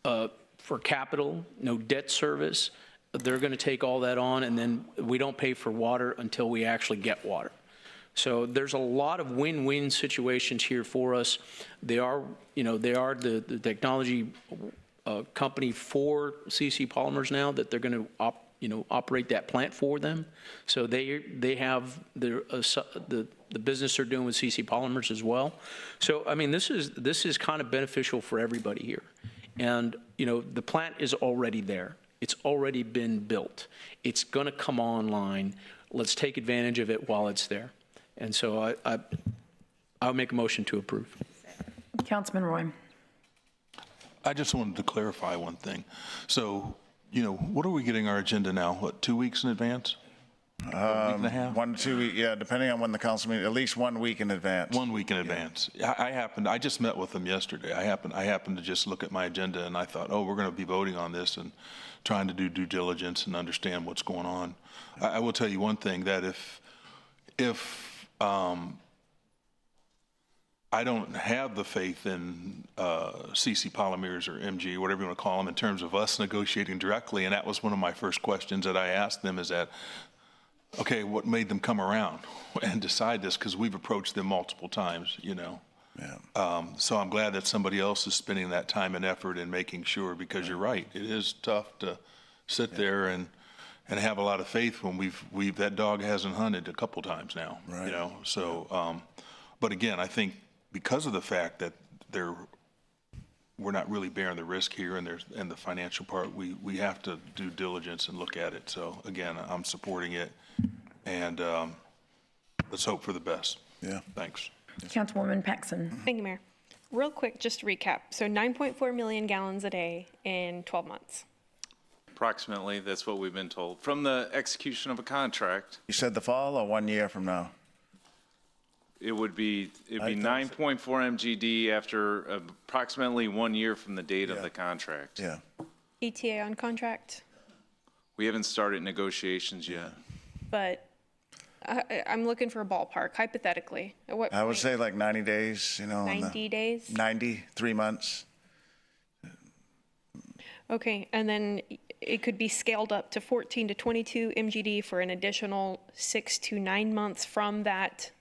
for capital, no debt service. They're going to take all that on, and then we don't pay for water until we actually get water. So there's a lot of win-win situations here for us. They are the technology company for CC Polymers now that they're going to operate that plant for them. So they have the business they're doing with CC Polymers as well. So I mean, this is kind of beneficial for everybody here. And, you know, the plant is already there. It's already been built. It's going to come online. Let's take advantage of it while it's there. And so I'll make a motion to approve. Councilman Roy. I just wanted to clarify one thing. So, you know, what are we getting our agenda now? What, 2 weeks in advance? A week and a half? 1 to 2 weeks, yeah, depending on when the council meeting, at least 1 week in advance. 1 week in advance. I just met with them yesterday. I happened to just look at my agenda and I thought, oh, we're going to be voting on this and trying to do due diligence and understand what's going on. I will tell you one thing, that if I don't have the faith in CC Polymers or MG, whatever you want to call them, in terms of us negotiating directly, and that was one of my first questions that I asked them, is that, okay, what made them come around and decide this? Because we've approached them multiple times, you know. Yeah. So I'm glad that somebody else is spending that time and effort in making sure, because you're right, it is tough to sit there and have a lot of faith when that dog hasn't hunted a couple times now, right. You know. So, but again, I think because of the fact that we're not really bearing the risk here, and the financial part, we have to do diligence and look at it. So again, I'm supporting it, and let's hope for the best. Yeah. Thanks. Councilwoman Paxson. Thank you, Mayor. Real quick, just to recap. So 9.4 million gallons a day in 12 months. Approximately, that's what we've been told, from the execution of a contract. You said the fall or 1 year from now? It'd be 9.4 MGD after approximately 1 year from the date of the contract. Yeah. ETA on contract, We haven't started negotiations yet. but I'm looking for a ballpark, hypothetically. At what I would point? say like 90 days, you know. 90 days? 90, 3 months. Okay, and then it could be scaled up to 14 to 22 MGD for an additional 6 to 9 months from that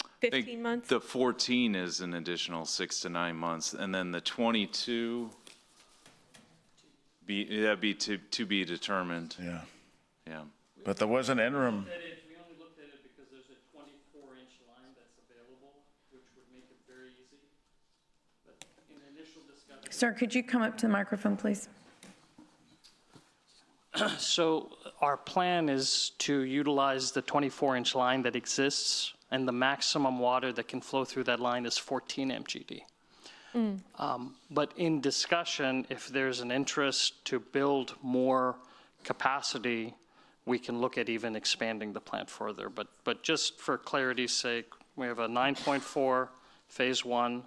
I think 15 months? The 14 is an additional 6 to 9 months, and then the 22, that'd be to be determined. Yeah. Yeah. But there was an interim. We only looked at it because there's a 24-inch line that's available, which would make it very easy. But in initial discussion. Sir, could you come up to the microphone, please? So our plan is to utilize the 24-inch line that exists, and the maximum water that can flow through that line is 14 MGD. But in discussion, if there's an interest to build more capacity, we can look at even expanding the plant further. But just for clarity's sake, we have a 9.4 phase 1,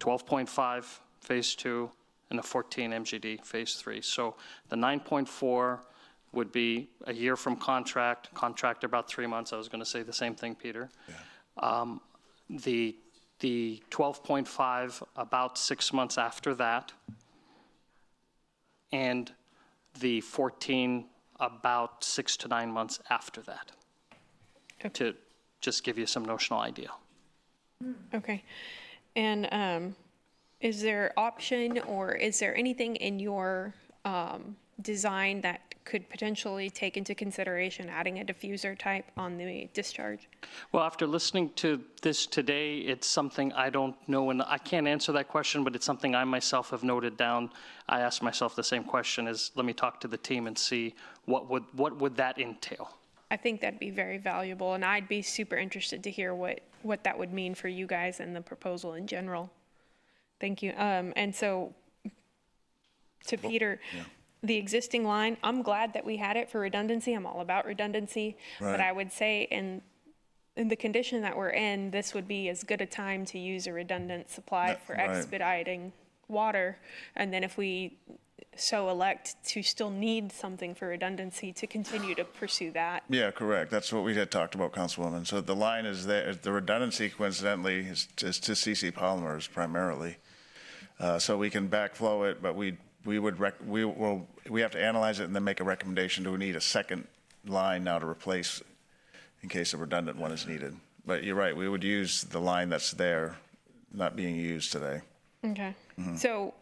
12.5 phase 2, and a 14 MGD phase 3. So the 9.4 would be a year from contract about 3 months. I was going to say the same thing, Peter. Yeah. The 12.5 about 6 months after that, and the 14 about 6 to 9 months after that, to just give you some notional idea. Okay. And is there option, or is there anything in your design that could potentially take into consideration adding a diffuser type on the discharge? Well, after listening to this today, it's something I don't know, and I can't answer that question, but it's something I myself have noted down. I asked myself the same question, is let me talk to the team and see what would that entail. I think that'd be very valuable, and I'd be super interested to hear what that would mean for you guys and the proposal in general. Thank you. And so, to Peter, the existing line, I'm glad that we had it for redundancy. I'm all about redundancy. Right. But I would say in the condition that we're in, this would be as good a time to use a redundant supply for Right. expediting water. And then if we so elect to still need something for redundancy, to continue to pursue that. Yeah, correct. That's what we had talked about, Councilwoman. So the line is there. The redundancy, coincidentally, is to CC Polymers primarily. So we can backflow it, but we have to analyze it and then make a recommendation. Do we need a second line now to replace in case a redundant one is needed? But you're right. We would use the line that's there, not being used today. Okay. Mm-hmm. So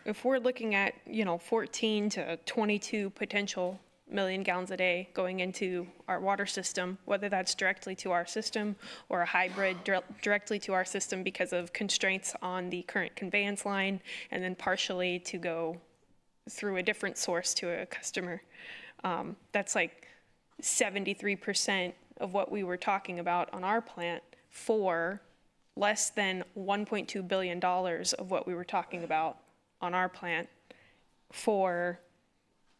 if we're looking at, 14 to 22 potential million gallons a day going into our water system, whether that's directly to our system or a hybrid directly to our system because of constraints on the current conveyance line, and then partially to go through a different source to a customer. That's like 73% of what we were talking about on our plant for less than $1.2 billion of what we were talking about on our plant for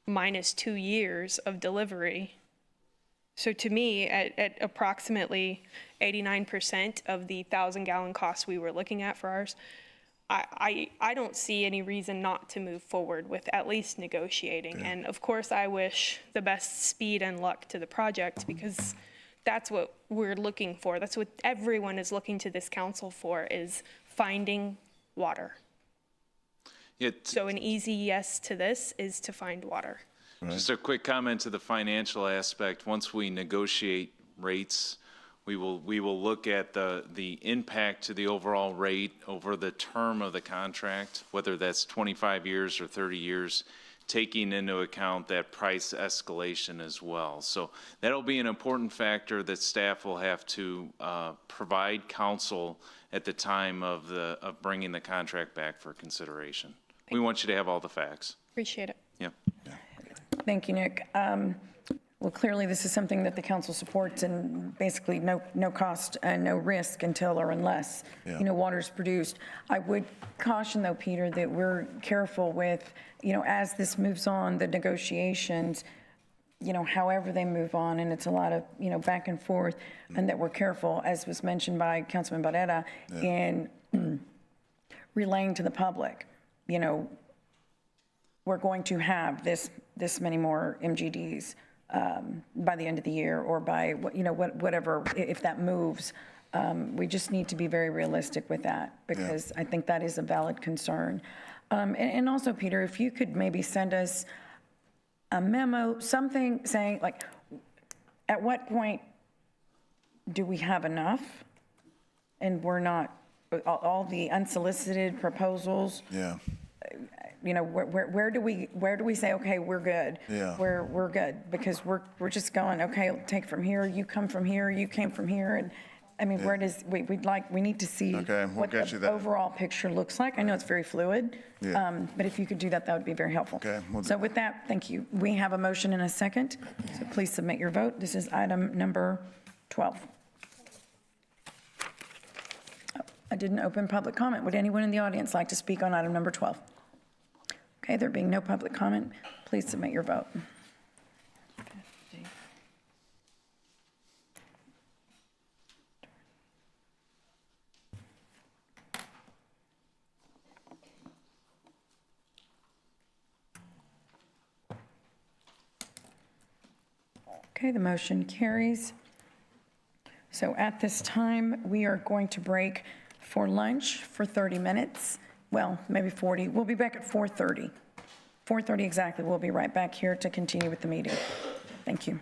minus 2 years of delivery. So to me, at approximately 89% of the 1,000-gallon cost we were looking at for ours, I don't see any reason not to move forward with at least negotiating. Yeah. And of course, I wish the best speed and luck to the project, because that's what we're looking for. That's what everyone is looking to this council for, is finding water. So an easy yes to this is to find water. Just a quick comment to the financial aspect. Once we negotiate rates, we will look at the impact to the overall rate over the term of the contract, whether that's 25 years or 30 years, taking into account that price escalation as well. So that'll be an important factor that staff will have to provide council at the time of bringing the contract back for consideration. We want you to have all the facts. Appreciate it. Yeah. Thank you, Nick. Well, clearly, this is something that the council supports, and basically no cost and no risk until or unless, water is produced. I would caution, though, Peter, that we're careful with, as this moves on, the negotiations, however they move on, and it's a lot of, back and forth, and that we're careful, as was mentioned by Councilman Barrera, in relaying to the public, we're going to have this many more MGDs by the end of the year, or by whatever, if that moves. We just need to be very realistic with that, because I think that is a valid concern. And also, Peter, if you could maybe send us a memo, something saying, like, at what point do we have enough and we're not, all the unsolicited proposals? Yeah. Where do we say, okay, we're good? Yeah. We're good, because we're just going, okay, take from here, you come from here, you came from here, and I mean, where does, we need to see Okay, we'll what get you the that. overall picture looks like. I know it's very fluid, Yeah. but if you could do that, that would be very helpful. Okay, we'll do So with that, thank you. We have a motion and a second, so please submit your vote. This is item number 12. Oh, I didn't open public comment. Would anyone in the audience like to speak on item number 12? Okay, there being no public comment, please submit your vote. Okay, the motion carries. So at this time, we are going to break for lunch for 30 minutes. Well, maybe 40. We'll be back at 4:30. 4:30 exactly. We'll be right back here to continue with the meeting. Thank you.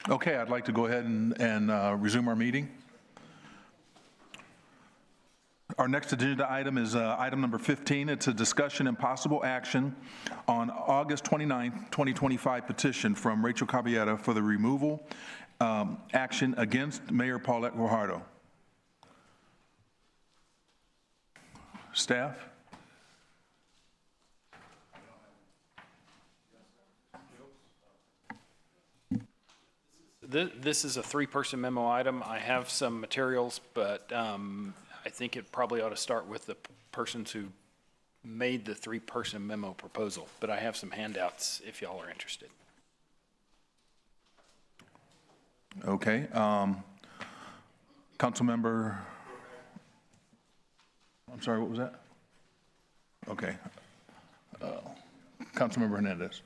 Okay, I'd like to go ahead and resume our meeting. Our next agenda item is item number 15. It's a discussion and possible action on August 29, 2025 petition from Rachel Caballero for the removal action against Mayor Paulette Guajardo. Staff? This is a three-person memo item. I have some materials, but I think it probably ought to start with the persons who made the three-person memo proposal. But I have some handouts if y'all are interested. Okay. Councilmember, I'm sorry, what was that? Okay. Councilmember Hernandez.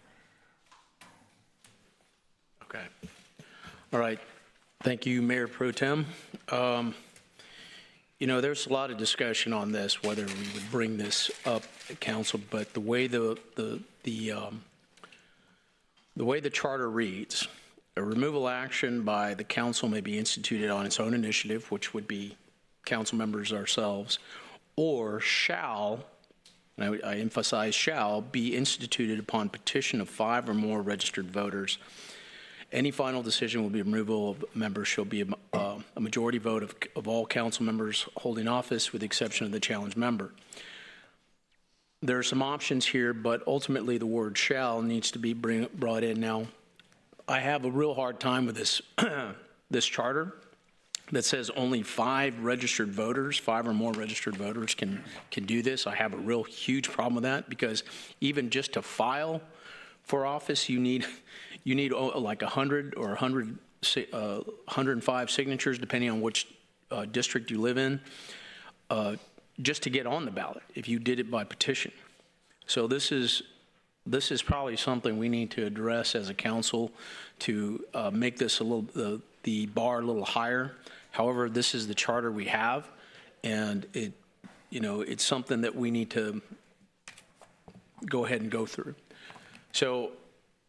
Okay. All right. Thank you, Mayor Pro Tem. You know, there's a lot of discussion on this, whether we would bring this up at council, but the way the way the charter reads, a removal action by the council may be instituted on its own initiative, which would be council members ourselves, or shall, and I emphasize shall, be instituted upon petition of 5 or more registered voters. Any final decision will be removal of members shall be a majority vote of all council members holding office, with the exception of the challenged member. There are some options here, but ultimately the word shall needs to be brought in. Now, I have a real hard time with this this charter that says only 5 registered voters, 5 or more registered voters can do this. I have a real huge problem with that, because even just to file for office, you need like 100 or 105 signatures, depending on which district you live in, just to get on the ballot if you did it by petition. So this is probably something we need to address as a council to make this a little the bar a little higher. However, this is the charter we have, and it's something that we need to go ahead and go through. So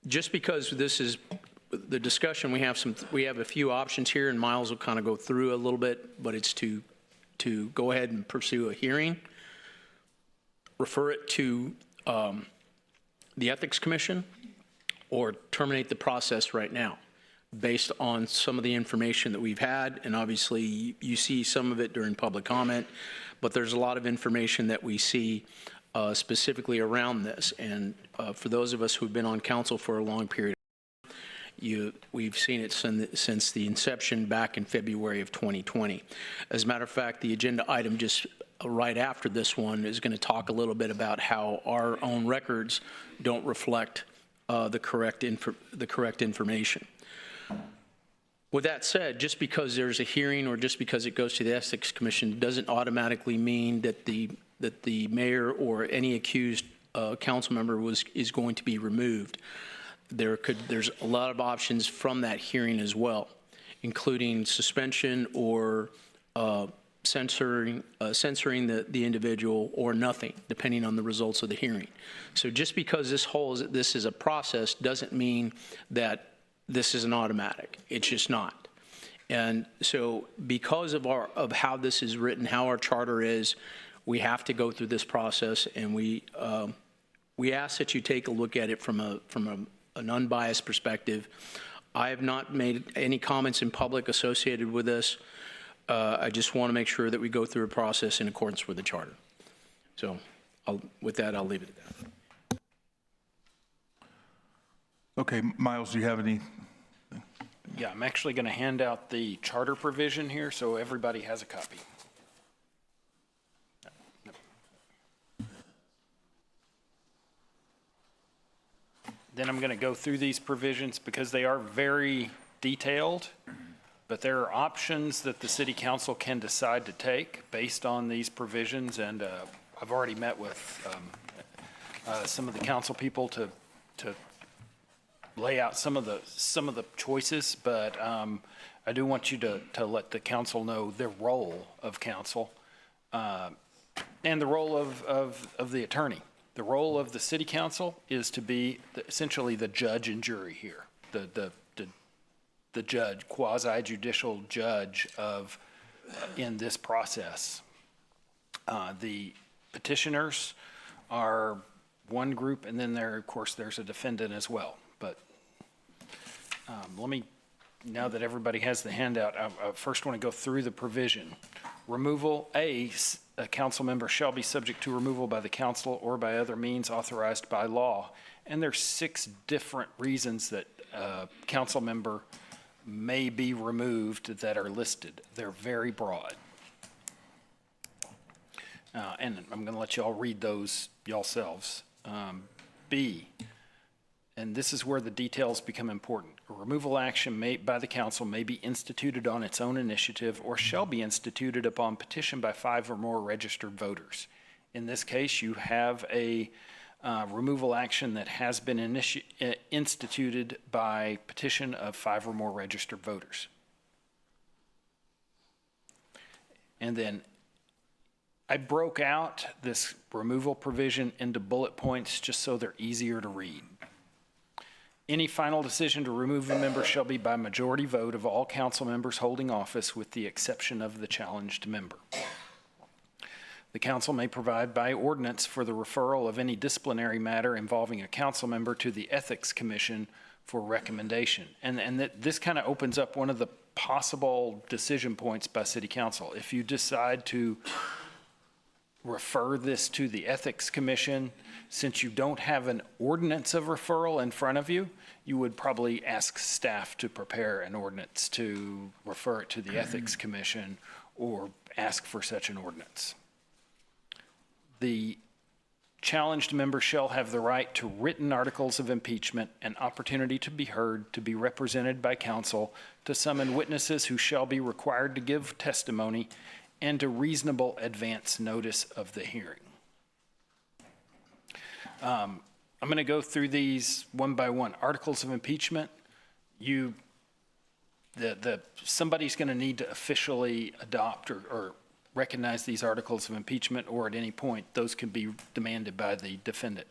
just because this is the discussion, we have a few options here, and Miles will kind of go through a little bit, but it's to go ahead and pursue a hearing, refer it to the Ethics Commission, or terminate the process right now based on some of the information that we've had. And obviously you see some of it during public comment, but there's a lot of information that we see specifically around this. And for those of us who've been on council for a long period of time, we've seen it since the inception back in February of 2020. As a matter of fact, the agenda item just right after this one is going to talk a little bit about how our own records don't reflect the correct information. With that said, just because there's a hearing or just because it goes to the Ethics Commission doesn't automatically mean that the mayor or any accused council member is going to be removed. There's a lot of options from that hearing as well, including suspension or censoring the individual, or nothing, depending on the results of the hearing. So just because this is a process doesn't mean that this is an automatic. It's just not. And so because of how this is written, how our charter is, we have to go through this process, and we ask that you take a look at it from an unbiased perspective. I have not made any comments in public associated with this. I just want to make sure that we go through a process in accordance with the charter. So with that, I'll leave it at that. Okay, Miles, do you have any? Yeah, I'm actually going to hand out the charter provision here so everybody has a copy. Then I'm going to go through these provisions because they are very detailed, but there are options that the city council can decide to take based on these provisions. And I've already met with some of the council people to lay out some of the choices, but I do want you to let the council know the role of council and the role of the attorney. The role of the city council is to be essentially the judge and jury here, the the judge, quasi-judicial judge of, in this process. The petitioners are one group, and then there, of course, there's a defendant as well. But let me, now that everybody has the handout, I first want to go through the provision. Removal, A council member shall be subject to removal by the council or by other means authorized by law. And there's 6 different reasons that a council member may be removed that are listed. They're very broad. And I'm going to let you all read those yourselves. B, and this is where the details become important. A removal action made by the council may be instituted on its own initiative or shall be instituted upon petition by 5 or more registered voters. In this case, you have a removal action that has been instituted by petition of 5 or more registered voters. And then I broke out this removal provision into bullet points just so they're easier to read. Any final decision to remove a member shall be by majority vote of all council members holding office with the exception of the challenged member. The council may provide by ordinance for the referral of any disciplinary matter involving a council member to the Ethics Commission for recommendation. And that this kind of opens up one of the possible decision points by City Council. If you decide to refer this to the Ethics Commission, since you don't have an ordinance of referral in front of you, you would probably ask staff to prepare an ordinance to refer it to the Ethics Commission or ask for such an ordinance. The challenged member shall have the right to written articles of impeachment, an opportunity to be heard, to be represented by counsel, to summon witnesses who shall be required to give testimony, and to reasonable advance notice of the hearing. I'm going to go through these one by one. Articles of impeachment, somebody's going to need to officially adopt or recognize these articles of impeachment, or at any point, those can be demanded by the defendant.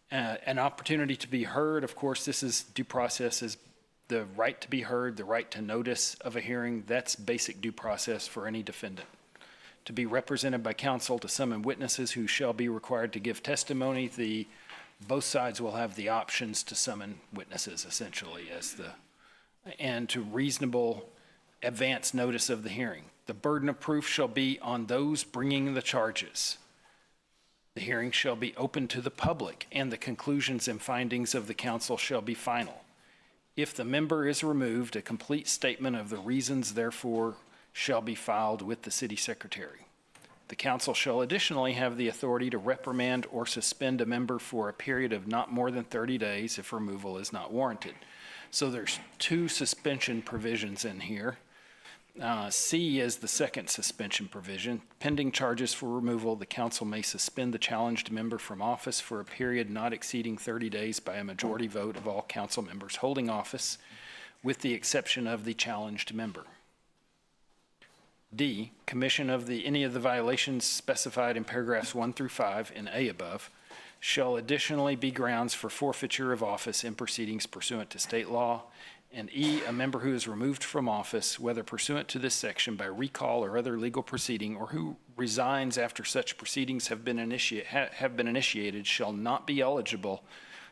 An opportunity to be heard, of course, this is due process, is the right to be heard, the right to notice of a hearing. That's basic due process for any defendant. To be represented by counsel, to summon witnesses who shall be required to give testimony. Both sides will have the options to summon witnesses, essentially, and to reasonable advance notice of the hearing. The burden of proof shall be on those bringing the charges. The hearing shall be open to the public, and the conclusions and findings of the council shall be final. If the member is removed, a complete statement of the reasons therefore shall be filed with the city secretary. The council shall additionally have the authority to reprimand or suspend a member for a period of not more than 30 days if removal is not warranted. So there's 2 suspension provisions in here. C is the second suspension provision. Pending charges for removal, the council may suspend the challenged member from office for a period not exceeding 30 days by a majority vote of all council members holding office, with the exception of the challenged member. D, commission of any of the violations specified in paragraphs 1 through 5 in A above shall additionally be grounds for forfeiture of office in proceedings pursuant to state law. And E, a member who is removed from office, whether pursuant to this section by recall or other legal proceeding, or who resigns after such proceedings have been initiated, shall not be eligible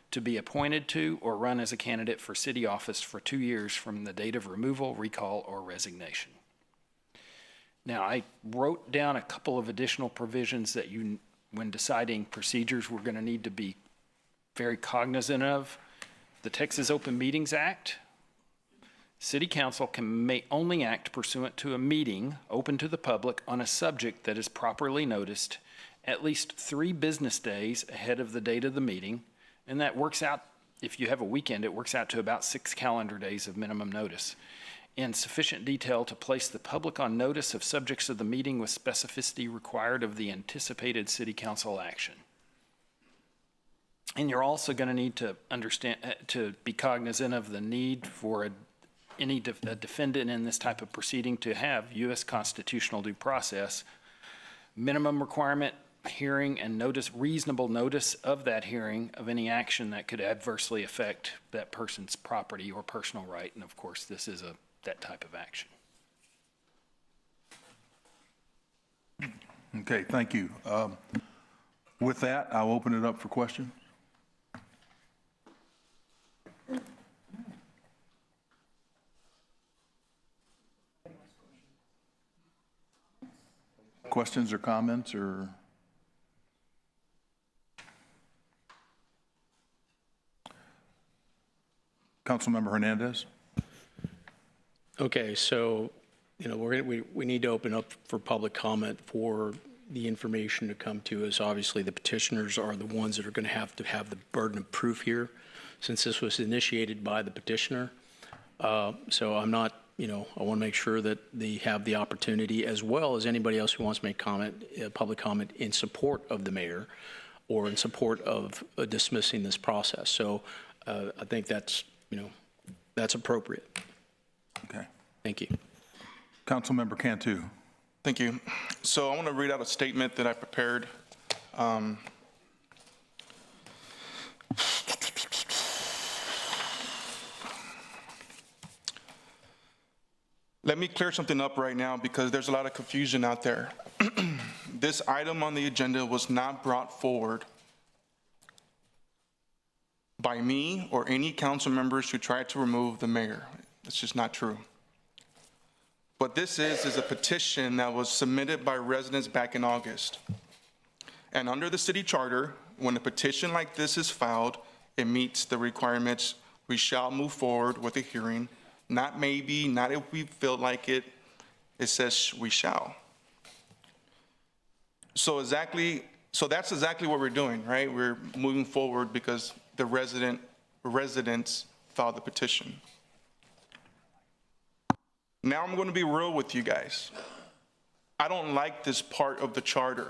to be appointed to or run as a candidate for city office for 2 years from the date of removal, recall, or resignation. Now, I wrote down a couple of additional provisions that when deciding procedures, we're going to need to be very cognizant of. The Texas Open Meetings Act. City Council may only act pursuant to a meeting open to the public on a subject that is properly noticed at least 3 business days ahead of the date of the meeting, and that works out, if you have a weekend, it works out to about 6 calendar days of minimum notice, in sufficient detail to place the public on notice of subjects of the meeting with specificity required of the anticipated City Council action. And you're also going to need to to be cognizant of the need for a defendant in this type of proceeding to have U.S. constitutional due process. Minimum requirement hearing and notice, reasonable notice of that hearing of any action that could adversely affect that person's property or personal right. And of course, this is that type of action. Okay, thank you. With that, I'll open it up for questions. Questions or comments or? Councilmember Hernandez? Okay, so, we need to open up for public comment for the information to come to us. Obviously, the petitioners are the ones that are going to have the burden of proof here, since this was initiated by the petitioner. So I'm not, I want to make sure that they have the opportunity, as well as anybody else who wants to make comment, public comment in support of the mayor or in support of dismissing this process. So I think that's, that's appropriate. Okay. Thank you. Councilmember Cantu. Thank you. So I want to read out a statement that I prepared. Let me clear something up right now because there's a lot of confusion out there. This item on the agenda was not brought forward by me or any council members who tried to remove the mayor. It's just not true. What this is a petition that was submitted by residents back in August. And under the city charter, when a petition like this is filed, it meets the requirements. We shall move forward with a hearing. Not maybe, not if we feel like it. It says we shall. So that's exactly what we're doing, right? We're moving forward because the residents filed the petition. Now I'm going to be real with you guys. I don't like this part of the charter.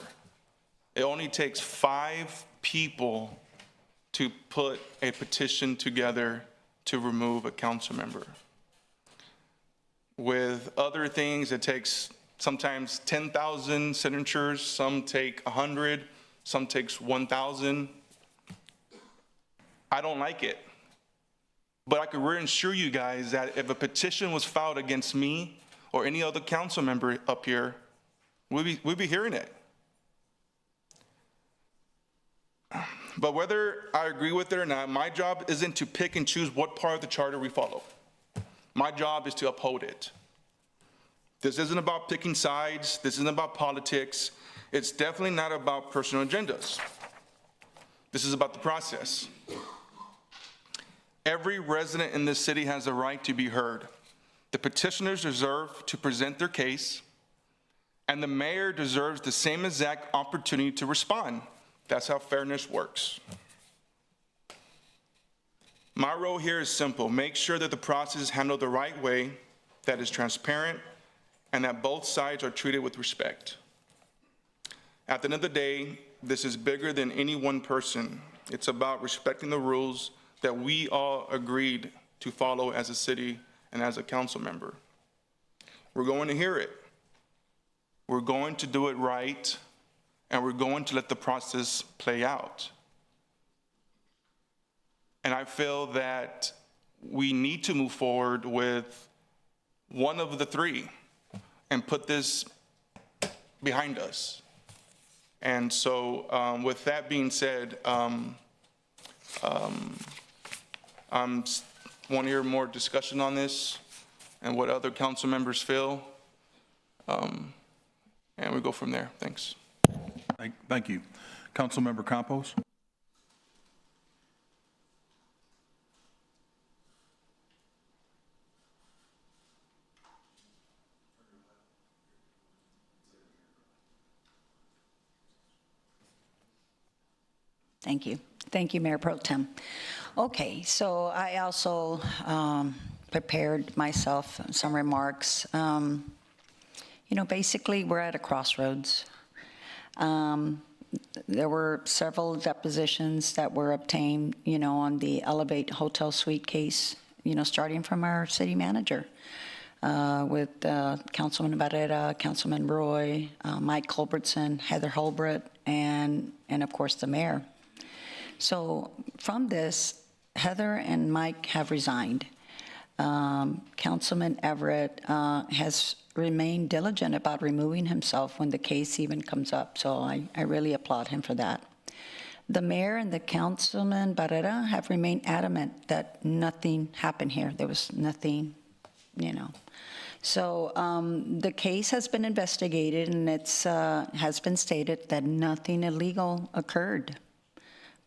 It only takes 5 people to put a petition together to remove a council member. With other things, it takes sometimes 10,000 signatures, some take 100, some takes 1,000. I don't like it. But I can reassure you guys that if a petition was filed against me or any other council member up here, we'd be hearing it. But whether I agree with it or not, my job isn't to pick and choose what part of the charter we follow. My job is to uphold it. This isn't about picking sides. This isn't about politics. It's definitely not about personal agendas. This is about the process. Every resident in this city has a right to be heard. The petitioners deserve to present their case, and the mayor deserves the same exact opportunity to respond. That's how fairness works. My role here is simple. Make sure that the process is handled the right way, that is transparent, and that both sides are treated with respect. At the end of the day, this is bigger than any one person. It's about respecting the rules that we all agreed to follow as a city and as a council member. We're going to hear it. We're going to do it right, and we're going to let the process play out. And I feel that we need to move forward with one of the 3 and put this behind us. And so with that being said, I want to hear more discussion on this and what other council members feel. And we go from there. Thanks. Thank you. Councilmember Campos? Thank you. Thank you, Mayor Pro Tem. Okay, so I also prepared myself some remarks. Basically, we're at a crossroads. There were several depositions that were obtained, on the Elevate Hotel Suite case, starting from our city manager with Councilman Barrera, Councilman Roy, Mike Culbertson, Heather Holbrook, and of course, the mayor. So from this, Heather and Mike have resigned. Councilman Everett has remained diligent about removing himself when the case even comes up, so I really applaud him for that. The mayor and the Councilman Barrera have remained adamant that nothing happened here. There was nothing, you know. So the case has been investigated, and it's has been stated that nothing illegal occurred.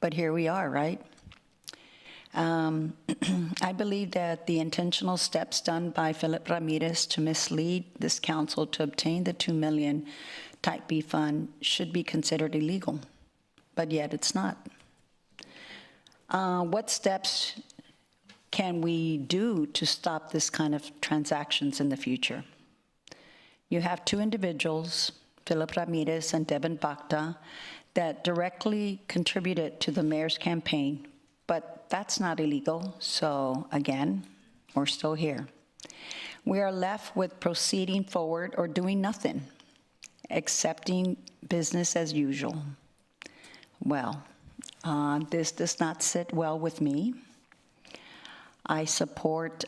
But here we are, right? I believe that the intentional steps done by Philip Ramirez to mislead this council to obtain the $2 million Type B fund should be considered illegal, but yet it's not. What steps can we do to stop this kind of transactions in the future? You have two individuals, Philip Ramirez and Devin Bacta, that directly contributed to the mayor's campaign, but that's not illegal, so again, we're still here. We are left with proceeding forward or doing nothing, accepting business as usual. Well, this does not sit well with me. I support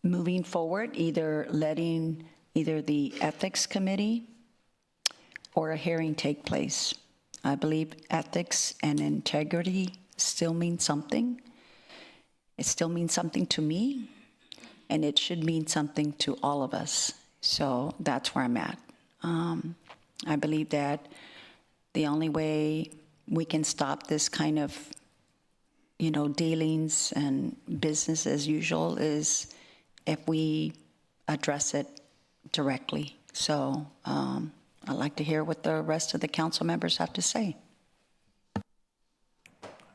moving forward, either letting the Ethics Committee or a hearing take place. I believe ethics and integrity still mean something. It still means something to me, and it should mean something to all of us. So that's where I'm at. I believe that the only way we can stop this kind of, you know, dealings and business as usual is if we address it directly. So I'd like to hear what the rest of the council members have to say.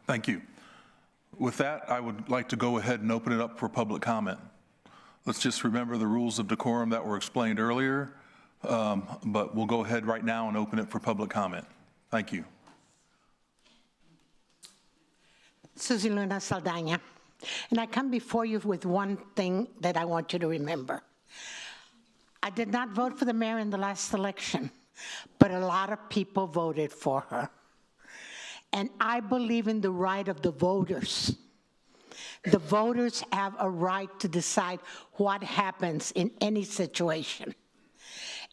Thank you. With that, I would like to go ahead and open it up for public comment. Let's just remember the rules of decorum that were explained earlier, but we'll go ahead right now and open it for public comment. Thank you. Susie Luna Saldana, and I come before you with one thing that I want you to remember. I did not vote for the mayor in the last election, but a lot of people voted for her. And I believe in the right of the voters. The voters have a right to decide what happens in any situation.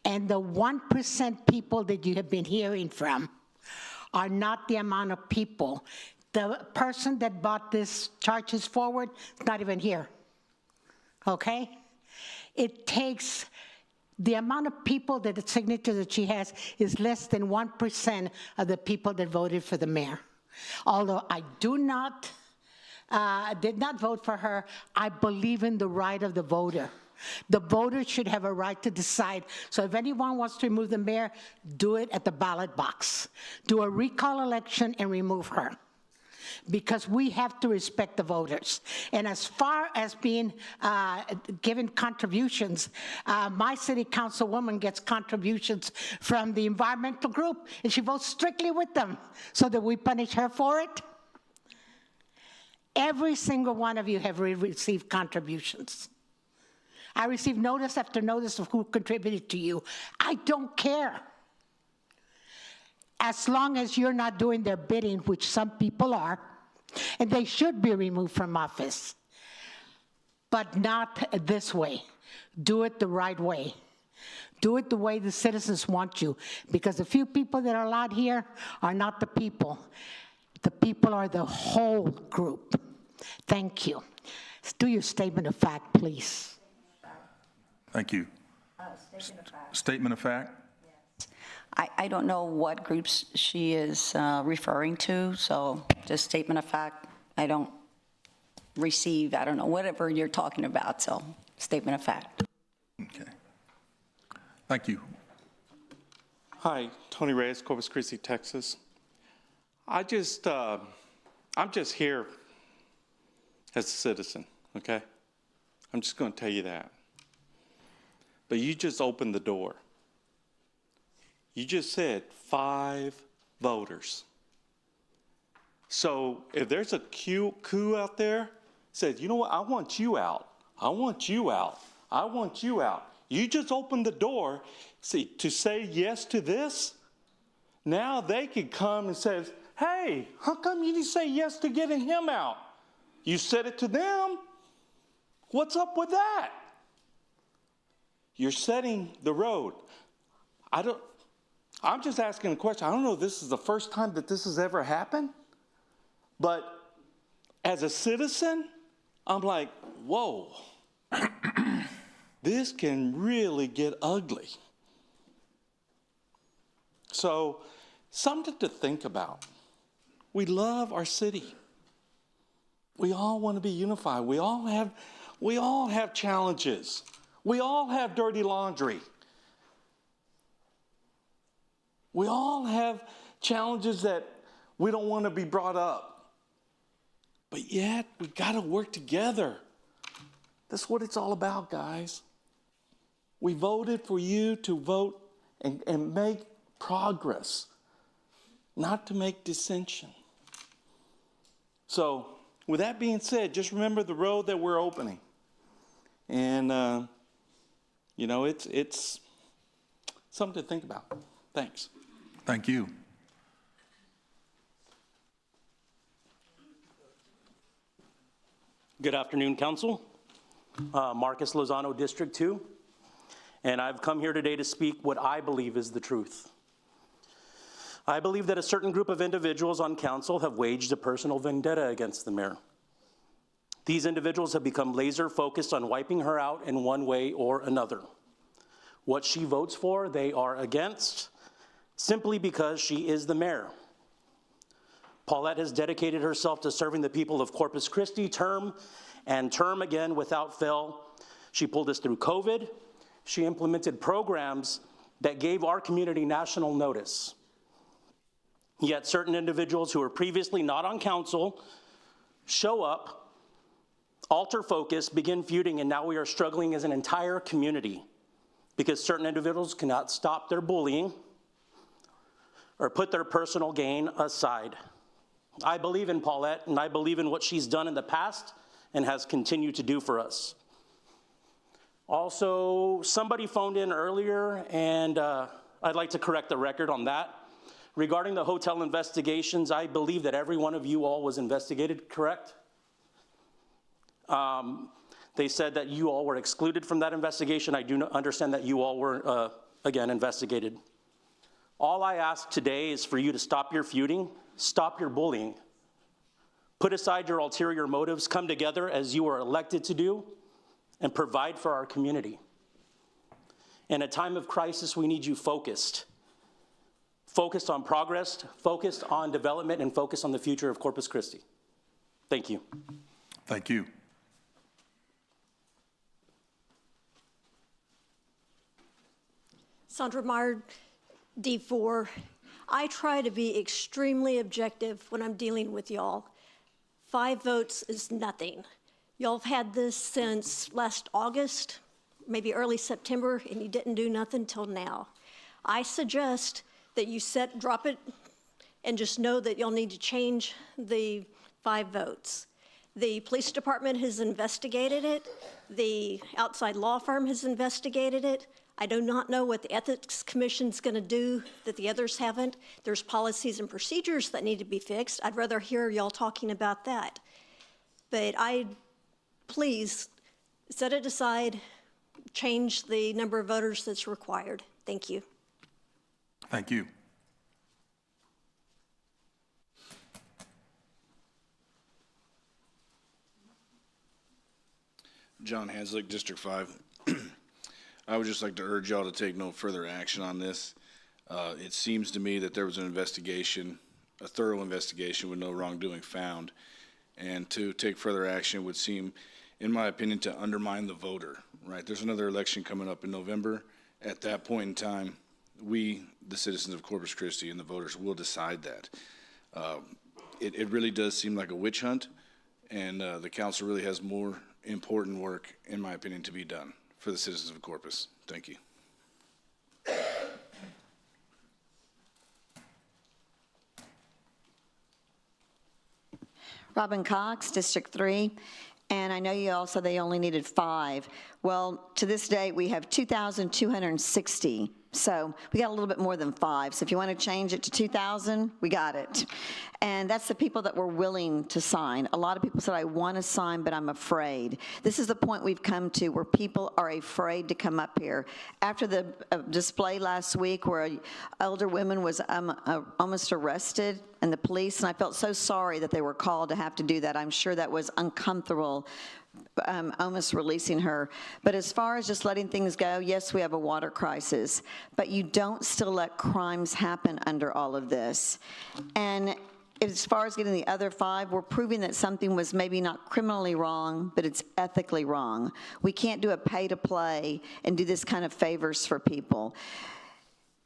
And the 1% people that you have been hearing from are not the amount of people. The person that brought this charges forward is not even here, okay? It takes, the amount of people that the signature that she has is less than 1% of the people that voted for the mayor. Although I did not vote for her, I believe in the right of the voter. The voter should have a right to decide. So if anyone wants to remove the mayor, do it at the ballot box. Do a recall election and remove her, because we have to respect the voters. And as far as being given contributions, my city councilwoman gets contributions from the environmental group, and she votes strictly with them. So that we punish her for it? Every single one of you have received contributions. I received notice after notice of who contributed to you. I don't care. As long as you're not doing their bidding, which some people are, and they should be removed from office, but not this way. Do it the right way. Do it the way the citizens want you, because the few people that are allowed here are not the people. The people are the whole group. Thank you. Do your statement of fact, please. Thank you. Statement of fact. I don't know what groups she is referring to, so just statement of fact, I don't know, whatever you're talking about, so statement of fact. Okay. Thank you. Hi, Tony Reyes, Corpus Christi, Texas. I'm just here as a citizen, okay? I'm just going to tell you that. But you just opened the door. You just said 5 voters. So if there's a coup out there, says, you know what, I want you out. I want you out. I want you out. You just opened the door, see, to say yes to this? Now they could come and say, hey, how come you didn't say yes to getting him out? You said it to them. What's up with that? You're setting the road. I'm just asking a question. I don't know if this is the first time that this has ever happened, but as a citizen, I'm like, whoa, this can really get ugly. So, something to think about. We love our city. We all want to be unified. We all have challenges. We all have dirty laundry. We all have challenges that we don't want to be brought up. But yet, we got to work together. That's what it's all about, guys. We voted for you to vote and make progress, not to make dissension. So, with that being said, just remember the road that we're opening. And, it's something to think about. Thanks. Thank you. Good afternoon, Council. Marcus Lozano, District 2. And I've come here today to speak what I believe is the truth. I believe that a certain group of individuals on council have waged a personal vendetta against the mayor. These individuals have become laser focused on wiping her out in one way or another. What she votes for, they are against, simply because she is the mayor. Paulette has dedicated herself to serving the people of Corpus Christi term and term again without fail. She pulled us through COVID. She implemented programs that gave our community national notice. Yet certain individuals who were previously not on council show up, alter focus, begin feuding, and now we are struggling as an entire community because certain individuals cannot stop their bullying or put their personal gain aside. I believe in Paulette, and I believe in what she's done in the past and has continued to do for us. Also, somebody phoned in earlier, and I'd like to correct the record on that. Regarding the hotel investigations, I believe that every one of you all was investigated, correct? They said that you all were excluded from that investigation. I do not understand that you all were, again, investigated. All I ask today is for you to stop your feuding, stop your bullying, put aside your ulterior motives, come together as you are elected to do, and provide for our community. In a time of crisis, we need you focused. Focused on progress, focused on development, and focused on the future of Corpus Christi. Thank you. Thank you. Sandra Meyer, D4. I try to be extremely objective when I'm dealing with y'all. 5 votes is nothing. Y'all have had this since last August, maybe early September, and you didn't do nothing till now. I suggest that you drop it and just know that you'll need to change the 5 votes. The police department has investigated it. The outside law firm has investigated it. I do not know what the Ethics Commission's going to do that the others haven't. There's policies and procedures that need to be fixed. I'd rather hear y'all talking about that. But please set it aside, change the number of voters that's required. Thank you. Thank you. John Hanslick, District 5. I would just like to urge y'all to take no further action on this. It seems to me that there was an investigation, a thorough investigation with no wrongdoing found, and to take further action would seem, in my opinion, to undermine the voter, right? There's another election coming up in November. At that point in time, we, the citizens of Corpus Christi and the voters, will decide that. It really does seem like a witch hunt, and the council really has more important work, in my opinion, to be done for the citizens of Corpus. Thank you. Robin Cox, District 3. And I know you all said they only needed 5. Well, to this day, we have 2,260 So we got a little bit more than 5. So if you want to change it to 2,000, we got it. And that's the people that were willing to sign. A lot of people said, I want to sign, but I'm afraid. This is the point we've come to where people are afraid to come up here. After the display last week where an elder woman was almost arrested and the police, and I felt so sorry that they were called to have to do that. I'm sure that was uncomfortable, almost releasing her. But as far as just letting things go, yes, we have a water crisis, but you don't still let crimes happen under all of this. And as far as getting the other 5, we're proving that something was maybe not criminally wrong, but it's ethically wrong. We can't do a pay-to-play and do this kind of favors for people.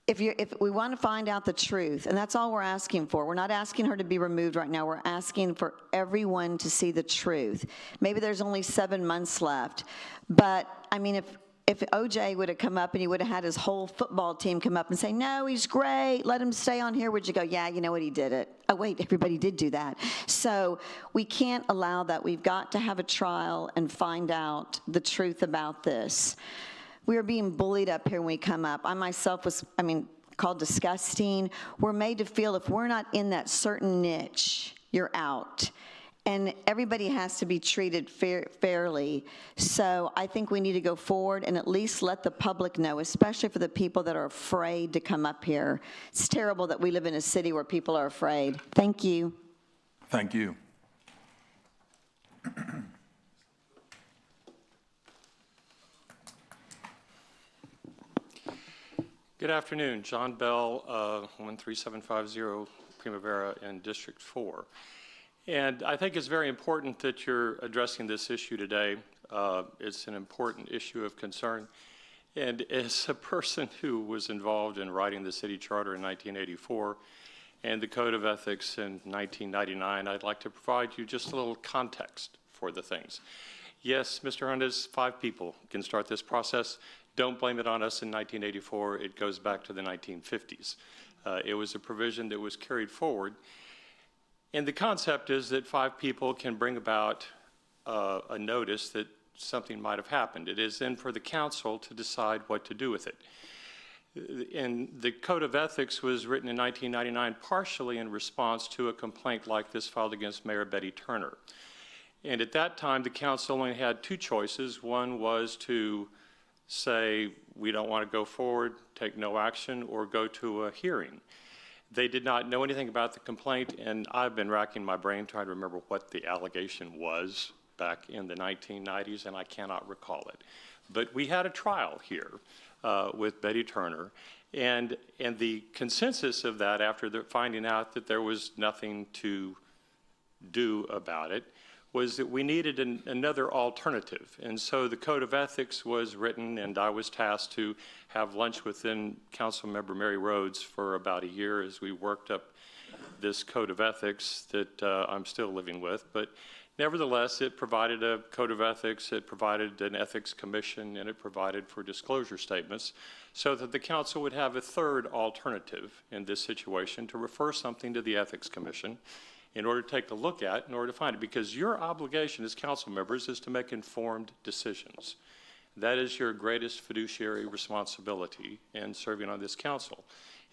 If we want to find out the truth, and that's all we're asking for. We're not asking her to be removed right now. We're asking for everyone to see the truth. Maybe there's only 7 months left, but I mean, if OJ would have come up and he would have had his whole football team come up and say, no, he's great, let him stay on here, would you go, yeah, you know what, he did it. Oh, wait, everybody did do that. So we can't allow that. We've got to have a trial and find out the truth about this. We are being bullied up here when we come up. I myself was, called disgusting. We're made to feel if we're not in that certain niche, you're out. And everybody has to be treated fairly. So I think we need to go forward and at least let the public know, especially for the people that are afraid to come up here. It's terrible that we live in a city where people are afraid. Thank you. Thank you. Good afternoon. John Bell, 13750 Primavera in District 4. And I think it's very important that you're addressing this issue today. It's an important issue of concern. And as a person who was involved in writing the city charter in 1984 and the Code of Ethics in 1999, I'd like to provide you just a little context for the things. Yes, Mr. Hernandez, 5 people can start this process. Don't blame it on us in 1984. It goes back to the 1950s. It was a provision that was carried forward. And the concept is that 5 people can bring about a notice that something might have happened. It is then for the council to decide what to do with it. And the Code of Ethics was written in 1999 partially in response to a complaint like this filed against Mayor Betty Turner. And at that time, the council only had 2 choices. One was to say, we don't want to go forward, take no action, or go to a hearing. They did not know anything about the complaint, and I've been racking my brain trying to remember what the allegation was back in the 1990s, and I cannot recall it. But we had a trial here with Betty Turner, and the consensus of that after finding out that there was nothing to do about it was that we needed another alternative. And so the Code of Ethics was written, and I was tasked to have lunch with then Councilmember Mary Rhodes for about a year as we worked up this Code of Ethics that I'm still living with. But nevertheless, it provided a Code of Ethics, it provided an Ethics Commission, and it provided for disclosure statements so that the council would have a third alternative in this situation to refer something to the Ethics Commission in order to take a look at, in order to find it, because your obligation as council members is to make informed decisions. That is your greatest fiduciary responsibility in serving on this council,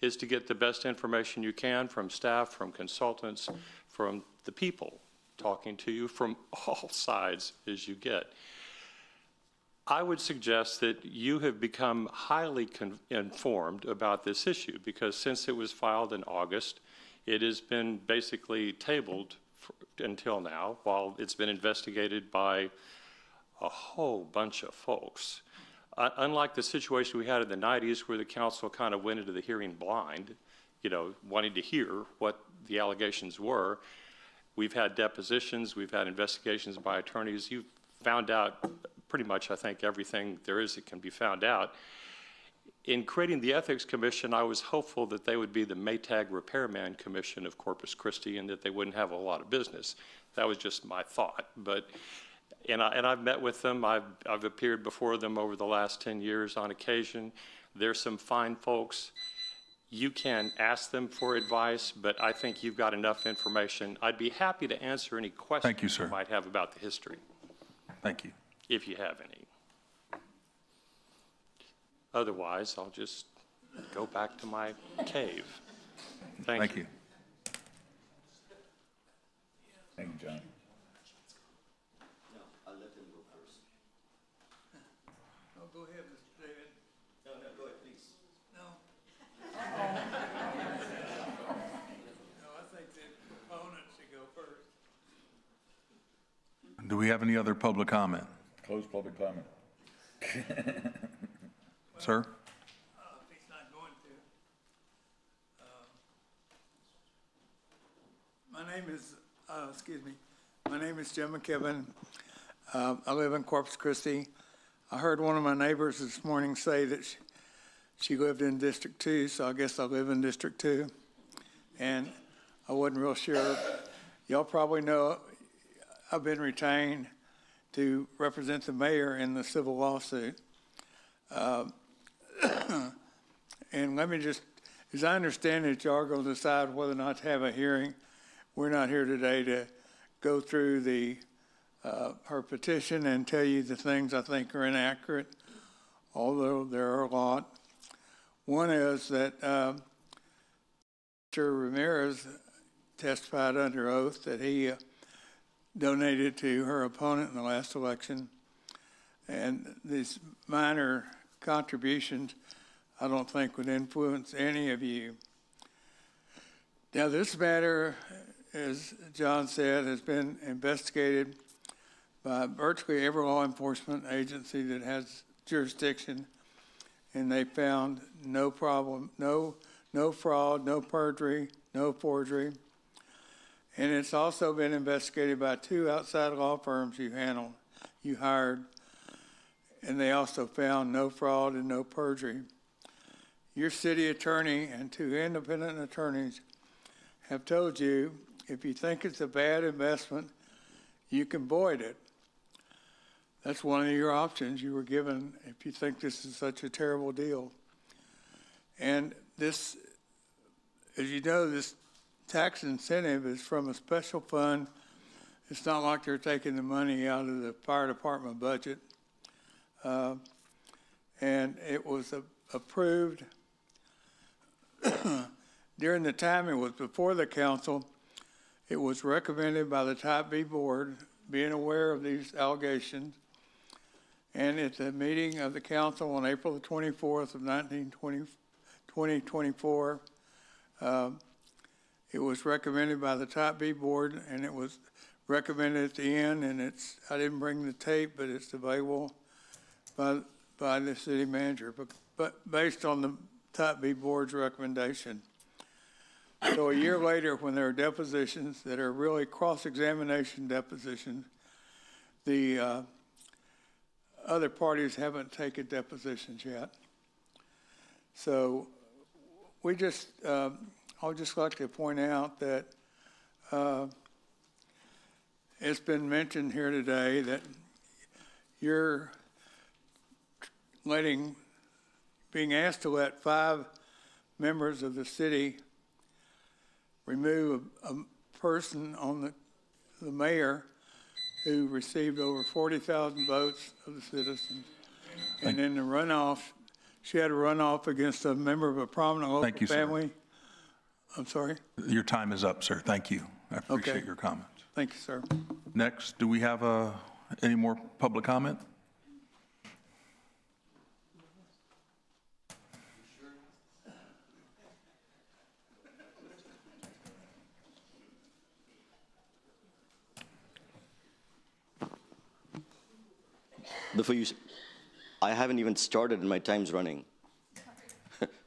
is to get the best information you can from staff, from consultants, from the people talking to you from all sides as you get. I would suggest that you have become highly informed about this issue because since it was filed in August, it has been basically tabled until now while it's been investigated by a whole bunch of folks. Unlike the situation we had in the 90s where the council kind of went into the hearing blind, wanting to hear what the allegations were, we've had depositions, we've had investigations by attorneys. You've found out pretty much, I think, everything there is that can be found out. In creating the Ethics Commission, I was hopeful that they would be the Maytag Repairman Commission of Corpus Christi and that they wouldn't have a lot of business. That was just my thought. And I've met with them. I've appeared before them over the last 10 years on occasion. There's some fine folks. You can ask them for advice, but I think you've got enough information. I'd be happy to answer any questions you might have about the history. Thank you. If you have any. Otherwise, I'll just go back to my cave. Thank you. Thank you, John. Go ahead, Mr. David. No, go ahead, please. No. No, I think the proponent should go first. Do we have any other public comment? Close public comment. Sir? If he's not going to. My name is Jim McKibben. I live in Corpus Christi. I heard one of my neighbors this morning say that she lived in District 2, so I guess I live in District 2. And I wasn't real sure. Y'all probably know I've been retained to represent the mayor in the civil lawsuit. And let me just, as I understand it, y'all are going to decide whether or not to have a hearing. We're not here today to go through her petition and tell you the things I think are inaccurate, although there are a lot. One is that Mr. Ramirez testified under oath that he donated to her opponent in the last election. And these minor contributions, I don't think would influence any of you. Now, this matter, as John said, has been investigated by virtually every law enforcement agency that has jurisdiction, and they found no problem, no fraud, no perjury, no forgery. And it's also been investigated by 2 outside law firms you hired, and they also found no fraud and no perjury. Your city attorney and 2 independent attorneys have told you if you think it's a bad investment, you can void it. That's one of your options you were given if you think this is such a terrible deal. And this, as you know, this tax incentive is from a special fund. It's not like they're taking the money out of the fire department budget. And it was approved during the time it was before the council. It was recommended by the Type B board, being aware of these allegations. And at the meeting of the council on April the 24th of 2024, it was recommended by the Type B board, and it was recommended at the end, and I didn't bring the tape, but it's available by the city manager, but based on the Type B board's recommendation. So a year later, when there are depositions that are really cross-examination depositions, the other parties haven't taken depositions yet. So we just, I would just like to point out that it's been mentioned here today that you're being asked to let 5 members of the city remove a person on the mayor who received over 40,000 votes of the citizens. And in the runoff, she had a runoff against a member of a prominent local Thank you, sir. family. I'm sorry? Your time is up, sir. Thank you. I appreciate Okay. your comments. Thank you, sir. Next, do we have any more public comment? I haven't even started and my time's running.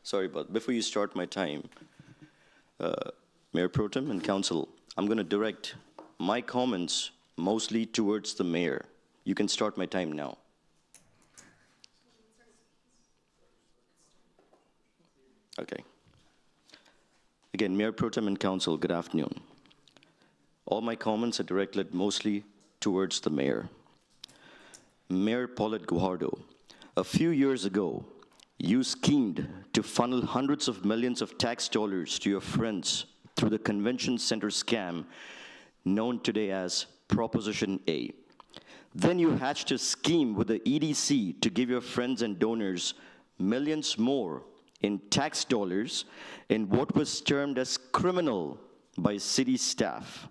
Sorry, but before you start my time, Mayor Pro Tem and Council, I'm going to direct my comments mostly towards the mayor. You can start my time now. Okay. Again, Mayor Pro Tem and Council, good afternoon. All my comments are directed mostly towards the mayor. Mayor Paulette Guajardo, a few years ago, you schemed to funnel hundreds of millions of tax dollars to your friends through the convention center scam known today as Proposition A. Then you hatched a scheme with the EDC to give your friends and donors millions more in tax dollars in what was termed as criminal by city staff.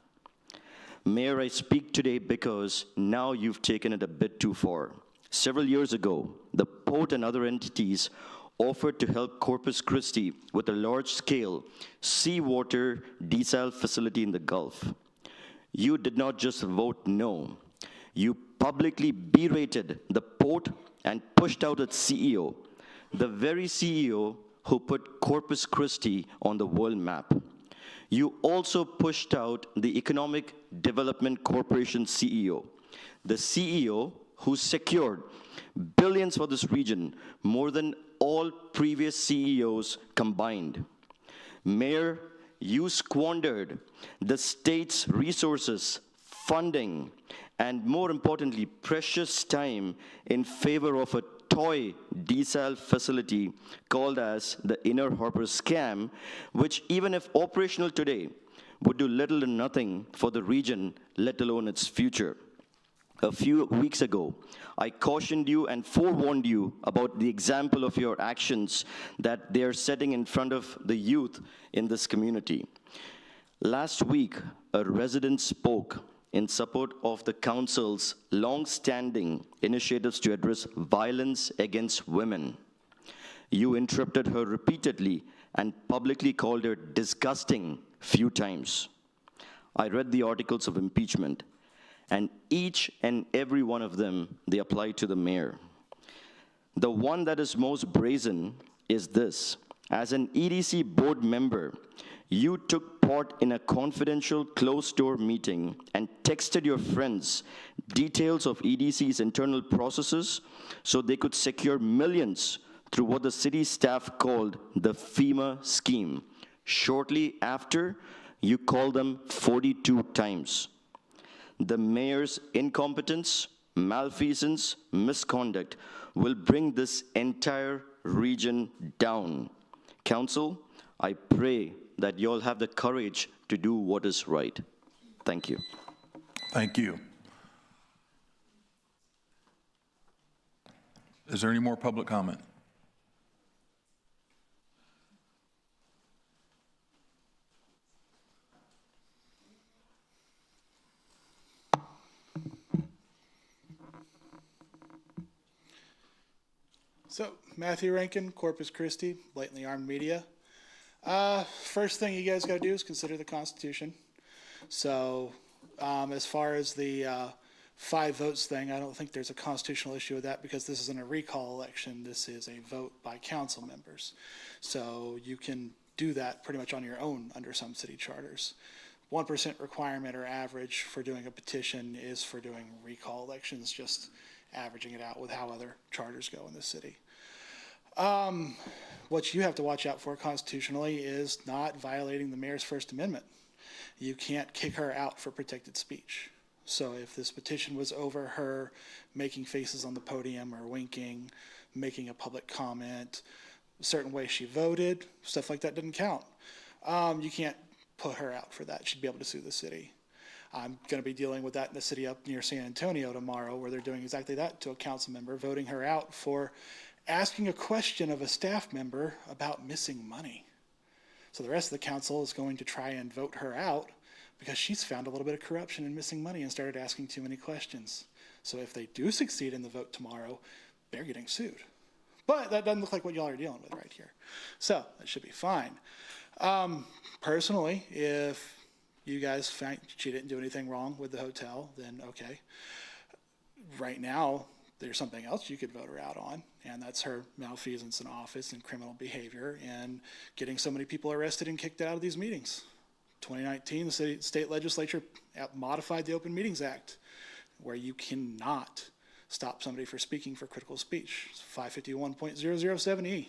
Mayor, I speak today because now you've taken it a bit too far. Several years ago, the port and other entities offered to help Corpus Christi with a large-scale seawater desal facility in the Gulf. You did not just vote no. You publicly berated the port and pushed out its CEO, the very CEO who put Corpus Christi on the world map. You also pushed out the Economic Development Corporation CEO, the CEO who secured billions for this region, more than all previous CEOs combined. Mayor, you squandered the state's resources, funding, and more importantly, precious time in favor of a toy desal facility called as the Inner Harbor Scam, which even if operational today, would do little or nothing for the region, let alone its future. A few weeks ago, I cautioned you and forewarned you about the example of your actions that they are setting in front of the youth in this community. Last week, a resident spoke in support of the council's long-standing initiatives to address violence against women. You interrupted her repeatedly and publicly called her disgusting few times. I read the articles of impeachment, and each and every one of them, they apply to the mayor. The one that is most brazen is this. As an EDC board member, you took part in a confidential closed-door meeting and texted your friends details of EDC's internal processes so they could secure millions through what the city staff called the FEMA scheme. Shortly after, you called them 42 times. The mayor's incompetence, malfeasance, misconduct will bring this entire region down. Council, I pray that you'll have the courage to do what is right. Thank you. Thank you. Is there any more public comment? So, Matthew Rankin, Corpus Christi, Blatantly Armed Media. First thing you guys got to do is consider the Constitution. So, as far as the 5 votes thing, I don't think there's a constitutional issue with that because this isn't a recall election. This is a vote by council members. So you can do that pretty much on your own under some city charters. 1% requirement or average for doing a petition is for doing recall elections, just averaging it out with how other charters go in the city. What you have to watch out for constitutionally is not violating the mayor's First Amendment. You can't kick her out for protected speech. So if this petition was over her making faces on the podium or winking, making a public comment, a certain way she voted, stuff like that didn't count. You can't put her out for that. She'd be able to sue the city. I'm going to be dealing with that in the city up near San Antonio tomorrow, where they're doing exactly that to a council member, voting her out for asking a question of a staff member about missing money. So the rest of the council is going to try and vote her out because she's found a little bit of corruption and missing money and started asking too many questions. So if they do succeed in the vote tomorrow, they're getting sued. But that doesn't look like what y'all are dealing with right here. So that should be fine. Personally, if you guys find she didn't do anything wrong with the hotel, then okay. Right now, there's something else you could vote her out on, and that's her malfeasance in office and criminal behavior and getting so many people arrested and kicked out of these meetings. 2019, the state legislature modified the Open Meetings Act, where you cannot stop somebody for speaking for critical speech. It's 551.007E.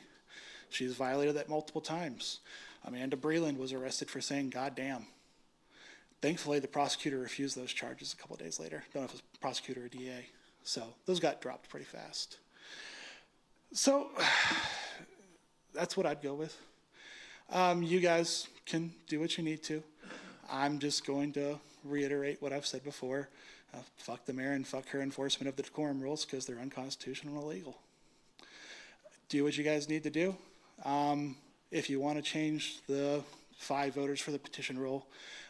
She's violated that multiple times. Amanda Breland was arrested for saying "goddamn." Thankfully, the prosecutor refused those charges a couple of days later. Don't know if it was prosecutor or DA. So those got dropped pretty fast. So that's what I'd go with. You guys can do what you need to. I'm just going to reiterate what I've said before. Fuck the mayor and fuck her enforcement of the decorum rules because they're unconstitutional and illegal. Do what you guys need to do. If you want to change the 5 voters for the petition rule,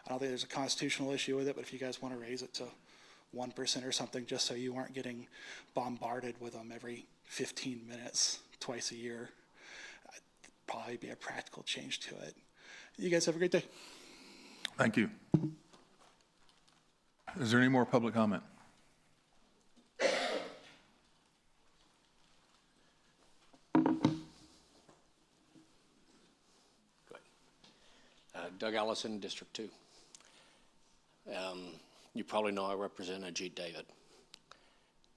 I don't think there's a constitutional issue with it, but if you guys want to raise it to 1% or something, just so you aren't getting bombarded with them every 15 minutes, twice a year, probably be a practical change to it. You guys have a great day. Thank you. Is there any more public comment? Doug Allison, District 2. You probably know I represent Ajit David.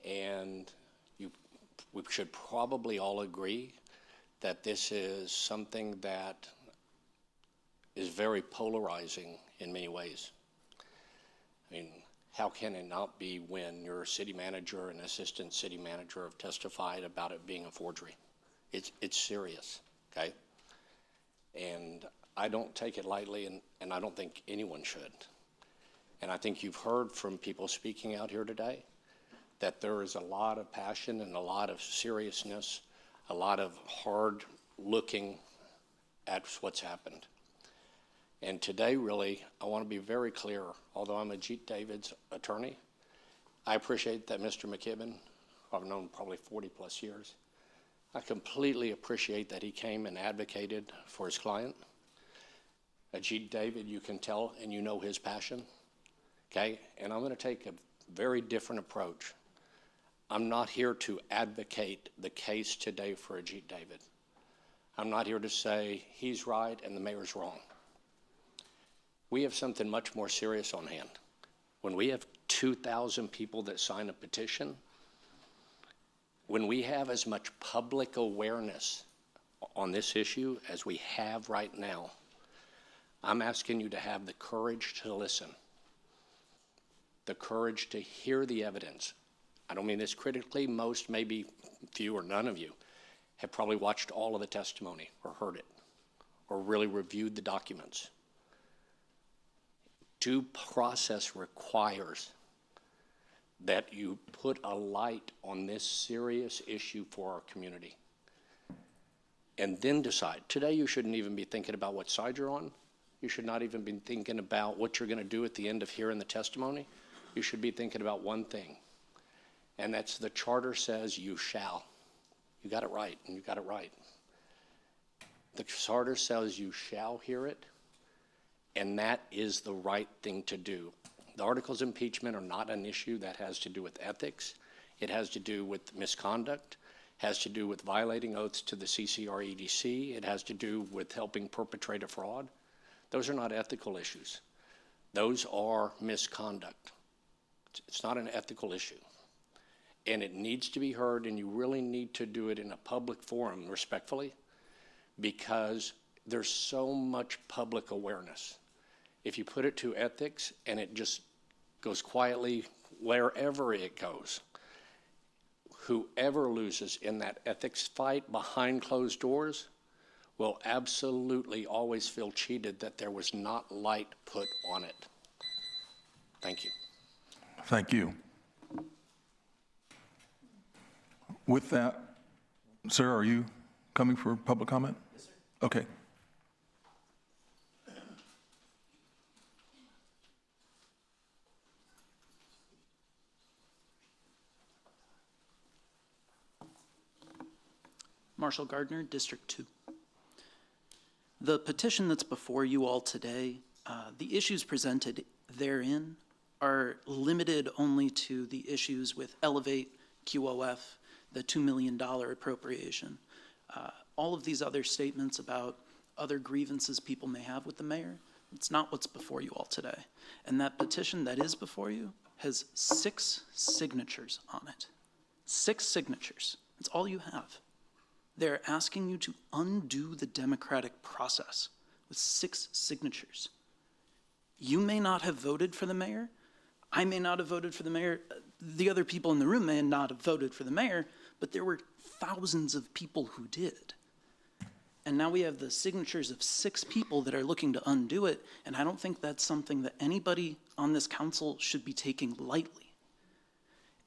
And we should probably all agree that this is something that is very polarizing in many ways. I mean, how can it not be when your city manager and assistant city manager have testified about it being a forgery? It's serious, okay? And I don't take it lightly, and I don't think anyone should. And I think you've heard from people speaking out here today that there is a lot of passion and a lot of seriousness, a lot of hard looking at what's happened. And today, really, I want to be very clear. Although I'm Ajit David's attorney, I appreciate that Mr. McKibben, who I've known probably 40 plus years, I completely appreciate that he came and advocated for his client. Ajit David, you can tell and you know his passion, okay? And I'm going to take a very different approach. I'm not here to advocate the case today for Ajit David. I'm not here to say he's right and the mayor's wrong. We have something much more serious on hand. When we have 2,000 people that sign a petition, when we have as much public awareness on this issue as we have right now, I'm asking you to have the courage to listen, the courage to hear the evidence. I don't mean this critically. Most, maybe few or none of you, have probably watched all of the testimony or heard it or really reviewed the documents. Due process requires that you put a light on this serious issue for our community and then decide. Today, you shouldn't even be thinking about what side you're on. You should not even be thinking about what you're going to do at the end of hearing the testimony. You should be thinking about one thing, and that's the charter says you shall. You got it right, and you got it right. The charter says you shall hear it, and that is the right thing to do. The articles of impeachment are not an issue that has to do with ethics. It has to do with misconduct, has to do with violating oaths to the CCR-EDC. It has to do with helping perpetrate a fraud. Those are not ethical issues. Those are misconduct. It's not an ethical issue. And it needs to be heard, and you really need to do it in a public forum, respectfully, because there's so much public awareness. If you put it to ethics and it just goes quietly wherever it goes, whoever loses in that ethics fight behind closed doors will absolutely always feel cheated that there was not light put on it. Thank you. Thank you. With that, sir, are you coming for public comment? Yes, sir. Okay. Marshall Gardner, District 2. The petition that's before you all today, the issues presented therein are limited only to the issues with Elevate, QOF, the $2 million appropriation. All of these other statements about other grievances people may have with the mayor, it's not what's before you all today. And that petition that is before you has 6 signatures on it. 6 signatures. That's all you have. They're asking you to undo the democratic process with 6 signatures. You may not have voted for the mayor. I may not have voted for the mayor. The other people in the room may not have voted for the mayor, but there were thousands of people who did. And now we have the signatures of 6 people that are looking to undo it, and I don't think that's something that anybody on this council should be taking lightly.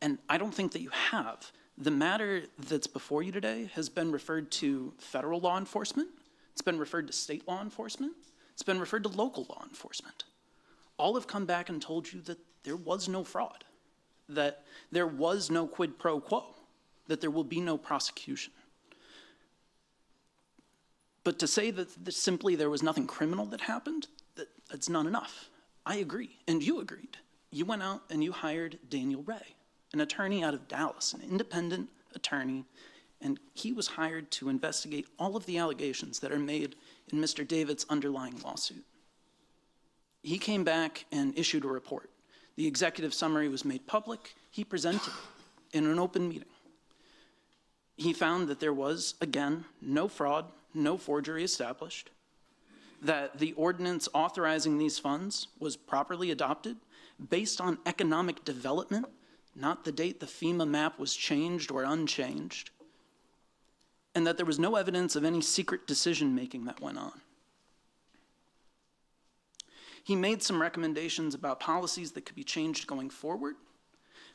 And I don't think that you have. The matter that's before you today has been referred to federal law enforcement. It's been referred to state law enforcement. It's been referred to local law enforcement. All have come back and told you that there was no fraud, that there was no quid pro quo, that there will be no prosecution. But to say that simply there was nothing criminal that happened, that's not enough. I agree, and you agreed. You went out and you hired Daniel Ray, an attorney out of Dallas, an independent attorney, and he was hired to investigate all of the allegations that are made in Mr. David's underlying lawsuit. He came back and issued a report. The executive summary was made public. He presented it in an open meeting. He found that there was, again, no fraud, no forgery established, that the ordinance authorizing these funds was properly adopted based on economic development, not the date the FEMA map was changed or unchanged, and that there was no evidence of any secret decision-making that went on. He made some recommendations about policies that could be changed going forward,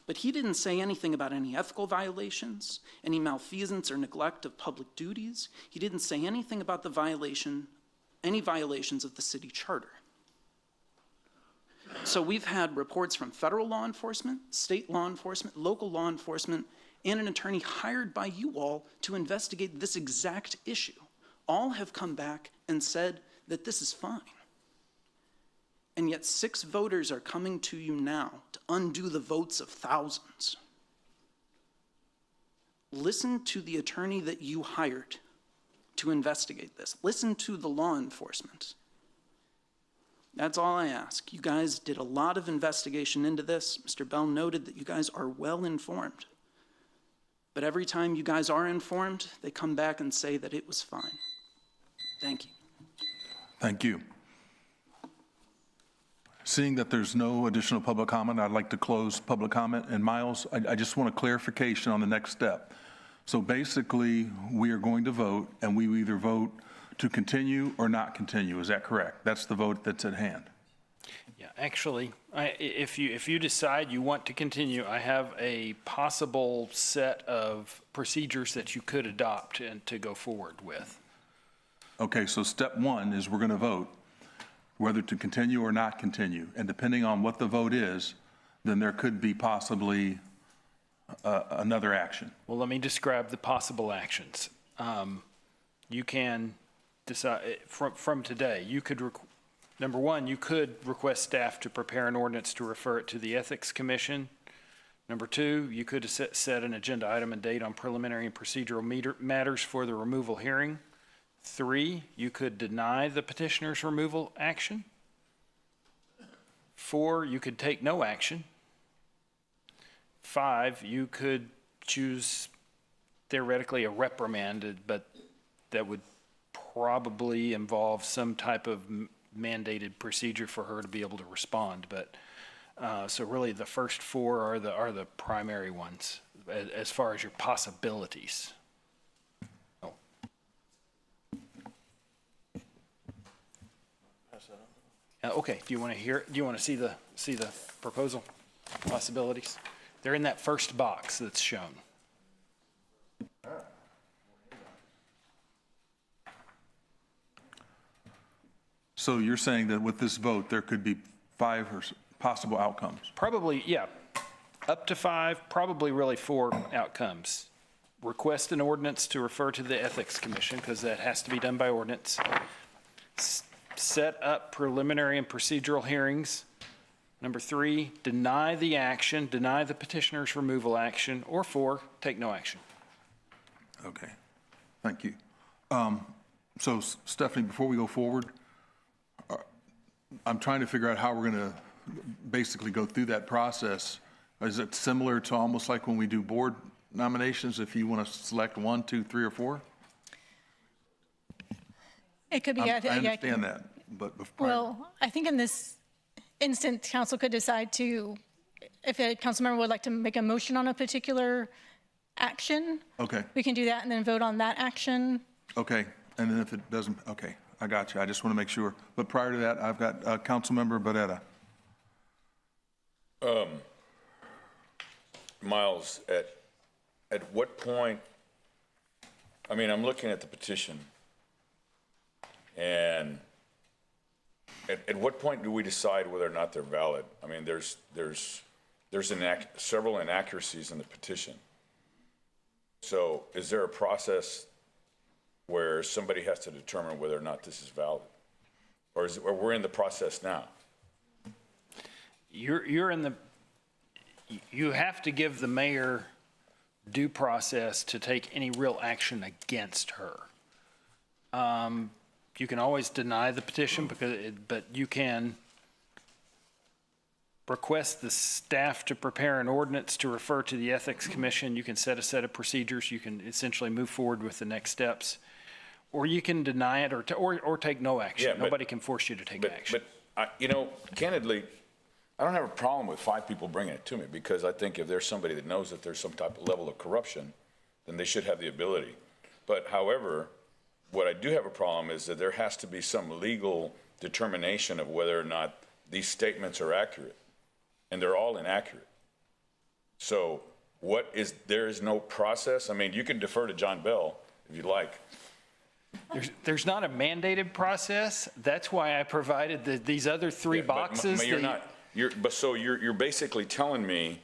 but he didn't say anything about any ethical violations, any malfeasance or neglect of public duties. He didn't say anything about any violations of the city charter. So we've had reports from federal law enforcement, state law enforcement, local law enforcement, and an attorney hired by you all to investigate this exact issue. All have come back and said that this is fine. And yet 6 voters are coming to you now to undo the votes of thousands. Listen to the attorney that you hired to investigate this. Listen to the law enforcement. That's all I ask. You guys did a lot of investigation into this. Mr. Bell noted that you guys are well informed. But every time you guys are informed, they come back and say that it was fine. Thank you. Thank you. Seeing that there's no additional public comment, I'd like to close public comment. And Miles, I just want a clarification on the next step. So basically, we are going to vote, and we either vote to continue or not continue. Is that correct? That's the vote that's at hand. Yeah, actually, if you decide you want to continue, I have a possible set of procedures that you could adopt and to go forward with. Okay, so step 1 is we're going to vote whether to continue or not continue. And depending on what the vote is, then there could be possibly another action. Well, let me describe the possible actions. You can decide from today, you could, number 1, you could request staff to prepare an ordinance to refer it to the Ethics Commission. Number 2, you could set an agenda item and date on preliminary and procedural matters for the removal hearing. 3, you could deny the petitioner's removal action. 4, you could take no action. 5, you could choose theoretically a reprimand, but that would probably involve some type of mandated procedure for her to be able to respond. But so really the first 4 are the primary ones as far as your possibilities. Okay, do you want to see the proposal possibilities? They're in that first box that's shown. So you're saying that with this vote, there could be 5 or possible outcomes? Probably, yeah, up to 5, probably really 4 outcomes. Request an ordinance to refer to the Ethics Commission, because that has to be done by ordinance. Set up preliminary and procedural hearings. Number 3, deny the action, deny the petitioner's removal action, or 4, take no action. Okay, thank you. So Stephanie, before we go forward, I'm trying to figure out how we're going to basically go through that process. Is it similar to almost like when we do board nominations, if you want to select 1, 2, 3, or 4? It could be. I understand that, but Well, I think in this instant, council could decide to, if a council member would like to make a motion on a particular action, okay, we can do that and then vote on that action. okay, and then if it doesn't, okay, I got you. I just want to make sure. But prior to that, I've got Councilmember Barrera. Miles, at at what point, I mean, I'm looking at the petition, and at what point do we decide whether or not they're valid? I mean, there's several inaccuracies in the petition. So is there a process where somebody has to determine whether or not this is valid? Or we're in the process now? You have to give the mayor due process to take any real action against her. You can always deny the petition, but you can request the staff to prepare an ordinance to refer to the Ethics Commission. You can set a set of procedures. You can essentially move forward with the next steps. Or you can deny it or take no action. Yeah, Nobody can force you to take action. But, candidly, I don't have a problem with 5 people bringing it to me, because I think if there's somebody that knows that there's some type of level of corruption, then they should have the ability. But however, what I do have a problem is that there has to be some legal determination of whether or not these statements are accurate. And they're all inaccurate. So there is no process? I mean, you can defer to John Bell if you'd like. There's not a mandated process. That's why I provided these other 3 boxes. But you're not. You're basically telling me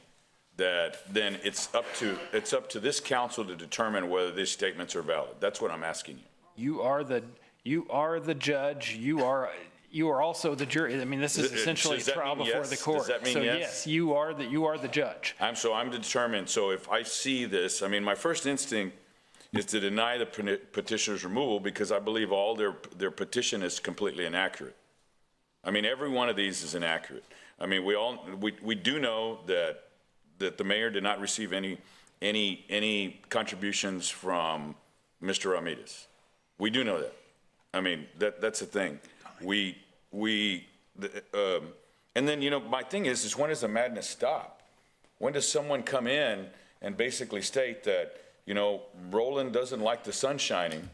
that then it's up to this council to determine whether these statements are valid. That's what I'm asking you. You are the judge. You are also the jury. I mean, this is essentially a trial before the court. Does that mean so yes? Yes, you are the judge. I'm determined. So if I see this, I mean, my first instinct is to deny the petitioner's removal, because I believe all their petition is completely inaccurate. I mean, every one of these is inaccurate. I mean, we do know that the mayor did not receive any contributions from Mr. Ramirez. We do know that. I mean, that's the thing. And then, my thing is when does the madness stop? When does someone come in and basically state that, Roland doesn't like the sun shining,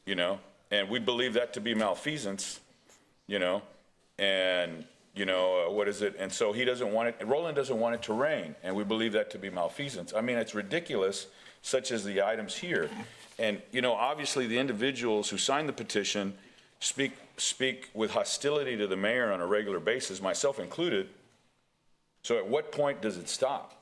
and we believe that to be malfeasance, and, what is it? And so he doesn't want it, Roland doesn't want it to rain, and we believe that to be malfeasance. I mean, it's ridiculous, such as the items here. And, obviously the individuals who signed the petition speak with hostility to the mayor on a regular basis, myself included. So at what point does it stop?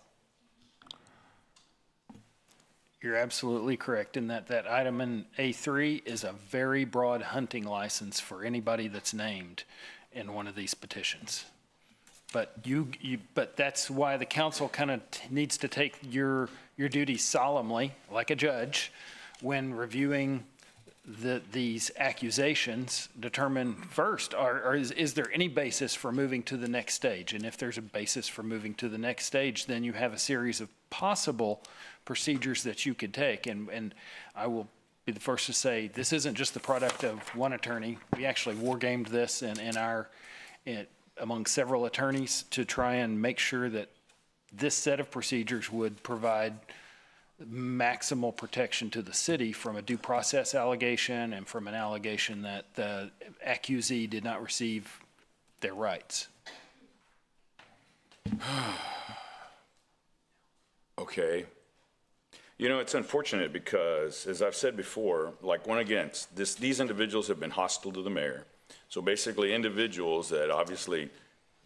You're absolutely correct in that item in A3 is a very broad hunting license for anybody that's named in one of these petitions. But but that's why the council kind of needs to take your duties solemnly, like a judge, when reviewing these accusations. Determine first, is there any basis for moving to the next stage? And if there's a basis for moving to the next stage, then you have a series of possible procedures that you could take. And I will be the first to say, this isn't just the product of one attorney. We actually war-gamed this among several attorneys to try and make sure that this set of procedures would provide maximal protection to the city from a due process allegation and from an allegation that the accusee did not receive their rights. Okay. It's unfortunate because, as I've said before, these individuals have been hostile to the mayor. So basically, individuals that obviously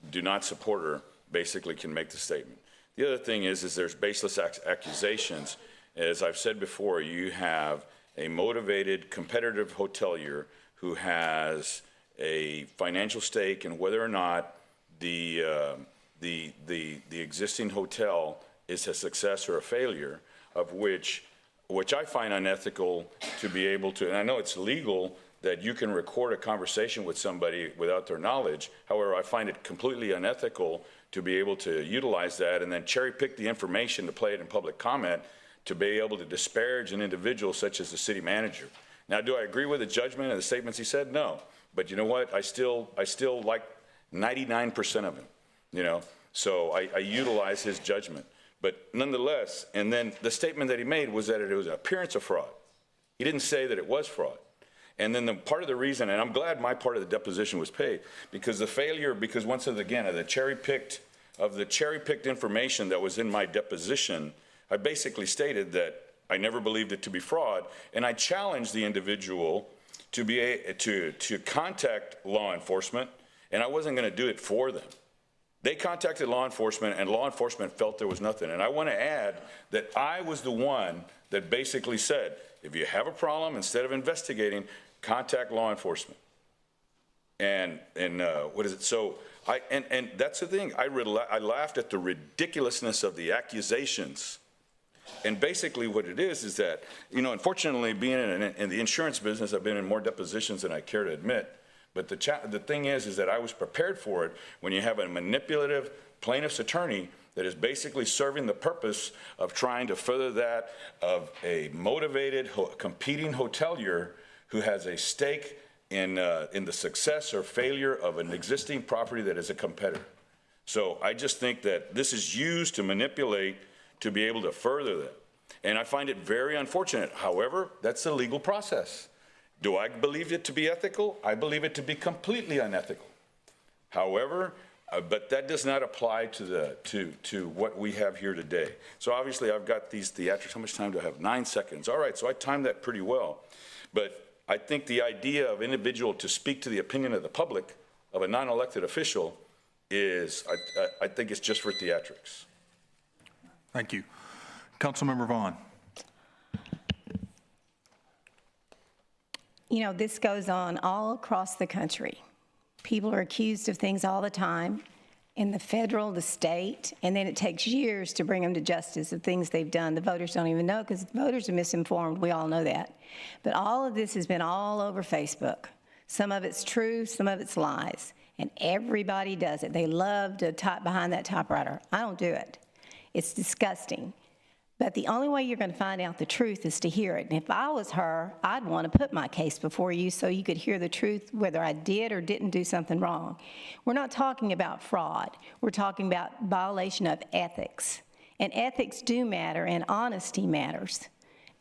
do not support her basically can make the statement. The other thing is there's baseless accusations. As I've said before, you have a motivated, competitive hotelier who has a financial stake in whether or not the existing hotel is a success or a failure, of which I find unethical to be able to, and I know it's legal that you can record a conversation with somebody without their knowledge. However, I find it completely unethical to be able to utilize that and then cherry pick the information to play it in public comment to be able to disparage an individual such as the city manager. Now, do I agree with the judgment and the statements he said? No. But you know what? I still like 99% of him, So I utilize his judgment. But nonetheless, and then the statement that he made was that it was an appearance of fraud. He didn't say that it was fraud. And then part of the reason, and I'm glad my part of the deposition was paid, because once again, of the cherry-picked information that was in my deposition I basically stated that I never believed it to be fraud, and I challenged the individual to contact law enforcement, and I wasn't going to do it for them. They contacted law enforcement, and law enforcement felt there was nothing. And I want to add that I was the one that basically said, if you have a problem, instead of investigating, contact law enforcement. And what is it? So and that's the thing. I laughed at the ridiculousness of the accusations. And basically what it is that, you know, unfortunately, being in the insurance business, I've been in more depositions than I care to admit. But the thing is that I was prepared for it when you have a manipulative plaintiff's attorney that is basically serving the purpose of trying to further that of a motivated, competing hotelier who has a stake in the success or failure of an existing property that is a competitor. So I just think that this is used to manipulate to be able to further that. And I find it very unfortunate. However, that's the legal process. Do I believe it to be ethical? I believe it to be completely unethical. However, but that does not apply to what we have here today. So obviously I've got these theatrics. How much time do I have? 9 seconds. All right, so I timed that pretty well. But I think the idea of individual to speak to the opinion of the public of a non-elected official is, I think it's just for theatrics. Thank you. Councilmember Vaughn. You know, this goes on all across the country. People are accused of things all the time in the federal, the state, and then it takes years to bring them to justice of things they've done. The voters don't even know because voters are misinformed. We all know that. But all of this has been all over Facebook. Some of it's true, some of it's lies. And everybody does it. They love to type behind that typewriter. I don't do it. It's disgusting. But the only way you're going to find out the truth is to hear it. And if I was her, I'd want to put my case before you so you could hear the truth, whether I did or didn't do something wrong. We're not talking about fraud. We're talking about violation of ethics. And ethics do matter, and honesty matters.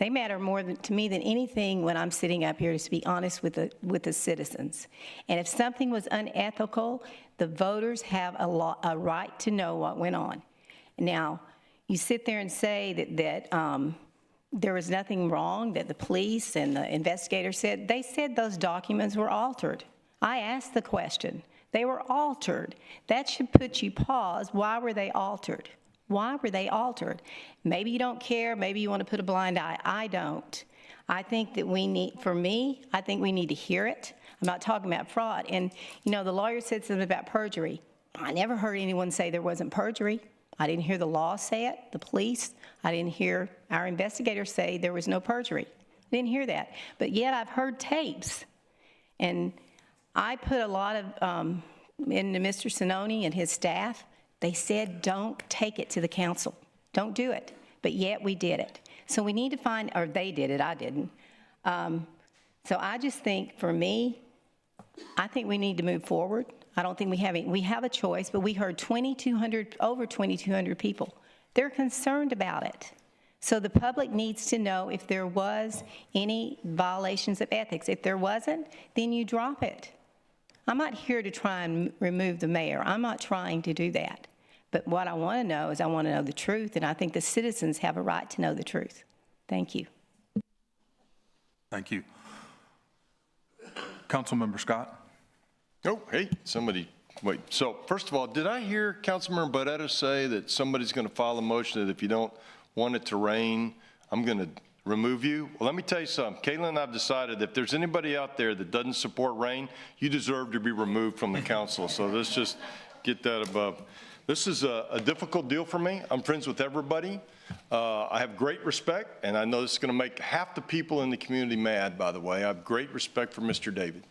They matter more to me than anything when I'm sitting up here, to be honest with the citizens. And if something was unethical, the voters have a right to know what went on. Now, you sit there and say that there was nothing wrong, that the police and the investigators said. They said those documents were altered. I asked the question. They were altered. That should put you pause. Why were they altered? Why were they altered? Maybe you don't care. Maybe you want to put a blind eye. I don't. I think that we need, for me, I think we need to hear it. I'm not talking about fraud. And, you know, the lawyer said something about perjury. I never heard anyone say there wasn't perjury. I didn't hear the law say it, the police. I didn't hear our investigators say there was no perjury. I didn't hear that. But yet I've heard tapes. And I put a lot of into Mr. Sinoni and his staff. They said, don't take it to the council. Don't do it. But yet we did it. So we need to find, or they did it, I didn't. So I just think, for me, I think we need to move forward. I don't think we have a choice, but we heard over 2,200 people. They're concerned about it. So the public needs to know if there was any violations of ethics. If there wasn't, then you drop it. I'm not here to try and remove the mayor. I'm not trying to do that. But what I want to know is I want to know the truth, and I think the citizens have a right to know the truth. Thank you. Thank you. Councilmember Scott. Oh, hey, somebody, wait. So first of all, did I hear Councilmember Barrera say that somebody's going to file a motion that if you don't want it to rain, I'm going to remove you? Well, let me tell you something. Caitlin and I have decided that if there's anybody out there that doesn't support rain, you deserve to be removed from the council. So let's just get that above. This is a difficult deal for me. I'm friends with everybody. I have great respect, and I know this is going to make half the people in the community mad, by the way. I have great respect for Mr. David.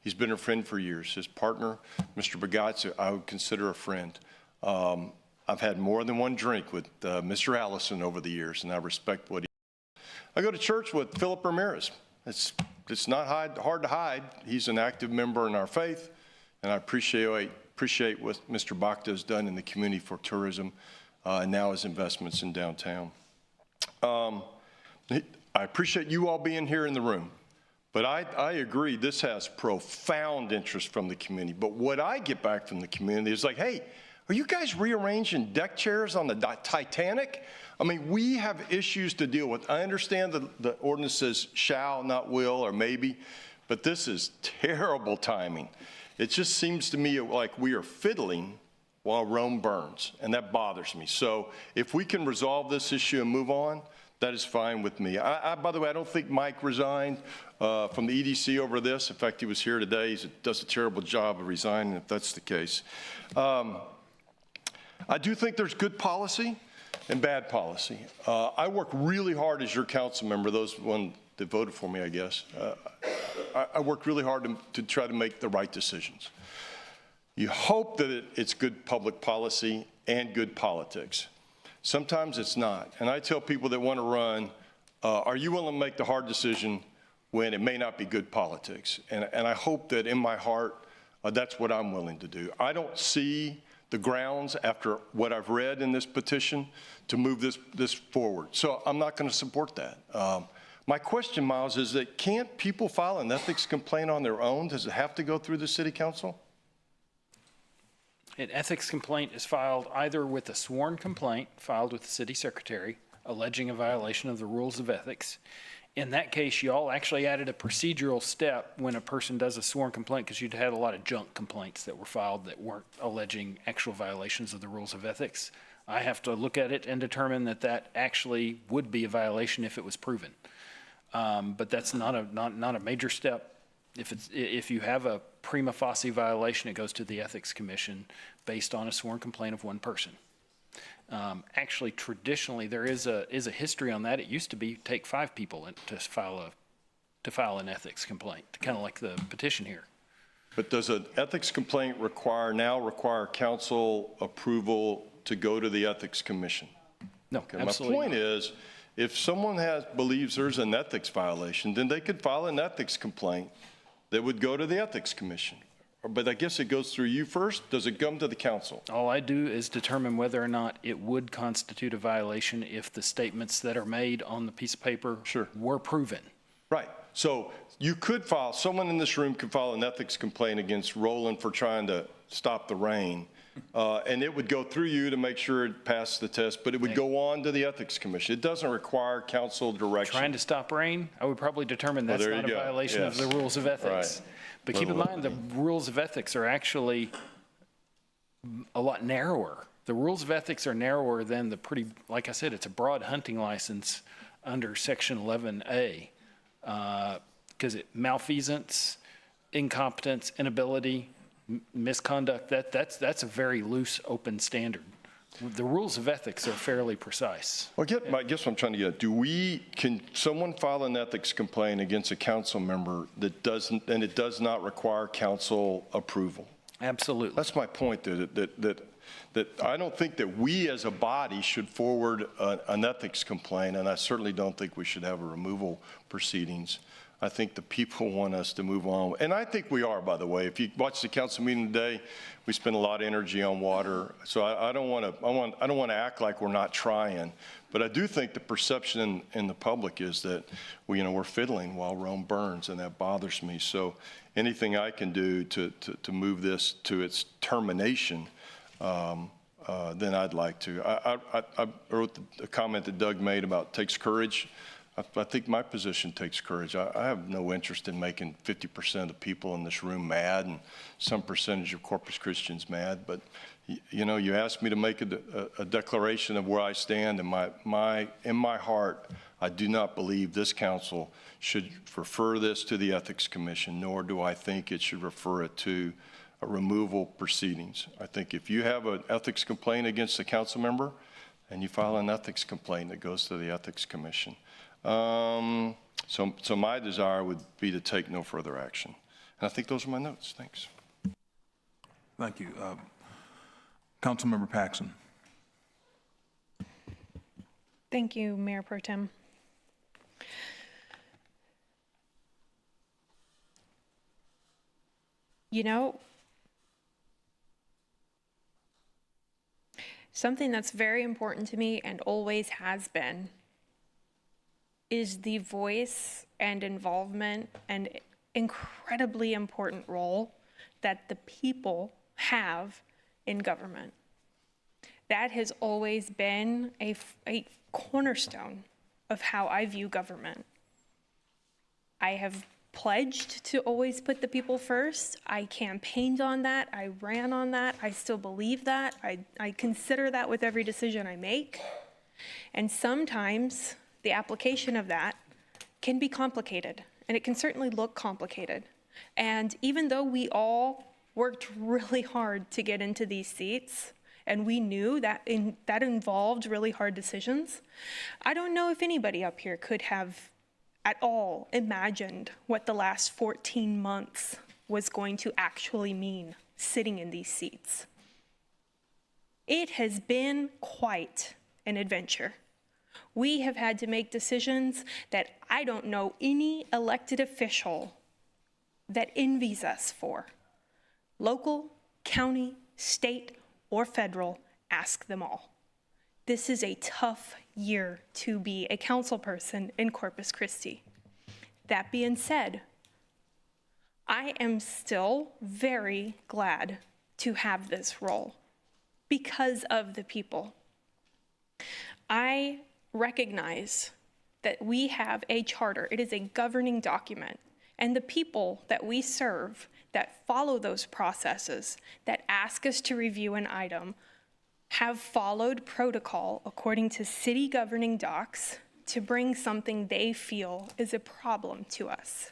He's been a friend for years. His partner, Mr. Bagats, I would consider a friend. I've had more than one drink with Mr. Allison over the years, and I respect what he does. I go to church with Philip Ramirez. It's not hard to hide. He's an active member in our faith, and I appreciate what Mr. Bakta has done in the community for tourism, and now his investments in downtown. I appreciate you all being here in the room. But I agree, this has profound interest from the community. But what I get back from the community is like, hey, Are you guys rearranging deck chairs on the Titanic? I mean, we have issues to deal with. I understand the ordinance says shall, not will, or maybe, but this is terrible timing. It just seems to me like we are fiddling while Rome burns, and that bothers me. So if we can resolve this issue and move on, that is fine with me. By the way, I don't think Mike resigned from the EDC over this. In fact, he was here today. He does a terrible job of resigning, if that's the case. I do think there's good policy and bad policy. I work really hard as your council member, those one that voted for me, I guess. I work really hard to try to make the right decisions. You hope that it's good public policy and good politics. Sometimes it's not. And I tell people that want to run, are you willing to make the hard decision when it may not be good politics? And I hope that in my heart, that's what I'm willing to do. I don't see the grounds after what I've read in this petition to move this forward. So I'm not going to support that. My question, Miles, is that can't people file an ethics complaint on their own? Does it have to go through the city council? An ethics complaint is filed either with a sworn complaint filed with the city secretary alleging a violation of the rules of ethics. In that case, you all actually added a procedural step when a person does a sworn complaint because you'd had a lot of junk complaints that were filed that weren't alleging actual violations of the rules of ethics. I have to look at it and determine that that actually would be a violation if it was proven. But that's not a major step. If you have a prima facie violation, it goes to the Ethics Commission based on a sworn complaint of one person. Actually, traditionally, there is a history on that. It used to be take 5 people to file an ethics complaint, kind of like the petition here. But does an ethics complaint now require council approval to go to the Ethics Commission? No, okay, absolutely my point not. is, if someone believes there's an ethics violation, then they could file an ethics complaint that would go to the Ethics Commission. But I guess it goes through you first. Does it come to the council? All I do is determine whether or not it would constitute a violation if the statements that are made on the piece of paper were proven. Right. So you could someone in this room could file an ethics complaint against Roland for trying to stop the rain. And it would go through you to make sure it passed the test, but it would go on to the Ethics Commission. It doesn't require council direction. Trying to stop rain, I would probably determine that's not a violation of the rules of ethics. Right. But keep in mind, the rules of ethics are actually a lot narrower. The rules of ethics are narrower than like I said, it's a broad hunting license under Section 11A. Because malfeasance, incompetence, inability, misconduct, that's a very loose, open standard. The rules of ethics are fairly precise. Well, I guess what I'm trying to get at, can someone file an ethics complaint against a council member that it does not require council approval? Absolutely. That's my point, that I don't think that we as a body should forward an ethics complaint, and I certainly don't think we should have a removal proceedings. I think the people want us to move on. And I think we are, by the way. If you watch the council meeting today, we spend a lot of energy on water. So I don't want to act like we're not trying. But I do think the perception in the public is that we're fiddling while Rome burns, and that bothers me. So anything I can do to move this to its termination, then I'd like to. I wrote the comment that Doug made about takes courage. I think my position takes courage. I have no interest in making 50% of the people in this room mad and some percentage of Corpus Christians mad. But, you asked me to make a declaration of where I stand. And in my heart, I do not believe this council should refer this to the Ethics Commission, nor do I think it should refer it to a removal proceedings. I think if you have an ethics complaint against a council member and you file an ethics complaint, it goes to the Ethics Commission. So my desire would be to take no further action. And I think those are my notes. Thanks. Thank you. Councilmember Paxson. Thank you, Mayor Pro Tem. Something that's very important to me and always has been is the voice and involvement and incredibly important role that the people have in government. That has always been a cornerstone of how I view government. I have pledged to always put the people first. I campaigned on that. I ran on that. I still believe that. I consider that with every decision I make. And sometimes the application of that can be complicated, and it can certainly look complicated. And even though we all worked really hard to get into these seats, and we knew that that involved really hard decisions, I don't know if anybody up here could have at all imagined what the last 14 months was going to actually mean sitting in these seats. It has been quite an adventure. We have had to make decisions that I don't know any elected official that envies us for. Local, county, state, or federal, ask them all. This is a tough year to be a council person in Corpus Christi. That being said, I am still very glad to have this role because of the people. I recognize that we have a charter. It is a governing document, and the people that we serve that follow those processes, that ask us to review an item, have followed protocol according to city governing docs to bring something they feel is a problem to us.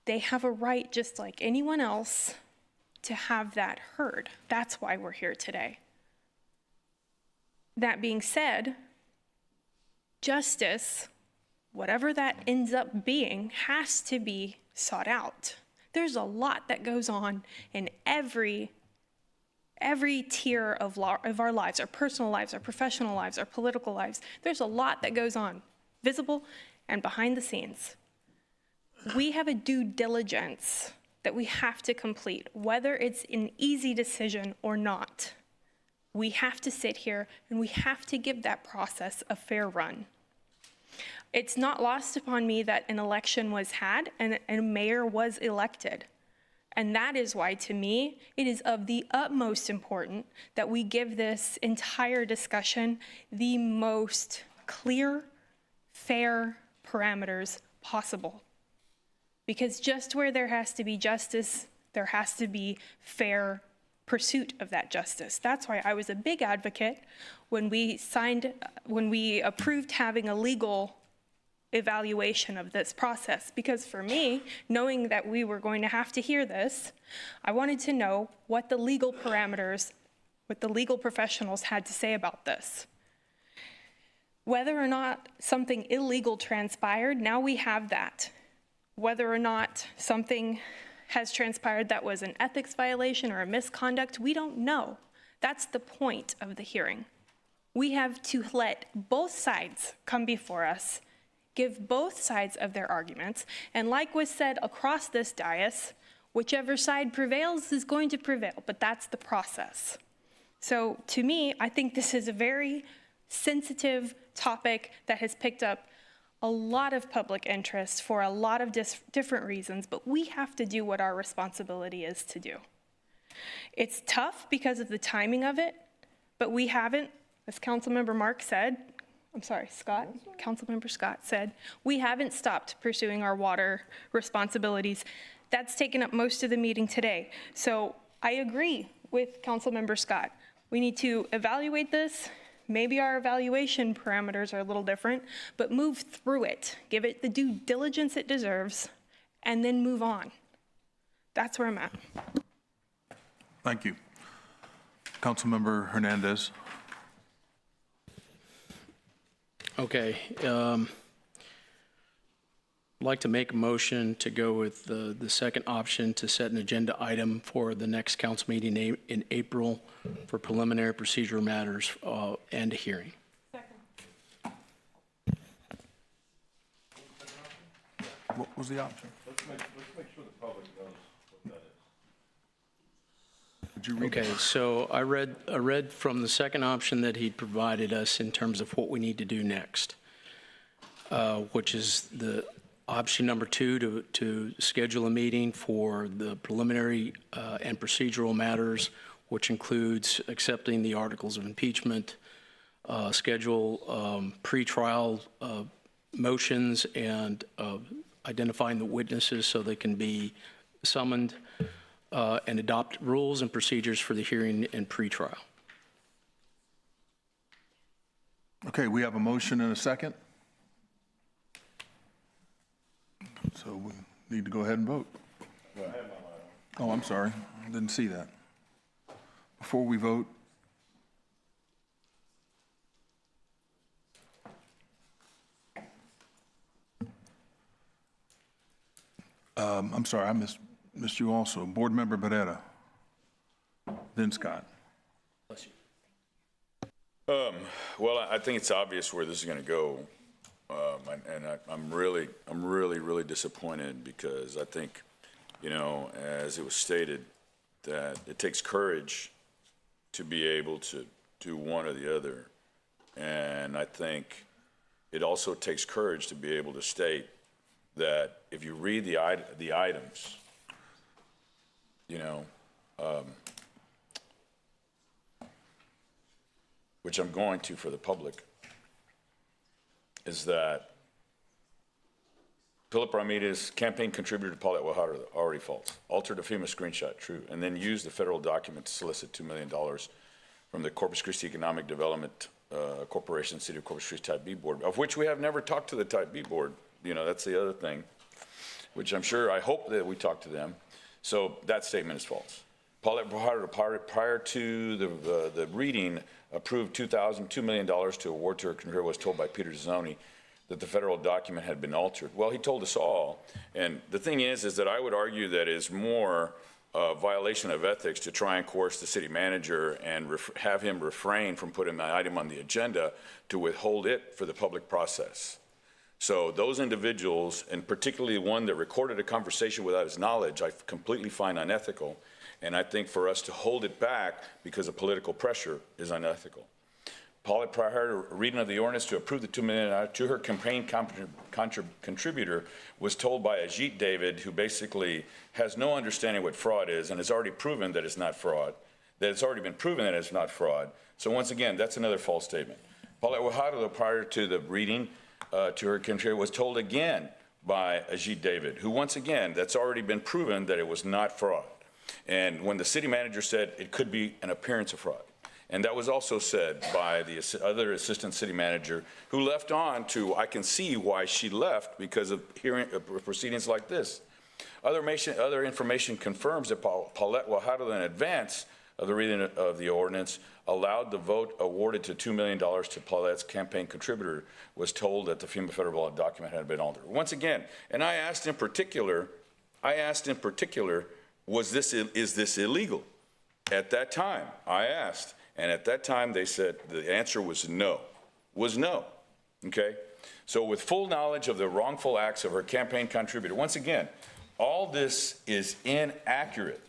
They have a right, just like anyone else, to have that heard. That's why we're here today. That being said, justice, whatever that ends up being, has to be sought out. There's a lot that goes on in every tier of our lives, our personal lives, our professional lives, our political lives. There's a lot that goes on, visible and behind the scenes. We have a due diligence that we have to complete, whether it's an easy decision or not. We have to sit here and we have to give that process a fair run. It's not lost upon me that an election was had and a mayor was elected. And that is why, to me, it is of the utmost importance that we give this entire discussion the most clear, fair parameters possible. Because just where there has to be justice, there has to be fair pursuit of that justice. That's why I was a big advocate when we approved having a legal evaluation of this process, because for me, knowing that we were going to have to hear this, I wanted to know what the legal parameters, what the legal professionals had to say about this. Whether or not something illegal transpired, now we have that. Whether or not something has transpired that was an ethics violation or a misconduct, we don't know. That's the point of the hearing. We have to let both sides come before us, give both sides of their arguments, and like was said across this dais, whichever side prevails is going to prevail, but that's the process. So to me, I think this is a very sensitive topic that has picked up a lot of public interest for a lot of different reasons, but we have to do what our responsibility is to do. It's tough because of the timing of it, but we haven't, as Councilmember Scott said, we haven't stopped pursuing our water responsibilities. That's taken up most of the meeting today. So I agree with Councilmember Scott. We need to evaluate this. Maybe our evaluation parameters are a little different, but move through it. Give it the due diligence it deserves, and then move on. That's where I'm at. Thank you. Councilmember Hernandez. Okay. I'd like to make a motion to go with the second option to set an agenda item for the next council meeting in April for preliminary procedural matters and a hearing. What was the option? Let's make sure the public knows what that is. Would you read Okay, so I read from the second option that he provided us in terms of what we need to do next, which is the option number 2 to schedule a meeting for the preliminary and procedural matters which includes accepting the articles of impeachment, schedule pretrial motions, and identifying the witnesses so they can be summoned, and adopt rules and procedures for the hearing and pretrial. Okay, we have a motion and a second. So we need to go ahead and vote. Oh, I'm sorry. I didn't see that. Before we vote, I'm sorry, I missed you also. Board Member Barrera, then Scott. Well, I think it's obvious where this is going to go, I'm really disappointed because I think, you know, as it was stated, that it takes courage to be able to do one or the other, and I think it also takes courage to be able to state that if you read the items, you know, which I'm going to for the public, is that Philip Ramirez, campaign contributor to Paulette Guajardo, already false. Altered a FEMA screenshot, true. And then used the federal document to solicit $2 million from the Corpus Christi Economic Development Corporation, City of Corpus Christi Type B Board, of which we have never talked to the Type B Board. You know, that's the other thing, which I hope that we talk to them. So that statement is false. Paulette Guajardo, prior to the reading, approved $2 million to award to her, was told by Peter Zoni that the federal document had been altered. Well, he told us all. And the thing is that I would argue that is more a violation of ethics to try and coerce the city manager and have him refrain from putting the item on the agenda to withhold it for the public process. So those individuals, and particularly one that recorded a conversation without his knowledge, I completely find unethical. And I think for us to hold it back because of political pressure is unethical. Paulette, prior to reading of the ordinance to approve the $2 million to her campaign contributor, was told by Ajit David, who basically has no understanding what fraud is and has already proven that it's not fraud, that it's already been proven that it's not fraud. So once again, that's another false statement. Paulette Guajardo, prior to the reading to her contributor, was told again by Ajit David, who once again, that's already been proven that it was not fraud. And when the city manager said it could be an appearance of fraud. And that was also said by the other assistant city manager, who left on to, I can see why she left because of hearing proceedings like this. Other information confirms that Paulette Guajardo, in advance of the reading of the ordinance, allowed the vote awarded to $2 million to Paulette's campaign contributor, was told that the FEMA federal document had been altered. Once again, and I asked in particular, is this illegal? At that time, I asked, and at that time they said the answer was no, okay? So with full knowledge of the wrongful acts of her campaign contributor, once again, all this is inaccurate,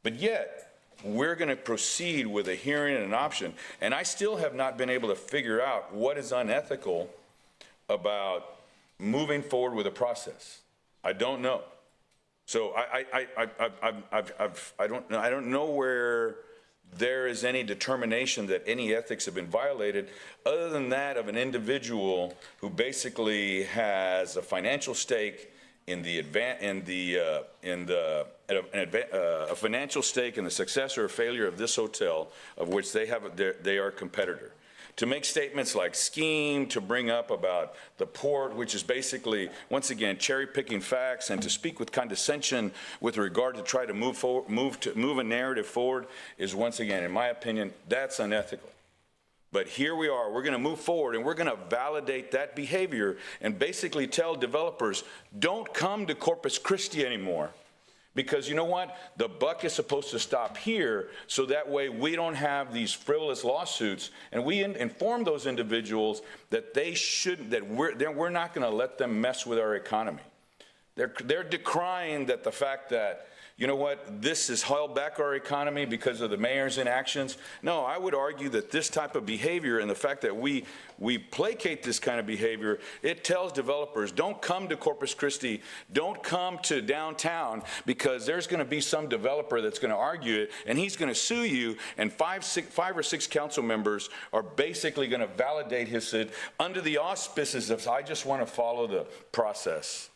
but yet we're gonna proceed with a hearing and an option, and I still have not been able to figure out what is unethical about moving forward with a process. I don't know. So I don't know where there is any determination that any ethics have been violated, other than that of an individual who basically has a financial stake in the financial stake in the success or failure of this hotel, of which they are a competitor. To make statements like scheme, to bring up about the port, which is basically, once again, cherry-picking facts, and to speak with condescension with regard to try to move a narrative forward is, once again, in my opinion, that's unethical. But here we are, we're gonna move forward and we're gonna validate that behavior and basically tell developers, don't come to Corpus Christi anymore. Because you know what? The buck is supposed to stop here, so that way we don't have these frivolous lawsuits, and we inform those individuals that they shouldn't, that we're not going to let them mess with our economy. They're decrying that the fact that you know what, this has held back our economy because of the mayor's inactions. No, I would argue that this type of behavior and the fact that we placate this kind of behavior, it tells developers, don't come to Corpus Christi, don't come to downtown, because there's going to be some developer that's going to argue it, and he's going to sue you, and five or six council members are basically going to validate his suit under the auspices of, I just want to follow the process.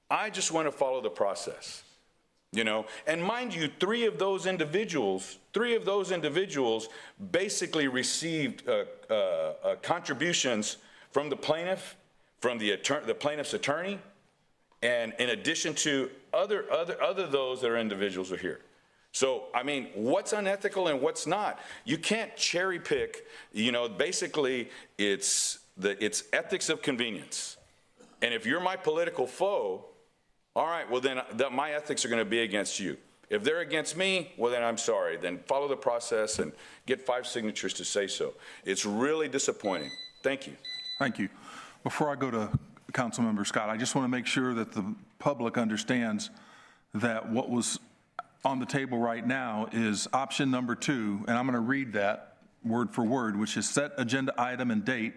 I just want to follow the process. You know, and mind you, three of those individuals basically received contributions from the plaintiff, from the plaintiff's attorney, and in addition to other those that are individuals are here. So, I mean, what's unethical and what's not? You can't cherry pick, you know, basically it's ethics of convenience. And if you're my political foe, all right, well then my ethics are going to be against you. If they're against me, well then I'm sorry. Then follow the process and get 5 signatures to say so. It's really disappointing. Thank you. Thank you. Before I go to Councilmember Scott, I just want to make sure that the public understands that what was on the table right now is option number 2, and I'm going to read that word for word, which is set agenda item and date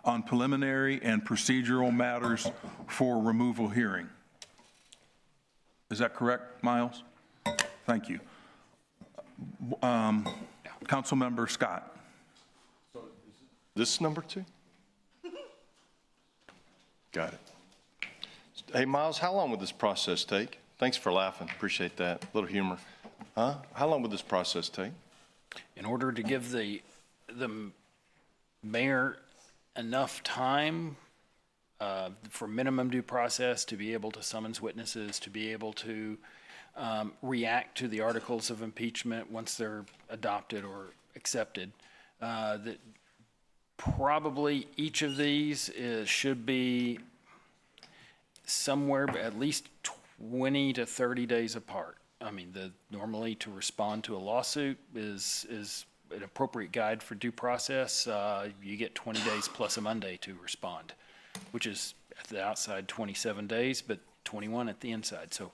on preliminary and procedural matters for removal hearing. Is that correct, Miles? Thank you. Councilmember Scott. This is number 2? Got it. Hey, Miles, how long would this process take? Thanks for laughing. Appreciate that. A little humor. Huh? How long would this process take? In order to give the mayor enough time for minimum due process to be able to summons witnesses, to be able to react to the articles of impeachment once they're adopted or accepted, that probably each of these should be somewhere at least 20 to 30 days apart. I mean, normally to respond to a lawsuit is an appropriate guide for due process. You get 20 days plus a Monday to respond, which is at the outside 27 days, but 21 at the inside. So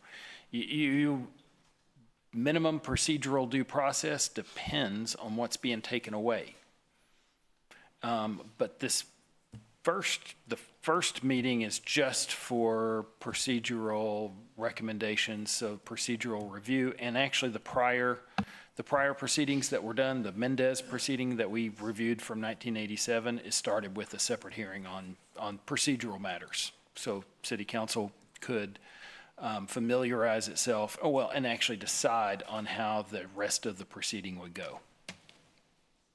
you minimum procedural due process depends on what's being taken away. But the first meeting is just for procedural recommendations, so procedural review, and actually the prior proceedings that were done, the Mendez proceeding that we reviewed from 1987, is started with a separate hearing on procedural matters. So City Council could familiarize itself, and actually decide on how the rest of the proceeding would go.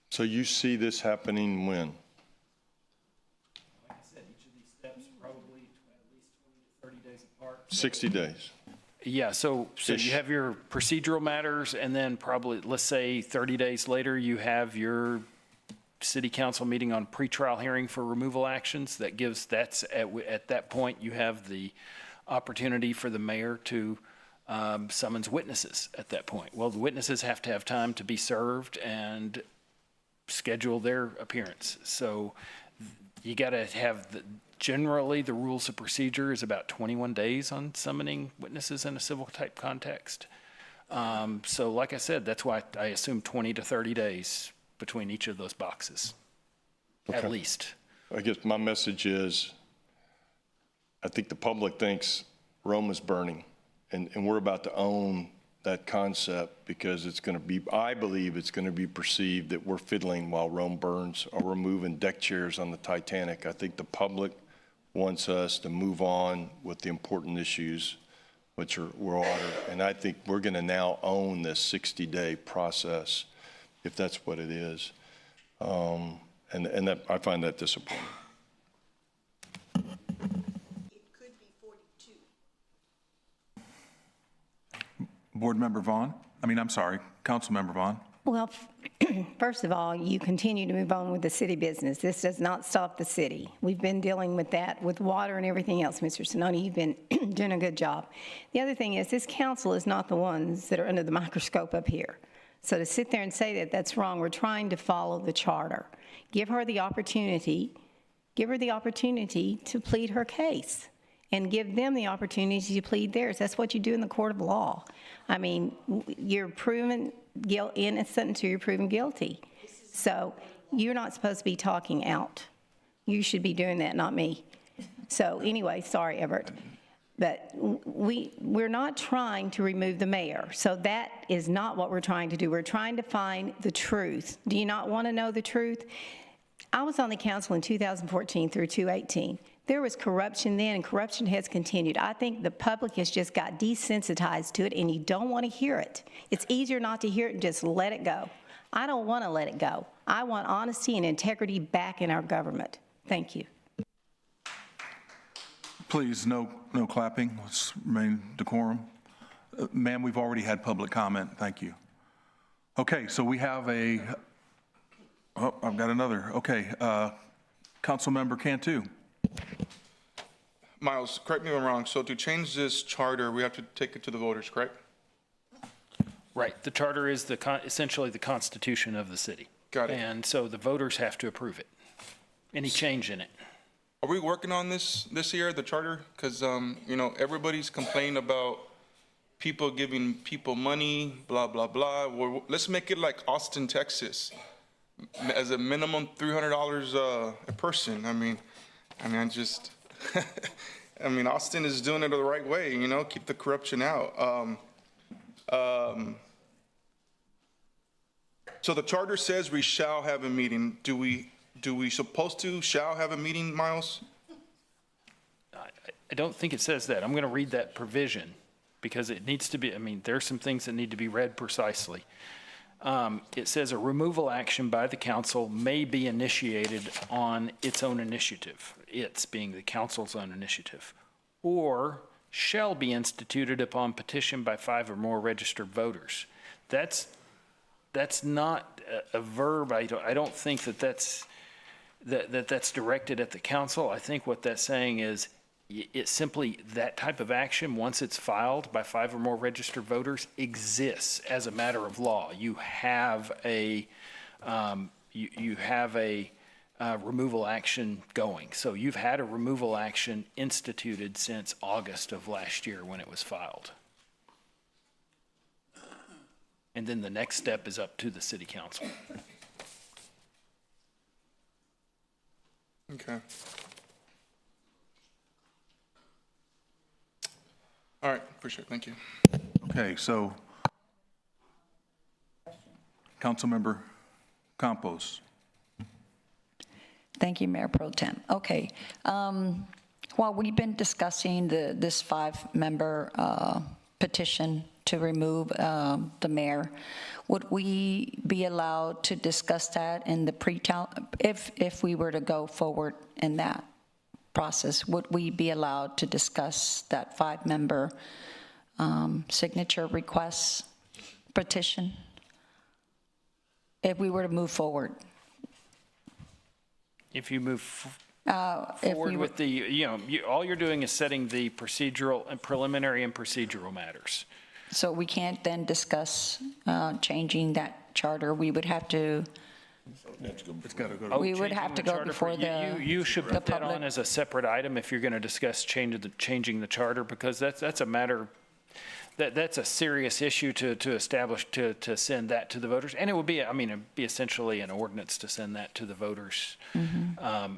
So you see this happening when? Like I said, each of these steps probably at least 20 to 30 days apart. 60 days. Yeah, so you have your procedural matters, and then probably, let's say 30 days later, you have your city council meeting on pretrial hearing for removal actions. That's at that point, you have the opportunity for the mayor to summons witnesses at that point. Well, the witnesses have to have time to be served and schedule their appearance. So you got to have generally the rules of procedure is about 21 days on summoning witnesses in a civil type context. So like I said, that's why I assume 20 to 30 days between each of those boxes, at least. I guess my message is, I think the public thinks Rome is burning, and we're about to own that concept, because it's going to be, I believe it's going to be perceived that we're fiddling while Rome burns, or we're moving deck chairs on the Titanic. I think the public wants us to move on with the important issues, which are water, and I think we're going to now own this 60-day process, if that's what it is, and that, I find that disappointing. Board Member Vaughn? Council Member Vaughn. Well, first of all, you continue to move on with the city business. This does not stop the city. We've been dealing with that, with water and everything else. Mr. Sinoni, you've been doing a good job. The other thing is, this council is not the ones that are under the microscope up here. So to sit there and say that that's wrong, we're trying to follow the charter. Give her the opportunity to plead her case. and give them the opportunity to plead theirs. That's what you do in the court of law. I mean, you're proven innocent until you're proven guilty. So you're not supposed to be talking out. You should be doing that, not me. So anyway, sorry, Everett. But we're not trying to remove the mayor. So that is not what we're trying to do. We're trying to find the truth. Do you not want to know the truth? I was on the council in 2014 through 2018. There was corruption then, and corruption has continued. I think the public has just got desensitized to it, and you don't want to hear it. It's easier not to hear it and just let it go. I don't want to let it go. I want honesty and integrity back in our government. Thank you. Please, no clapping. Let's remain decorum. Ma'am, we've already had public comment. Thank you. Okay, so we have oh, I've got another. Okay, Councilmember Cantu. Miles, correct me if I'm wrong. So to change this charter, we have to take it to the voters, correct? Right. The charter is essentially the constitution of the city. Got it. And so the voters have to approve it. Any change in it. Are we working on this year, the charter? Because, you know, everybody's complaining about people giving people money, blah, blah, blah. Let's make it like Austin, Texas, as a minimum $300 a person. I mean, just, I mean, Austin is doing it the right way, you know, keep the corruption out. So the charter says we shall have a meeting. Do we supposed to shall have a meeting, Miles? I don't think it says that. I'm going to read that provision because it needs to be, I mean, there are some things that need to be read precisely. It says a removal action by the council may be initiated on its own initiative, its being the council's own initiative, or shall be instituted upon petition by 5 or more registered voters. That's not a verb. I don't think that's directed at the council. I think what that's saying is it's simply that type of action, once it's filed by 5 or more registered voters, exists as a matter of law. You have a removal action going. So you've had a removal action instituted since August of last year when it was filed. And then the next step is up to the city council. Okay. All right, appreciate it, thank you. Okay, so Councilmember Campos. Thank you, Mayor Pro Tem. Okay, while we've been discussing this 5-member petition to remove the mayor, would we be allowed to discuss that in the if we were to go forward in that process, would we be allowed to discuss that 5-member signature request petition if we were to move forward? If you move forward with the, all you're doing is setting the procedural and preliminary and procedural matters. So we can't then discuss changing that charter. We would have to. It's got to go. We would have to go before the. You should put that on as a separate item if you're going to discuss changing the charter, because that's a matter. That's a serious issue to establish, to send that to the voters. And it would be, it'd be essentially an ordinance to send that to the voters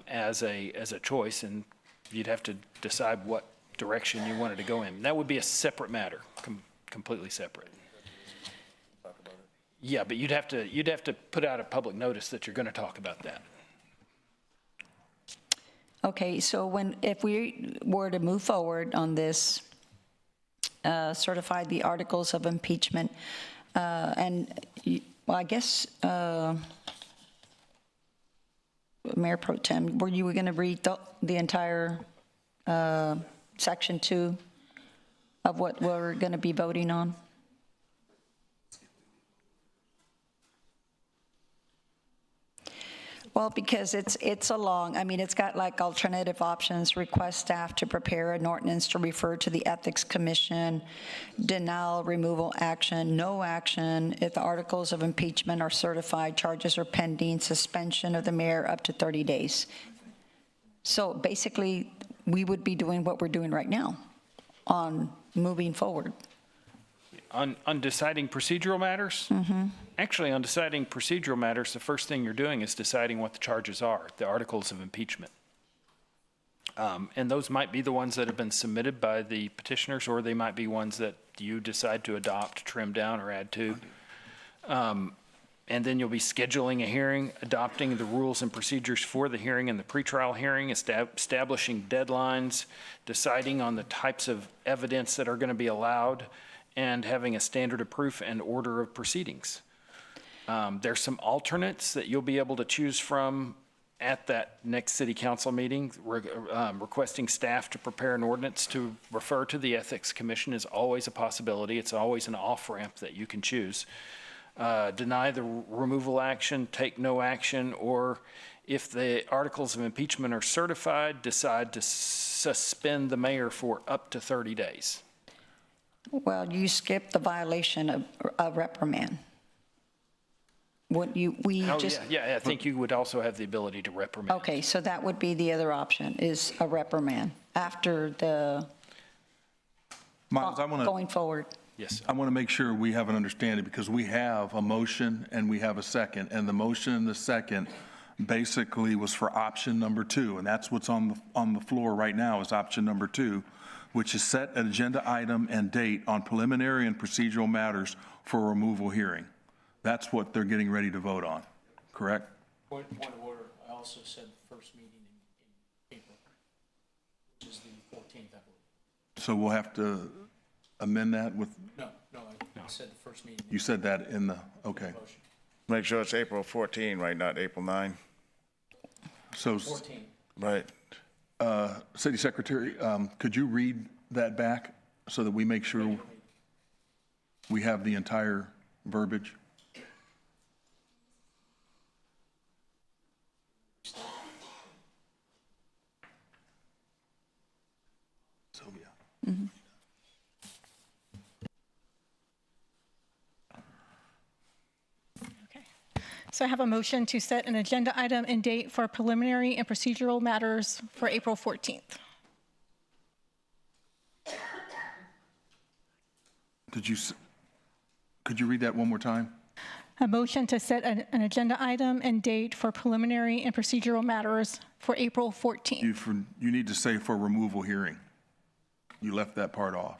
as a choice, and you'd have to decide what direction you wanted to go in. That would be a separate matter, completely separate. Yeah, but you'd have to put out a public notice that you're going to talk about that. Okay, so if we were to move forward on this, certify the articles of impeachment, and I guess, Mayor Pro Tem, were you going to read the entire Section 2 of what we're going to be voting on? Well, because it's a long, it's got like alternative options, request staff to prepare an ordinance to refer to the Ethics Commission, denial, removal action, no action, if the articles of impeachment are certified, charges are pending, suspension of the mayor up to 30 days. So basically, we would be doing what we're doing right now on moving forward. On deciding procedural matters? Actually, on deciding procedural matters, the first thing you're doing is deciding what the charges are, the articles of impeachment. And those might be the ones that have been submitted by the petitioners, or they might be ones that you decide to adopt, trim down, or add to. And then you'll be scheduling a hearing, adopting the rules and procedures for the hearing and the pretrial hearing, establishing deadlines, deciding on the types of evidence that are going to be allowed, and having a standard of proof and order of proceedings. There's some alternates that you'll be able to choose from at that next city council meeting. Requesting staff to prepare an ordinance to refer to the Ethics Commission is always a possibility. It's always an off-ramp that you can choose. Deny the removal action, take no action, or if the articles of impeachment are certified, decide to suspend the mayor for up to 30 days. Well, you skipped the violation of a reprimand. What we just. Yeah, I think you would also have the ability to reprimand. Okay, so that would be the other option, is a reprimand after the, Miles, going forward. Yes. I want to make sure we have an understanding, because we have a motion and we have a second, and the motion and the second basically was for option number 2, and that's what's on the floor right now is option number 2, which is set an agenda item and date on preliminary and procedural matters for a removal hearing. That's what they're getting ready to vote on, correct? Point of order, I also said the first meeting in April, which is the 14th, I believe. So we'll have to amend that with, No, I said the first meeting. you said that in the, okay. Motion. Make sure it's April 14, right, not April 9. So, 14. Right. City Secretary, could you read that back so that we make sure we have the entire verbiage? Sylvia. So I have a motion to set an agenda item and date for preliminary and procedural matters for April 14th. Could you read that one more time? A motion to set an agenda item and date for preliminary and procedural matters for April 14th. You need to say for removal hearing. You left that part off.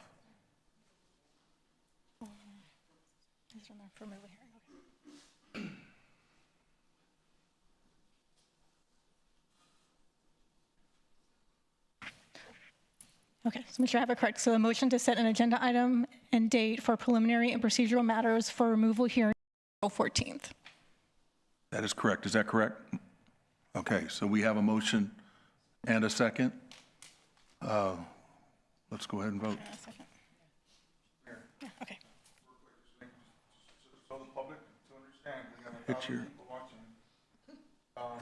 Okay, so make sure I have it correct. So a motion to set an agenda item and date for preliminary and procedural matters for removal hearing April 14th. That is correct. Is that correct? Okay, so we have a motion and a second. Let's go ahead and vote. Yeah, okay. So the public to understand, we have Hit your, people watching.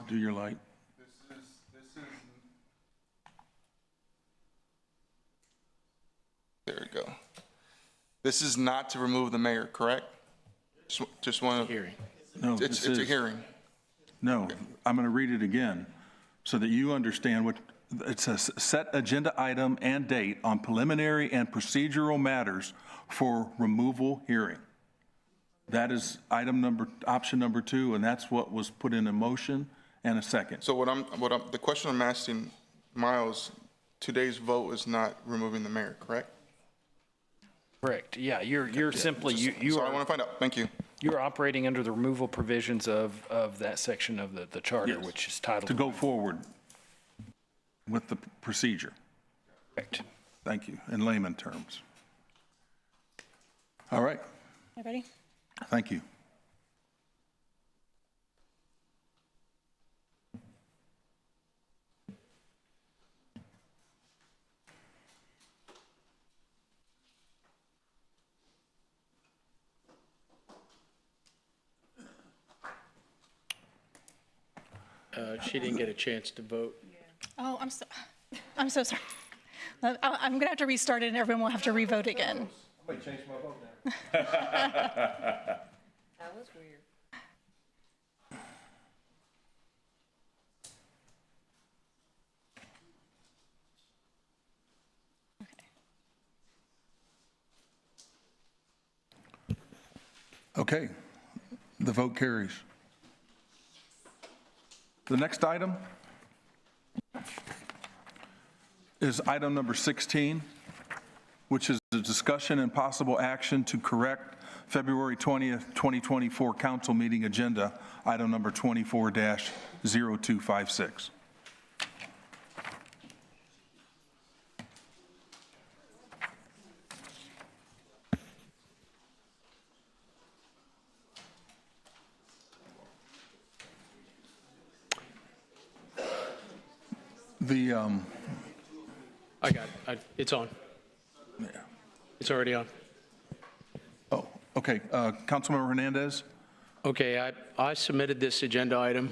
do your light. This is, there we go. This is not to remove the mayor, correct? Just want to. Hearing. No, It's a hearing. No, I'm going to read it again so that you understand what, it says, set agenda item and date on preliminary and procedural matters for removal hearing. That is option number 2, and that's what was put in a motion and a second. So the question I'm asking, Miles, today's vote is not removing the mayor, correct? Correct. Yeah, you're simply, you So I are, want to find out. Thank you. you're operating under the removal provisions of that section of the charter, Yes. which is titled. To go forward with the procedure. Correct. Thank you, in layman terms. All right, Everybody? thank you. She didn't get a chance to vote. Oh, I'm so sorry. I'm going to have to restart it and everyone will have to revote again. I might change my vote now. That was weird. Okay, the vote carries. The next item is item number 16, which is a discussion and possible action to correct February 20th, 2024 council meeting agenda, item number 24-0256. The, I got it. It's on. It's already on. oh, okay, Councilmember Hernandez? Okay, I submitted this agenda item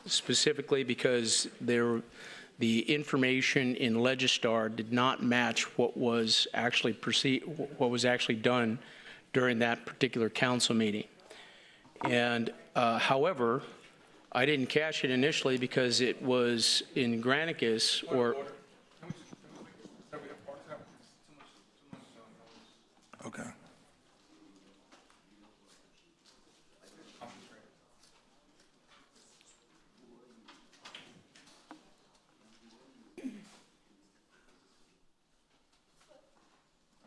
specifically because the information in Legistar did not match what was actually done during that particular council meeting. And however, I didn't cash it initially because it was in Granicus or. Okay.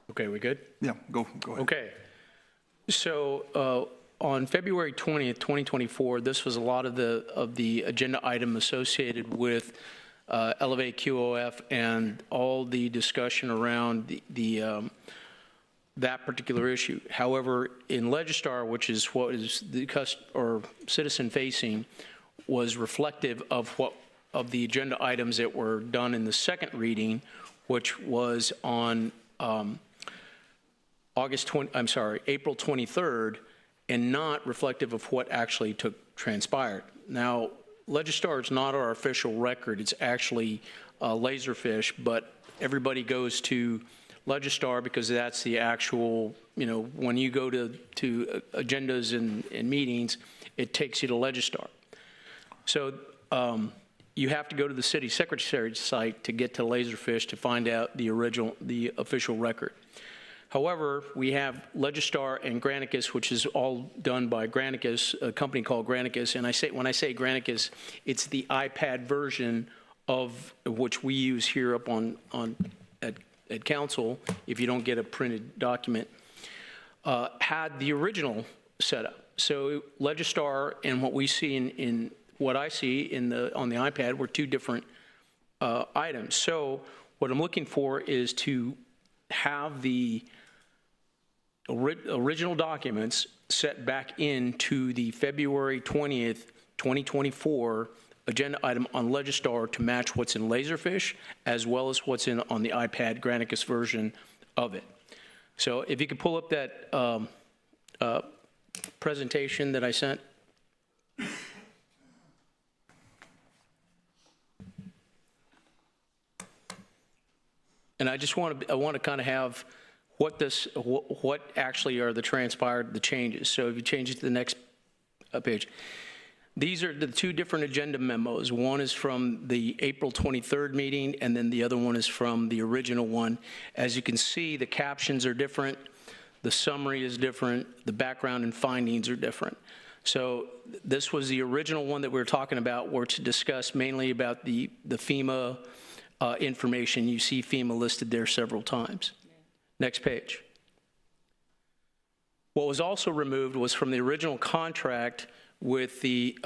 Okay, we good? Yeah, go ahead. Okay. So on February 20th, 2024, this was a lot of the agenda item associated with Elevate QOF and all the discussion around that particular issue. However, in Legistar, which is what is the citizen facing, was reflective of the agenda items that were done in the second reading, which was on April 23rd, and not reflective of what actually transpired. Now, Legistar is not our official record. It's actually Laserfish, but everybody goes to Legistar because that's the actual, when you go to agendas and meetings, it takes you to Legistar. So you have to go to the city secretary's site to get to Laserfish to find out the official record. However, we have Legistar and Granicus, which is all done by Granicus, a company called Granicus. And when I say Granicus, it's the iPad version of which we use here up at council, if you don't get a printed document, had the original setup. So Legistar and what we see in what I see on the iPad were two different items. So what I'm looking for is to have the original documents set back into the February 20th, 2024 agenda item on Legistar to match what's in Laserfish as well as what's on the iPad Granicus version of it. So if you could pull up that presentation that I sent. And I want to kind of have what actually are the changes. So if you change it to the next page. These are the two different agenda memos. One is from the April 23rd meeting, and then the other one is from the original one. As you can see, the captions are different, the summary is different, the background and findings are different. So this was the original one that we were talking about, where to discuss mainly about the FEMA information. You see FEMA listed there several times. Next page. What was also removed was from the original contract with the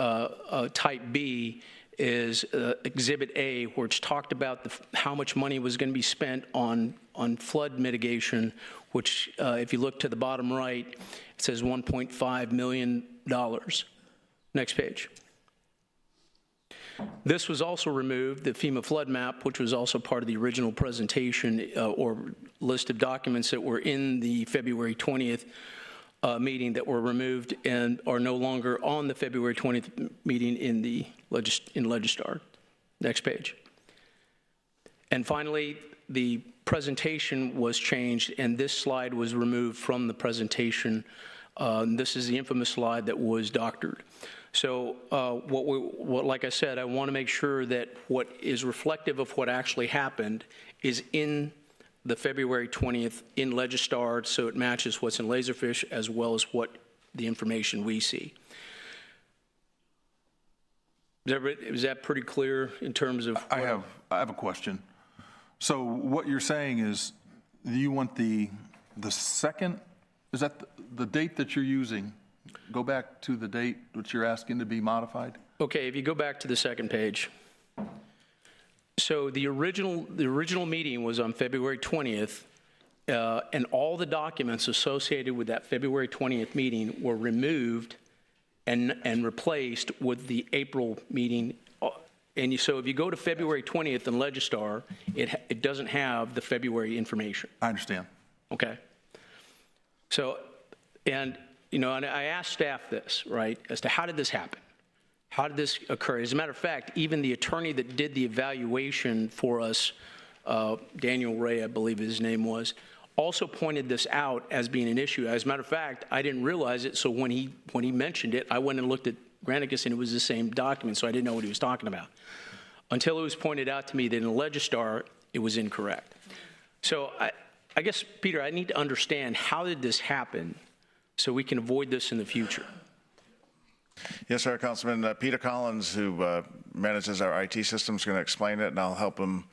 Type B is Exhibit A, which talked about how much money was going to be spent on flood mitigation, which if you look to the bottom right, it says $1.5 million. Next page. This was also removed, the FEMA flood map, which was also part of the original presentation or list of documents that were in the February 20th meeting that were removed and are no longer on the February 20th meeting in Legistar. Next page. And finally, the presentation was changed, and this slide was removed from the presentation. This is the infamous slide that was doctored. So like I said, I want to make sure that what is reflective of what actually happened is in the February 20th in Legistar, so it matches what's in Laserfish as well as what the information we see. Is that pretty clear in terms of? I have a question. So what you're saying is you want the second, is that the date that you're using? Go back to the date that you're asking to be modified? Okay, if you go back to the second page. So the original meeting was on February 20th, and all the documents associated with that February 20th meeting were removed and replaced with the April meeting. And so if you go to February 20th in Legistar, it doesn't have the February information. I understand. Okay. So, and I asked staff this, right, as to how did this happen? How did this occur? As a matter of fact, even the attorney that did the evaluation for us, Daniel Ray, I believe his name was, also pointed this out as being an issue. As a matter of fact, I didn't realize it, so when he mentioned it, I went and looked at Granicus, and it was the same document, so I didn't know what he was talking about. Until it was pointed out to me that in Legistar, it was incorrect. So I guess, Peter, I need to understand, how did this happen so we can avoid this in the future? Yes, sir, Councilman. Peter Collins, who manages our IT system, is going to explain it, and I'll help him.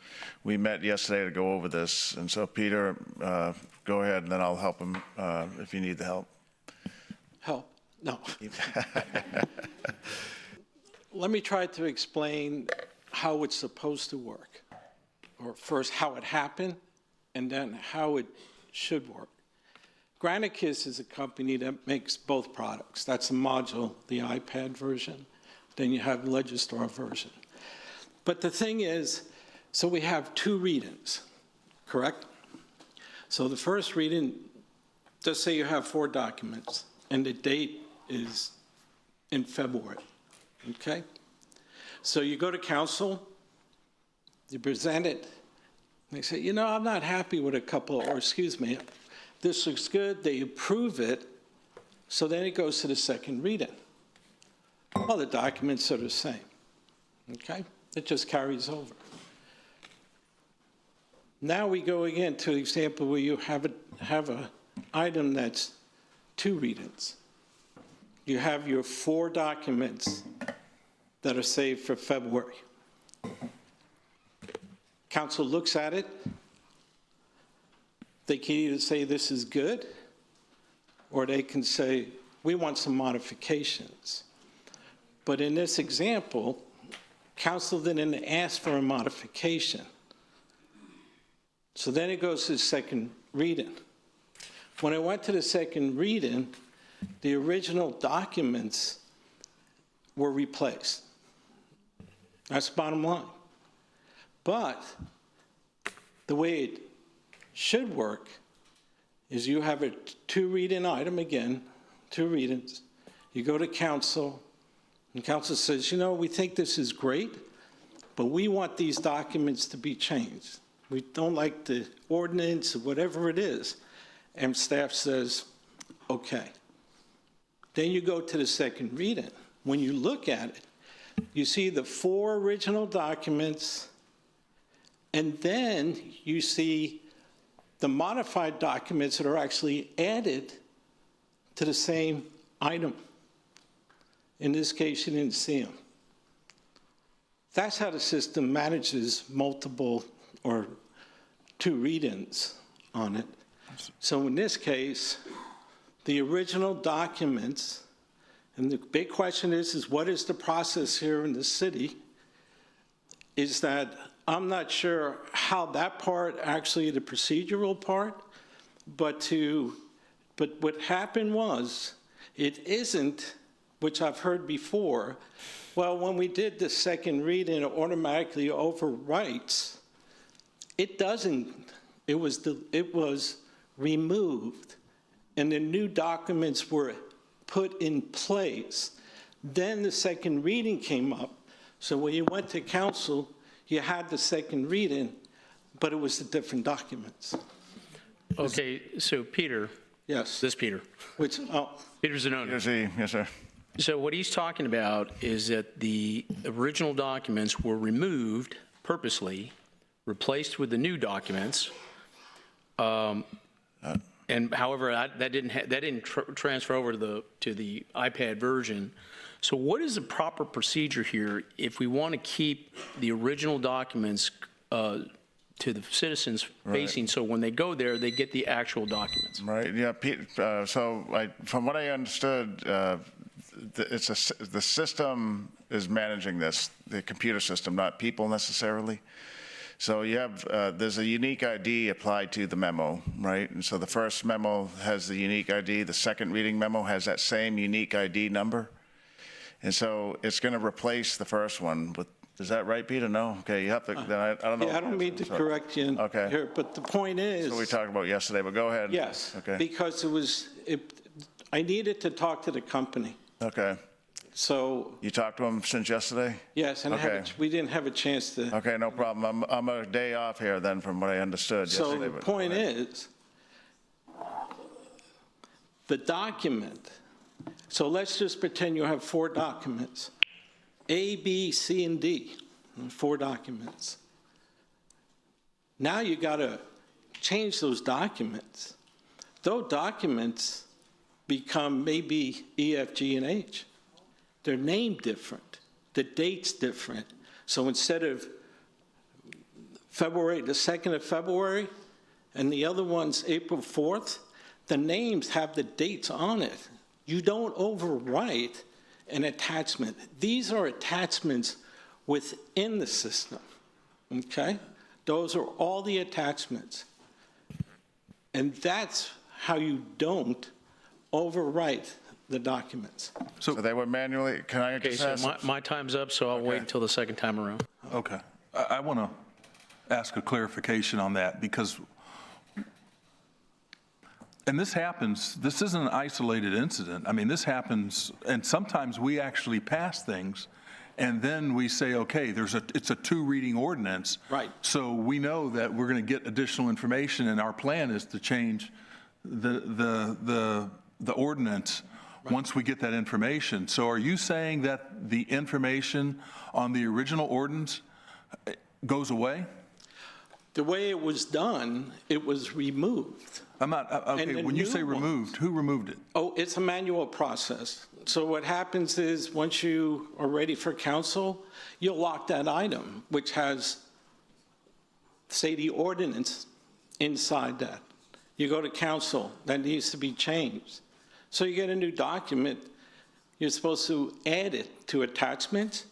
We met yesterday to go over this. And so, Peter, go ahead, and then I'll help him if you need the help. Help? No. Let me try to explain how it's supposed to work, or first how it happened, and then how it should work. Granicus is a company that makes both products. That's a module, the iPad version. Then you have the Legistar version. But the thing is, so we have two readings, correct? So the first reading, just say you have 4 documents, and the date is in February, okay? So you go to council, you present it, they say, I'm not happy with a couple, or excuse me, this looks good, they approve it, so then it goes to the second reading. Well, the documents are the same, okay? It just carries over. Now we go again to the example where you have a item that's 2 readings. You have your 4 documents that are saved for February. Council looks at it. They can either say this is good, or they can say, we want some modifications. But in this example, council didn't ask for a modification. So then it goes to the second reading. When it went to the second reading, the original documents were replaced. That's the bottom line. But the way it should work is you have a 2-reading item again, 2 readings. You go to council, and council says, we think this is great, but we want these documents to be changed. We don't like the ordinance or whatever it is. And staff says, okay. Then you go to the second reading. When you look at it, you see the 4 original documents, and then you see the modified documents that are actually added to the same item. In this case, you didn't see them. That's how the system manages multiple or 2 readings on it. So in this case, the original documents, and the big question is what is the process here in the city, is that I'm not sure how that part, actually the procedural part, but what happened was, it isn't, which I've heard before, well, when we did the second reading, it automatically overwrites. It doesn't. It was removed, and the new documents were put in place. Then the second reading came up. So when you went to council, you had the second reading, but it was the different documents. Okay, so Peter. Yes. This Peter. Which, Peter Zanoni. Yes, sir. So what he's talking about is that the original documents were removed purposely, replaced with the new documents, And however, that didn't transfer over to the iPad version. So what is the proper procedure here if we want to keep the original documents to the citizens facing, so when they go there, they get the actual documents? Right, yeah, Pete, from what I understood, the system is managing this, the computer system, not people necessarily. So you have, there's a unique ID applied to the memo, right? And so the first memo has the unique ID, the second reading memo has that same unique ID number. And so it's going to replace the first one with, is that right, Peter? No? Okay, you have to, then I don't know. Yeah, I don't mean to correct you here, but the point is. So we talked about yesterday, but go ahead. Yes, Okay. because I needed to talk to the company. Okay. So, You talked to him since yesterday? yes, and Okay. we didn't have a chance to. Okay, no problem. I'm a day off here then from what I understood So yesterday. the but- point is, the document, so let's just pretend you have 4 documents, A, B, C, and D, 4 documents. Now you got to change those documents. Those documents become maybe E, F, G, and H. They're named different. The date's different. So instead of February, the 2nd of February, and the other one's April 4th, the names have the dates on it. You don't overwrite an attachment. These are attachments within the system, okay? Those are all the attachments. And that's how you don't overwrite the documents. So they were manually, can I Okay, just so ask? my time's up, so I'll wait until the second time around. Okay. I want to ask a clarification on that because, and this happens, this isn't an isolated incident. I mean, this happens, and sometimes we actually pass things and then we say, okay, it's a 2-reading ordinance. Right. So we know that we're going to get additional information and our plan is to change the ordinance once we get that information. So are you saying that the information on the original ordinance goes away? The way it was done, it was removed. I'm not, And okay, the when you new say removed, who removed it? Oh, it's a manual process. So what happens is, once you are ready for council, you'll lock that item, which has, say, the ordinance inside that. You go to council, that needs to be changed. So you get a new document, you're supposed to add it to attachments.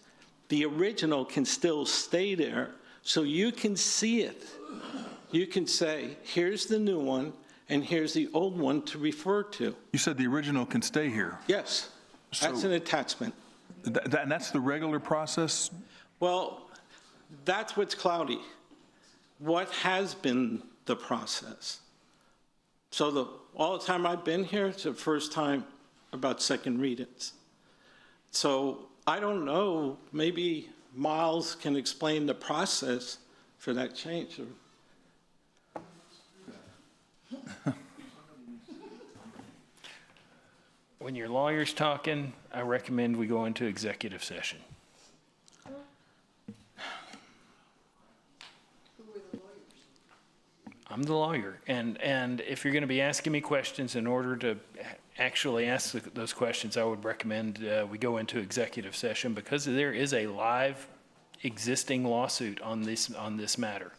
The original can still stay there, so you can see it. You can say, here's the new one, and here's the old one to refer to. You said the original can stay here. Yes, that's an attachment. And that's the regular process? Well, that's what's cloudy. What has been the process? So all the time I've been here, it's the first time about second readings. So I don't know, maybe Miles can explain the process for that change. When your lawyer's talking, I recommend we go into executive session. I'm the lawyer, and if you're going to be asking me questions, in order to actually ask those questions, I would recommend we go into executive session because there is a live existing lawsuit on this matter.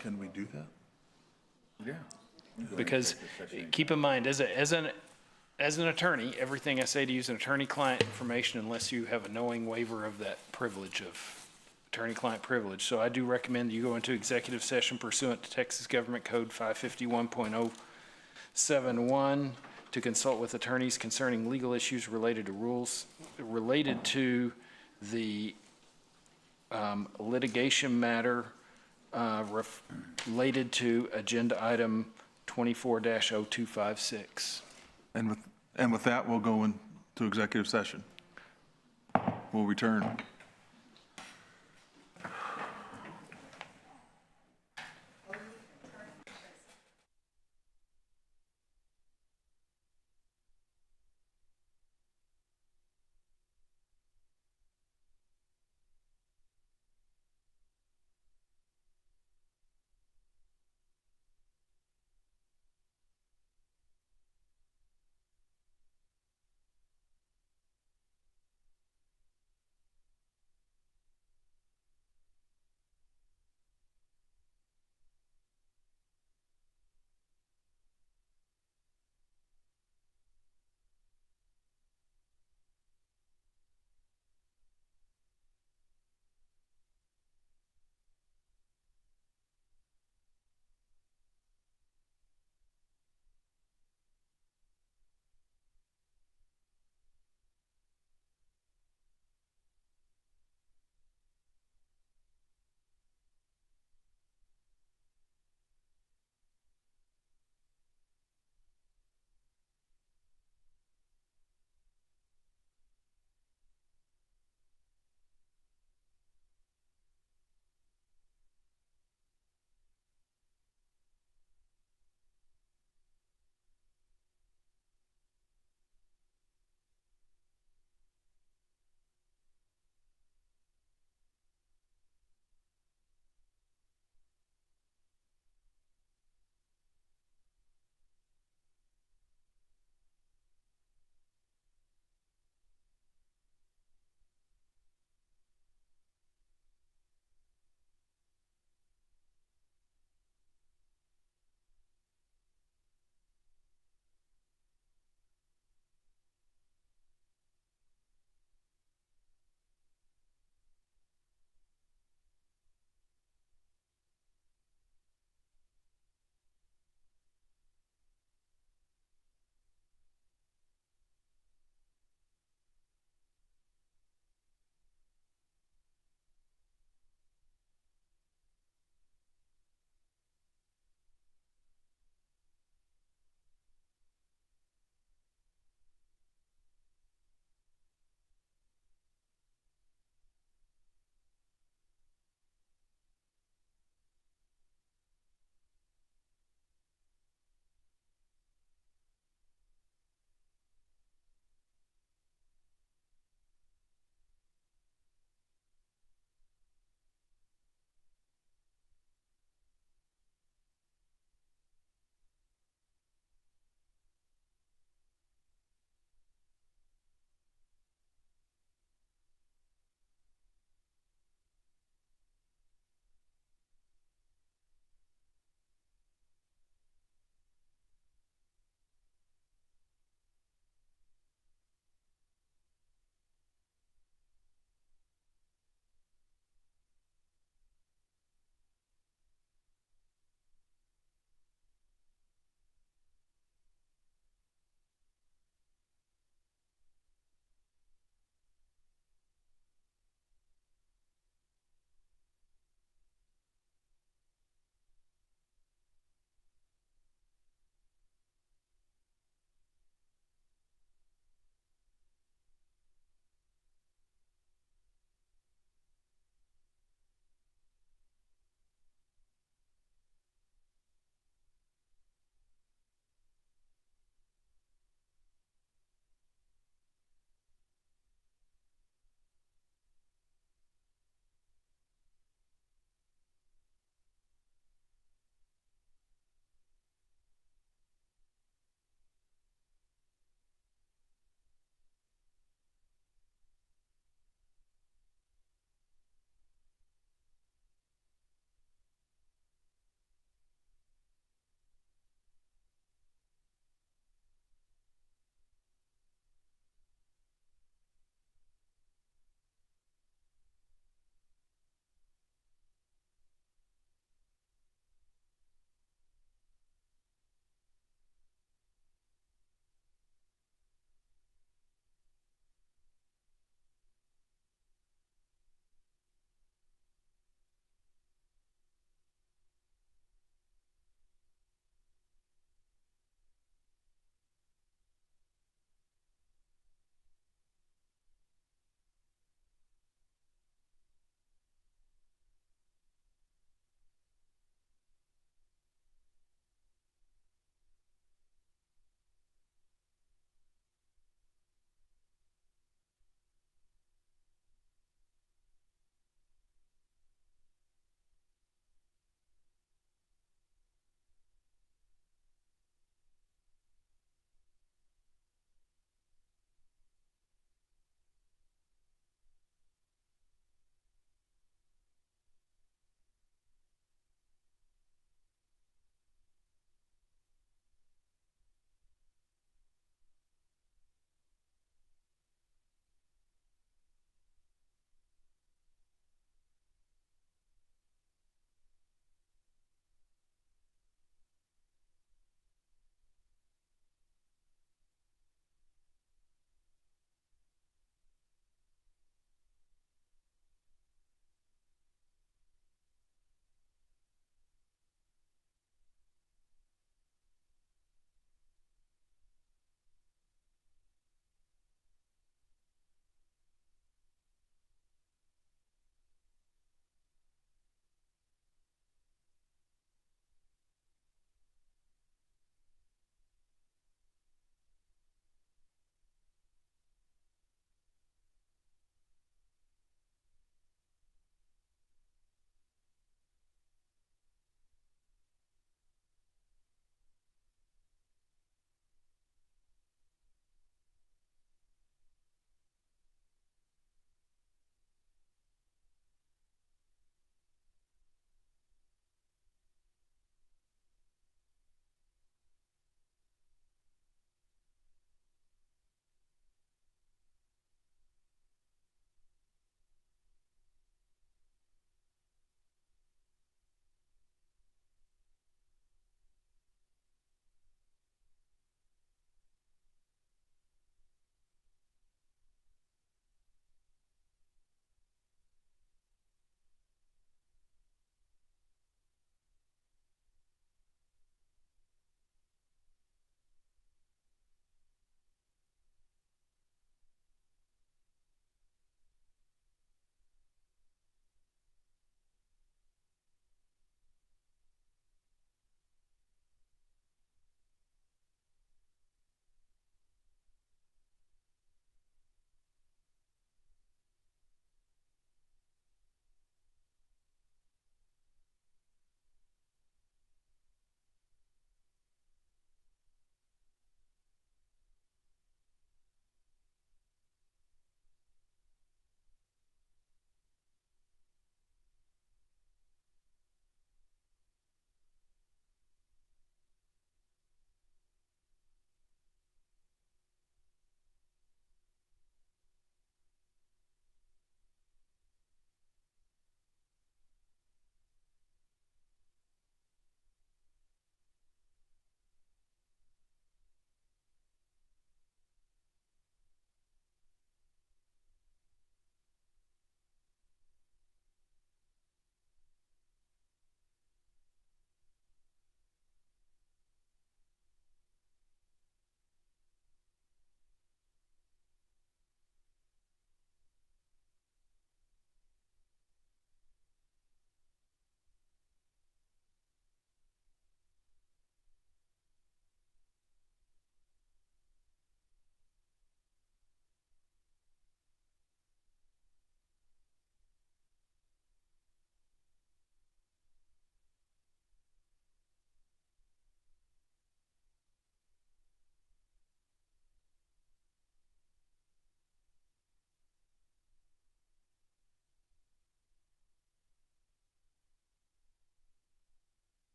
Can we do that? Yeah. Because keep in mind, as an attorney, everything I say to you is an attorney-client information unless you have a knowing waiver of that privilege of attorney-client privilege. So I do recommend you go into executive session pursuant to Texas Government Code 551.071 to consult with attorneys concerning legal issues related to rules related to the litigation matter related to agenda item 24-0256. And with that, we'll go into executive session. We'll return.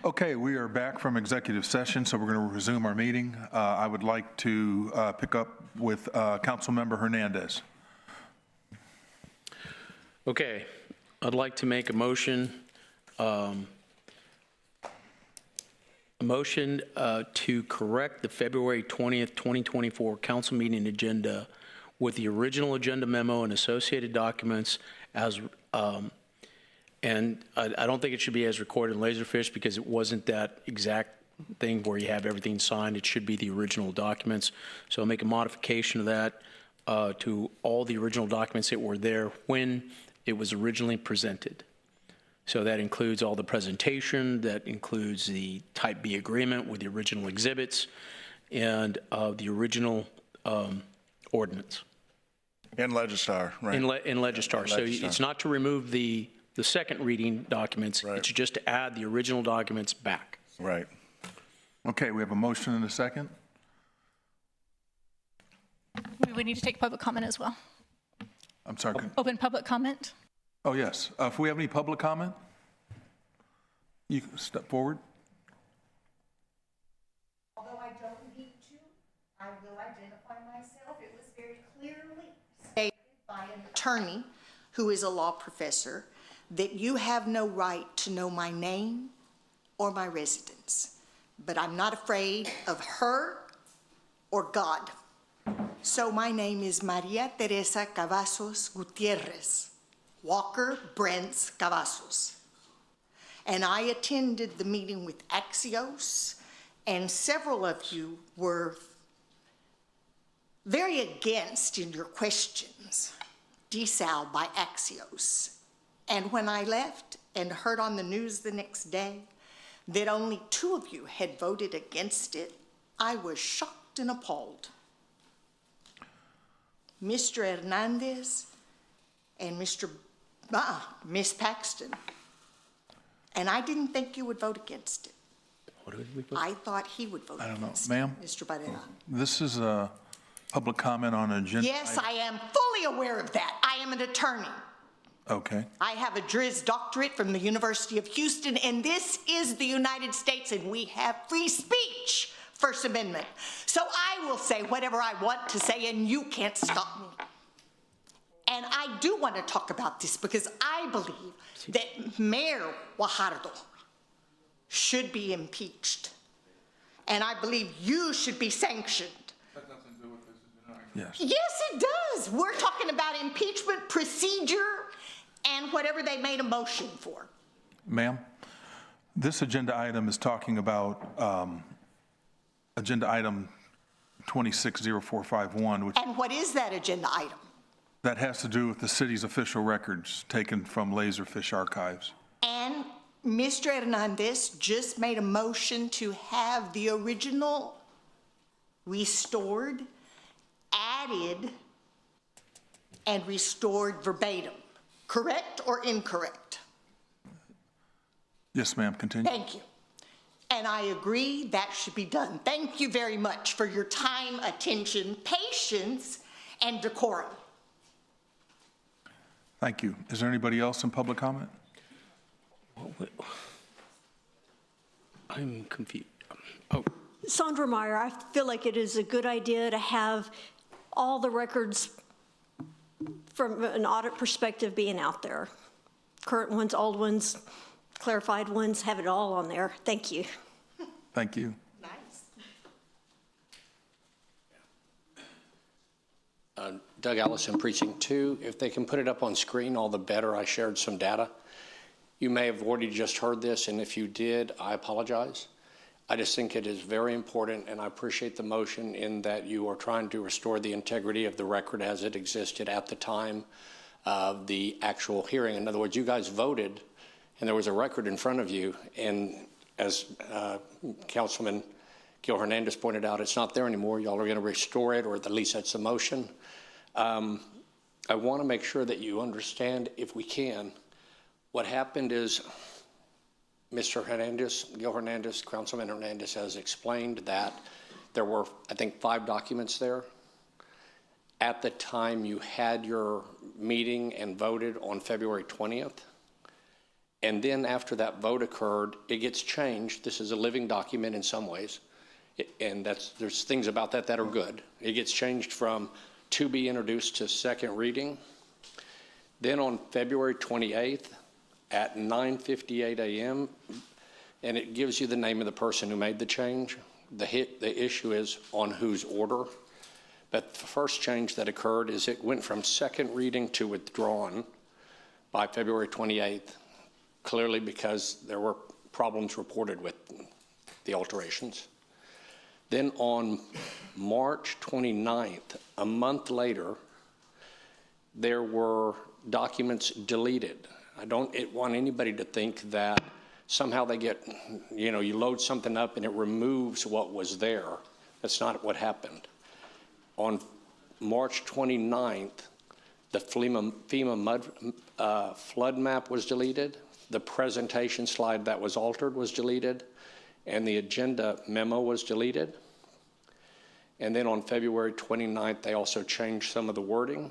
Okay, we are back from executive session, so we're going to resume our meeting. I would like to pick up with Councilmember Hernandez. Okay, I'd like to make a motion, to correct the February 20th, 2024 council meeting agenda with the original agenda memo and associated documents as, and I don't think it should be as recorded in Laserfish because it wasn't that exact thing where you have everything signed. It should be the original documents. So I'll make a modification of that to all the original documents that were there when it was originally presented. So that includes all the presentation, that includes the Type B agreement with the original exhibits, and the original ordinance. In Legistar, right? In Legistar. So Legistar. it's not to remove the second reading documents, it's just to add the original documents back. Right. Okay, we have a motion and a second. We would need to take public comment as well. I'm sorry. Open public comment. Oh, yes. If we have any public comment, you can step forward. Although I don't need to, I will identify myself. It was very clearly stated by an attorney who is a law professor that you have no right to know my name or my residence. But I'm not afraid of her or God. So my name is Maria Teresa Cavazos Gutierrez, Walker Brents Cavazos. And I attended the meeting with Axios, and several of you were very against in your questions, desal by Axios. And when I left and heard on the news the next day that only 2 of you had voted against it, I was shocked and appalled. Mr. Hernandez and Miss Paxton. And I didn't think you would vote against it. What did we vote? I thought he would vote I don't know. against Ma'am? it, Mr. Barrera. This is a public comment on an agenda. Yes, I am fully aware of that. I am an attorney. Okay. I have a Juris Doctorate from the University of Houston, and this is the United States, and we have free speech, First Amendment. So I will say whatever I want to say, and you can't stop me. And I do want to talk about this because I believe that Mayor Guajardo should be impeached. And I believe you should be sanctioned. Yes. Yes, it does. We're talking about impeachment procedure and whatever they made a motion for. Ma'am, this agenda item is talking about agenda item 260451, which And what is that agenda item? that has to do with the city's official records taken from Laserfish archives. And Mr. Hernandez just made a motion to have the original restored, added, and restored verbatim. Correct or incorrect? Yes, ma'am, continue. Thank you. And I agree that should be done. Thank you very much for your time, attention, patience, and decorum. Thank you. Is there anybody else in public comment? I'm confused. Oh, Sandra Meyer, I feel like it is a good idea to have all the records from an audit perspective being out there. Current ones, old ones, clarified ones, have it all on there. Thank you. Thank you. Doug Allison, Precinct 2. If they can put it up on screen, all the better. I shared some data. You may have already just heard this, and if you did, I apologize. I just think it is very important, and I appreciate the motion in that you are trying to restore the integrity of the record as it existed at the time of the actual hearing. In other words, you guys voted, and there was a record in front of you, and as Councilman Gil Hernandez pointed out, it's not there anymore. Y'all are going to restore it, or at least that's the motion. I want to make sure that you understand, if we can, what happened is Mr. Hernandez, Gil Hernandez, Councilman Hernandez has explained that there were, I think, 5 documents there. At the time you had your meeting and voted on February 20th, And then after that vote occurred, it gets changed. This is a living document in some ways. And there's things about that that are good. It gets changed from to be introduced to second reading. Then on February 28th at 9:58 a.m., and it gives you the name of the person who made the change. The issue is on whose order. But the first change that occurred is it went from second reading to withdrawn by February 28th, clearly because there were problems reported with the alterations. Then on March 29th, a month later, there were documents deleted. I don't want anybody to think that somehow they get, you load something up and it removes what was there. That's not what happened. On March 29th, the FEMA flood map was deleted, the presentation slide that was altered was deleted, and the agenda memo was deleted. And then on February 29th, they also changed some of the wording.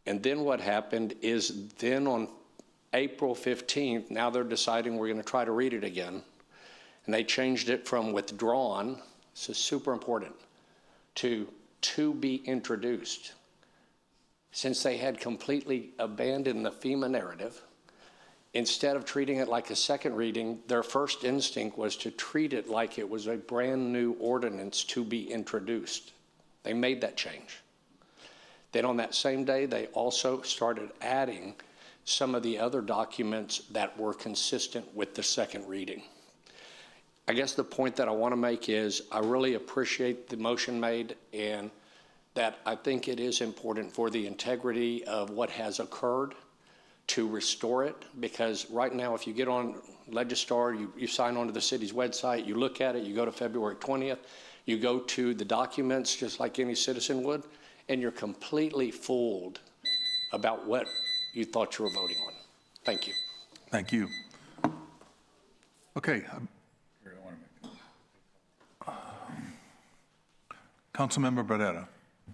And then what happened is then on April 15th, now they're deciding we're going to try to read it again. And they changed it from withdrawn, this is super important, to be introduced. Since they had completely abandoned the FEMA narrative, instead of treating it like a second reading, their first instinct was to treat it like it was a brand new ordinance to be introduced. They made that change. Then on that same day, they also started adding some of the other documents that were consistent with the second reading. I guess the point that I want to make is I really appreciate the motion made, and that I think it is important for the integrity of what has occurred to restore it, because right now if you get on Legistar, you sign onto the city's website, you look at it, you go to February 20th, you go to the documents just like any citizen would, and you're completely fooled about what you thought you were voting on. Thank you. Thank you. Okay. Councilmember Barrera.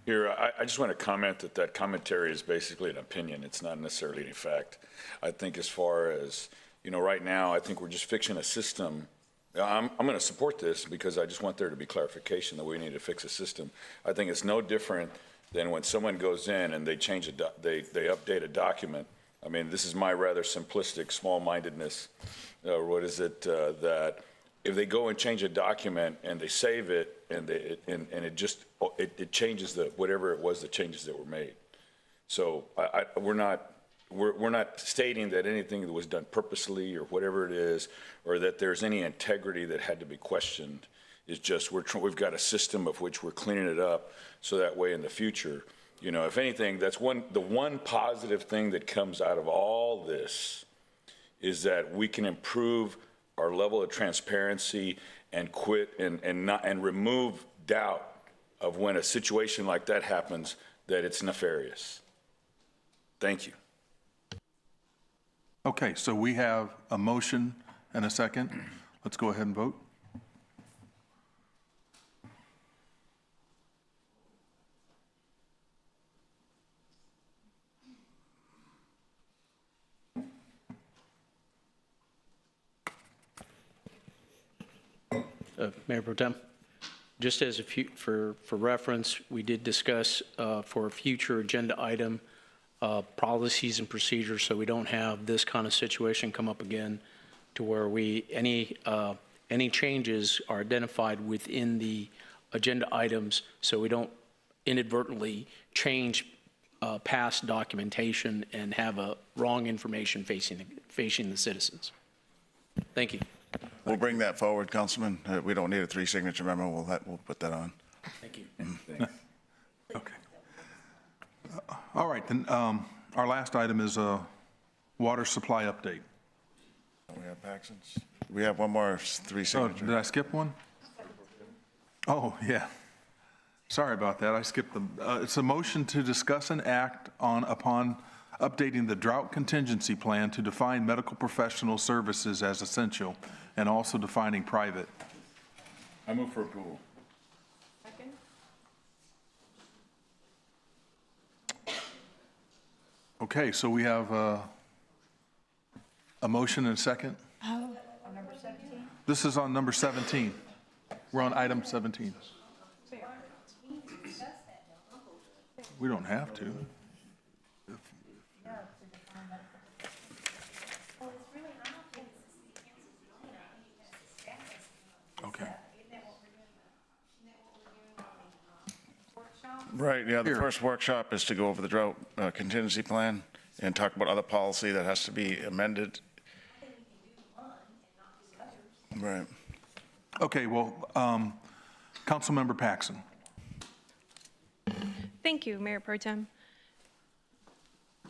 Here, I just want to comment that commentary is basically an opinion. It's not necessarily any fact. I think as far as, right now, I think we're just fixing a system. I'm going to support this because I just want there to be clarification that we need to fix a system. I think it's no different than when someone goes in and they change they update a document. I mean, this is my rather simplistic small-mindedness. That if they go and change a document and they save it and it changes whatever it was, the changes that were made. So we're not stating that anything that was done purposely or whatever it is, or that there's any integrity that had to be questioned. It's just we've got a system of which we're cleaning it up, so that way in the future, if anything, that's the one positive thing that comes out of all this is that we can improve our level of transparency and quit and remove doubt of when a situation like that happens, that it's nefarious. Thank you. Okay, so we have a motion and a second. Let's go ahead and vote. Mayor Pro Tem, just as for reference, we did discuss for a future agenda item policies and procedures, so we don't have this kind of situation come up again, to where any changes are identified within the agenda items, so we don't inadvertently change past documentation and have a wrong information facing the citizens. Thank you. We'll bring that forward, Councilman. We don't need a 3-signature memo. We'll put that on. Thank you. Thanks. Okay. All right, then our last item is a water supply update. We have Paxton's. We have one more 3-signature. Oh, did I skip one? Oh, yeah. Sorry about that. I skipped them. It's a motion to discuss and act upon updating the drought contingency plan to define medical professional services as essential and also defining private. I move for approval. Second? Okay, so we have A motion and a second? This is on number 17. We're on item 17. We don't have to. Okay. Right, yeah, the first workshop is to go over the drought contingency plan and talk about other policy that has to be amended. Right. Okay, well, Councilmember Paxson. Thank you, Mayor Pro Tem.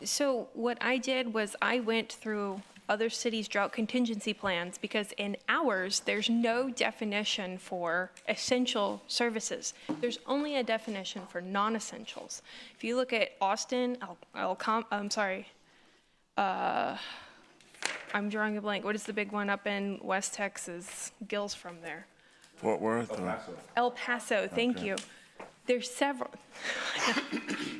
So what I did was I went through other cities' drought contingency plans because in ours, there's no definition for essential services. There's only a definition for non-essentials. If you look at Austin, I'm drawing a blank. What is the big one up in West Texas? Gil's from there. Fort Worth? El Paso, thank you. There's several.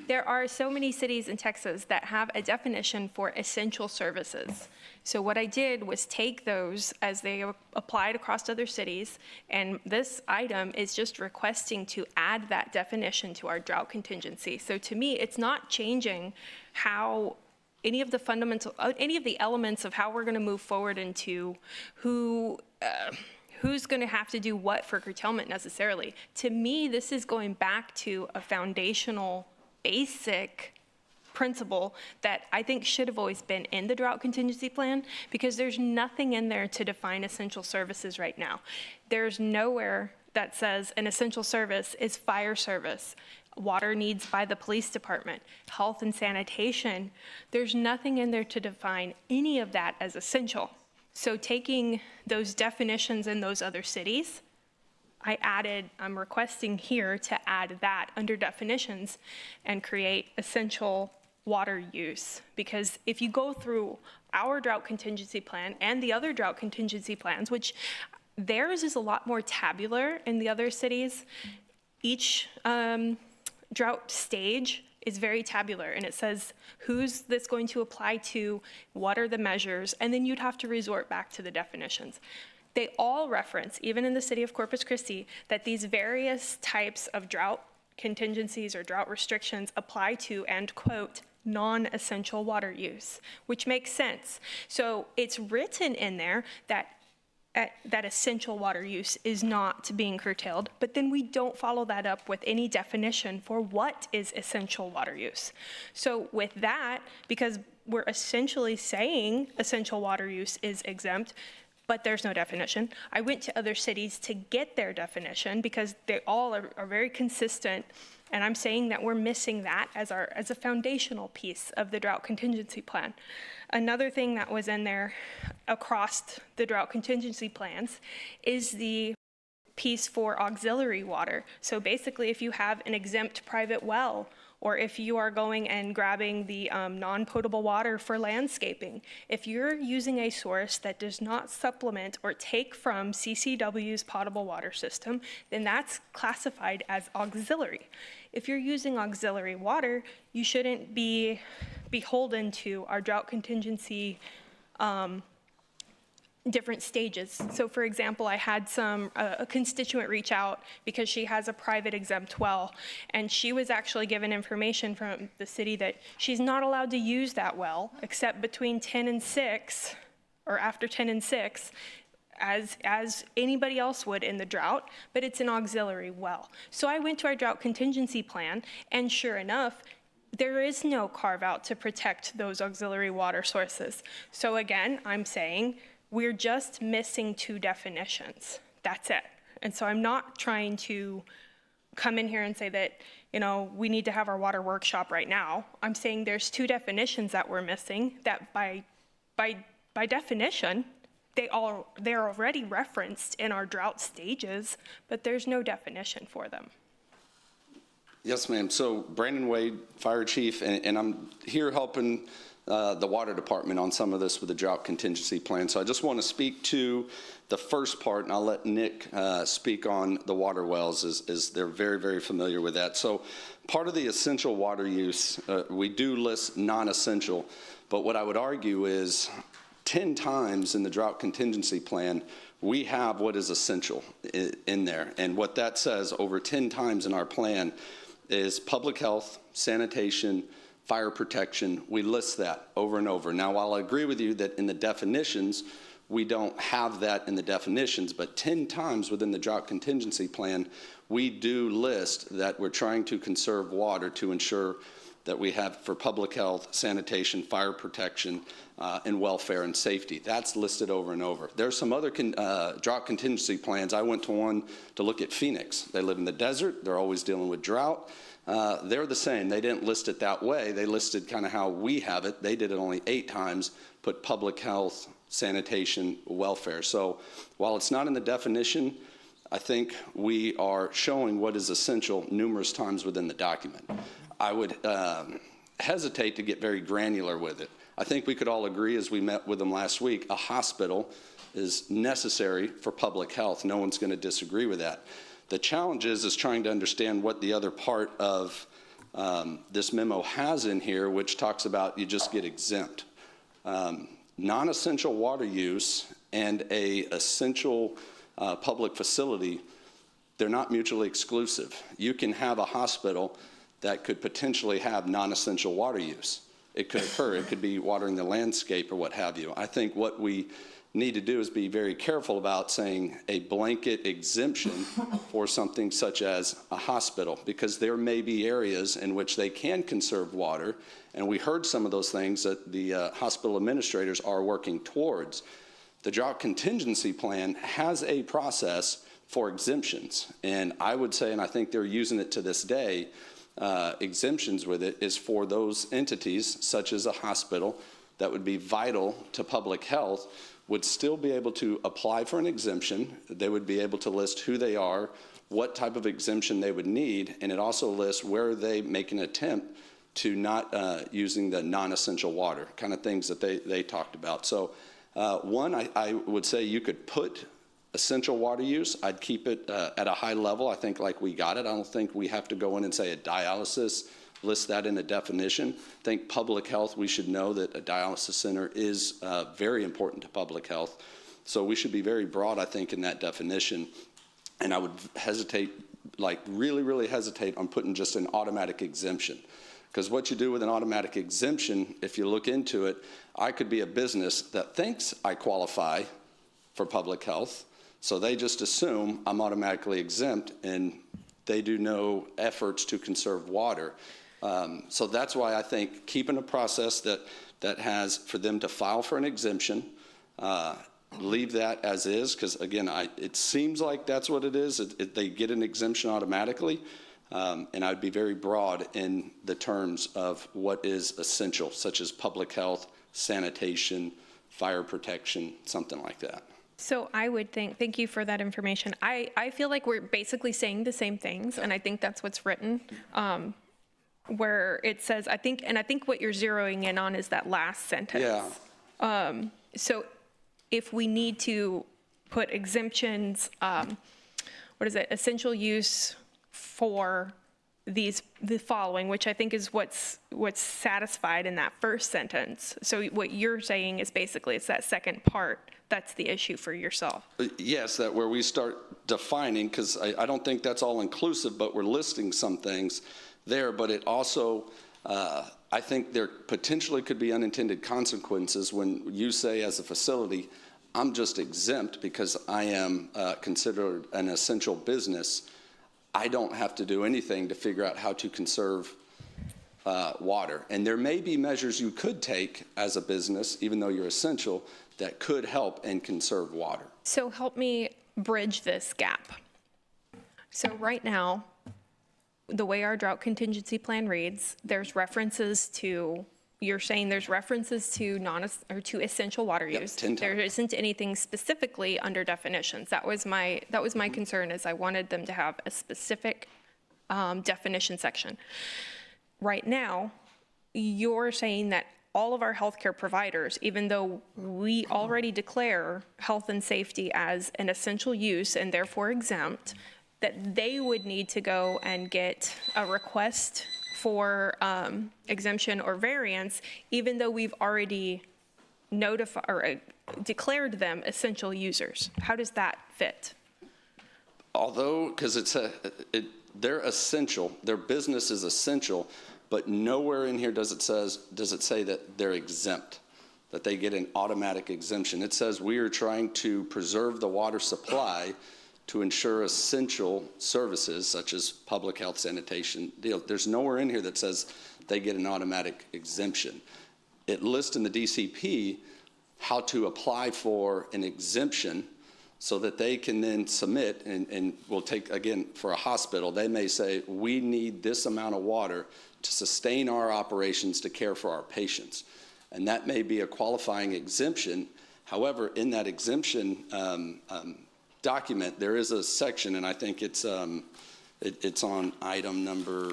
There are so many cities in Texas that have a definition for essential services. So what I did was take those as they applied across other cities, and this item is just requesting to add that definition to our drought contingency. So to me, it's not changing how any of the elements of how we're going to move forward into who's going to have to do what for curtailment necessarily. To me, this is going back to a foundational, basic principle that I think should have always been in the drought contingency plan, because there's nothing in there to define essential services right now. There's nowhere that says an essential service is fire service, water needs by the police department, health and sanitation. There's nothing in there to define any of that as essential. So taking those definitions in those other cities, I'm requesting here to add that under definitions and create essential water use. Because if you go through our drought contingency plan and the other drought contingency plans, which theirs is a lot more tabular in the other cities, each drought stage is very tabular, and it says who's this going to apply to, what are the measures, and then you'd have to resort back to the definitions. They all reference, even in the city of Corpus Christi, that these various types of drought contingencies or drought restrictions apply to, and quote, non-essential water use, which makes sense. So it's written in there that essential water use is not being curtailed, but then we don't follow that up with any definition for what is essential water use. So with that, because we're essentially saying essential water use is exempt, but there's no definition, I went to other cities to get their definition because they all are very consistent. And I'm saying that we're missing that as a foundational piece of the drought contingency plan. Another thing that was in there across the drought contingency plans is the piece for auxiliary water. So basically, if you have an exempt private well, or if you are going and grabbing the non-potable water for landscaping, if you're using a source that does not supplement or take from CCW's potable water system, then that's classified as auxiliary. If you're using auxiliary water, you shouldn't be beholden to our drought contingency different stages. So for example, I had a constituent reach out because she has a private exempt well, and she was actually given information from the city that she's not allowed to use that well except between 10 and 6, or after 10 and 6, as anybody else would in the drought, but it's an auxiliary well. So I went to our drought contingency plan, and sure enough, there is no carve out to protect those auxiliary water sources. So again, I'm saying we're just missing two definitions. That's it. And so I'm not trying to come in here and say that, we need to have our water workshop right now. I'm saying there's two definitions that we're missing that by definition, they're already referenced in our drought stages, but there's no definition for them. Yes, ma'am. So Brandon Wade, Fire Chief, and I'm here helping the Water Department on some of this with the drought contingency plan. So I just want to speak to the first part, and I'll let Nick speak on the water wells, as they're very, very familiar with that. So part of the essential water use, we do list non-essential, but what I would argue is 10 times in the drought contingency plan, we have what is essential in there. And what that says over 10 times in our plan is public health, sanitation, fire protection. We list that over and over. Now, while I agree with you that in the definitions, we don't have that in the definitions, but 10 times within the drought contingency plan, we do list that we're trying to conserve water to ensure that we have for public health, sanitation, fire protection, and welfare and safety. That's listed over and over. There's some other drought contingency plans. I went to one to look at Phoenix. They live in the desert. They're always dealing with drought. They're the same. They didn't list it that way. They listed kind of how we have it. They did it only 8 times, put public health, sanitation, welfare. So while it's not in the definition, I think we are showing what is essential numerous times within the document. I would hesitate to get very granular with it. I think we could all agree, as we met with them last week, a hospital is necessary for public health. No one's going to disagree with that. The challenge is trying to understand what the other part of this memo has in here, which talks about you just get exempt. Non-essential water use and a essential public facility, they're not mutually exclusive. You can have a hospital that could potentially have non-essential water use. It could occur. It could be watering the landscape or what have you. I think what we need to do is be very careful about saying a blanket exemption for something such as a hospital, because there may be areas in which they can conserve water, and we heard some of those things that the hospital administrators are working towards. The drought contingency plan has a process for exemptions, and I would say, and I think they're using it to this day, exemptions with it is for those entities, such as a hospital, that would be vital to public health, would still be able to apply for an exemption. They would be able to list who they are, what type of exemption they would need, and it also lists where they make an attempt to not using the non-essential water, kind of things that they talked about. So one, I would say you could put essential water use. I'd keep it at a high level. I think like we got it. I don't think we have to go in and say a dialysis, list that in a definition. I think public health, we should know that a dialysis center is very important to public health. So we should be very broad, I think, in that definition. And I would hesitate, like really, really hesitate on putting just an automatic exemption. Because what you do with an automatic exemption, if you look into it, I could be a business that thinks I qualify for public health, so they just assume I'm automatically exempt, and they do no efforts to conserve water. So that's why I think keeping a process that has for them to file for an exemption, leave that as is, because again, it seems like that's what it is. They get an exemption automatically, and I'd be very broad in the terms of what is essential, such as public health, sanitation, fire protection, something like that. So I would thank you for that information. I feel like we're basically saying the same things, and I think that's what's written, where it says, I think what you're zeroing in on is that last sentence. Yeah. So if we need to put exemptions, what is it, essential use for the following, which I think is what's satisfied in that first sentence. So what you're saying is basically it's that second part that's the issue for yourself. Yes, that where we start defining, because I don't think that's all inclusive, but we're listing some things there. But it also, I think there potentially could be unintended consequences when you say as a facility, I'm just exempt because I am considered an essential business. I don't have to do anything to figure out how to conserve water. And there may be measures you could take as a business, even though you're essential, that could help and conserve water. So help me bridge this gap. So right now, the way our drought contingency plan reads, there's references to, you're saying there's references to to essential water use. 10 times. There isn't anything specifically under definitions. That was my concern, is I wanted them to have a specific definition section. Right now, you're saying that all of our healthcare providers, even though we already declare health and safety as an essential use and therefore exempt, that they would need to go and get a request for exemption or variance, even though we've already notify or declared them essential users. How does that fit? Although, because they're essential, their business is essential, but nowhere in here does it say that they're exempt, that they get an automatic exemption. It says we are trying to preserve the water supply to ensure essential services such as public health, sanitation. There's nowhere in here that says they get an automatic exemption. It lists in the DCP how to apply for an exemption so that they can then submit, and we'll take, again, for a hospital, they may say, we need this amount of water to sustain our operations to care for our patients. And that may be a qualifying exemption. However, in that exemption document, there is a section, and I think it's on item number,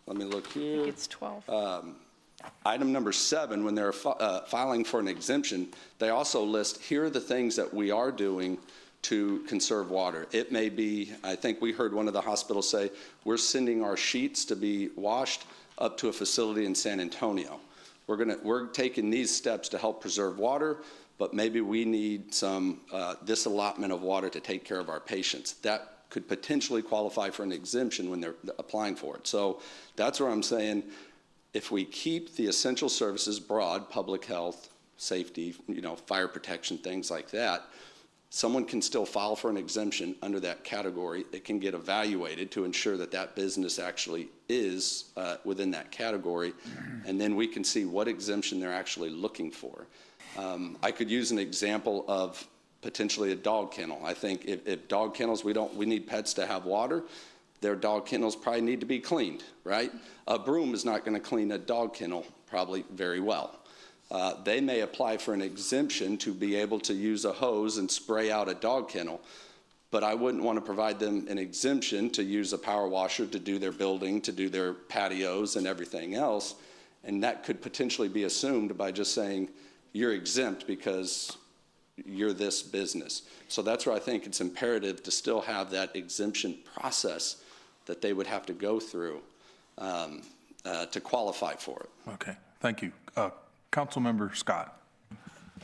let me look here. I think it's 12. Item number 7, when they're filing for an exemption, they also list, here are the things that we are doing to conserve water. It may be, I think we heard one of the hospitals say, we're sending our sheets to be washed up to a facility in San Antonio. We're taking these steps to help preserve water, but maybe we need some this allotment of water to take care of our patients. That could potentially qualify for an exemption when they're applying for it. So that's where I'm saying, if we keep the essential services broad, public health, safety, fire protection, things like that, someone can still file for an exemption under that category. It can get evaluated to ensure that that business actually is within that category, and then we can see what exemption they're actually looking for. I could use an example of potentially a dog kennel. I think if dog kennels, we need pets to have water, their dog kennels probably need to be cleaned, right? A broom is not going to clean a dog kennel probably very well. They may apply for an exemption to be able to use a hose and spray out a dog kennel, but I wouldn't want to provide them an exemption to use a power washer to do their building, to do their patios and everything else. And that could potentially be assumed by just saying, you're exempt because you're this business. So that's where I think it's imperative to still have that exemption process that they would have to go through to qualify for it. Okay, thank you. Councilmember Scott.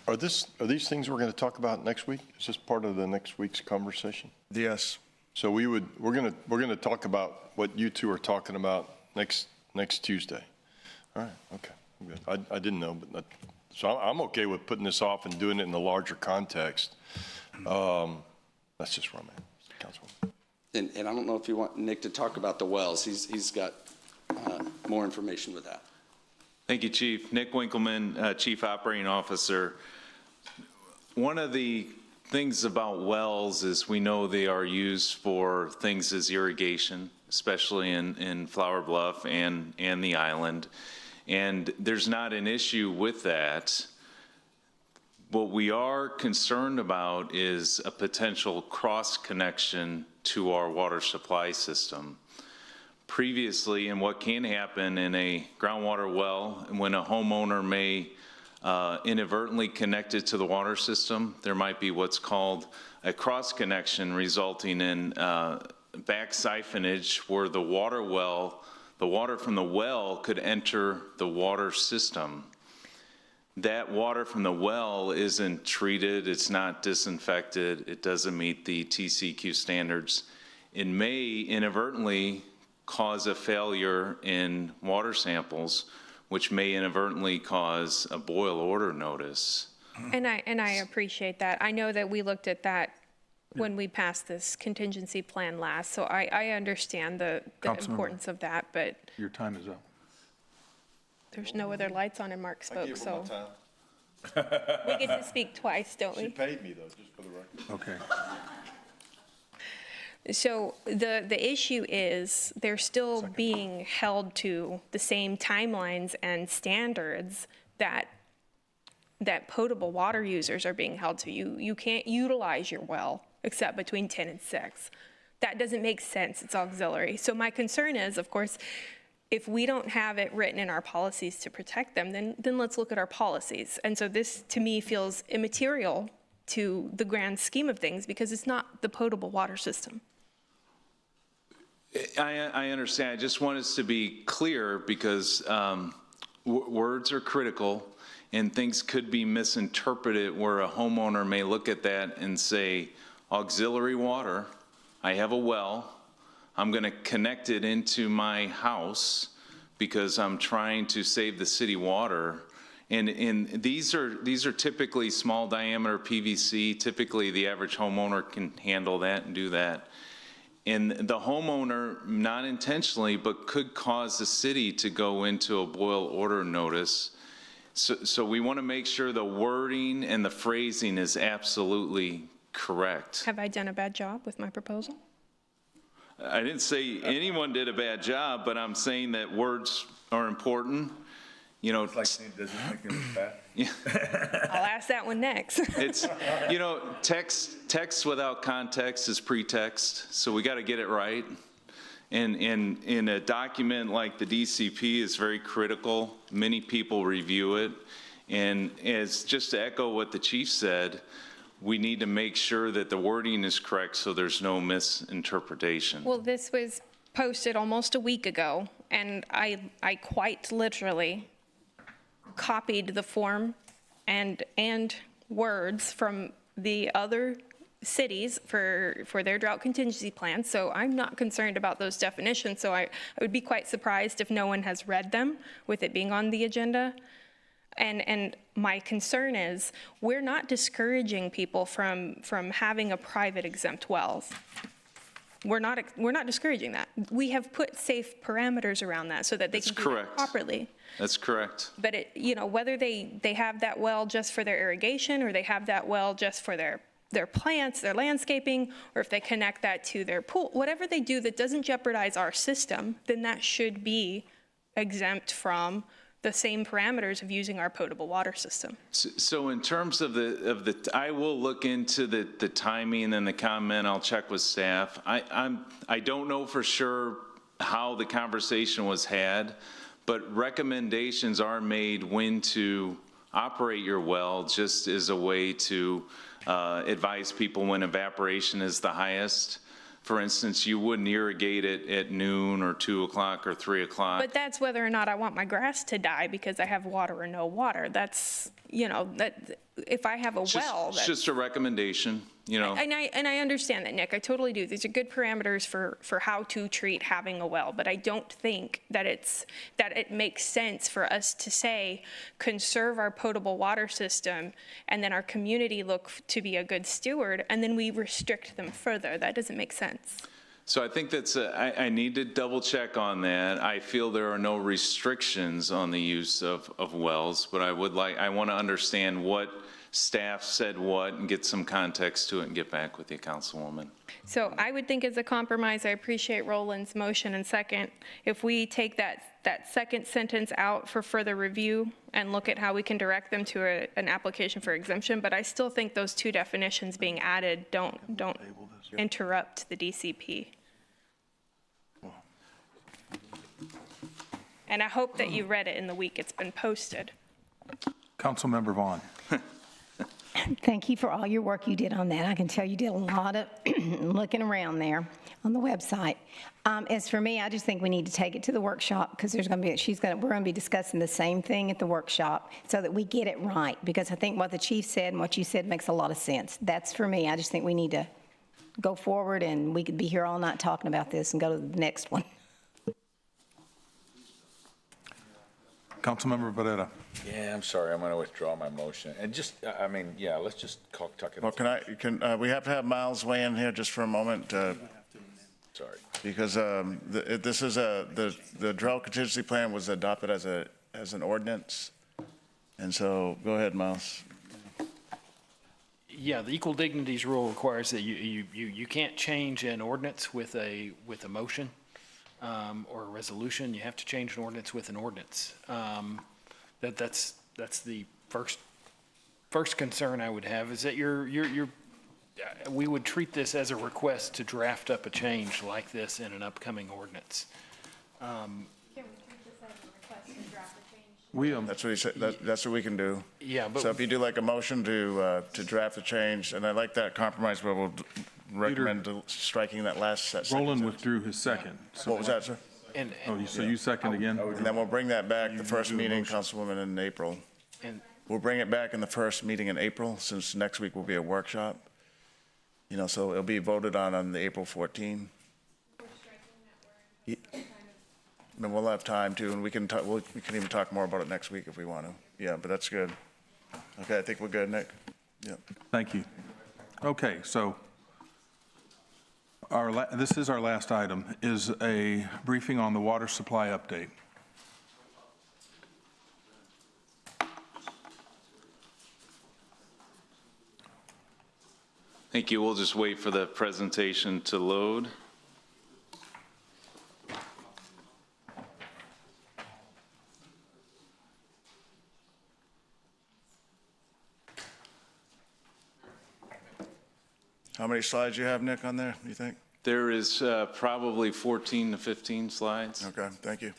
Are these things we're going to talk about next week? Is this part of the next week's conversation? Yes. So we're going to talk about what you two are talking about next Tuesday. All right. Okay. Good. I didn't know, but so I'm okay with putting this off and doing it in the larger context. That's just where I'm at, Councilwoman. And I don't know if you want Nick to talk about the wells. He's got more information with that. Thank you, Chief. Nick Winkleman, Chief Operating Officer. One of the things about wells is we know they are used for things as irrigation, especially in Flower Bluff and the island. And there's not an issue with that. What we are concerned about is a potential cross connection to our water supply system. Previously, and what can happen in a groundwater well, when a homeowner may inadvertently connect it to the water system, there might be what's called a cross connection, resulting in back siphonage where the water from the well could enter the water system. That water from the well isn't treated, it's not disinfected, it doesn't meet the TCEQ standards. It may inadvertently cause a failure in water samples, which may inadvertently cause a boil order notice. And I appreciate that. I know that we looked at that when we passed this contingency plan last, so I understand the importance of that, but Your time is up. there's no other lights on and Mark spoke, so. We get to speak twice, don't we? She paid me though, just for the record. Okay. So the issue is they're still being held to the same timelines and standards that potable water users are being held to. You can't utilize your well except between 10 and 6. That doesn't make sense. It's auxiliary. So my concern is, of course, if we don't have it written in our policies to protect them, then let's look at our policies. And so this, to me, feels immaterial to the grand scheme of things because it's not the potable water system. I understand. I just want us to be clear because words are critical, and things could be misinterpreted where a homeowner may look at that and say, auxiliary water, I have a well, I'm going to connect it into my house because I'm trying to save the city water. And these are typically small diameter PVC. Typically, the average homeowner can handle that and do that. And the homeowner, not intentionally, but could cause the city to go into a boil order notice. So we want to make sure the wording and the phrasing is absolutely correct. Have I done a bad job with my proposal? I didn't say anyone did a bad job, but I'm saying that words are important. You know, Does it make them bad? I'll ask that one next. it's, you know, text without context is pretext, so we got to get it right. And in a document like the DCP is very critical. Many people review it. And as just to echo what the chief said, we need to make sure that the wording is correct so there's no misinterpretation. Well, this was posted almost a week ago, and I quite literally copied the form and words from the other cities for their drought contingency plan. So I'm not concerned about those definitions. So I would be quite surprised if no one has read them with it being on the agenda. And my concern is we're not discouraging people from having a private exempt wells. We're not discouraging that. We have put safe parameters around that so that they can do that properly. That's correct. But it, you know, whether they have that well just for their irrigation or they have that well just for their plants, their landscaping, or if they connect that to their pool, whatever they do that doesn't jeopardize our system, then that should be exempt from the same parameters of using our potable water system. So in terms of I will look into the timing and the comment. I'll check with staff. I don't know for sure how the conversation was had, but recommendations are made when to operate your well, just as a way to advise people when evaporation is the highest. For instance, you wouldn't irrigate it at noon or 2 o'clock or 3 o'clock. But that's whether or not I want my grass to die because I have water or no water. That's, you know, that if I have a well. It's just a recommendation, you know. And I understand that, Nick. I totally do. These are good parameters for how to treat having a well. But I don't think that it makes sense for us to say conserve our potable water system and then our community look to be a good steward and then we restrict them further. That doesn't make sense. So I think I need to double check on that. I feel there are no restrictions on the use of wells, but I want to understand what staff said what and get some context to it and get back with you, Councilwoman. So I would think as a compromise, I appreciate Roland's motion and second, if we take that second sentence out for further review and look at how we can direct them to an application for exemption, but I still think those two definitions being added don't interrupt the DCP. And I hope that you read it in the week it's been posted. Councilmember Vaughn. Thank you for all your work you did on that. I can tell you did a lot of looking around there on the website. As for me, I just think we need to take it to the workshop because we're going to be discussing the same thing at the workshop so that we get it right. Because I think what the chief said and what you said makes a lot of sense. That's for me. I just think we need to go forward and we could be here all night talking about this and go to the next one. Councilmember Barrera. Yeah, I'm sorry, I'm going to withdraw my motion. And just, I mean, yeah, let's just talk it. Well, we have to have Miles weigh in here just for a moment. Sorry. Because this is the drought contingency plan was adopted as an ordinance. And so, go ahead, Miles. Yeah, the equal dignities rule requires that you can't change an ordinance with a motion or a resolution. You have to change an ordinance with an ordinance. That's the first concern I would have is that we would treat this as a request to draft up a change like this in an upcoming ordinance. Can we treat this as a request to draft a change? That's what he said. That's what we can do. Yeah, but so if you do like a motion to draft a change, and I like that compromise, but we'll recommend striking that last sentence. Roland withdrew his second. What was that, sir? So you second again? And then we'll bring that back the first meeting, Councilwoman, in April. And we'll bring it back in the first meeting in April, since next week will be a workshop. You know, so it'll be voted on the April 14. Then we'll have time to, and we can talk, we can even talk more about it next week if we want to. Yeah, but that's good. Okay, I think we're good, Nick. Yeah. Thank you. Okay, so this is our last item, is a briefing on the water supply update. Thank you. We'll just wait for the presentation to load. How many slides you have, Nick, on there, do you think? There is probably 14 to 15 slides. Okay, thank you.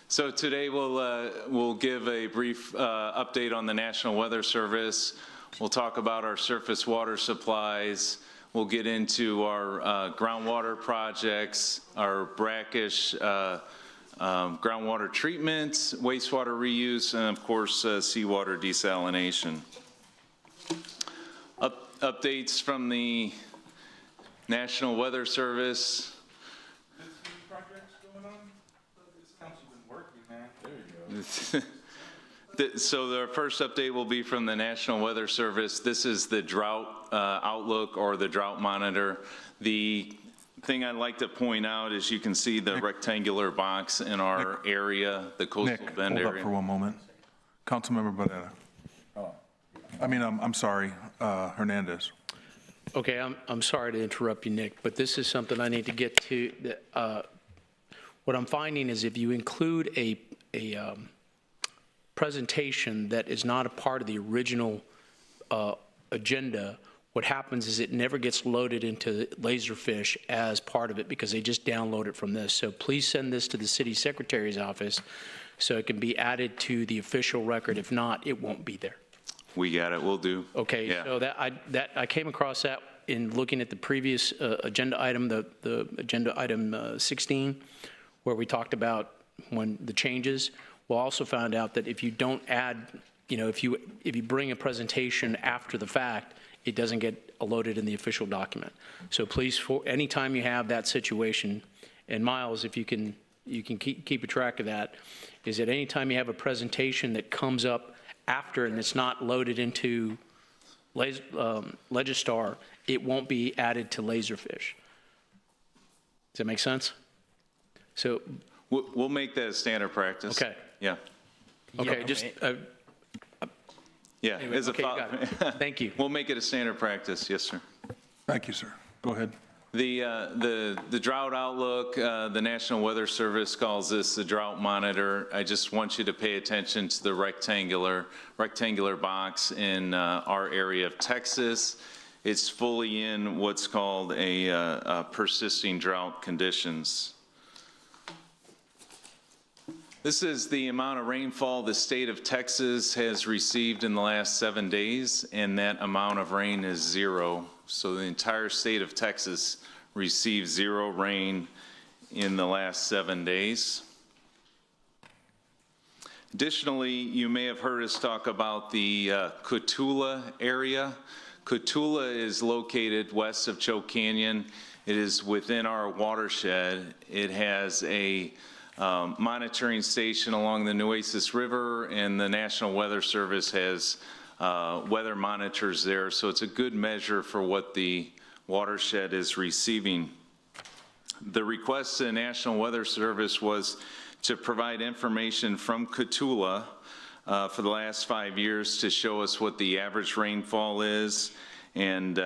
So today we'll give a brief update on the National Weather Service. We'll talk about our surface water supplies. We'll get into our groundwater projects, our brackish groundwater treatment, wastewater reuse, and of course seawater desalination. Updates from the National Weather Service. So our first update will be from the National Weather Service. This is the drought outlook, or the drought monitor. The thing I'd like to point out is you can see the rectangular box in our area, the coastal bend area. Hold up for one moment. Councilmember Barrera. I'm sorry, Hernandez. Okay, I'm sorry to interrupt you, Nick, but this is something I need to get to. What I'm finding is if you include a presentation that is not a part of the original agenda, what happens is it never gets loaded into Laserfish as part of it because they just download it from this. So please send this to the city secretary's office so it can be added to the official record. If not, it won't be there. We got it, we'll do. Okay, Yeah. so I came across that in looking at the previous agenda item, the agenda item 16, where we talked about when the changes. We also found out that if you don't add, if you bring a presentation after the fact, it doesn't get loaded in the official document. So please, for anytime you have that situation, and Miles, if you can keep a track of that, is that anytime you have a presentation that comes up after and it's not loaded into Legistar, it won't be added to Laserfish. Does that make sense? So we'll make that a standard practice. Okay. Yeah. Okay, just Yeah. anyway, As a okay, you got it. Thank you. We'll make it a standard practice. Yes, sir. Thank you, sir. Go ahead. The drought outlook, the National Weather Service calls this the drought monitor. I just want you to pay attention to the rectangular box in our area of Texas. It's fully in what's called a persisting drought conditions. This is the amount of rainfall the state of Texas has received in the last 7 days, and that amount of rain is 0. So the entire state of Texas received 0 rain in the last 7 days. Additionally, you may have heard us talk about the Cotulla area. Cotulla is located west of Choke Canyon. It is within our watershed. It has a monitoring station along the Nueces River, and the National Weather Service has weather monitors there, so it's a good measure for what the watershed is receiving. The request to the National Weather Service was to provide information from Cotulla for the last 5 years to show us what the average rainfall is and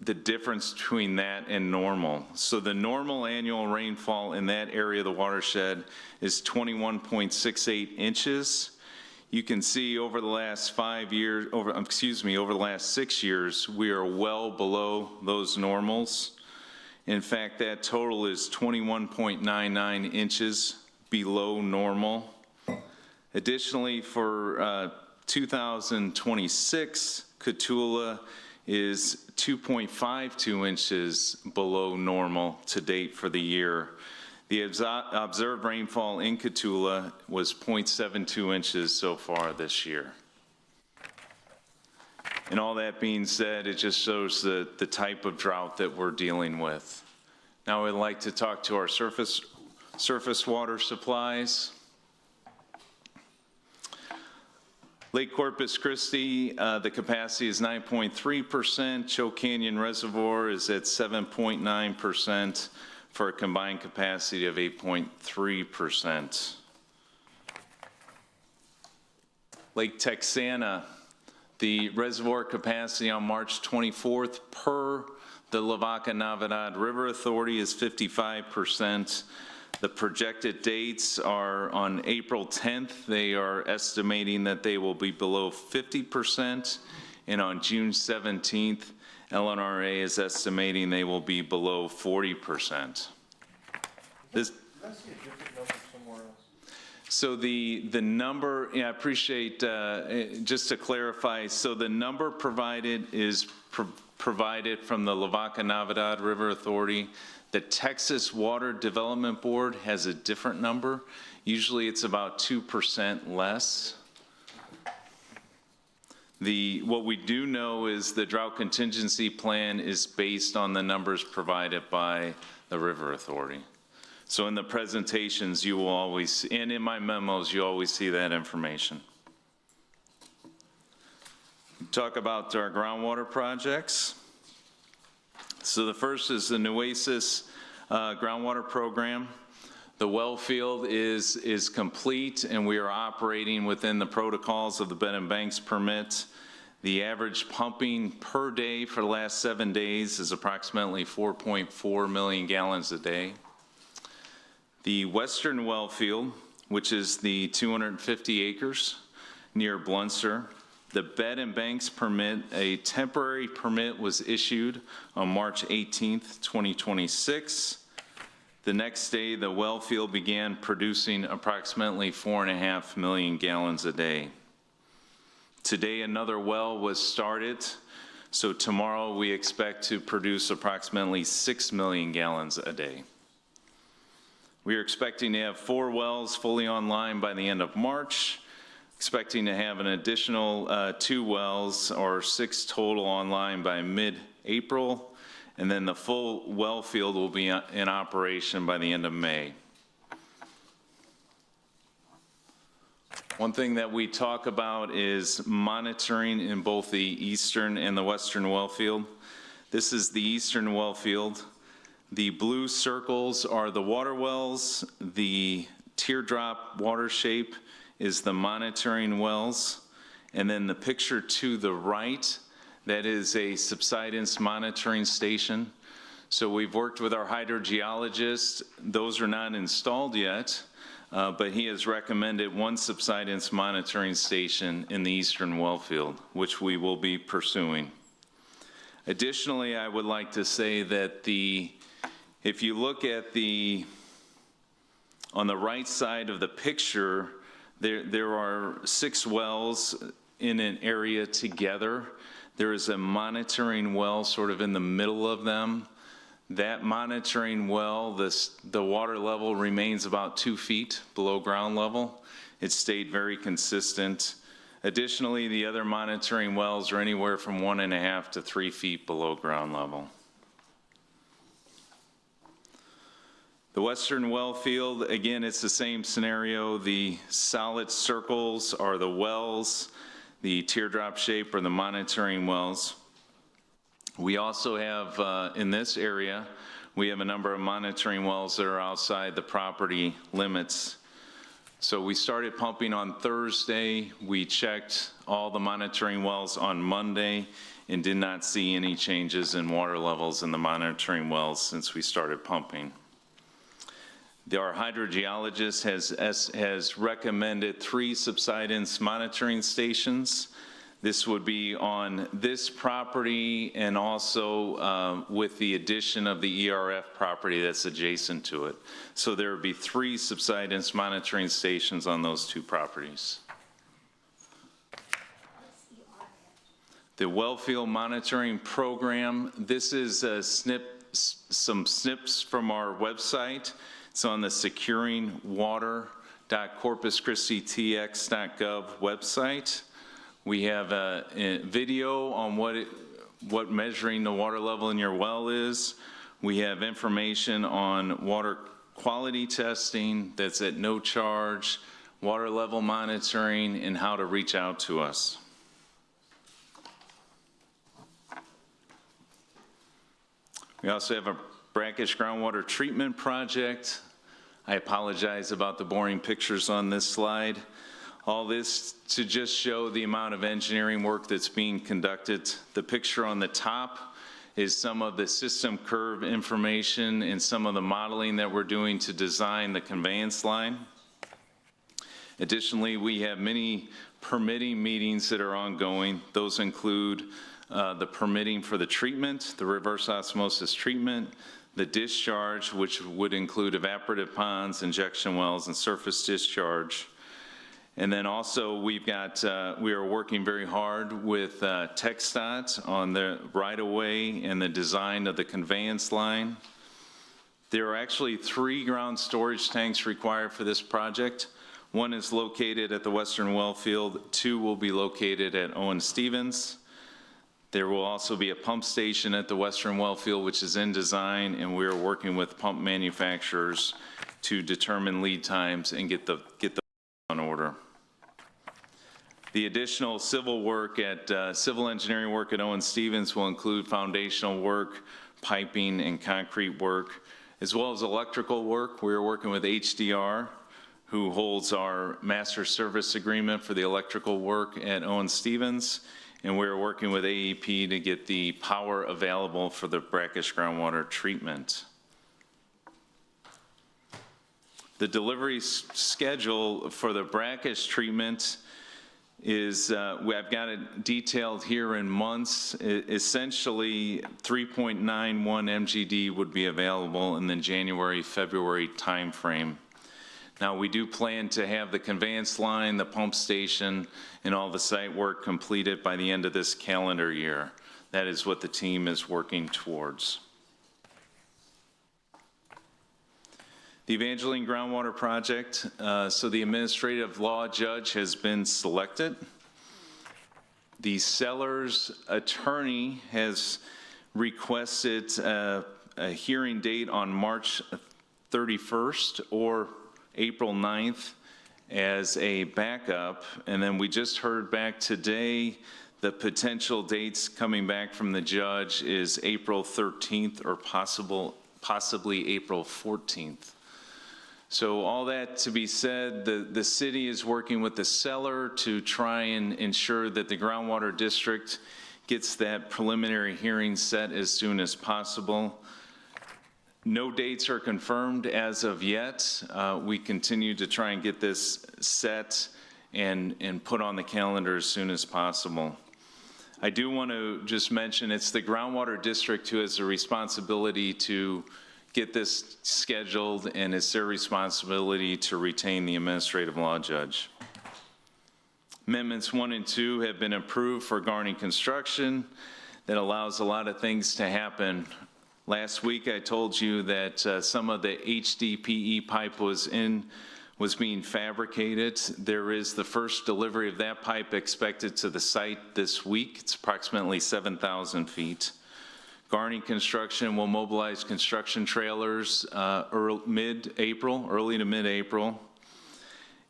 the difference between that and normal. So the normal annual rainfall in that area of the watershed is 21.68 inches. You can see over the last 5 years, over the last 6 years, we are well below those normals. In fact, that total is 21.99 inches below normal. Additionally, for 2026, Cotulla is 2.52 inches below normal to date for the year. The observed rainfall in Cotulla was 0.72 inches so far this year. And all that being said, it just shows the type of drought that we're dealing with. Now I'd like to talk to our surface water supplies. Lake Corpus Christi, the capacity is 9.3%. Choke Canyon Reservoir is at 7.9% for a combined capacity of 8.3%. Lake Texana, the reservoir capacity on March 24th per the Lavaca Navidad River Authority is 55%. The projected dates are on April 10th. They are estimating that they will be below 50%. And on June 17th, LNRA is estimating they will be below 40%. So the number, yeah, I appreciate, just to clarify, so the number provided is provided from the Lavaca Navidad River Authority. The Texas Water Development Board has a different number. Usually it's about 2% less. What we do know is the drought contingency plan is based on the numbers provided by the River Authority. So in the presentations, you will always, and in my memos, you always see that information. Talk about our groundwater projects. So the first is the Nueces groundwater program. The well field is complete, and we are operating within the protocols of the Bed and Banks permit. The average pumping per day for the last 7 days is approximately 4.4 million gallons a day. The western well field, which is the 250 acres near Blunser, the Bed and Banks permit, a temporary permit was issued on March 18th, 2026. The next day, the well field began producing approximately 4.5 million gallons a day. Today, another well was started, so tomorrow we expect to produce approximately 6 million gallons a day. We are expecting to have 4 wells fully online by the end of March, expecting to have an additional 2 wells or 6 total online by mid-April, and then the full well field will be in operation by the end of May. One thing that we talk about is monitoring in both the eastern and the western well field. This is the eastern well field. The blue circles are the water wells. The teardrop water shape is the monitoring wells. And then the picture to the right, that is a subsidence monitoring station. So we've worked with our hydrogeologist. Those are not installed yet, but he has recommended 1 subsidence monitoring station in the eastern well field, which we will be pursuing. Additionally, I would like to say that if you look at on the right side of the picture, there are 6 wells in an area together. There is a monitoring well sort of in the middle of them. That monitoring well, the water level remains about 2 feet below ground level. It stayed very consistent. Additionally, the other monitoring wells are anywhere from 1.5 to 3 feet below ground level. The western well field, again, it's the same scenario. The solid circles are the wells. The teardrop shape are the monitoring wells. We also have, in this area, we have a number of monitoring wells that are outside the property limits. So we started pumping on Thursday. We checked all the monitoring wells on Monday and did not see any changes in water levels in the monitoring wells since we started pumping. Our hydrogeologist has recommended 3 subsidence monitoring stations. This would be on this property and also with the addition of the ERF property that's adjacent to it. So there would be 3 subsidence monitoring stations on those 2 properties. The wellfield monitoring program, this is some snips from our website. It's on the securingwater.corpuschristitx.gov website. We have a video on what measuring the water level in your well is. We have information on water quality testing that's at no charge, water level monitoring, and how to reach out to us. We also have a brackish groundwater treatment project. I apologize about the boring pictures on this slide. All this to just show the amount of engineering work that's being conducted. The picture on the top is some of the system curve information and some of the modeling that we're doing to design the conveyance line. Additionally, we have many permitting meetings that are ongoing. Those include the permitting for the treatment, the reverse osmosis treatment, the discharge, which would include evaporative ponds, injection wells, and surface discharge. And then also we are working very hard with TxDOT on the right-of-way and the design of the conveyance line. There are actually 3 ground storage tanks required for this project. 1 is located at the Western Well Field, 2 will be located at Owen Stevens. There will also be a pump station at the Western Well Field, which is in design, and we are working with pump manufacturers to determine lead times and get the on order. The additional civil work civil engineering work at Owen Stevens will include foundational work, piping, and concrete work, as well as electrical work. We are working with HDR, who holds our master service agreement for the electrical work at Owen Stevens, and we're working with AEP to get the power available for the brackish groundwater treatment. The delivery schedule for the brackish treatment is, I've got it detailed here in months. Essentially, 3.91 MGD would be available in the January, February timeframe. Now, we do plan to have the conveyance line, the pump station, and all the site work completed by the end of this calendar year. That is what the team is working towards. The Evangeline Groundwater Project, so the administrative law judge has been selected. The seller's attorney has requested a hearing date on March 31st or April 9th as a backup, and then we just heard back today the potential dates coming back from the judge is April 13th or possibly April 14th. So all that to be said, the city is working with the seller to try and ensure that the groundwater district gets that preliminary hearing set as soon as possible. No dates are confirmed as of yet. We continue to try and get this set and put on the calendar as soon as possible. I do want to just mention it's the groundwater district who has the responsibility to get this scheduled, and it's their responsibility to retain the administrative law judge. Amendments 1 and 2 have been approved for Garney Construction. That allows a lot of things to happen. Last week, I told you that some of the HDPE pipe was being fabricated. There is the first delivery of that pipe expected to the site this week. It's approximately 7,000 feet. Garney Construction will mobilize construction trailers early to mid-April.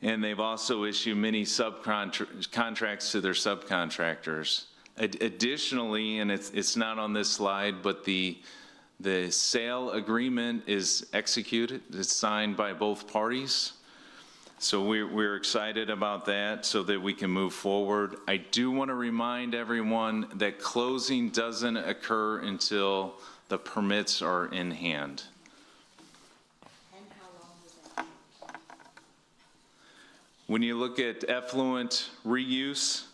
And they've also issued many contracts to their subcontractors. Additionally, and it's not on this slide, but the sale agreement is executed. It's signed by both parties. So we're excited about that so that we can move forward. I do want to remind everyone that closing doesn't occur until the permits are in hand. And how long was that? When you look at effluent reuse,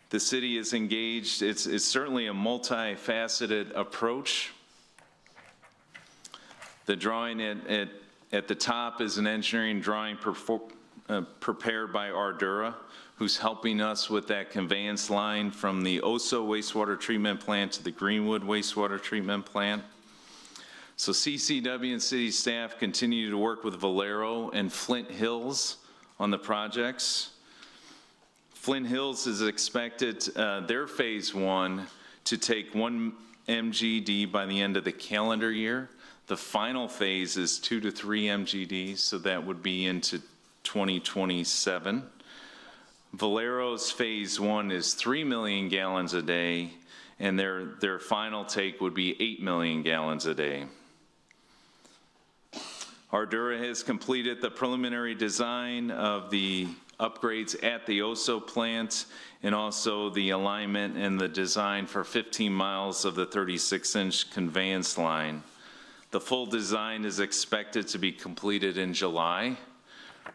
the city is engaged. It's certainly a multifaceted approach. The drawing at the top is an engineering drawing prepared by Ardura, who's helping us with that conveyance line from the Oso wastewater treatment plant to the Greenwood wastewater treatment plant. So CCW and city staff continue to work with Valero and Flint Hills on the projects. Flint Hills is expected, their phase one, to take 1 MGD by the end of the calendar year. The final phase is 2 to 3 MGD, so that would be into 2027. Valero's phase one is 3 million gallons a day, and their final take would be 8 million gallons a day. Ardura has completed the preliminary design of the upgrades at the OSO plant and also the alignment and the design for 15 miles of the 36-inch conveyance line. The full design is expected to be completed in July.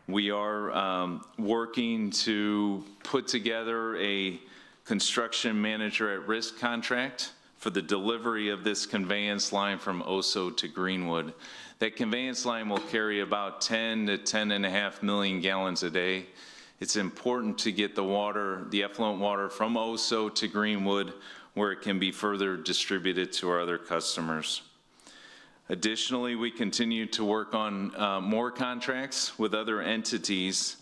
We are working to put together a construction manager at risk contract for the delivery of this conveyance line from OSO to Greenwood. That conveyance line will carry about 10 to 10.5 million gallons a day. It's important to get the water, the effluent water from OSO to Greenwood, where it can be further distributed to our other customers. Additionally, we continue to work on more contracts with other entities.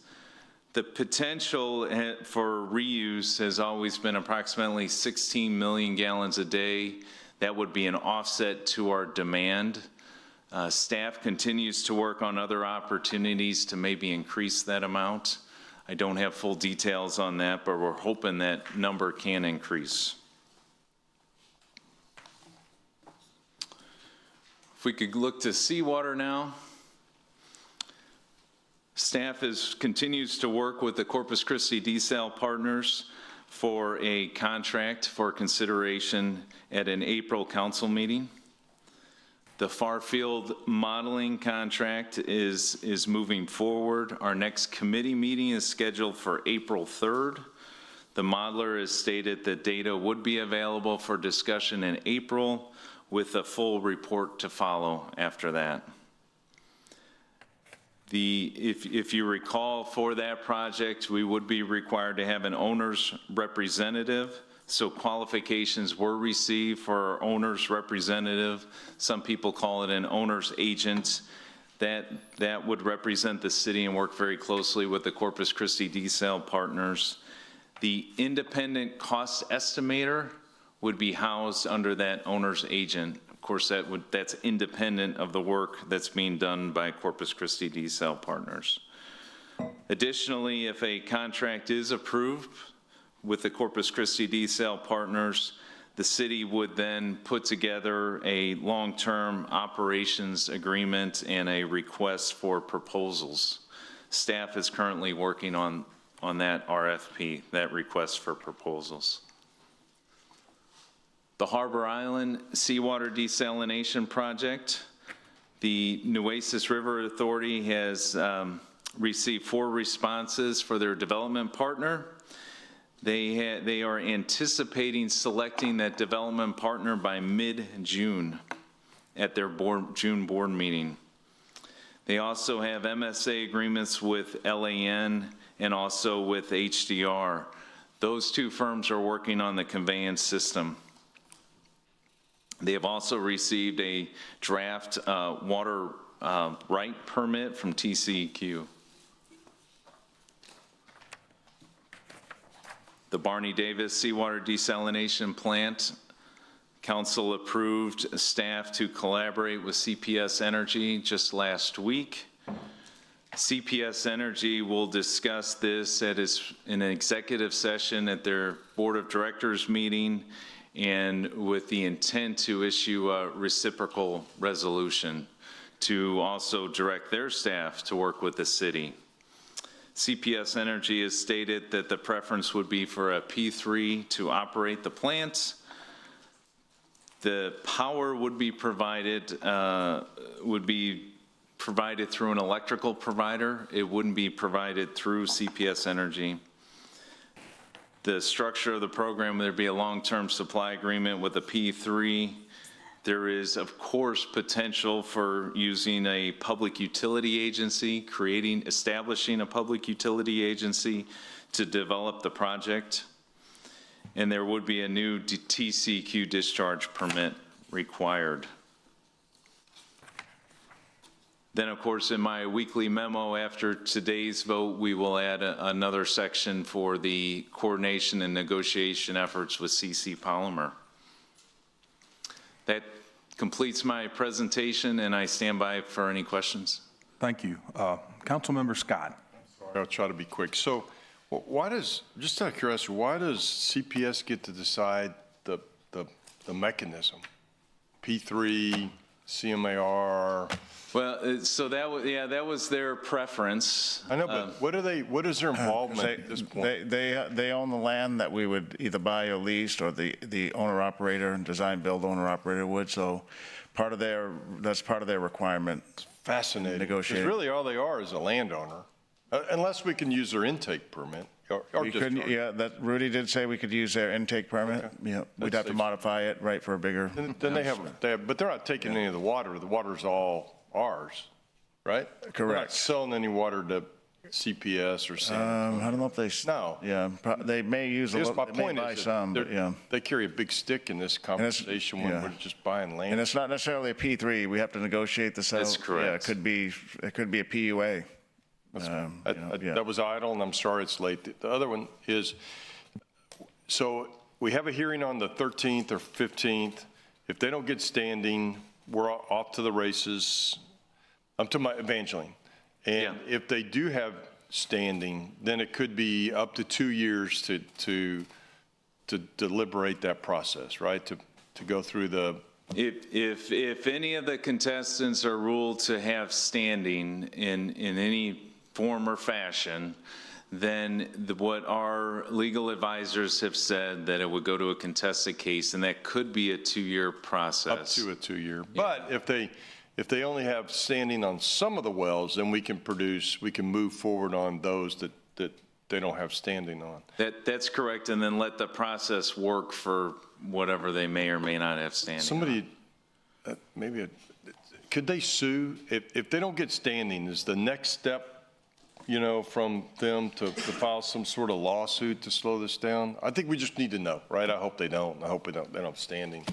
The potential for reuse has always been approximately 16 million gallons a day. That would be an offset to our demand. Staff continues to work on other opportunities to maybe increase that amount. I don't have full details on that, but we're hoping that number can increase. If we could look to seawater now. Staff continues to work with the Corpus Christi desal partners for a contract for consideration at an April council meeting. The Farfield modeling contract is moving forward. Our next committee meeting is scheduled for April 3rd. The modeler has stated that data would be available for discussion in April with a full report to follow after that. If you recall, for that project, we would be required to have an owner's representative. So qualifications were received for our owner's representative. Some people call it an owner's agent. That would represent the city and work very closely with the Corpus Christi desal partners. The independent cost estimator would be housed under that owner's agent. Of course, that's independent of the work that's being done by Corpus Christi desal partners. Additionally, if a contract is approved with the Corpus Christi desal partners, the city would then put together a long-term operations agreement and a request for proposals. Staff is currently working on that RFP, that request for proposals. The Harbor Island Seawater Desalination Project, the Nueces River Authority has received 4 responses for their development partner. They are anticipating selecting that development partner by mid-June at their June board meeting. They also have MSA agreements with LAN and also with HDR. Those 2 firms are working on the conveyance system. They have also received a draft water right permit from TCEQ. The Barney Davis Seawater Desalination Plant, council approved staff to collaborate with CPS Energy just last week. CPS Energy will discuss this in an executive session at their board of directors meeting, and with the intent to issue a reciprocal resolution to also direct their staff to work with the city. CPS Energy has stated that the preference would be for a P3 to operate the plants. The power would be provided through an electrical provider. It wouldn't be provided through CPS Energy. The structure of the program, there'd be a long-term supply agreement with a P3. There is, of course, potential for using a public utility agency, establishing a public utility agency to develop the project. And there would be a new TCEQ discharge permit required. Then, of course, in my weekly memo after today's vote, we will add another section for the coordination and negotiation efforts with CC Polymer. That completes my presentation, and I stand by for any questions. Thank you. Councilmember Scott. I'll try to be quick. So why does, just out of curiosity, why does CPS get to decide the mechanism? P3, CMAR? Well, so that was their preference. I know, but what is their involvement at this point? They own the land that we would either buy or lease, or the owner-operator, design-build owner-operator would, so that's part of their requirement. Fascinating. Negotiate. Because really all they are is a landowner, unless we can use their intake permit. We couldn't, yeah, Rudy did say we could use their intake permit. Okay. Yeah, we'd have to modify it, right, for a bigger. Then they have, but they're not taking any of the water. The water's all ours, right? Correct. We're not selling any water to CPS or San. I don't know if they. No. Yeah, they may use a little, My they may point buy is some, but yeah. they carry a big stick in this conversation when we're just buying land. And it's not necessarily a P3. We have to negotiate the sale. That's correct. Yeah, it could be a PUA. That was idle, and I'm sorry it's late. The other one is, so we have a hearing on the 13th or 15th. If they don't get standing, we're off to the races. I'm to my Evangeline. And if they do have standing, then it could be up to 2 years to deliberate that process, right? To go through the. If any of the contestants are ruled to have standing in any form or fashion, then what our legal advisors have said that it would go to a contested case, and that could be a 2-year process. Up to a 2-year. But if they only have standing on some of the wells, then we can move forward on those that they don't have standing on. That's correct, and then let the process work for whatever they may or may not have standing. Somebody, could they sue? If they don't get standing, is the next step, from them to file some sort of lawsuit to slow this down? I think we just need to know, right? I hope they don't. I hope they don't have standing.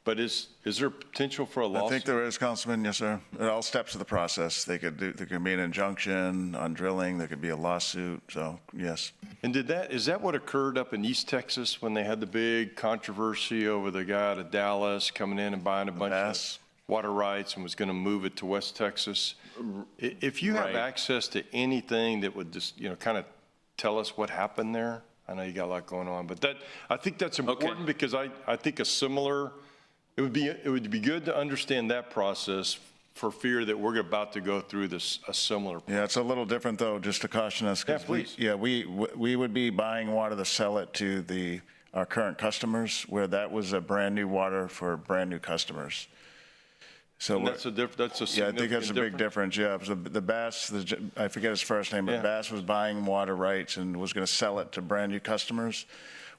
But is there potential for a lawsuit? I think there is, Councilman, yes, sir. At all steps of the process, there could be an injunction on drilling, there could be a lawsuit, so, yes. And is that what occurred up in East Texas when they had the big controversy over the guy out of Dallas coming in and buying a bunch of water rights and was going to move it to West Texas? If you have access to anything that would just, kind of tell us what happened there, I know you got a lot going on, but I think that's important because I think it would be good to understand that process for fear that we're about to go through a similar process. Yeah, it's a little different though, just to caution us. Yeah, please. We would be buying water to sell it to our current customers, where that was a brand new water for brand new customers. So that's a yeah, I think that's a big difference. Yeah, so the Bass, I forget his first name, but Bass was buying water rights and was going to sell it to brand new customers.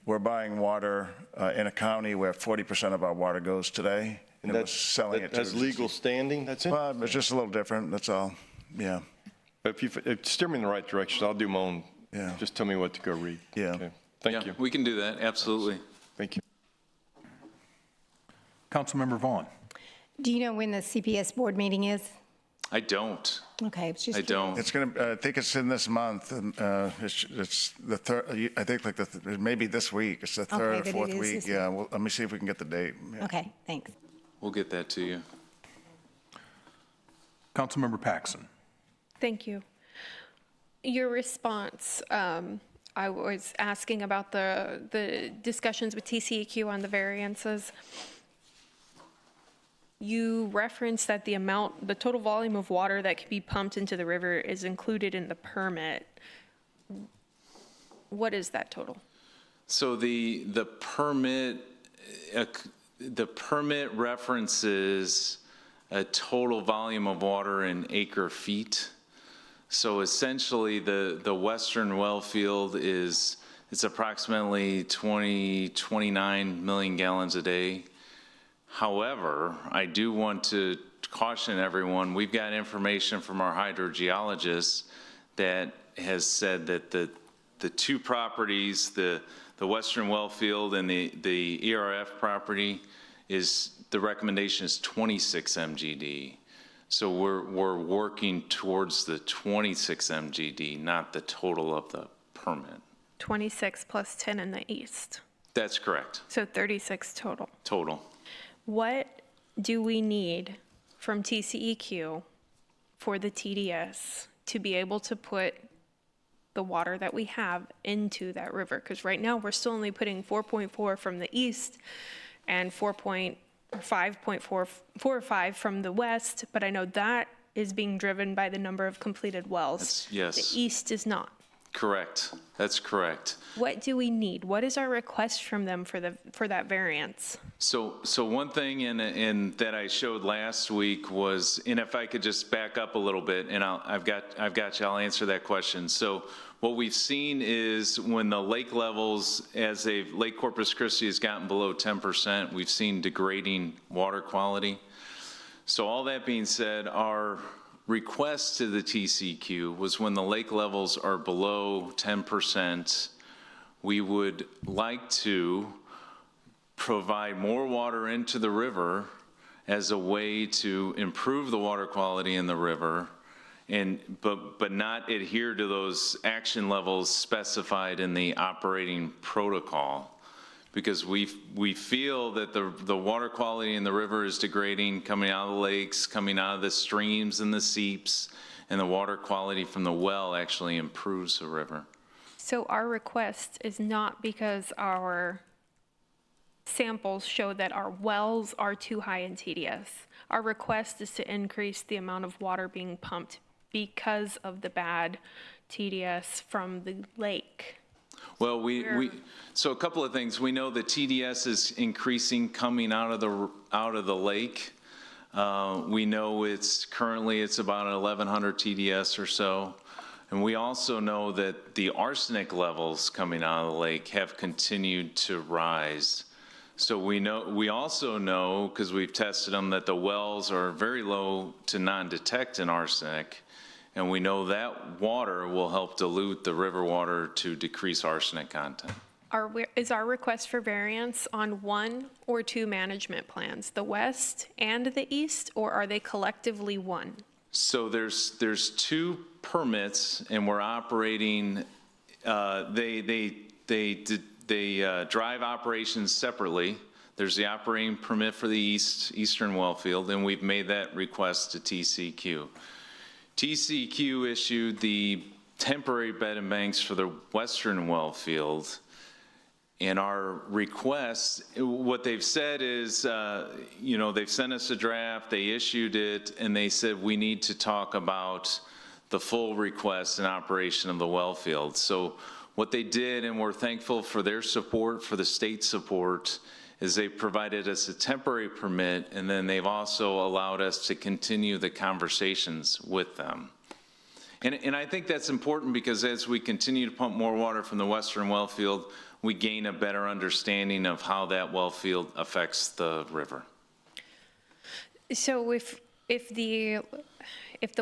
We're buying water in a county where 40% of our water goes today, and we're selling it to. Has legal standing. That's it. Well, it's just a little different. That's all. Yeah. But if steer me in the right direction, I'll do my own. Yeah. Just tell me what to go read. Yeah. Okay. Thank you. We can do that. Absolutely. Thank you. Councilmember Vaughn. Do you know when the CPS board meeting is? I don't. Okay, it's just. I don't. It's going to. I think it's in this month. It's the third. I think maybe this week. It's the third or fourth week. Yeah. Well, let me see if we can get the date. Yeah. Okay. Thanks. We'll get that to you. Councilmember Paxson. Thank you. Your response, I was asking about the discussions with TCEQ on the variances. You referenced that the total volume of water that can be pumped into the river is included in the permit. What is that total? So the permit references a total volume of water in acre feet. So essentially the western well field it's approximately 29 million gallons a day. However, I do want to caution everyone, we've got information from our hydrogeologists that has said that the two properties, the western well field and the ERF property, the recommendation is 26 MGD. So we're working towards the 26 MGD, not the total of the permit. 26 plus 10 in the east, That's correct, so 36 total. total. What do we need from TCEQ for the TDS to be able to put the water that we have into that river? Because right now, we're still only putting 4.4 from the east and 4 or 5 from the west, but I know that is being driven by the number of completed wells. Yes. The east is not. Correct, that's correct. What do we need? What is our request from them for that variance? So one thing in that I showed last week was, and if I could just back up a little bit, and I've got you, I'll answer that question. So what we've seen is when the lake levels, as Lake Corpus Christi has gotten below 10%, we've seen degrading water quality. So all that being said, our request to the TCEQ was when the lake levels are below 10%, we would like to provide more water into the river as a way to improve the water quality in the river, but not adhere to those action levels specified in the operating protocol. Because we feel that the water quality in the river is degrading, coming out of the lakes, coming out of the streams and the seeps, and the water quality from the well actually improves the river. So our request is not because our samples show that our wells are too high in TDS. Our request is to increase the amount of water being pumped because of the bad TDS from the lake. Well, so a couple of things. We know the TDS is increasing coming out of the lake. We know currently it's about 1,100 TDS or so. And we also know that the arsenic levels coming out of the lake have continued to rise. So we also know, because we've tested them, that the wells are very low to non-detect in arsenic. And we know that water will help dilute the river water to decrease arsenic content. Is our request for variance on 1 or 2 management plans, the west and the east, or are they collectively one? So there's 2 permits, and we're operating. They drive operations separately. There's the operating permit for the eastern well field, and we've made that request to TCEQ. TCEQ issued the temporary bed and banks for the western well field. And our request, what they've said is, they've sent us a draft, they issued it, and they said we need to talk about the full request and operation of the well field. So what they did, and we're thankful for their support, for the state support, is they provided us a temporary permit, and then they've also allowed us to continue the conversations with them. And I think that's important because as we continue to pump more water from the western well field, we gain a better understanding of how that well field affects the river. So if the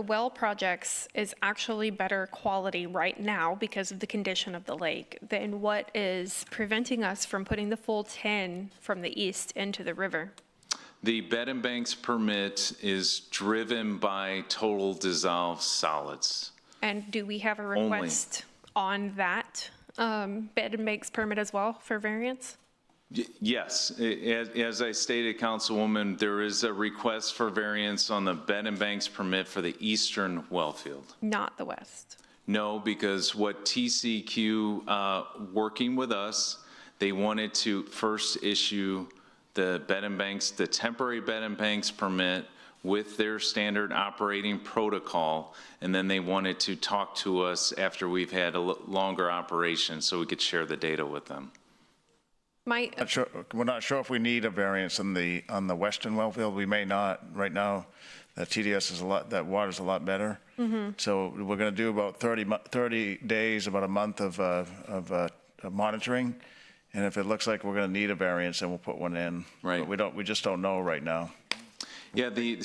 well projects is actually better quality right now because of the condition of the lake, then what is preventing us from putting the full 10 from the east into the river? The bed and banks permit is driven by total dissolved solids. And do we have a request on that bed and banks permit as well for variance? Yes, as I stated, Councilwoman, there is a request for variance on the bed and banks permit for the eastern well field. Not the west. No, because what TCEQ, working with us, they wanted to first issue the bed and banks, the temporary bed and banks permit with their standard operating protocol, and then they wanted to talk to us after we've had a longer operation so we could share the data with them. We're not sure if we need a variance on the western well field. We may not. Right now, that TDS is that water's a lot better. Mm-hmm. So we're going to do about 30 days, about a month of monitoring. And if it looks like we're going to need a variance, then we'll put one in. Right. But we just don't know right now. Yeah, the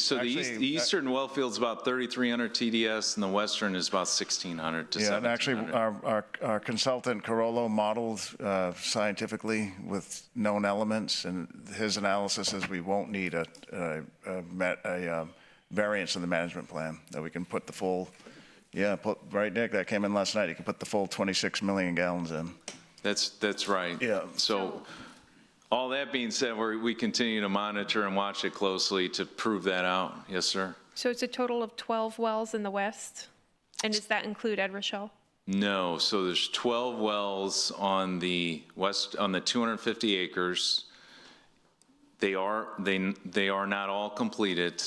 eastern well field's about 3,300 TDS, and the western is about 1,600 to 1,700. Yeah, and actually, our consultant Carollo modeled scientifically with known elements, and his analysis is we won't need a variance in the management plan, that we can put the full, right, Nick, that came in last night, you can put the full 26 million gallons in. That's right. Yeah. So all that being said, we continue to monitor and watch it closely to prove that out. Yes, sir. So it's a total of 12 wells in the west? And does that include Ed Rochelle? No, so there's 12 wells on the west, on the 250 acres. They are not all completed.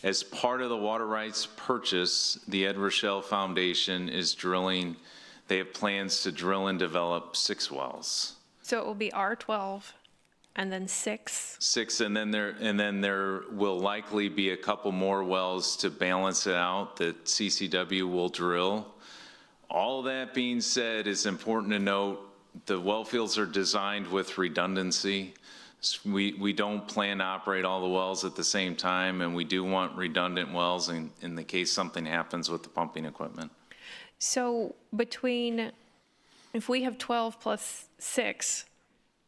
As part of the water rights purchase, the Ed Rochelle Foundation is drilling, they have plans to drill and develop 6 wells. So it will be R12 and then 6? 6, and then there will likely be a couple more wells to balance it out that CCW will drill. All that being said, it's important to note the well fields are designed with redundancy. We don't plan to operate all the wells at the same time, and we do want redundant wells in the case something happens with the pumping equipment. So if we have 12 plus 6,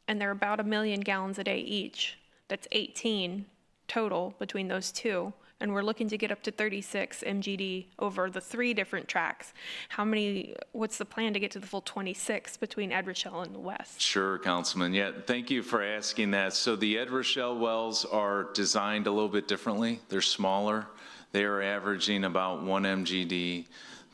and they're about 1 million gallons a day each, that's 18 total between those two, and we're looking to get up to 36 MGD over the 3 different tracks. What's the plan to get to the full 26 between Ed Rochelle and the west? Sure, Councilman. Yeah, thank you for asking that. So the Ed Rochelle wells are designed a little bit differently. They're smaller. They are averaging about 1 MGD.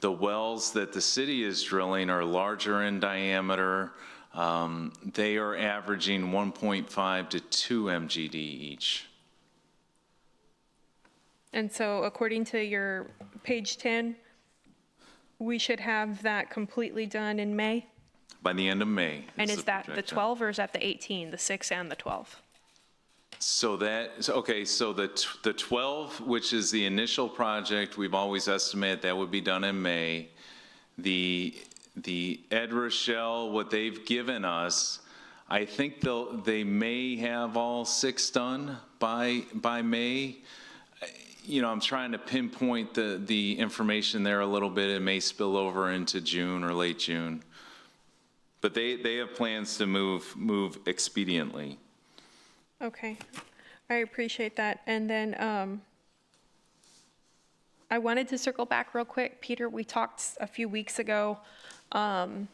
The wells that the city is drilling are larger in diameter. They are averaging 1.5 to 2 MGD each. And so according to your page 10, we should have that completely done in May? By the end of May. And is the that the projection. 12 or is that the 18, the 6 and the 12? So the 12, which is the initial project, we've always estimated that would be done in May. The Ed Rochelle, what they've given us, I think they may have all 6 done by May. You know, I'm trying to pinpoint the information there a little bit. It may spill over into June or late June. But they have plans to move expediently. Okay, I appreciate that. And then I wanted to circle back real quick. Peter, we talked a few weeks ago, right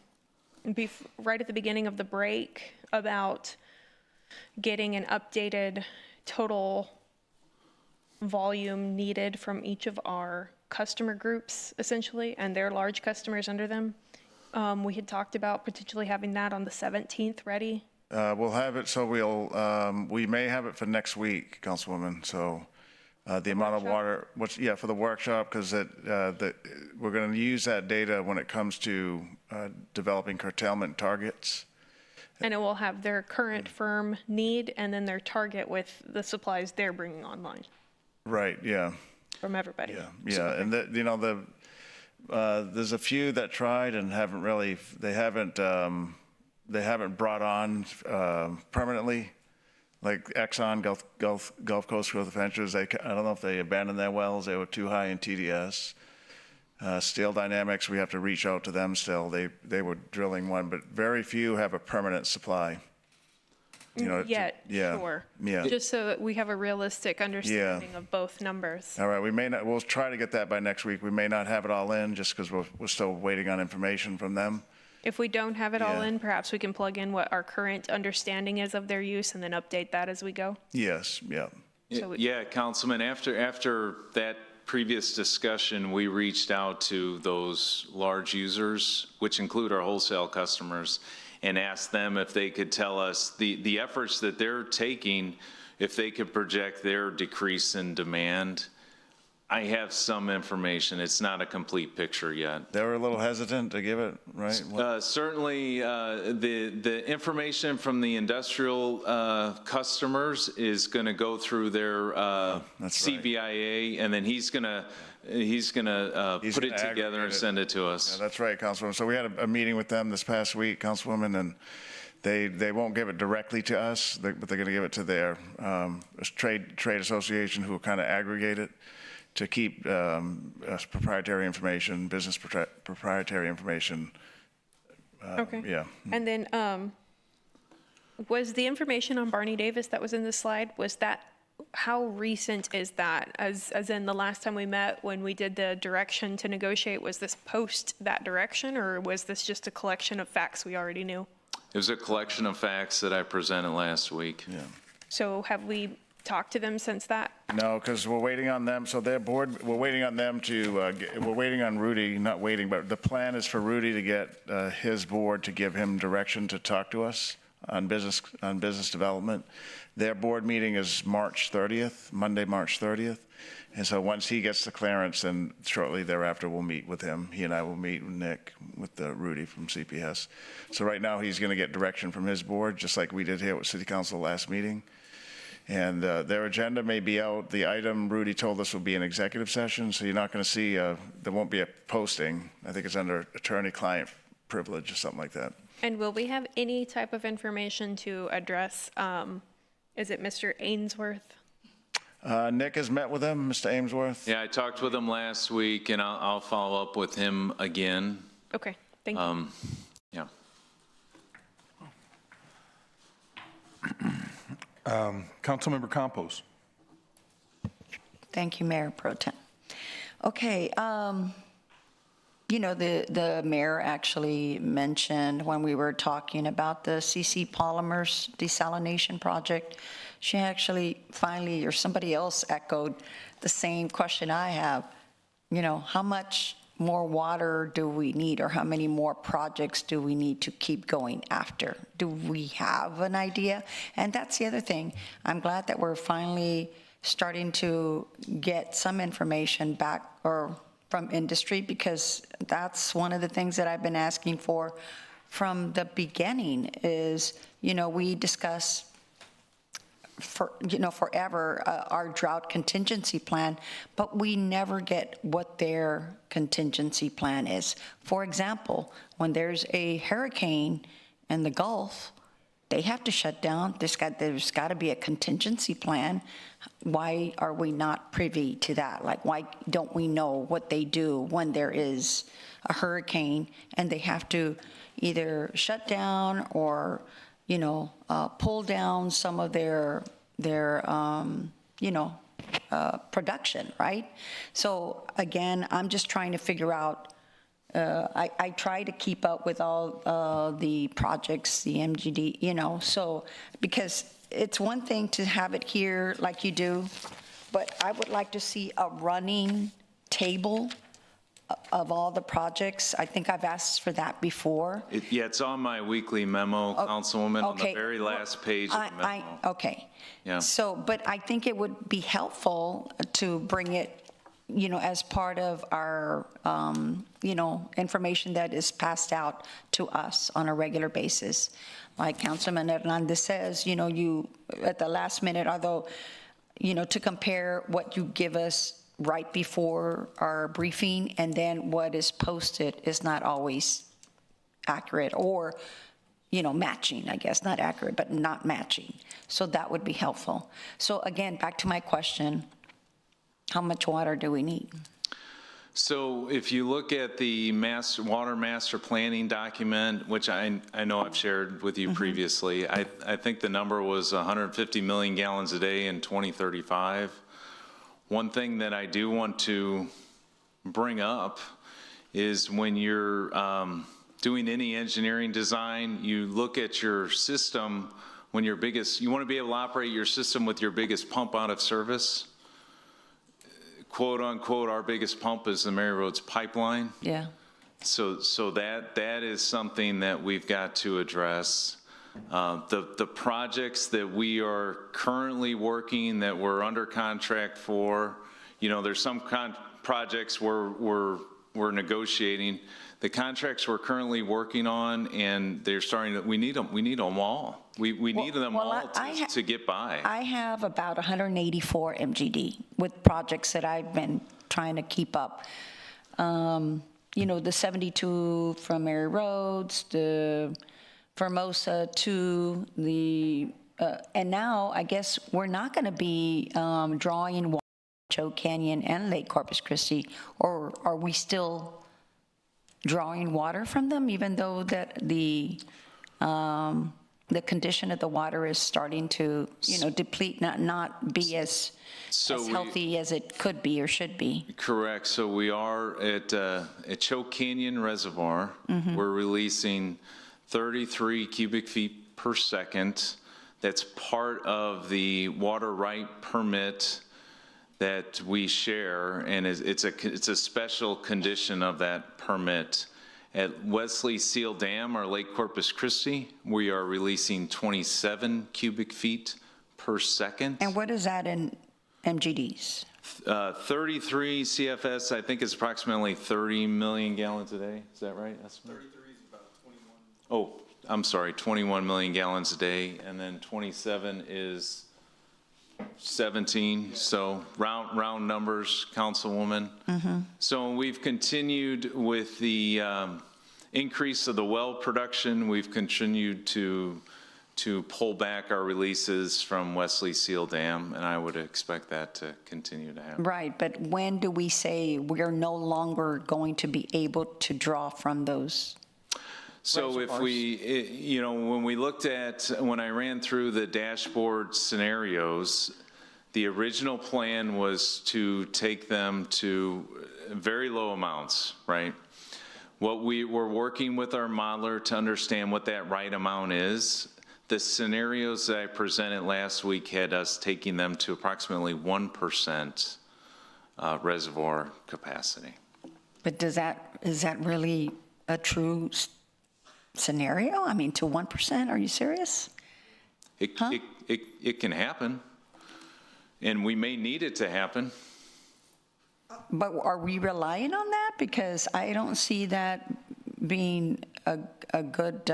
at the beginning of the break, about getting an updated total volume needed from each of our customer groups, essentially, and their large customers under them. We had talked about potentially having that on the 17th ready. We'll have it, so we may have it for next week, Councilwoman, so the amount of water, for the workshop, because we're going to use that data when it comes to developing curtailment targets. And it will have their current firm need and then their target with the supplies they're bringing online Right, yeah. from everybody. Yeah, and there's a few that tried and they haven't brought on permanently, like Exxon, Gulf Coast Growth Ventures. I don't know if they abandoned their wells. They were too high in TDS. Steel Dynamics, we have to reach out to them still. They were drilling one, but very few have a permanent supply. Sure. Yeah. Just so that we have a realistic understanding of both numbers. All right, we'll try to get that by next week. We may not have it all in just because we're still waiting on information from them. If we don't have it all in, perhaps we can plug in what our current understanding is of their use and then update that as we go. Yes, yeah. Yeah, Councilman, after that previous discussion, we reached out to those large users, which include our wholesale customers, and asked them if they could tell us the efforts that they're taking, if they could project their decrease in demand. I have some information. It's not a complete picture yet. They were a little hesitant to give it, right? Certainly, the information from the industrial customers is going to go through their CBIA, and then he's going to put it together and send it to us. Yeah, that's right, Councilwoman. So we had a meeting with them this past week, Councilwoman, and they won't give it directly to us, but they're going to give it to their trade association who will kind of aggregate it to keep proprietary information, business proprietary information. Okay. Yeah. And then was the information on Barney Davis that was in the slide, was that how recent is that? As in the last time we met, when we did the direction to negotiate, was this post that direction, or was this just a collection of facts we already knew? It was a collection of facts that I presented last week. Yeah. So have we talked to them since that? No, because we're waiting on them, so their board, we're waiting on them to, we're waiting on Rudy, not waiting, but the plan is for Rudy to get his board to give him direction to talk to us on business development. Their board meeting is March 30th, Monday, March 30th. And so once he gets the clearance, then shortly thereafter, we'll meet with him. He and I will meet with Nick, with Rudy from CPS. So right now, he's going to get direction from his board, just like we did here with City Council last meeting. And their agenda may be out. The item Rudy told us will be an executive session, so you're not going to see, there won't be a posting. I think it's under attorney-client privilege or something like that. And will we have any type of information to address, is it Mr. Ainsworth? Nick has met with him, Mr. Ainsworth. Yeah, I talked with him last week, and I'll follow up with him again. Okay, thank you. Yeah. Councilmember Campos. Thank you, Mayor Pro Tem. Okay, you know, the mayor actually mentioned when we were talking about the CC Polymers desalination project, she actually finally, or somebody else echoed the same question I have. You know, how much more water do we need, or how many more projects do we need to keep going after? Do we have an idea? And that's the other thing. I'm glad that we're finally starting to get some information back or from industry, because that's one of the things that I've been asking for from the beginning is, you know, we discuss forever our drought contingency plan, but we never get what their contingency plan is. For example, when there's a hurricane in the Gulf, they have to shut down. There's got to be a contingency plan. Why are we not privy to that? Like, why don't we know what they do when there is a hurricane and they have to either shut down or, you know, pull down some of their production, right? So again, I'm just trying to figure out, I try to keep up with all the projects, the MGD, you know, so, because it's one thing to have it here like you do, but I would like to see a running table of all the projects. I think I've asked for that before. Yeah, it's on my weekly memo, Councilwoman, on the very last page of the memo. Okay. Yeah. So, but I think it would be helpful to bring it, you know, as part of our, you know, information that is passed out to us on a regular basis. Like Councilman Hernandez says, you know, you, at the last minute, although, you know, to compare what you give us right before our briefing and then what is posted is not always accurate, or, you know, matching, I guess, not accurate, but not matching. So that would be helpful. So again, back to my question, how much water do we need? So if you look at the water master planning document, which I know I've shared with you previously, I think the number was 150 million gallons a day in 2035. One thing that I do want to bring up is when you're doing any engineering design, you look at your system when you want to be able to operate your system with your biggest pump out of service. Quote unquote, our biggest pump is the Mary Roads pipeline. Yeah. So that is something that we've got to address. The projects that we are currently working, that we're under contract for, you know, there's some projects we're negotiating. The contracts we're currently working on, and they're starting to, we need them all. We need them all to get by. I have about 184 MGD with projects that I've been trying to keep up. You know, the 72 from Mary Roads, the Formosa to the, and now I guess we're not going to be drawing water Choke Canyon and Lake Corpus Christi, or are we still drawing water from them, even though that the the condition of the water is starting to, deplete, not be as healthy as it could be or should be. Correct. So we are at Choke Canyon Reservoir. We're releasing 33 cubic feet per second. That's part of the water right permit that we share, and it's a special condition of that permit. At Wesley Seal Dam, or Lake Corpus Christi, we are releasing 27 cubic feet per second. And what is that in MGDs? 33 CFS, I think, is approximately 30 million gallons a day. Is that right? 33 is about 21. Oh, I'm sorry, 21 million gallons a day, and then 27 is 17, so round numbers, Councilwoman. So we've continued with the increase of the well production. We've continued to pull back our releases from Wesley Seal Dam, and I would expect that to continue to happen. Right, but when do we say we're no longer going to be able to draw from those? So if we, when I ran through the dashboard scenarios, the original plan was to take them to very low amounts, right? What we were working with our modeler to understand what that right amount is. The scenarios that I presented last week had us taking them to approximately 1% reservoir capacity. But is that really a true scenario? I mean, to 1%? Are you serious? It can happen, and we may need it to happen. But are we relying on that? Because I don't see that being a good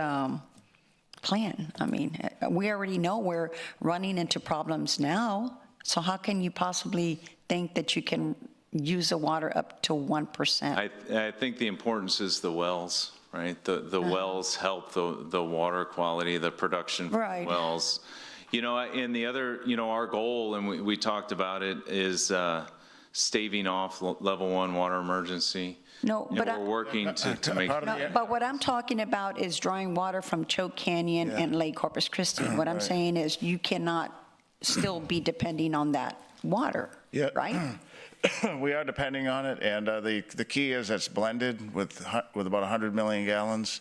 plan. I mean, we already know we're running into problems now, so how can you possibly think that you can use the water up to 1%? I think the importance is the wells, right? The wells help the water quality, the production from Right. wells. And the other, our goal, and we talked about it, is staving off level 1 water emergency. No, and but we're working to make. No, but what I'm talking about is drawing water from Choke Canyon and Lake Corpus Christi. What I'm saying is you cannot still be depending on that water, right? We are depending on it, and the key is it's blended with about 100 million gallons.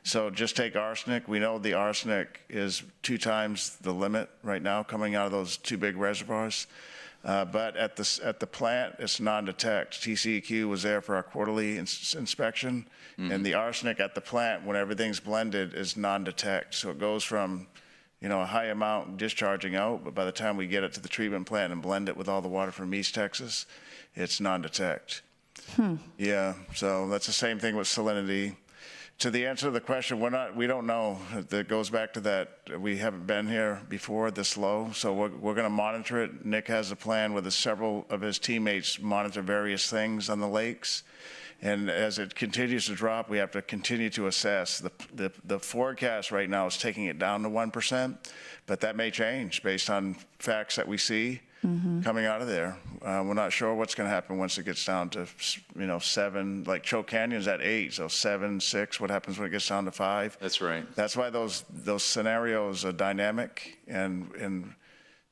So just take arsenic. We know the arsenic is 2 times the limit right now coming out of those 2 big reservoirs. But at the plant, it's non-detect. TCEQ was there for our quarterly inspection, and the arsenic at the plant, when everything's blended, is non-detect. So it goes from, a high amount discharging out, but by the time we get it to the treatment plant and blend it with all the water from East Texas, it's non-detect. Yeah, so that's the same thing with salinity. To the answer to the question, we don't know. That goes back to that, we haven't been here before this low, so we're going to monitor it. Nick has a plan where several of his teammates monitor various things on the lakes. And as it continues to drop, we have to continue to assess. The forecast right now is taking it down to 1%, but that may change based on facts that we see coming out of there. We're not sure what's going to happen once it gets down to, 7, like Choke Canyon's at 8, so 7, 6, what happens when it gets down to 5? That's right. That's why those scenarios are dynamic, and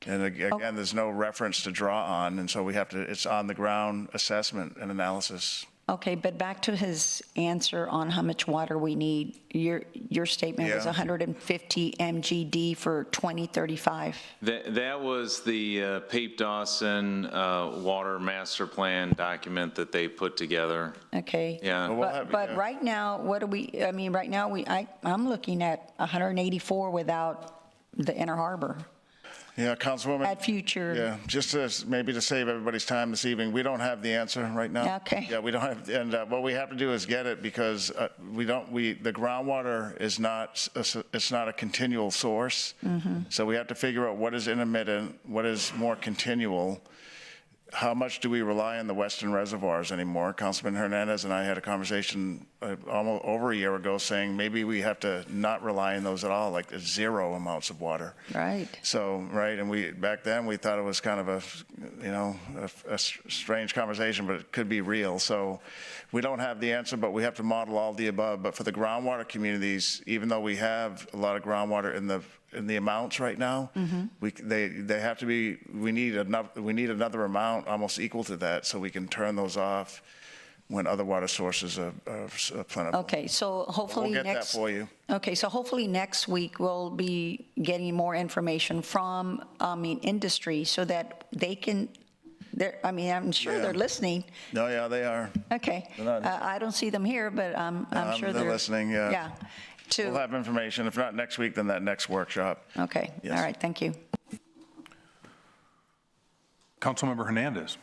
again, there's no reference to draw on, and so it's on the ground assessment and analysis. Okay, but back to his answer on how much water we need. Your statement was 150 MGD for 2035. That was the Pape Dawson Water Master Plan document that they put together. Okay. Yeah. But right now, right now I'm looking at 184 without the Inner Harbor. Yeah, Councilwoman. At future. Yeah, just to save everybody's time this evening, we don't have the answer right now. Okay. Yeah, we don't have, and what we have to do is get it because the groundwater is not, it's not a continual source. So we have to figure out what is intermittent, what is more continual. how much do we rely on the western reservoirs anymore? Councilman Hernandez and I had a conversation almost over a year ago saying maybe we have to not rely on those at all, like there's zero amounts of water. Right. So, right, and back then we thought it was kind of a strange conversation, but it could be real. So we don't have the answer, but we have to model all the above. But for the groundwater communities, even though we have a lot of groundwater in the amounts right now, they have to be, we need another amount almost equal to that so we can turn those off when other water sources are plentiful. Okay, so hopefully We'll get that next. for you. Okay, so hopefully next week we'll be getting more information from, industry so that they can, I'm sure they're listening. No, yeah, they are. Okay. They're not- I don't see them here, but I'm sure they're listening, yeah. Yeah. We'll have information. If not next week, then that next workshop. Okay, Yes. all right, thank you. Councilmember Hernandez.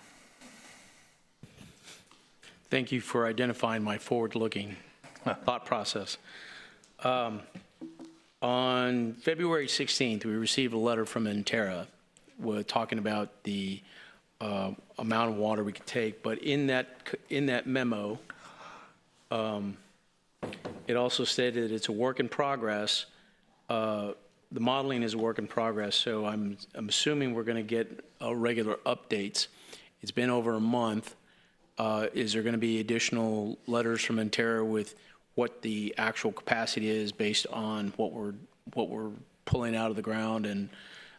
Thank you for identifying my forward-looking thought process. On February 16th, we received a letter from Intera talking about the amount of water we could take, but in that memo, it also stated that it's a work in progress. The modeling is a work in progress, so I'm assuming we're going to get regular updates. It's been over a month. Is there going to be additional letters from Intera with what the actual capacity is based on what we're pulling out of the ground and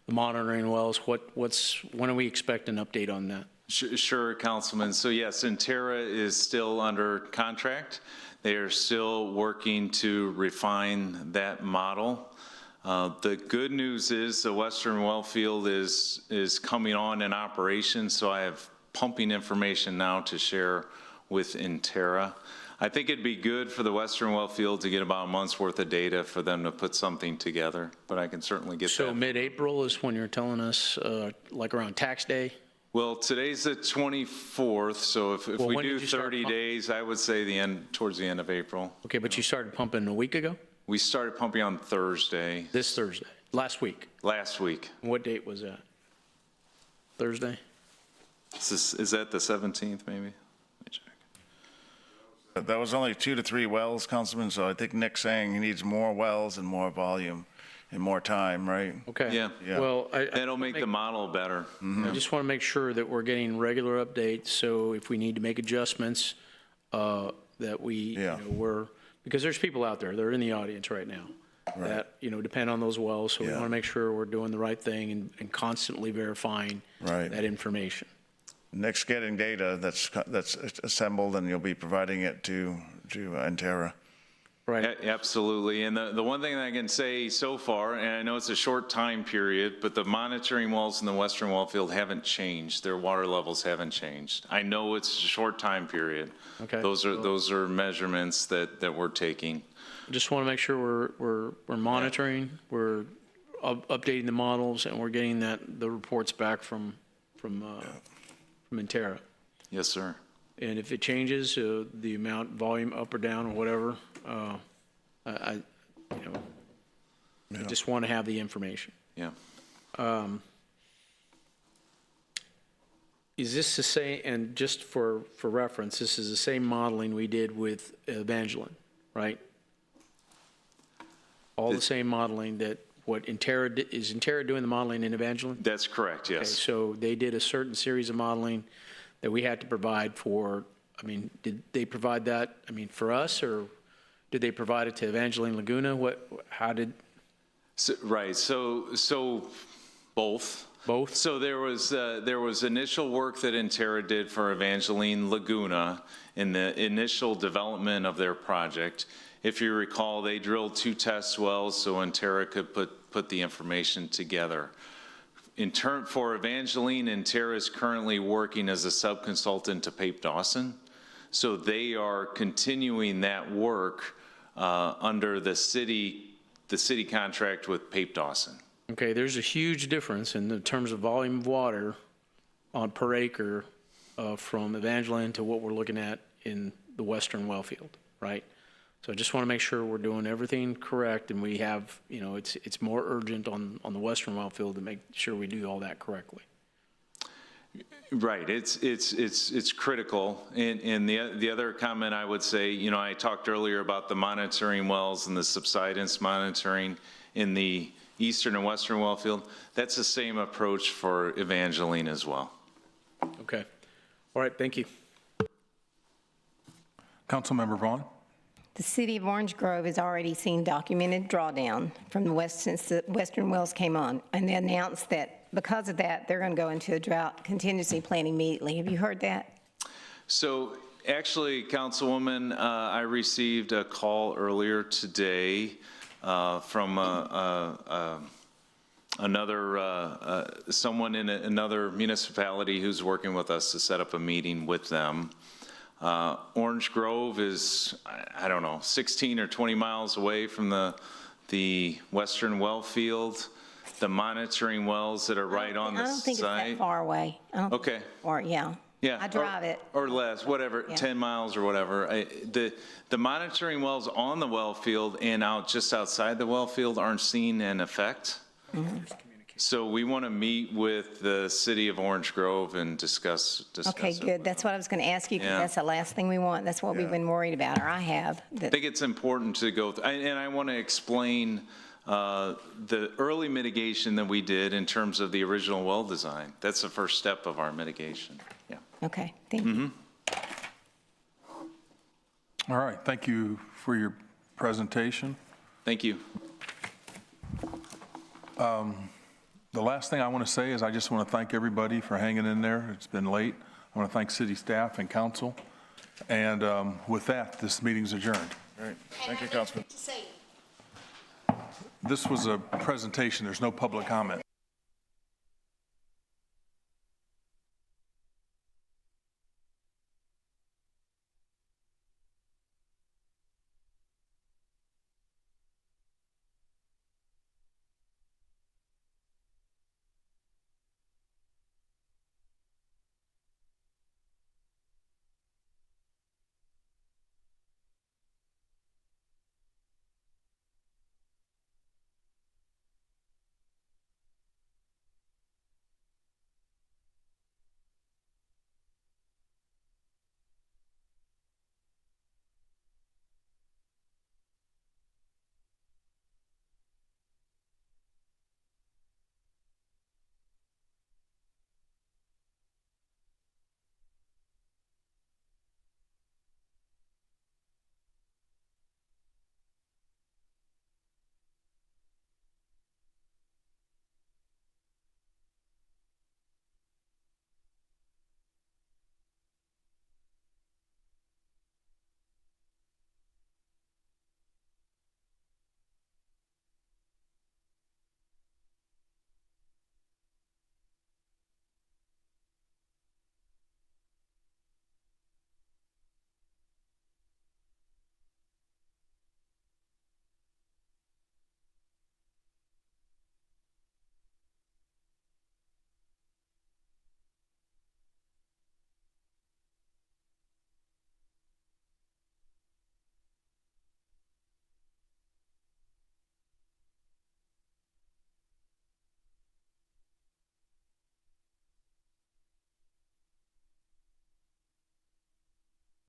the monitoring wells? When do we expect an update on that? Sure, Councilman. So yes, Intera is still under contract. They are still working to refine that model. The good news is the Western well field is coming on in operation, so I have pumping information now to share with Intera. I think it'd be good for the Western well field to get about a month's worth of data for them to put something together, but I can certainly get that. So mid-April is when you're telling us, like around tax day? Well, today's the 24th, so if we when do did you start 30 days, I would say towards the end of April. Okay, but you started pumping a week ago? We started pumping on Thursday. This Thursday, last week? Last week. What date was that? Thursday? Is that the 17th, maybe? That was only 2 to 3 wells, Councilman, so I think Nick's saying he needs more wells and more volume and more time, right? Okay. Yeah. Well, That'll make the model better. I just want to make sure that we're getting regular updates, so if we need to make adjustments, that we, because there's people out there, they're in the audience right now, that, depend on those wells, so we want to make sure we're doing the right thing and constantly verifying that information. Nick's getting data that's assembled, and you'll be providing it to Intera. Right. Absolutely. And the one thing that I can say so far, and I know it's a short time period, but the monitoring wells in the Western well field haven't changed. Their water levels haven't changed. I know it's a short time period. Okay. Those are measurements that we're taking. Just want to make sure we're monitoring, we're updating the models, and we're getting the reports back from Intera. Yes, sir. And if it changes, the amount, volume up or down or whatever, I just want to have the information. Yeah. Is this the same, and just for reference, this is the same modeling we did with Evangeline, right? All the same modeling that what Intera, is Intera doing the modeling in Evangeline? That's correct, yes. Okay, so they did a certain series of modeling that we had to provide for, did they provide that, for us, or did they provide it to Evangeline Laguna? How did? So both. Both? So there was initial work that Intera did for Evangeline Laguna in the initial development of their project. If you recall, they drilled 2 test wells so Intera could put the information together. For Evangeline, Intera is currently working as a subconsultant to Pape Dawson. So they are continuing that work under the city contract with Pape Dawson. Okay, there's a huge difference in the terms of volume of water on per acre from Evangeline to what we're looking at in the Western well field, right? So I just want to make sure we're doing everything correct, and we have, it's more urgent on the Western well field to make sure we do all that correctly. Right, it's critical. And the other comment I would say, you know, I talked earlier about the monitoring wells and the subsidence monitoring in the eastern and western well field. That's the same approach for Evangeline as well. Okay. All right, thank you. Councilmember Vaughn? The city of Orange Grove has already seen documented drawdown from the west since the western wells came on, and they announced that because of that, they're going to go into a drought contingency plan immediately. Have you heard that? So actually, Councilwoman, I received a call earlier today from someone in another municipality who's working with us to set up a meeting with them. Orange Grove is, I don't know, 16 or 20 miles away from the western well field. The monitoring wells that are right on the site. I don't think it's that far away. Okay. Or, yeah. Yeah. I drive it. Or less, whatever, Yeah. 10 miles or whatever. The monitoring wells on the well field and just outside the well field aren't seen in effect. Mm-hmm. So we want to meet with the city of Orange Grove and discuss Okay, it. good. That's what I was going to ask you, because Yeah. that's the last thing we want. That's what we've been worried about, or I have. I think it's important to go, and I want to explain the early mitigation that we did in terms of the original well design. That's the first step of our mitigation. Yeah. Okay, thank you. All right, thank you for your presentation. Thank you. The last thing I want to say is I just want to thank everybody for hanging in there. It's been late. I want to thank city staff and council. And with that, this meeting's adjourned. All right, thank you, Councilman. To say, This was a presentation. There's no public comment.